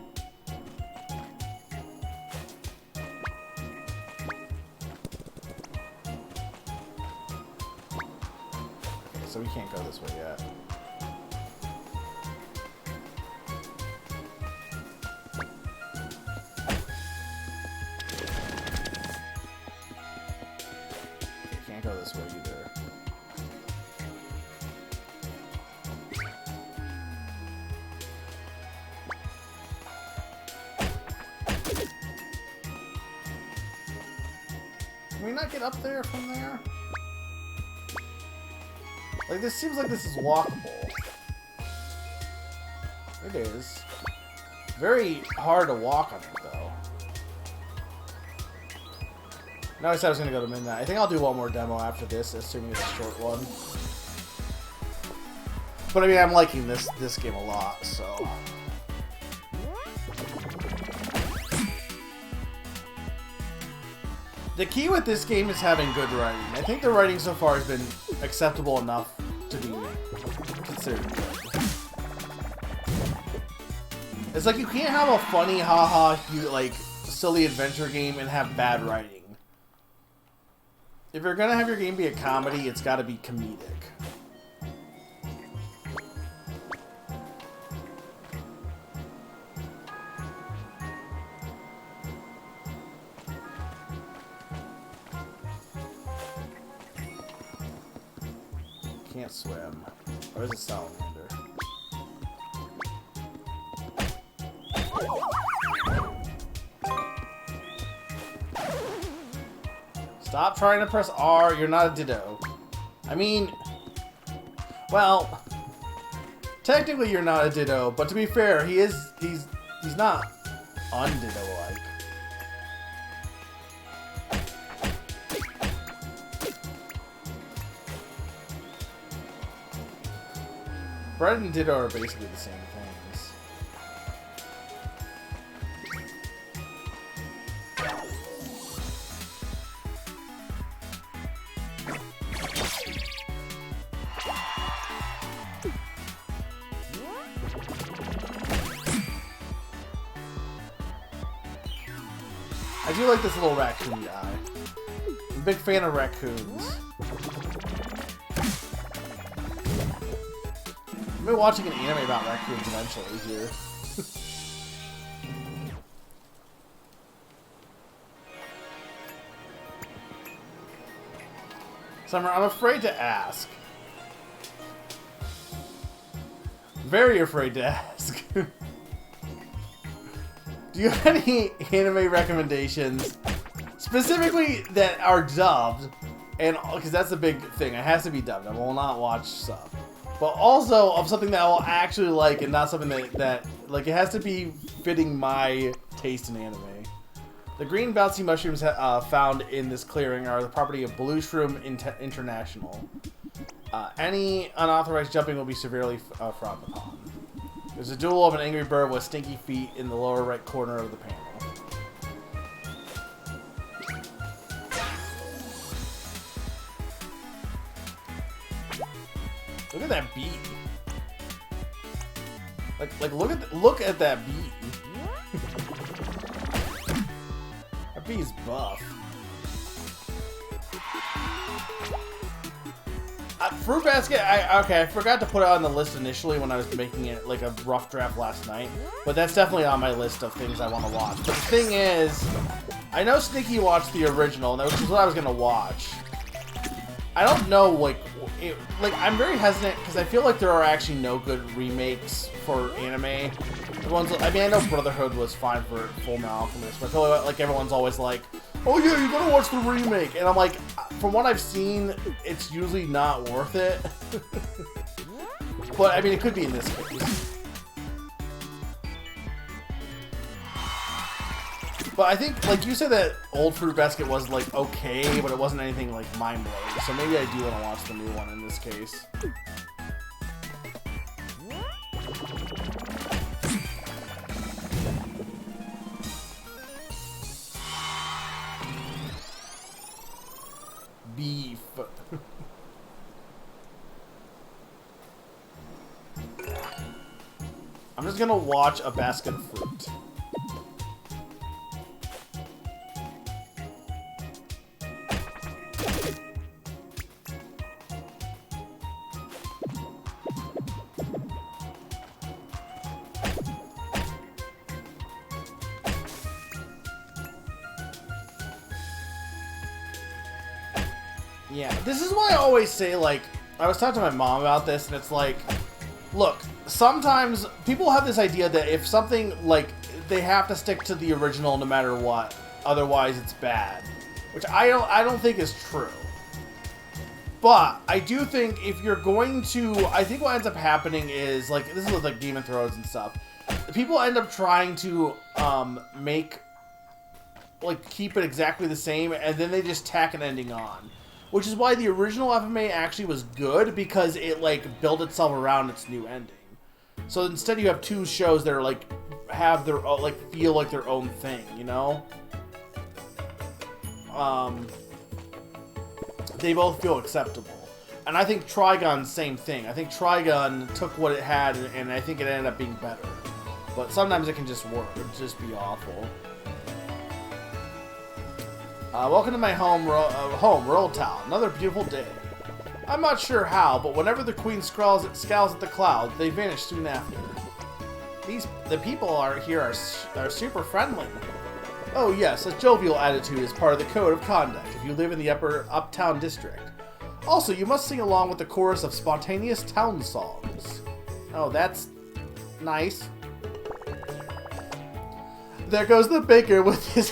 Okay, so we can't go this way yet. Can't go this way either. Can we not get up there from there? Like, this seems like this is walkable. It is. Very hard to walk on it, though. Now I said I was going to go to midnight. I think I'll do one more demo after this, assuming it's a short one. But I mean, I'm liking this game a lot, so... The key with this game is having good writing. I think the writing so far has been acceptable enough to be considered good. It's like you can't have a funny, haha, like, silly adventure game and have bad writing. If you're gonna have your game be a comedy, it's gotta be comedic. can't swim. Or is it salamander? Stop trying to press R. You're not a Ditto. I mean, well, technically you're not a Ditto, but to be fair, he's not un-Ditto-like. Bread and Ditto are basically the same things. I do like this little raccoon guy. I'm a big fan of raccoons. I'll be watching an anime about raccoons eventually here. Summer, I'm afraid to ask. Very afraid to ask. Do you have any anime recommendations, specifically that are dubbed? And because that's the big thing, it has to be dubbed. I will not watch sub. But also of something that I will actually like, and not something that like, it has to be fitting my taste in anime. The green bouncy mushrooms found in this clearing are the property of Blue Shroom International. Any unauthorized jumping will be severely frowned upon. There's a duel of an angry bird with stinky feet in the lower right corner of the panel. Look at that bee. Like look at that bee. That bee's buff. Fruit Basket, I forgot to put it on the list initially when I was making it like a rough draft last night, but that's definitely on my list of things I want to watch. But the thing is, I know Sneaky watched the original, which is what I was gonna watch. I don't know, like I'm very hesitant because I feel like there are actually no good remakes for anime. The ones, I mean, I know Brotherhood was fine for Fullmetal Alchemist, but I feel like everyone's always like, oh yeah, you gotta watch the remake, and I'm like, from what I've seen, it's usually not worth it. But I mean, it could be in this case. But I think, like you said, that old Fruit Basket was like okay, but it wasn't anything like mind-blowing. So maybe I do want to watch the new one in this case. Beef. I'm just gonna watch a basket of fruit. Yeah, this is why I always say, like, I was talking to my mom about this, and it's like, look, sometimes people have this idea that if something, like, they have to stick to the original no matter what, otherwise it's bad, which I don't think is true. But I do think if you're going to, I think what ends up happening is, like, this is with, like, Game of Thrones and stuff, people end up trying to make, like, keep it exactly the same, and then they just tack an ending on. Which is why the original FMA actually was good, because it, like, built itself around its new ending. So instead you have two shows that are, like, have their, like, feel like their own thing, you know? They both feel acceptable. And I think Trigun, same thing. I think Trigun took what it had, and I think it ended up being better. But sometimes it can just work. It can just be awful. Welcome to my home, Rural Town. Another beautiful day. I'm not sure how, but whenever the Queen scowls at the clouds, they vanish soon after. The people here are super friendly. Oh yes, a jovial attitude is part of the code of conduct if you live in the uptown district. Also, you must sing along with the chorus of spontaneous town songs. Oh, that's nice. There goes the baker with his...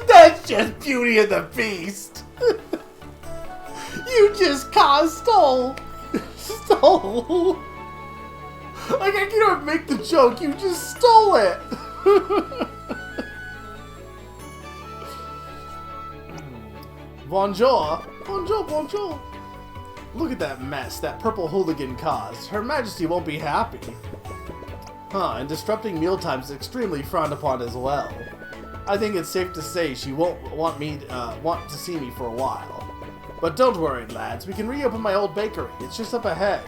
That's just Beauty and the Beast. You just stole. Like, I can't make the joke, you just stole it. Bonjour. Bonjour, bonjour. Look at that mess that purple hooligan caused. Her Majesty won't be happy. Huh, and disrupting mealtimes is extremely frowned upon as well. I think it's safe to say she won't want to see me for a while. But don't worry, lads. We can reopen my old bakery. It's just up ahead.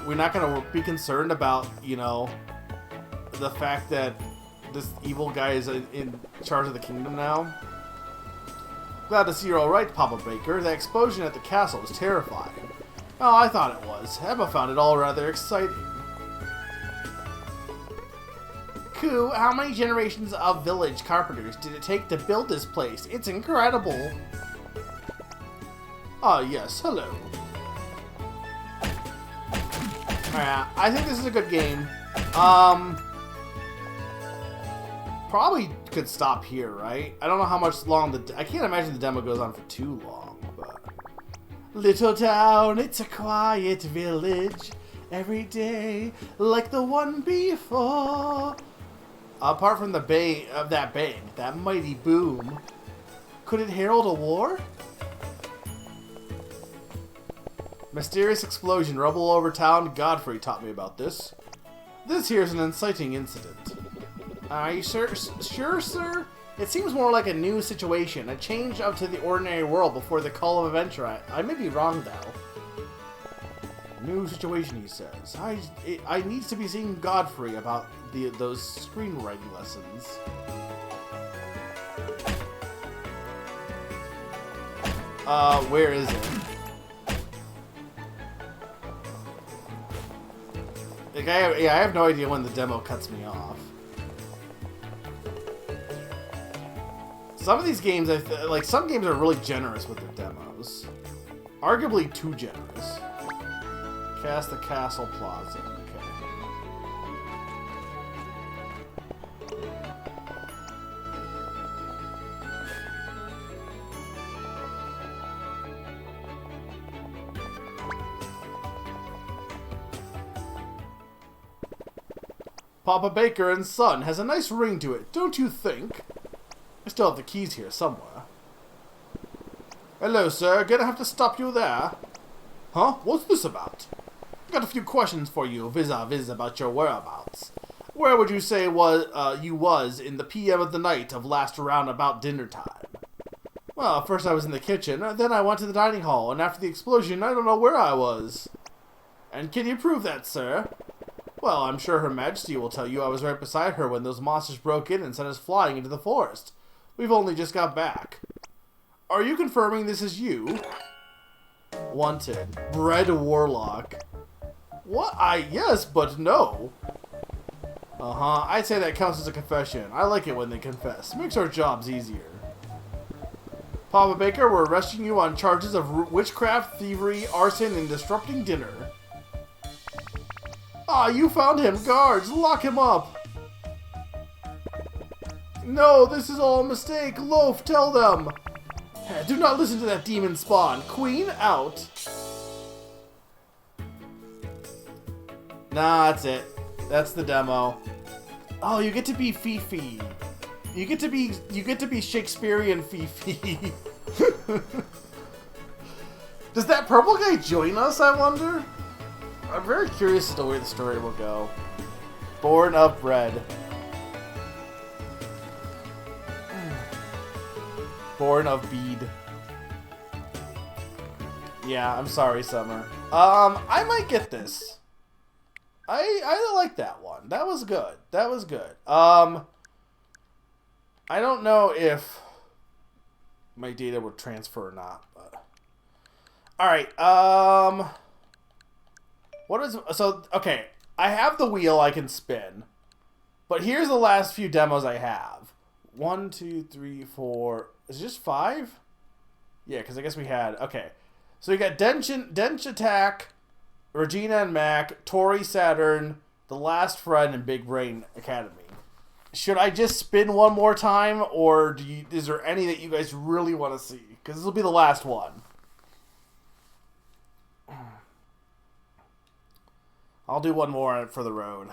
We're not going to be concerned about, you know, the fact that this evil guy is in charge of the kingdom now. Glad to see you're alright, Papa Baker. The explosion at the castle was terrifying. Oh, I thought it was. Emma found it all rather exciting. Ku, how many generations of village carpenters did it take to build this place? It's incredible. Ah, yes, hello. Alright, I think this is a good game. Probably could stop here, right? I don't know how much long I can't imagine the demo goes on for too long, but... Little town, it's a quiet village. Every day, like the one before. Apart from the bang of that bang, that mighty boom. Could it herald a war? Mysterious explosion, rubble over town. Godfrey taught me about this. This here's an inciting incident. Are you sure, sir? It seems more like a new situation, a change up to the ordinary world before the call of adventure. I may be wrong, though. New situation, he says. I need to be seeing Godfrey about those screenwriting lessons. Where is it? Like, I have no idea when the demo cuts me off. Some of these games, like, some games are really generous with their demos. Arguably too generous. Cast the Castle Plaza. Okay. Papa Baker and Son has a nice ring to it, don't you think? I still have the keys here somewhere. Hello, sir. Gonna have to stop you there. Huh? What's this about? Got a few questions for you, vis-a-vis about your whereabouts. Where would you say you was in the PM of the night of last around about dinner time? Well, first I was in the kitchen, then I went to the dining hall, and after the explosion, I don't know where I was. And can you prove that, sir? Well, I'm sure Her Majesty will tell you I was right beside her when those monsters broke in and sent us flying into the forest. We've only just got back. Are you confirming this is you? Wanted. Bread Warlock. What? Yes, but no. Uh-huh. I'd say that counts as a confession. I like it when they confess. Makes our jobs easier. Papa Baker, we're arresting you on charges of witchcraft, thievery, arson, and disrupting dinner. Ah, you found him. Guards, lock him up. No, this is all a mistake. Loaf, tell them. Do not listen to that demon spawn. Queen, out. Nah, that's it. That's the demo. Oh, you get to be Fifi. You get to be Shakespearean Fifi. Does that purple guy join us, I wonder? I'm very curious as to where the story will go. Born of Bread. Born of Bead. Yeah, I'm sorry, Summer. I might get this. I like that one. That was good. That was good. I don't know if my data would transfer or not, but alright, okay, I have the wheel I can spin, but here's the last few demos I have. 1, 2, 3, 4, is it just 5? Yeah, because I guess we had, okay. So we got Dench Attack, Regina and Mac, Tori Saturn, The Last Friend, and Big Brain Academy. Should I just spin one more time, or is there any that you guys really want to see? Because this will be the last one. I'll do one more for the road.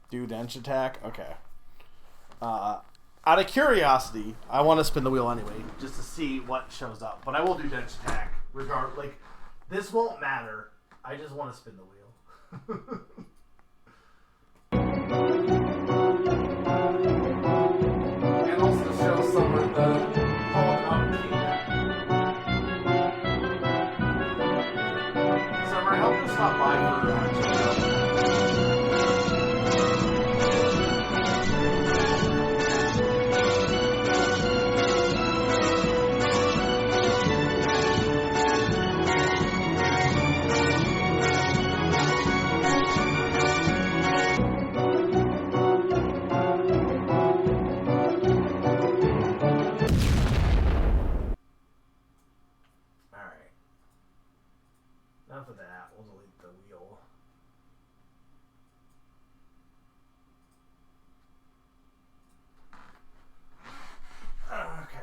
Do Dench Attack? Okay. Out of curiosity, I want to spin the wheel anyway, just to see what shows up. But I will do Dench Attack. This won't matter. I just want to spin the wheel. And also show some of the Hulk Summer, help us stop by for enough of that. We'll delete the wheel. Okay.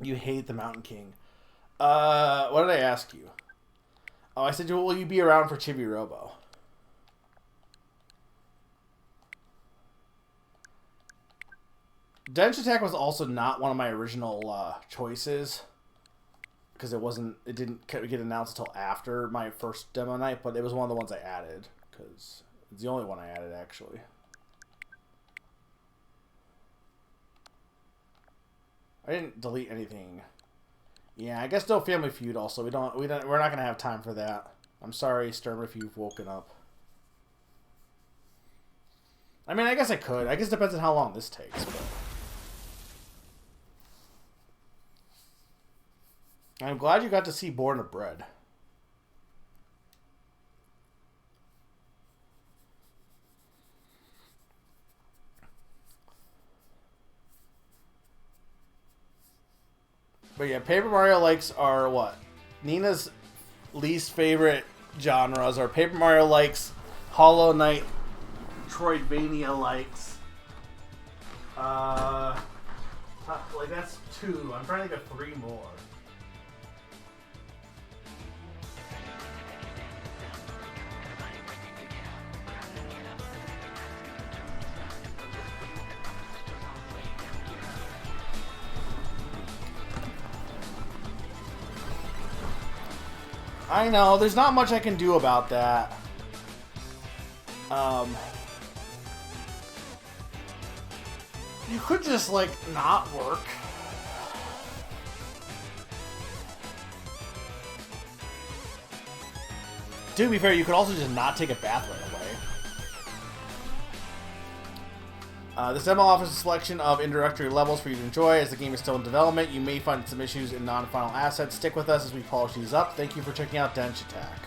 You hate the Mountain King. What did I ask you? Oh, I said, will you be around for Chibi Robo? Dench Attack was also not one of my original choices because it didn't get announced until after my first demo night, but it was one of the ones I added because it's the only one I added actually. I didn't delete anything. Yeah, I guess no Family Feud. Also, we're not gonna have time for that. I'm sorry, Sturm, if you've woken up. I mean, I guess I could. I guess it depends on how long this takes. But I'm glad you got to see Born of Bread. But yeah, Paper Mario likes are what? Nina's least favorite genres are Paper Mario likes, Hollow Knight, Metroidvania likes. Like that's 2. I'm trying to think of 3 more. I know, there's not much I can do about that. You could just, like, not work. To be fair, you could also just not take a bath right away. This demo offers a selection of introductory levels for you to enjoy. As the game is still in development, you may find some issues in non-final assets. Stick with us as we polish these up. Thank you for checking out Dench Attack.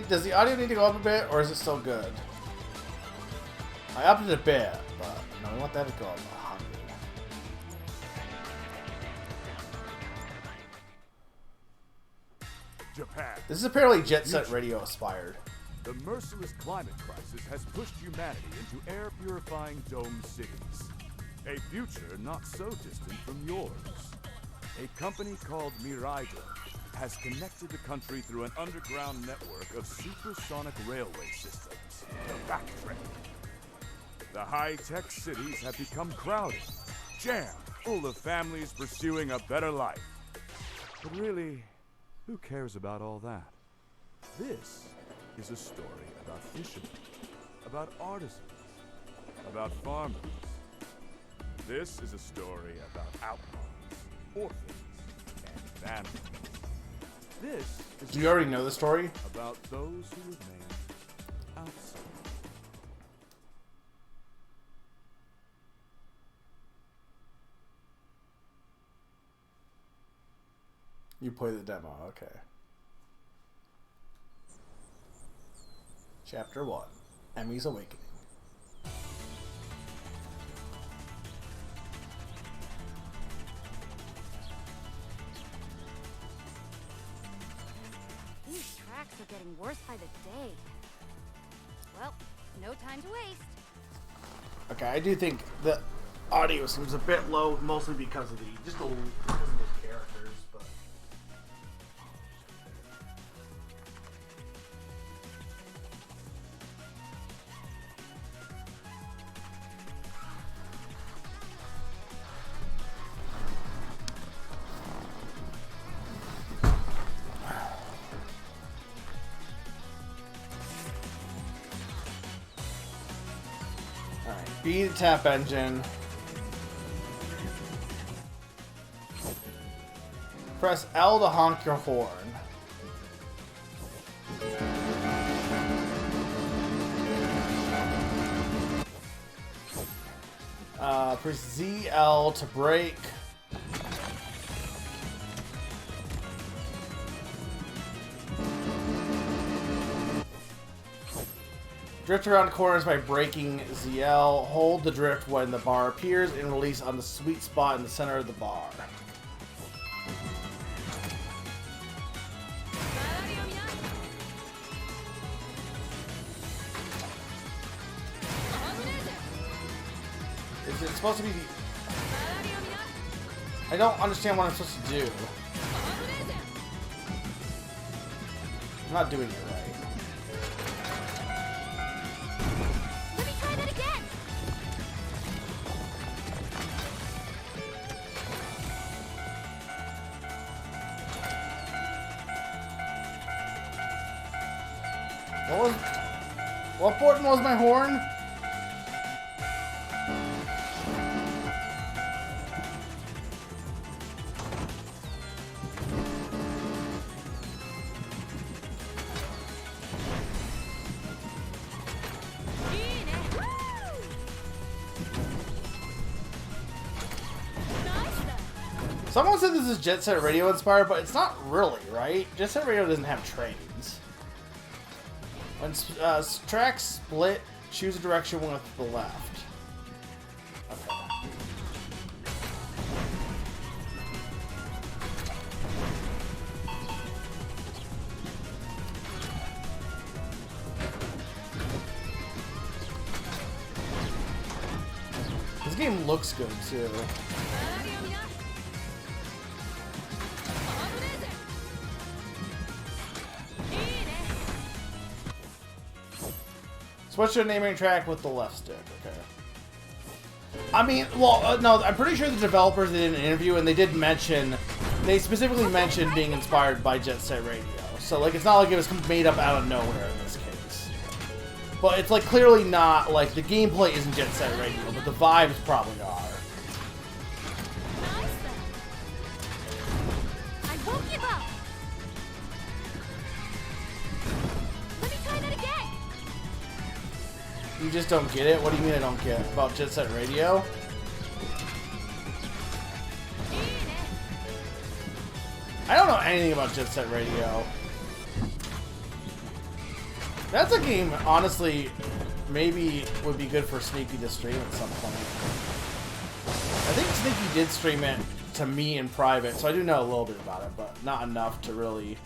Does the audio need to go up a bit, or is it still good? I upped it a bit, but no, we want that to go up 100. Japan. This is apparently Jet Set Radio inspired. The merciless climate crisis has pushed humanity into air-purifying dome cities. A future not so distant from yours. A company called Miraido has connected the country through an underground network of supersonic railway systems. The Backtrack. The high-tech cities have become crowded, jammed, full of families pursuing a better life. But really, who cares about all that? This is a story about fishermen, about artisans, about farmers. This is a story about outlaws, orphans, and families. This is Do you already know the story? About those who remain outside. You play the demo, okay. Chapter 1, Emmy's Awakening. These tracks are getting worse by the day. Well, no time to waste. Okay, I do think the audio seems a bit low, mostly because of because of the characters, but alright, B to tap engine. Press L to honk your horn. Press ZL to brake. Drift around corners by braking ZL. Hold the drift when the bar appears and release on the sweet spot in the center of the bar. Is it supposed to be the... I don't understand what I'm supposed to do. I'm not doing it right. Let me try that again. What button was my horn? Someone said this is Jet Set Radio inspired, but it's not really, right? Jet Set Radio doesn't have trains. When tracks split, choose a direction with the left. Okay. This game looks good too. Switch to naming track with the left stick, okay. I mean, well, no, I'm pretty sure the developers did an interview and they did mention, they specifically mentioned being inspired by Jet Set Radio. So, like, it's not like it was made up out of nowhere in this case. But it's, like, clearly not, like, the gameplay isn't Jet Set Radio, but the vibes probably are. I won't give up. Let me try that again. You just don't get it? What do you mean I don't get it? About Jet Set Radio? I don't know anything about Jet Set Radio. That's a game, honestly, maybe would be good for Sneaky to stream at some point. I think Sneaky did stream it to me in private, so I do know a little bit about it, but not enough to really...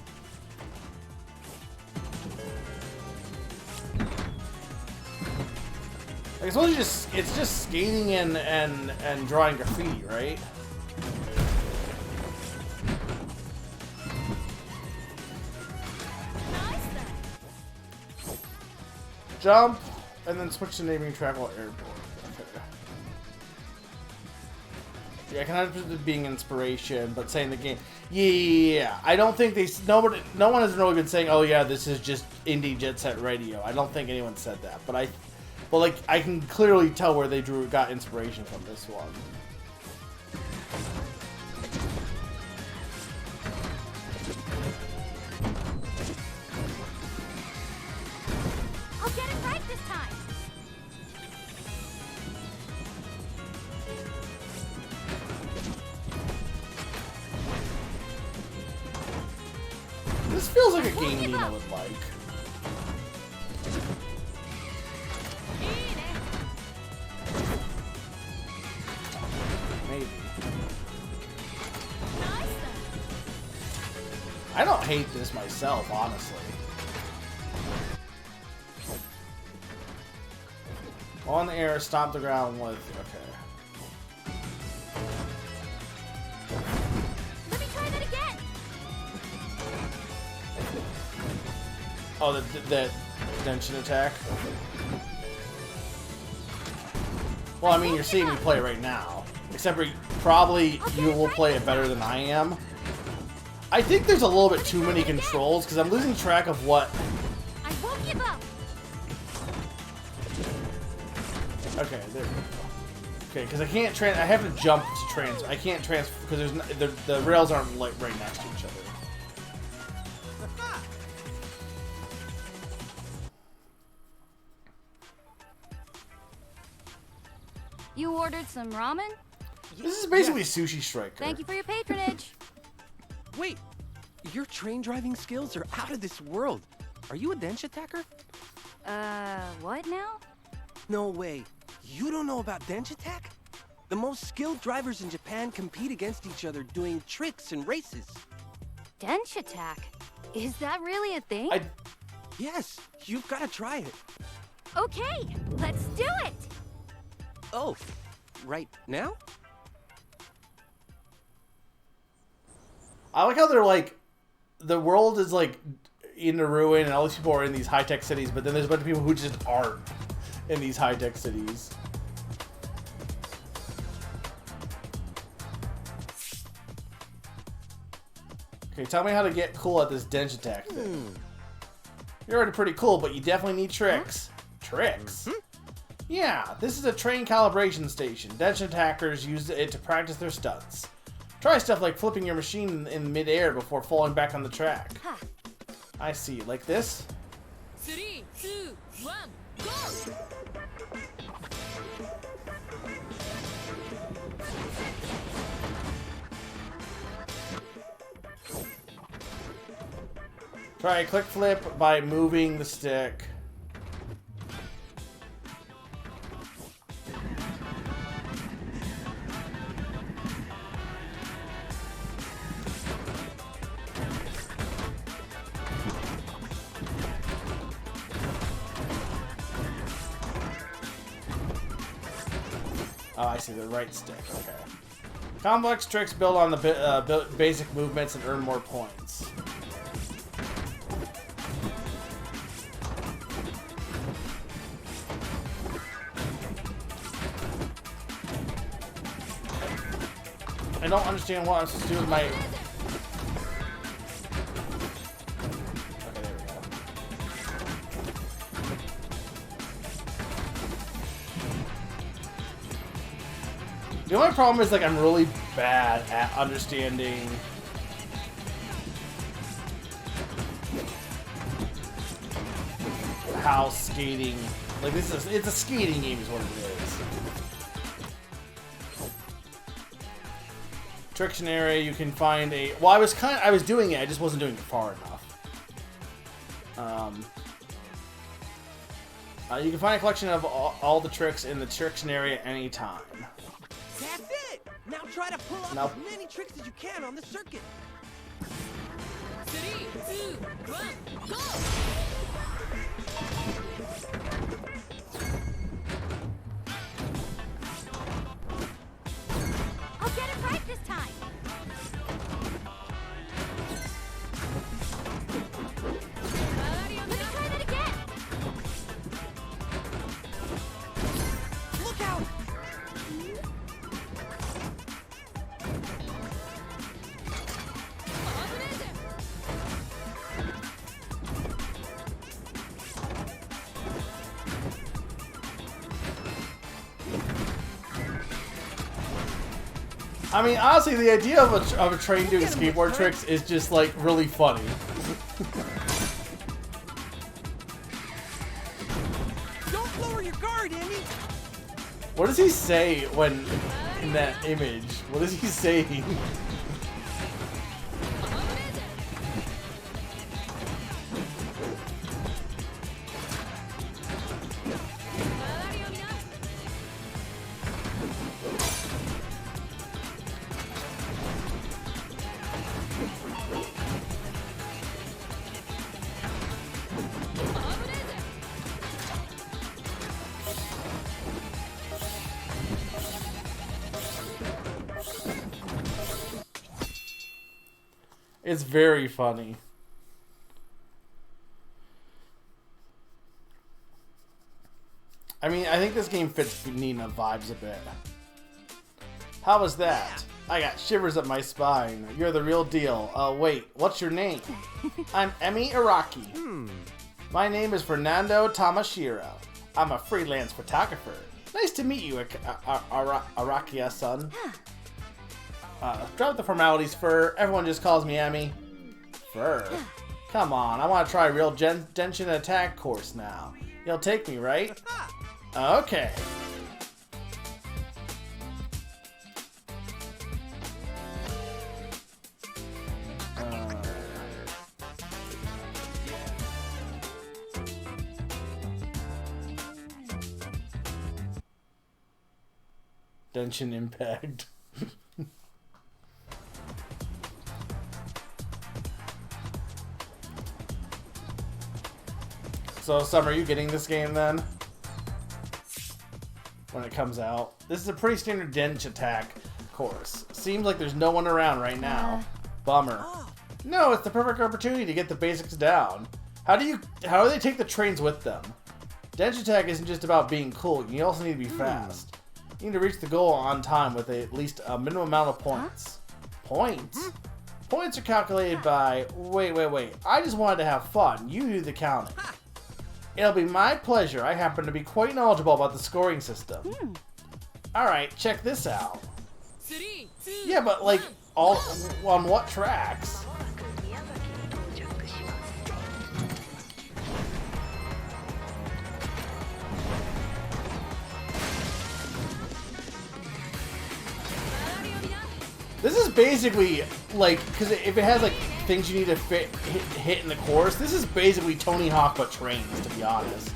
I suppose it's just skating and drawing graffiti, right? Jump, and then switch to naming track while airborne. Okay. Yeah, I can understand it being inspiration, but saying the game. Yeah. I don't think no one has really been saying, oh yeah, this is just indie Jet Set Radio. I don't think anyone said that, but like, I can clearly tell where they got inspiration from this one. I'll get it right this time. feels like a game Nina would like. Maybe. I don't hate this myself, honestly. On the air, stomp the ground with... Okay. Let me try that again. Oh, the Denshin attack? Well, I mean, you're seeing me play right now. Except for probably you will play it better than I am. I think there's a little bit too many controls, because I'm losing track of what... I won't give up. Okay, there we go. Okay, because I can't I have to jump to trans. I can't transfer because the rails aren't like right next to each other. You ordered some ramen? This is basically Sushi Striker. Thank you for your patronage. Wait, your train driving skills are out of this world. Are you a Dench attacker? What now? No way. You don't know about Dench attack? The most skilled drivers in Japan compete against each other doing tricks and races. Dench attack? Is that really a thing? Yes, you've got to try it. Okay, let's do it! Oh, right now? I like how they're like, the world is like in the ruin and all these people are in these high-tech cities, but then there's a bunch of people who just aren't in these high-tech cities. Okay, tell me how to get cool at this Dench attack thing. You're already pretty cool, but you definitely need tricks. Tricks? Yeah, this is a train calibration station. Dench attackers use it to practice their stunts. Try stuff like flipping your machine in midair before falling back on the track. I see. Like this? 3, 2, 1, go! Try a click flip by moving the stick. Oh, I see, the right stick, okay. Complex tricks build on the basic movements and earn more points. I don't understand what I'm supposed to do with my... Okay, there we go. The only problem is, like, I'm really bad at understanding how skating... Like, it's a skating game is what it is. Trictionary, you can find a... Well, I was doing it, I just wasn't doing it far enough. You can find a collection of all the tricks in the Trictionary at any time. That's it! Now try to pull off as many tricks as you can on the circuit. 3, 2, 1, go! I'll get it right this time. Let me try that again. Look out! I mean, honestly, the idea of a train doing skateboard tricks is just, like, really funny. Don't lower your guard, Andy! What does he say when in that image? What is he saying? It's very funny. I mean, I think this game fits Nina vibes a bit. How was that? I got shivers up my spine. You're the real deal. Wait, what's your name? I'm Emi Araki. My name is Fernando Tamashiro. I'm a freelance photographer. Nice to meet you, Araki-san. Drop the formalities, Fur. Everyone just calls me Emi. Fur? Come on, I want to try a real Genshin attack course now. You'll take me, right? Okay. Genshin Impact. So, Summer, are you getting this game then? When it comes out. This is a pretty standard Dench attack course. Seems like there's no one around right now. Bummer. No, it's the perfect opportunity to get the basics down. How do they take the trains with them? Dench attack isn't just about being cool, you also need to be fast. You need to reach the goal on time with at least a minimum amount of points. Points? Points are calculated by... Wait. I just wanted to have fun. You do the counting. It'll be my pleasure. I happen to be quite knowledgeable about the scoring system. Alright, check this out. 3, 2, Yeah, but like, all on what tracks? This is basically like, because if it has like things you need to hit in the course, this is basically Tony Hawk but trains, to be honest.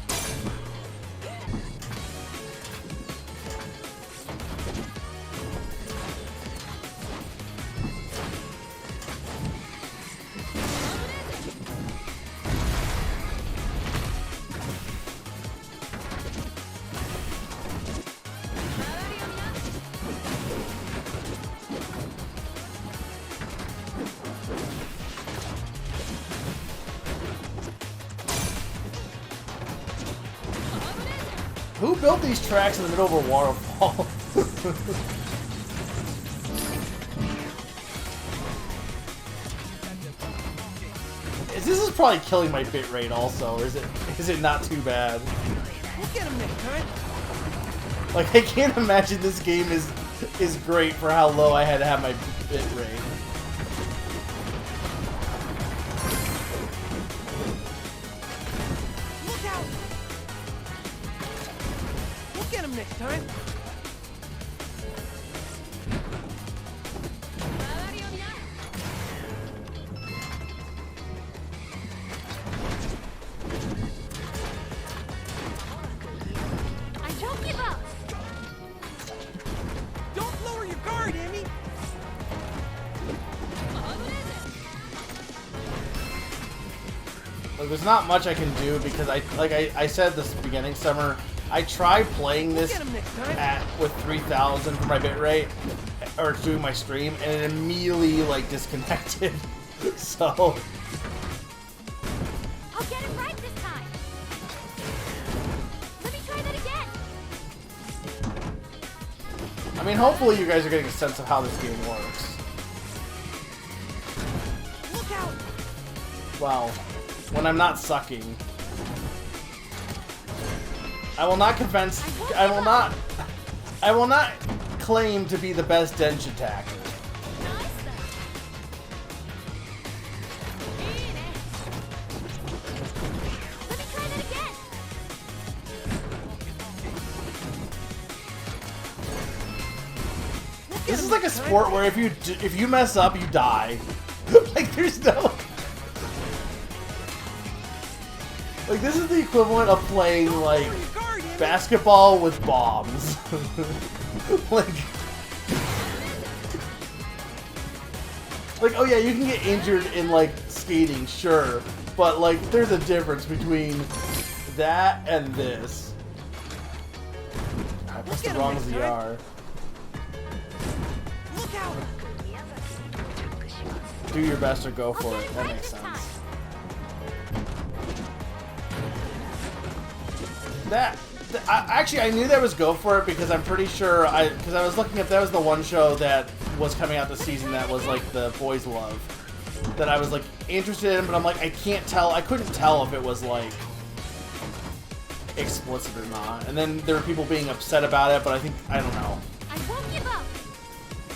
Who built these tracks in the middle of a waterfall? This is probably killing my bitrate also, or is it not too bad? We'll get him next time. Like, I can't imagine this game is great for how low I had to have my bitrate. Get him next time. I don't give up. Don't lower your guard, Amy. Like, there's not much I can do because I said this beginning, Summer. I tried playing this with 3000 for my bitrate, or doing my stream, and it immediately like disconnected. So I'll get it right this time. Let me try that again. I mean, hopefully you guys are getting a sense of how this game works. Look out! Well, when I'm not sucking. I will not claim to be the best Dench attacker. This is like a sport where if you mess up, you die. Like, there's no... Like, this is the equivalent of playing, like, basketball with bombs. like, oh yeah, you can get injured in, like, skating, sure. But, like, there's a difference between that and this. I pressed the wrong ZR. Look out! do your best or go for it. That makes sense. Actually, I knew that was go for it because I'm pretty sure because I was looking at that was the one show that was coming out this season that was like the boys love that I was like interested in, but I'm like I can't tell. I couldn't tell if it was like explicit or not. And then there were people being upset about it, but I don't know. I won't give up.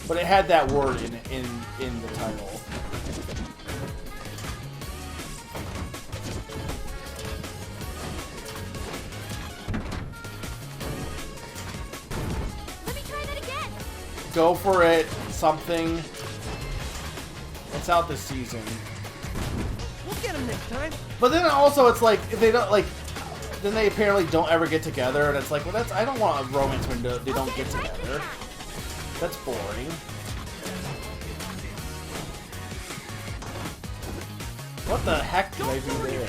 But it had that word in the title. Let me try that again. Go for it. Something. It's out this season. We'll get him next time. But then also it's like if they don't like, then they apparently don't ever get together, and it's like, well, I don't want a romance when they don't get together. That's boring. What the heck did I do there?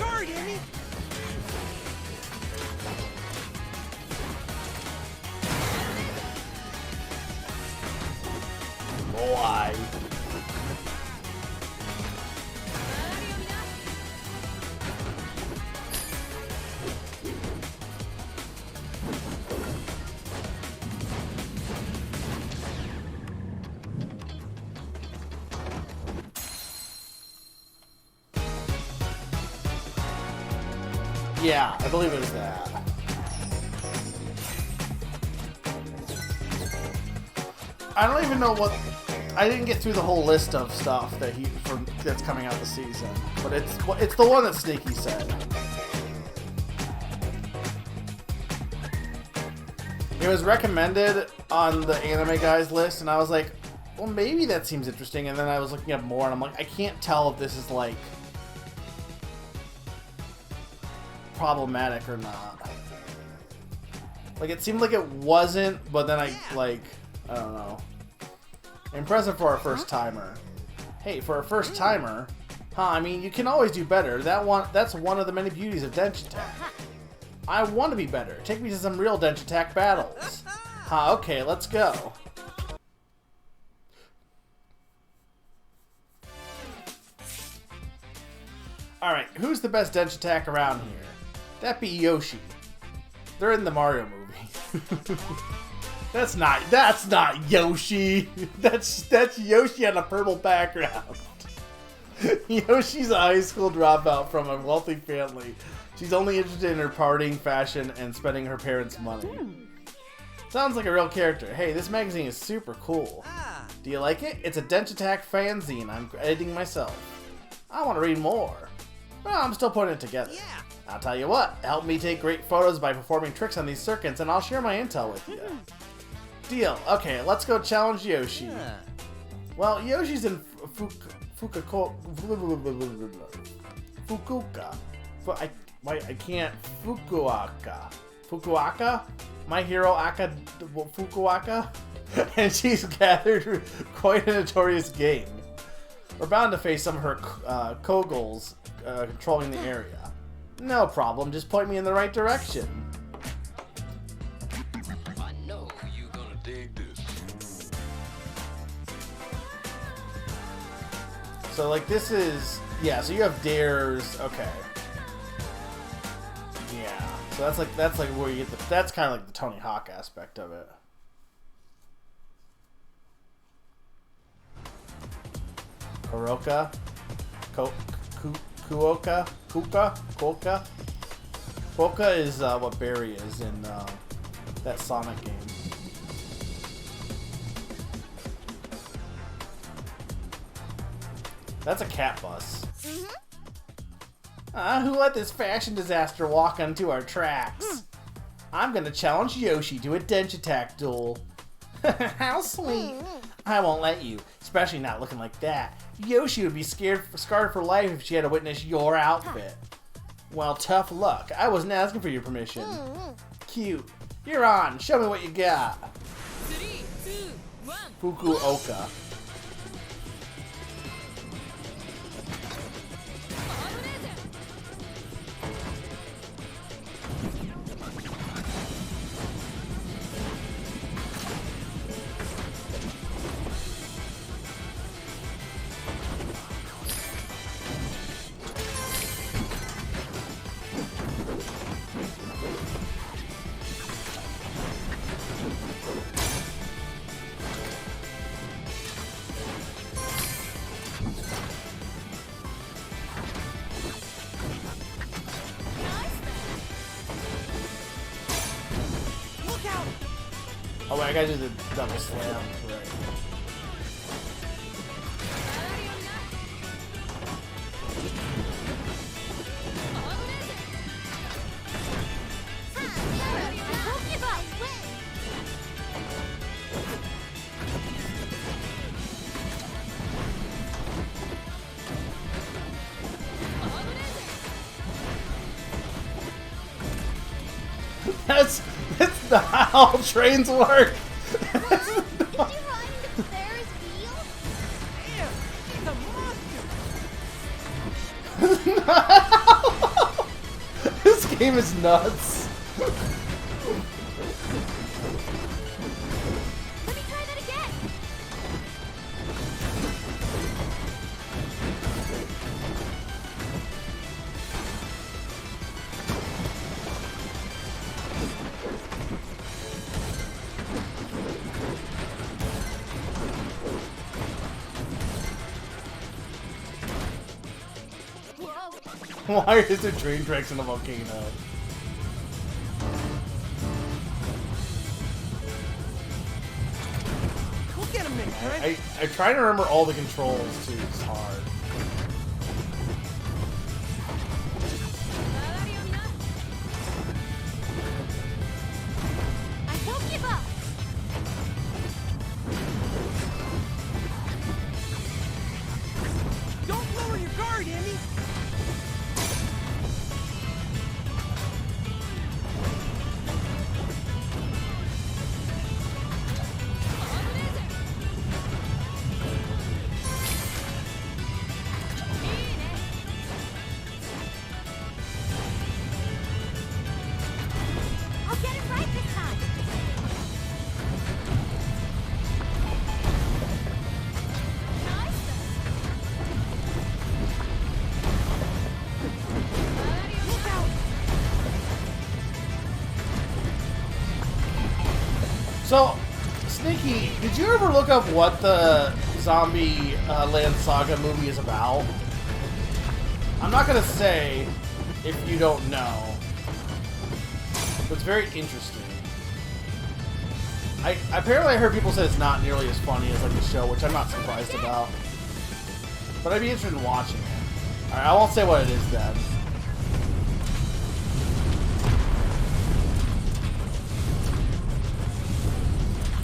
Boy. Yeah, I believe it was that. I don't even know what. I didn't get through the whole list of stuff that that's coming out this season, but it's the one that Sneaky said. It was recommended on the Anime Guys list, and I was like, well, maybe that seems interesting. And then I was looking up more, and I'm like, I can't tell if this is like problematic or not. Like it seemed like it wasn't, but then I don't know. Impressive for a first timer. Hey, for a first timer, huh? I mean, you can always do better. That's one of the many beauties of Dench Attack. I want to be better. Take me to some real Dench Attack battles. Huh? Okay, let's go. All right, who's the best Dench Attack around here? That'd be Yoshi. They're in the Mario movie. That's not Yoshi. That's Yoshi on a purple background. Yoshi's a high school dropout from a wealthy family. She's only interested in her partying, fashion, and spending her parents' money. Sounds like a real character. Hey, this magazine is super cool. Do you like it? It's a Dench Attack fanzine I'm editing myself. I want to read more. Well, I'm still putting it together. I'll tell you what, help me take great photos by performing tricks on these circuits, and I'll share my intel with you. Deal. Okay, let's go challenge Yoshi. Well, Yoshi's in Fukuoka. I can't. Fukuoka? My Hero Fukuoka? And she's gathered quite a notorious gang. We're bound to face some of her Kogels controlling the area. No problem, just point me in the right direction. I know you're gonna dig this. So like this is, yeah, so you have dares, okay. Yeah, so that's like where you get that's kind of like the Tony Hawk aspect of it. Kuroka? Kuoka? Kuka? Kuoka? Kuoka is what Barry is in that Sonic game. That's a cat bus. Who let this fashion disaster walk onto our tracks? I'm gonna challenge Yoshi to a Dench Attack duel. How sweet. I won't let you, especially not looking like that. Yoshi would be scarred for life if she had to witness your outfit. Well, tough luck. I wasn't asking for your permission. Cute. You're on. Show me what you got. 3, 2, 1. Fukuoka. Oh wait, I gotta do the double slam. Right. That's not how trains work. This game is nuts. Let me try that again. Why is there train tracks in a volcano? We'll get him next time. I try to remember all the controls too. It's hard. I won't give up. Don't lower your guard, Emmy. I'll get it right this time. Look out! So, Sneaky, did you ever look up what the Zombie Land Saga movie is about? I'm not gonna say if you don't know, but it's very interesting. Apparently I heard people say it's not nearly as funny as like the show, which I'm not surprised about. But I'd be interested in watching it. Alright, I won't say what it is then.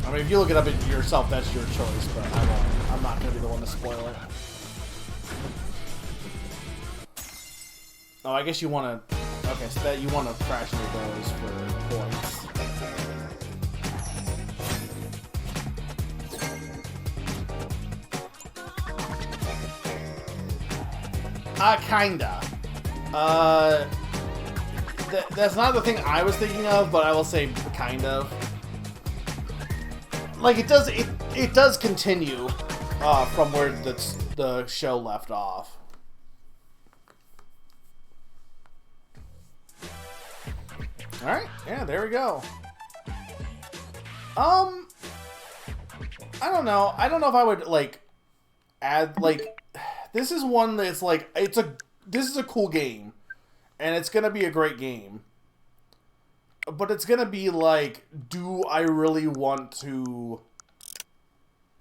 I mean, if you look it up yourself, that's your choice, but I won't. I'm not going to be the one to spoil it. Oh, I guess you want to... Okay, so that you want to crash into those for points. Kinda. That's not the thing I was thinking of, but I will say kind of. Like, it does continue from where the show left off. Alright, yeah, there we go. I don't know. I don't know if I would, like, add, like... This is one that's, like, this is a cool game. And it's gonna be a great game. But it's gonna be, like, do I really want to...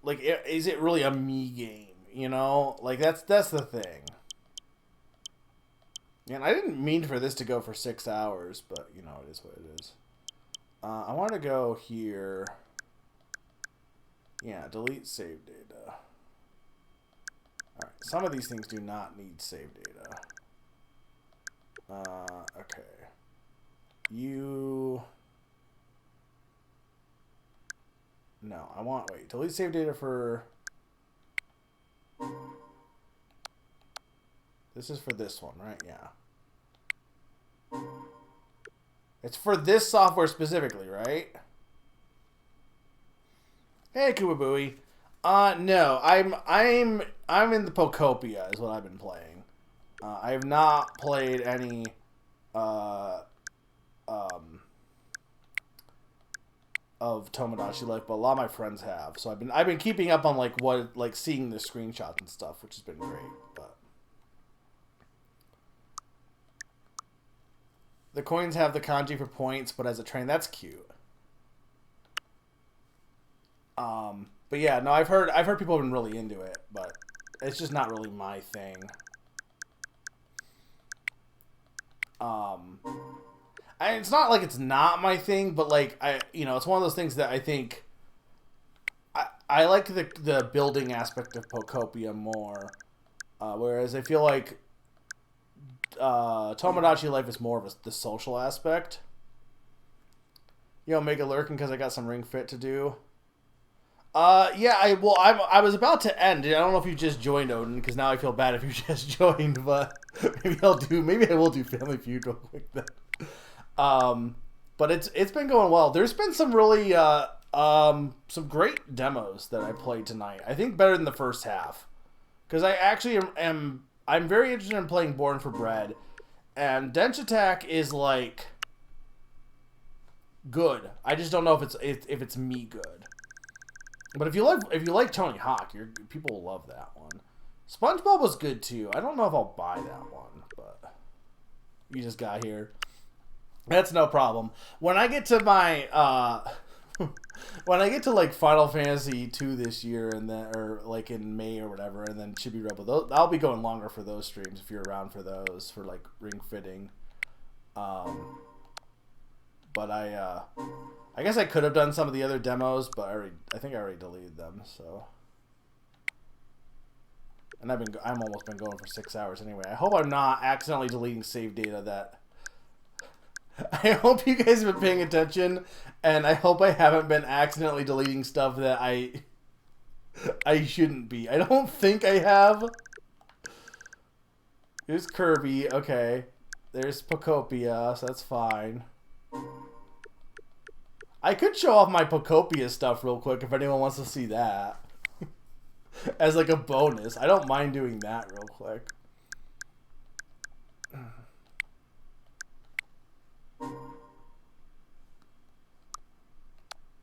Like, is it really a me game, you know? Like, that's the thing. And I didn't mean for this to go for 6 hours, but, you know, it is what it is. I want to go here. Yeah, delete save data. Alright, some of these things do not need save data. Okay. No, I want... Wait, delete save data for... This is for this one, right? Yeah. It's for this software specifically, right? Hey, Kubabooey. No, I'm in the Pokopia is what I've been playing. I have not played any of Tomodachi Life, but a lot of my friends have. So I've been keeping up on like seeing the screenshots and stuff, which has been great. But the coins have the kanji for points, but as a train, that's cute. But yeah, no, I've heard people have been really into it, but it's just not really my thing. It's not like it's not my thing, but like it's one of those things that I think I like the building aspect of Pokopia more, whereas I feel like Tomodachi Life is more of the social aspect. Mega Lurkin because I got some Ring Fit to do. Yeah, I was about to end. I don't know if you just joined, Odin, because now I feel bad if you just joined, but maybe I will do Family Feud real quick then. But it's been going well. There's been some really some great demos that I played tonight. I think better than the first half, because I actually I'm very interested in playing Born for Bread, and Dench Attack is like good. I just don't know if it's me good. But if you like Tony Hawk, people will love that one. SpongeBob was good too. I don't know if I'll buy that one, but you just got here. That's no problem. When I get to my like Final Fantasy 2 this year, and then or like in May or whatever, and then Chibi Rebel, I'll be going longer for those streams if you're around for those, for like ring fitting. But I guess I could have done some of the other demos, but I think I already deleted them. So, and I'm almost been going for 6 hours anyway. I hope I'm not accidentally deleting save data. I hope you guys have been paying attention, and I hope I haven't been accidentally deleting stuff that I shouldn't be. I don't think I have. Here's Kirby. Okay, there's Pokopia, so that's fine. I could show off my Pokopia stuff real quick if anyone wants to see that. As like a bonus. I don't mind doing that real quick.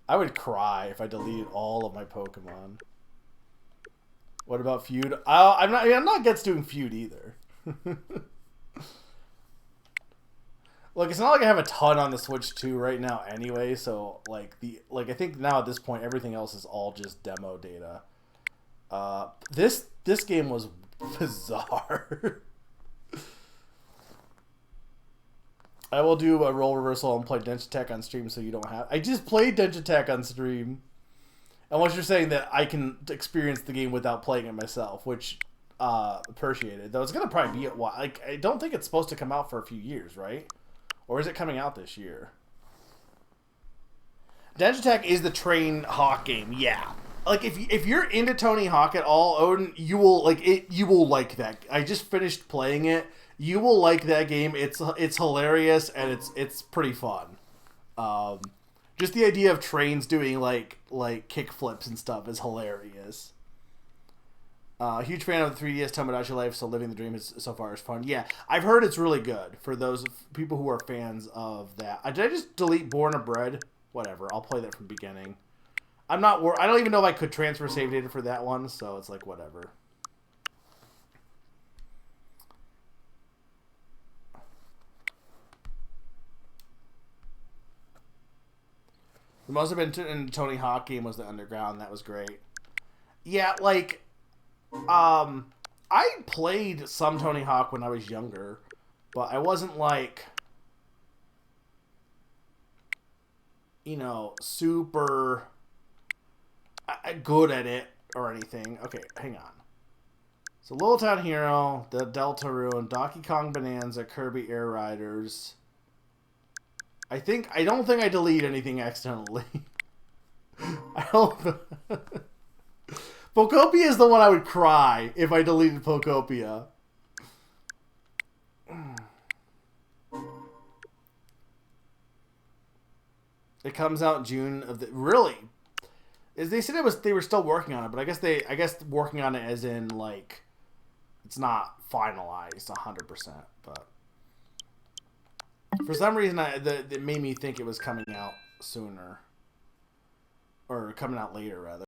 I would cry if I deleted all of my Pokemon. What about Feud? I'm not against doing Feud either. Look, it's not like I have a ton on the Switch 2 right now anyway, so I think now at this point everything else is all just demo data. This game was bizarre. I will do a role reversal and play Dench Attack on stream so you don't have... I just played Dench Attack on stream. Unless you're saying that I can experience the game without playing it myself, which appreciated. Though it's going to probably be a while. Like, I don't think it's supposed to come out for a few years, right? Or is it coming out this year? Dench Attack is the train Hawk game, yeah. Like, if you're into Tony Hawk at all, Odin, you will like that. I just finished playing it. You will like that game. It's hilarious, and it's pretty fun. Just the idea of trains doing like kick flips and stuff is hilarious. Huge fan of the 3DS Tomodachi Life, so living the dream so far is fun. Yeah, I've heard it's really good for those people who are fans of that. Did I just delete Born of Bread? Whatever, I'll play that from the beginning. I don't even know if I could transfer save data for that one, so it's like whatever. The most I've been in Tony Hawk game was the Underground. That was great. Yeah, like, I played some Tony Hawk when I was younger, but I wasn't like, super good at it or anything. Okay, hang on. So Little Town Hero, the Deltarune, Donkey Kong Bonanza, Kirby Air Riders. I don't think I deleted anything accidentally. I hope. Pokopia is the one I would cry if I deleted Pokopia. It comes out in June of the... Really? They said they were still working on it, but I guess working on it as in, like, it's not finalized 100%, but for some reason it made me think it was coming out sooner, or coming out later rather.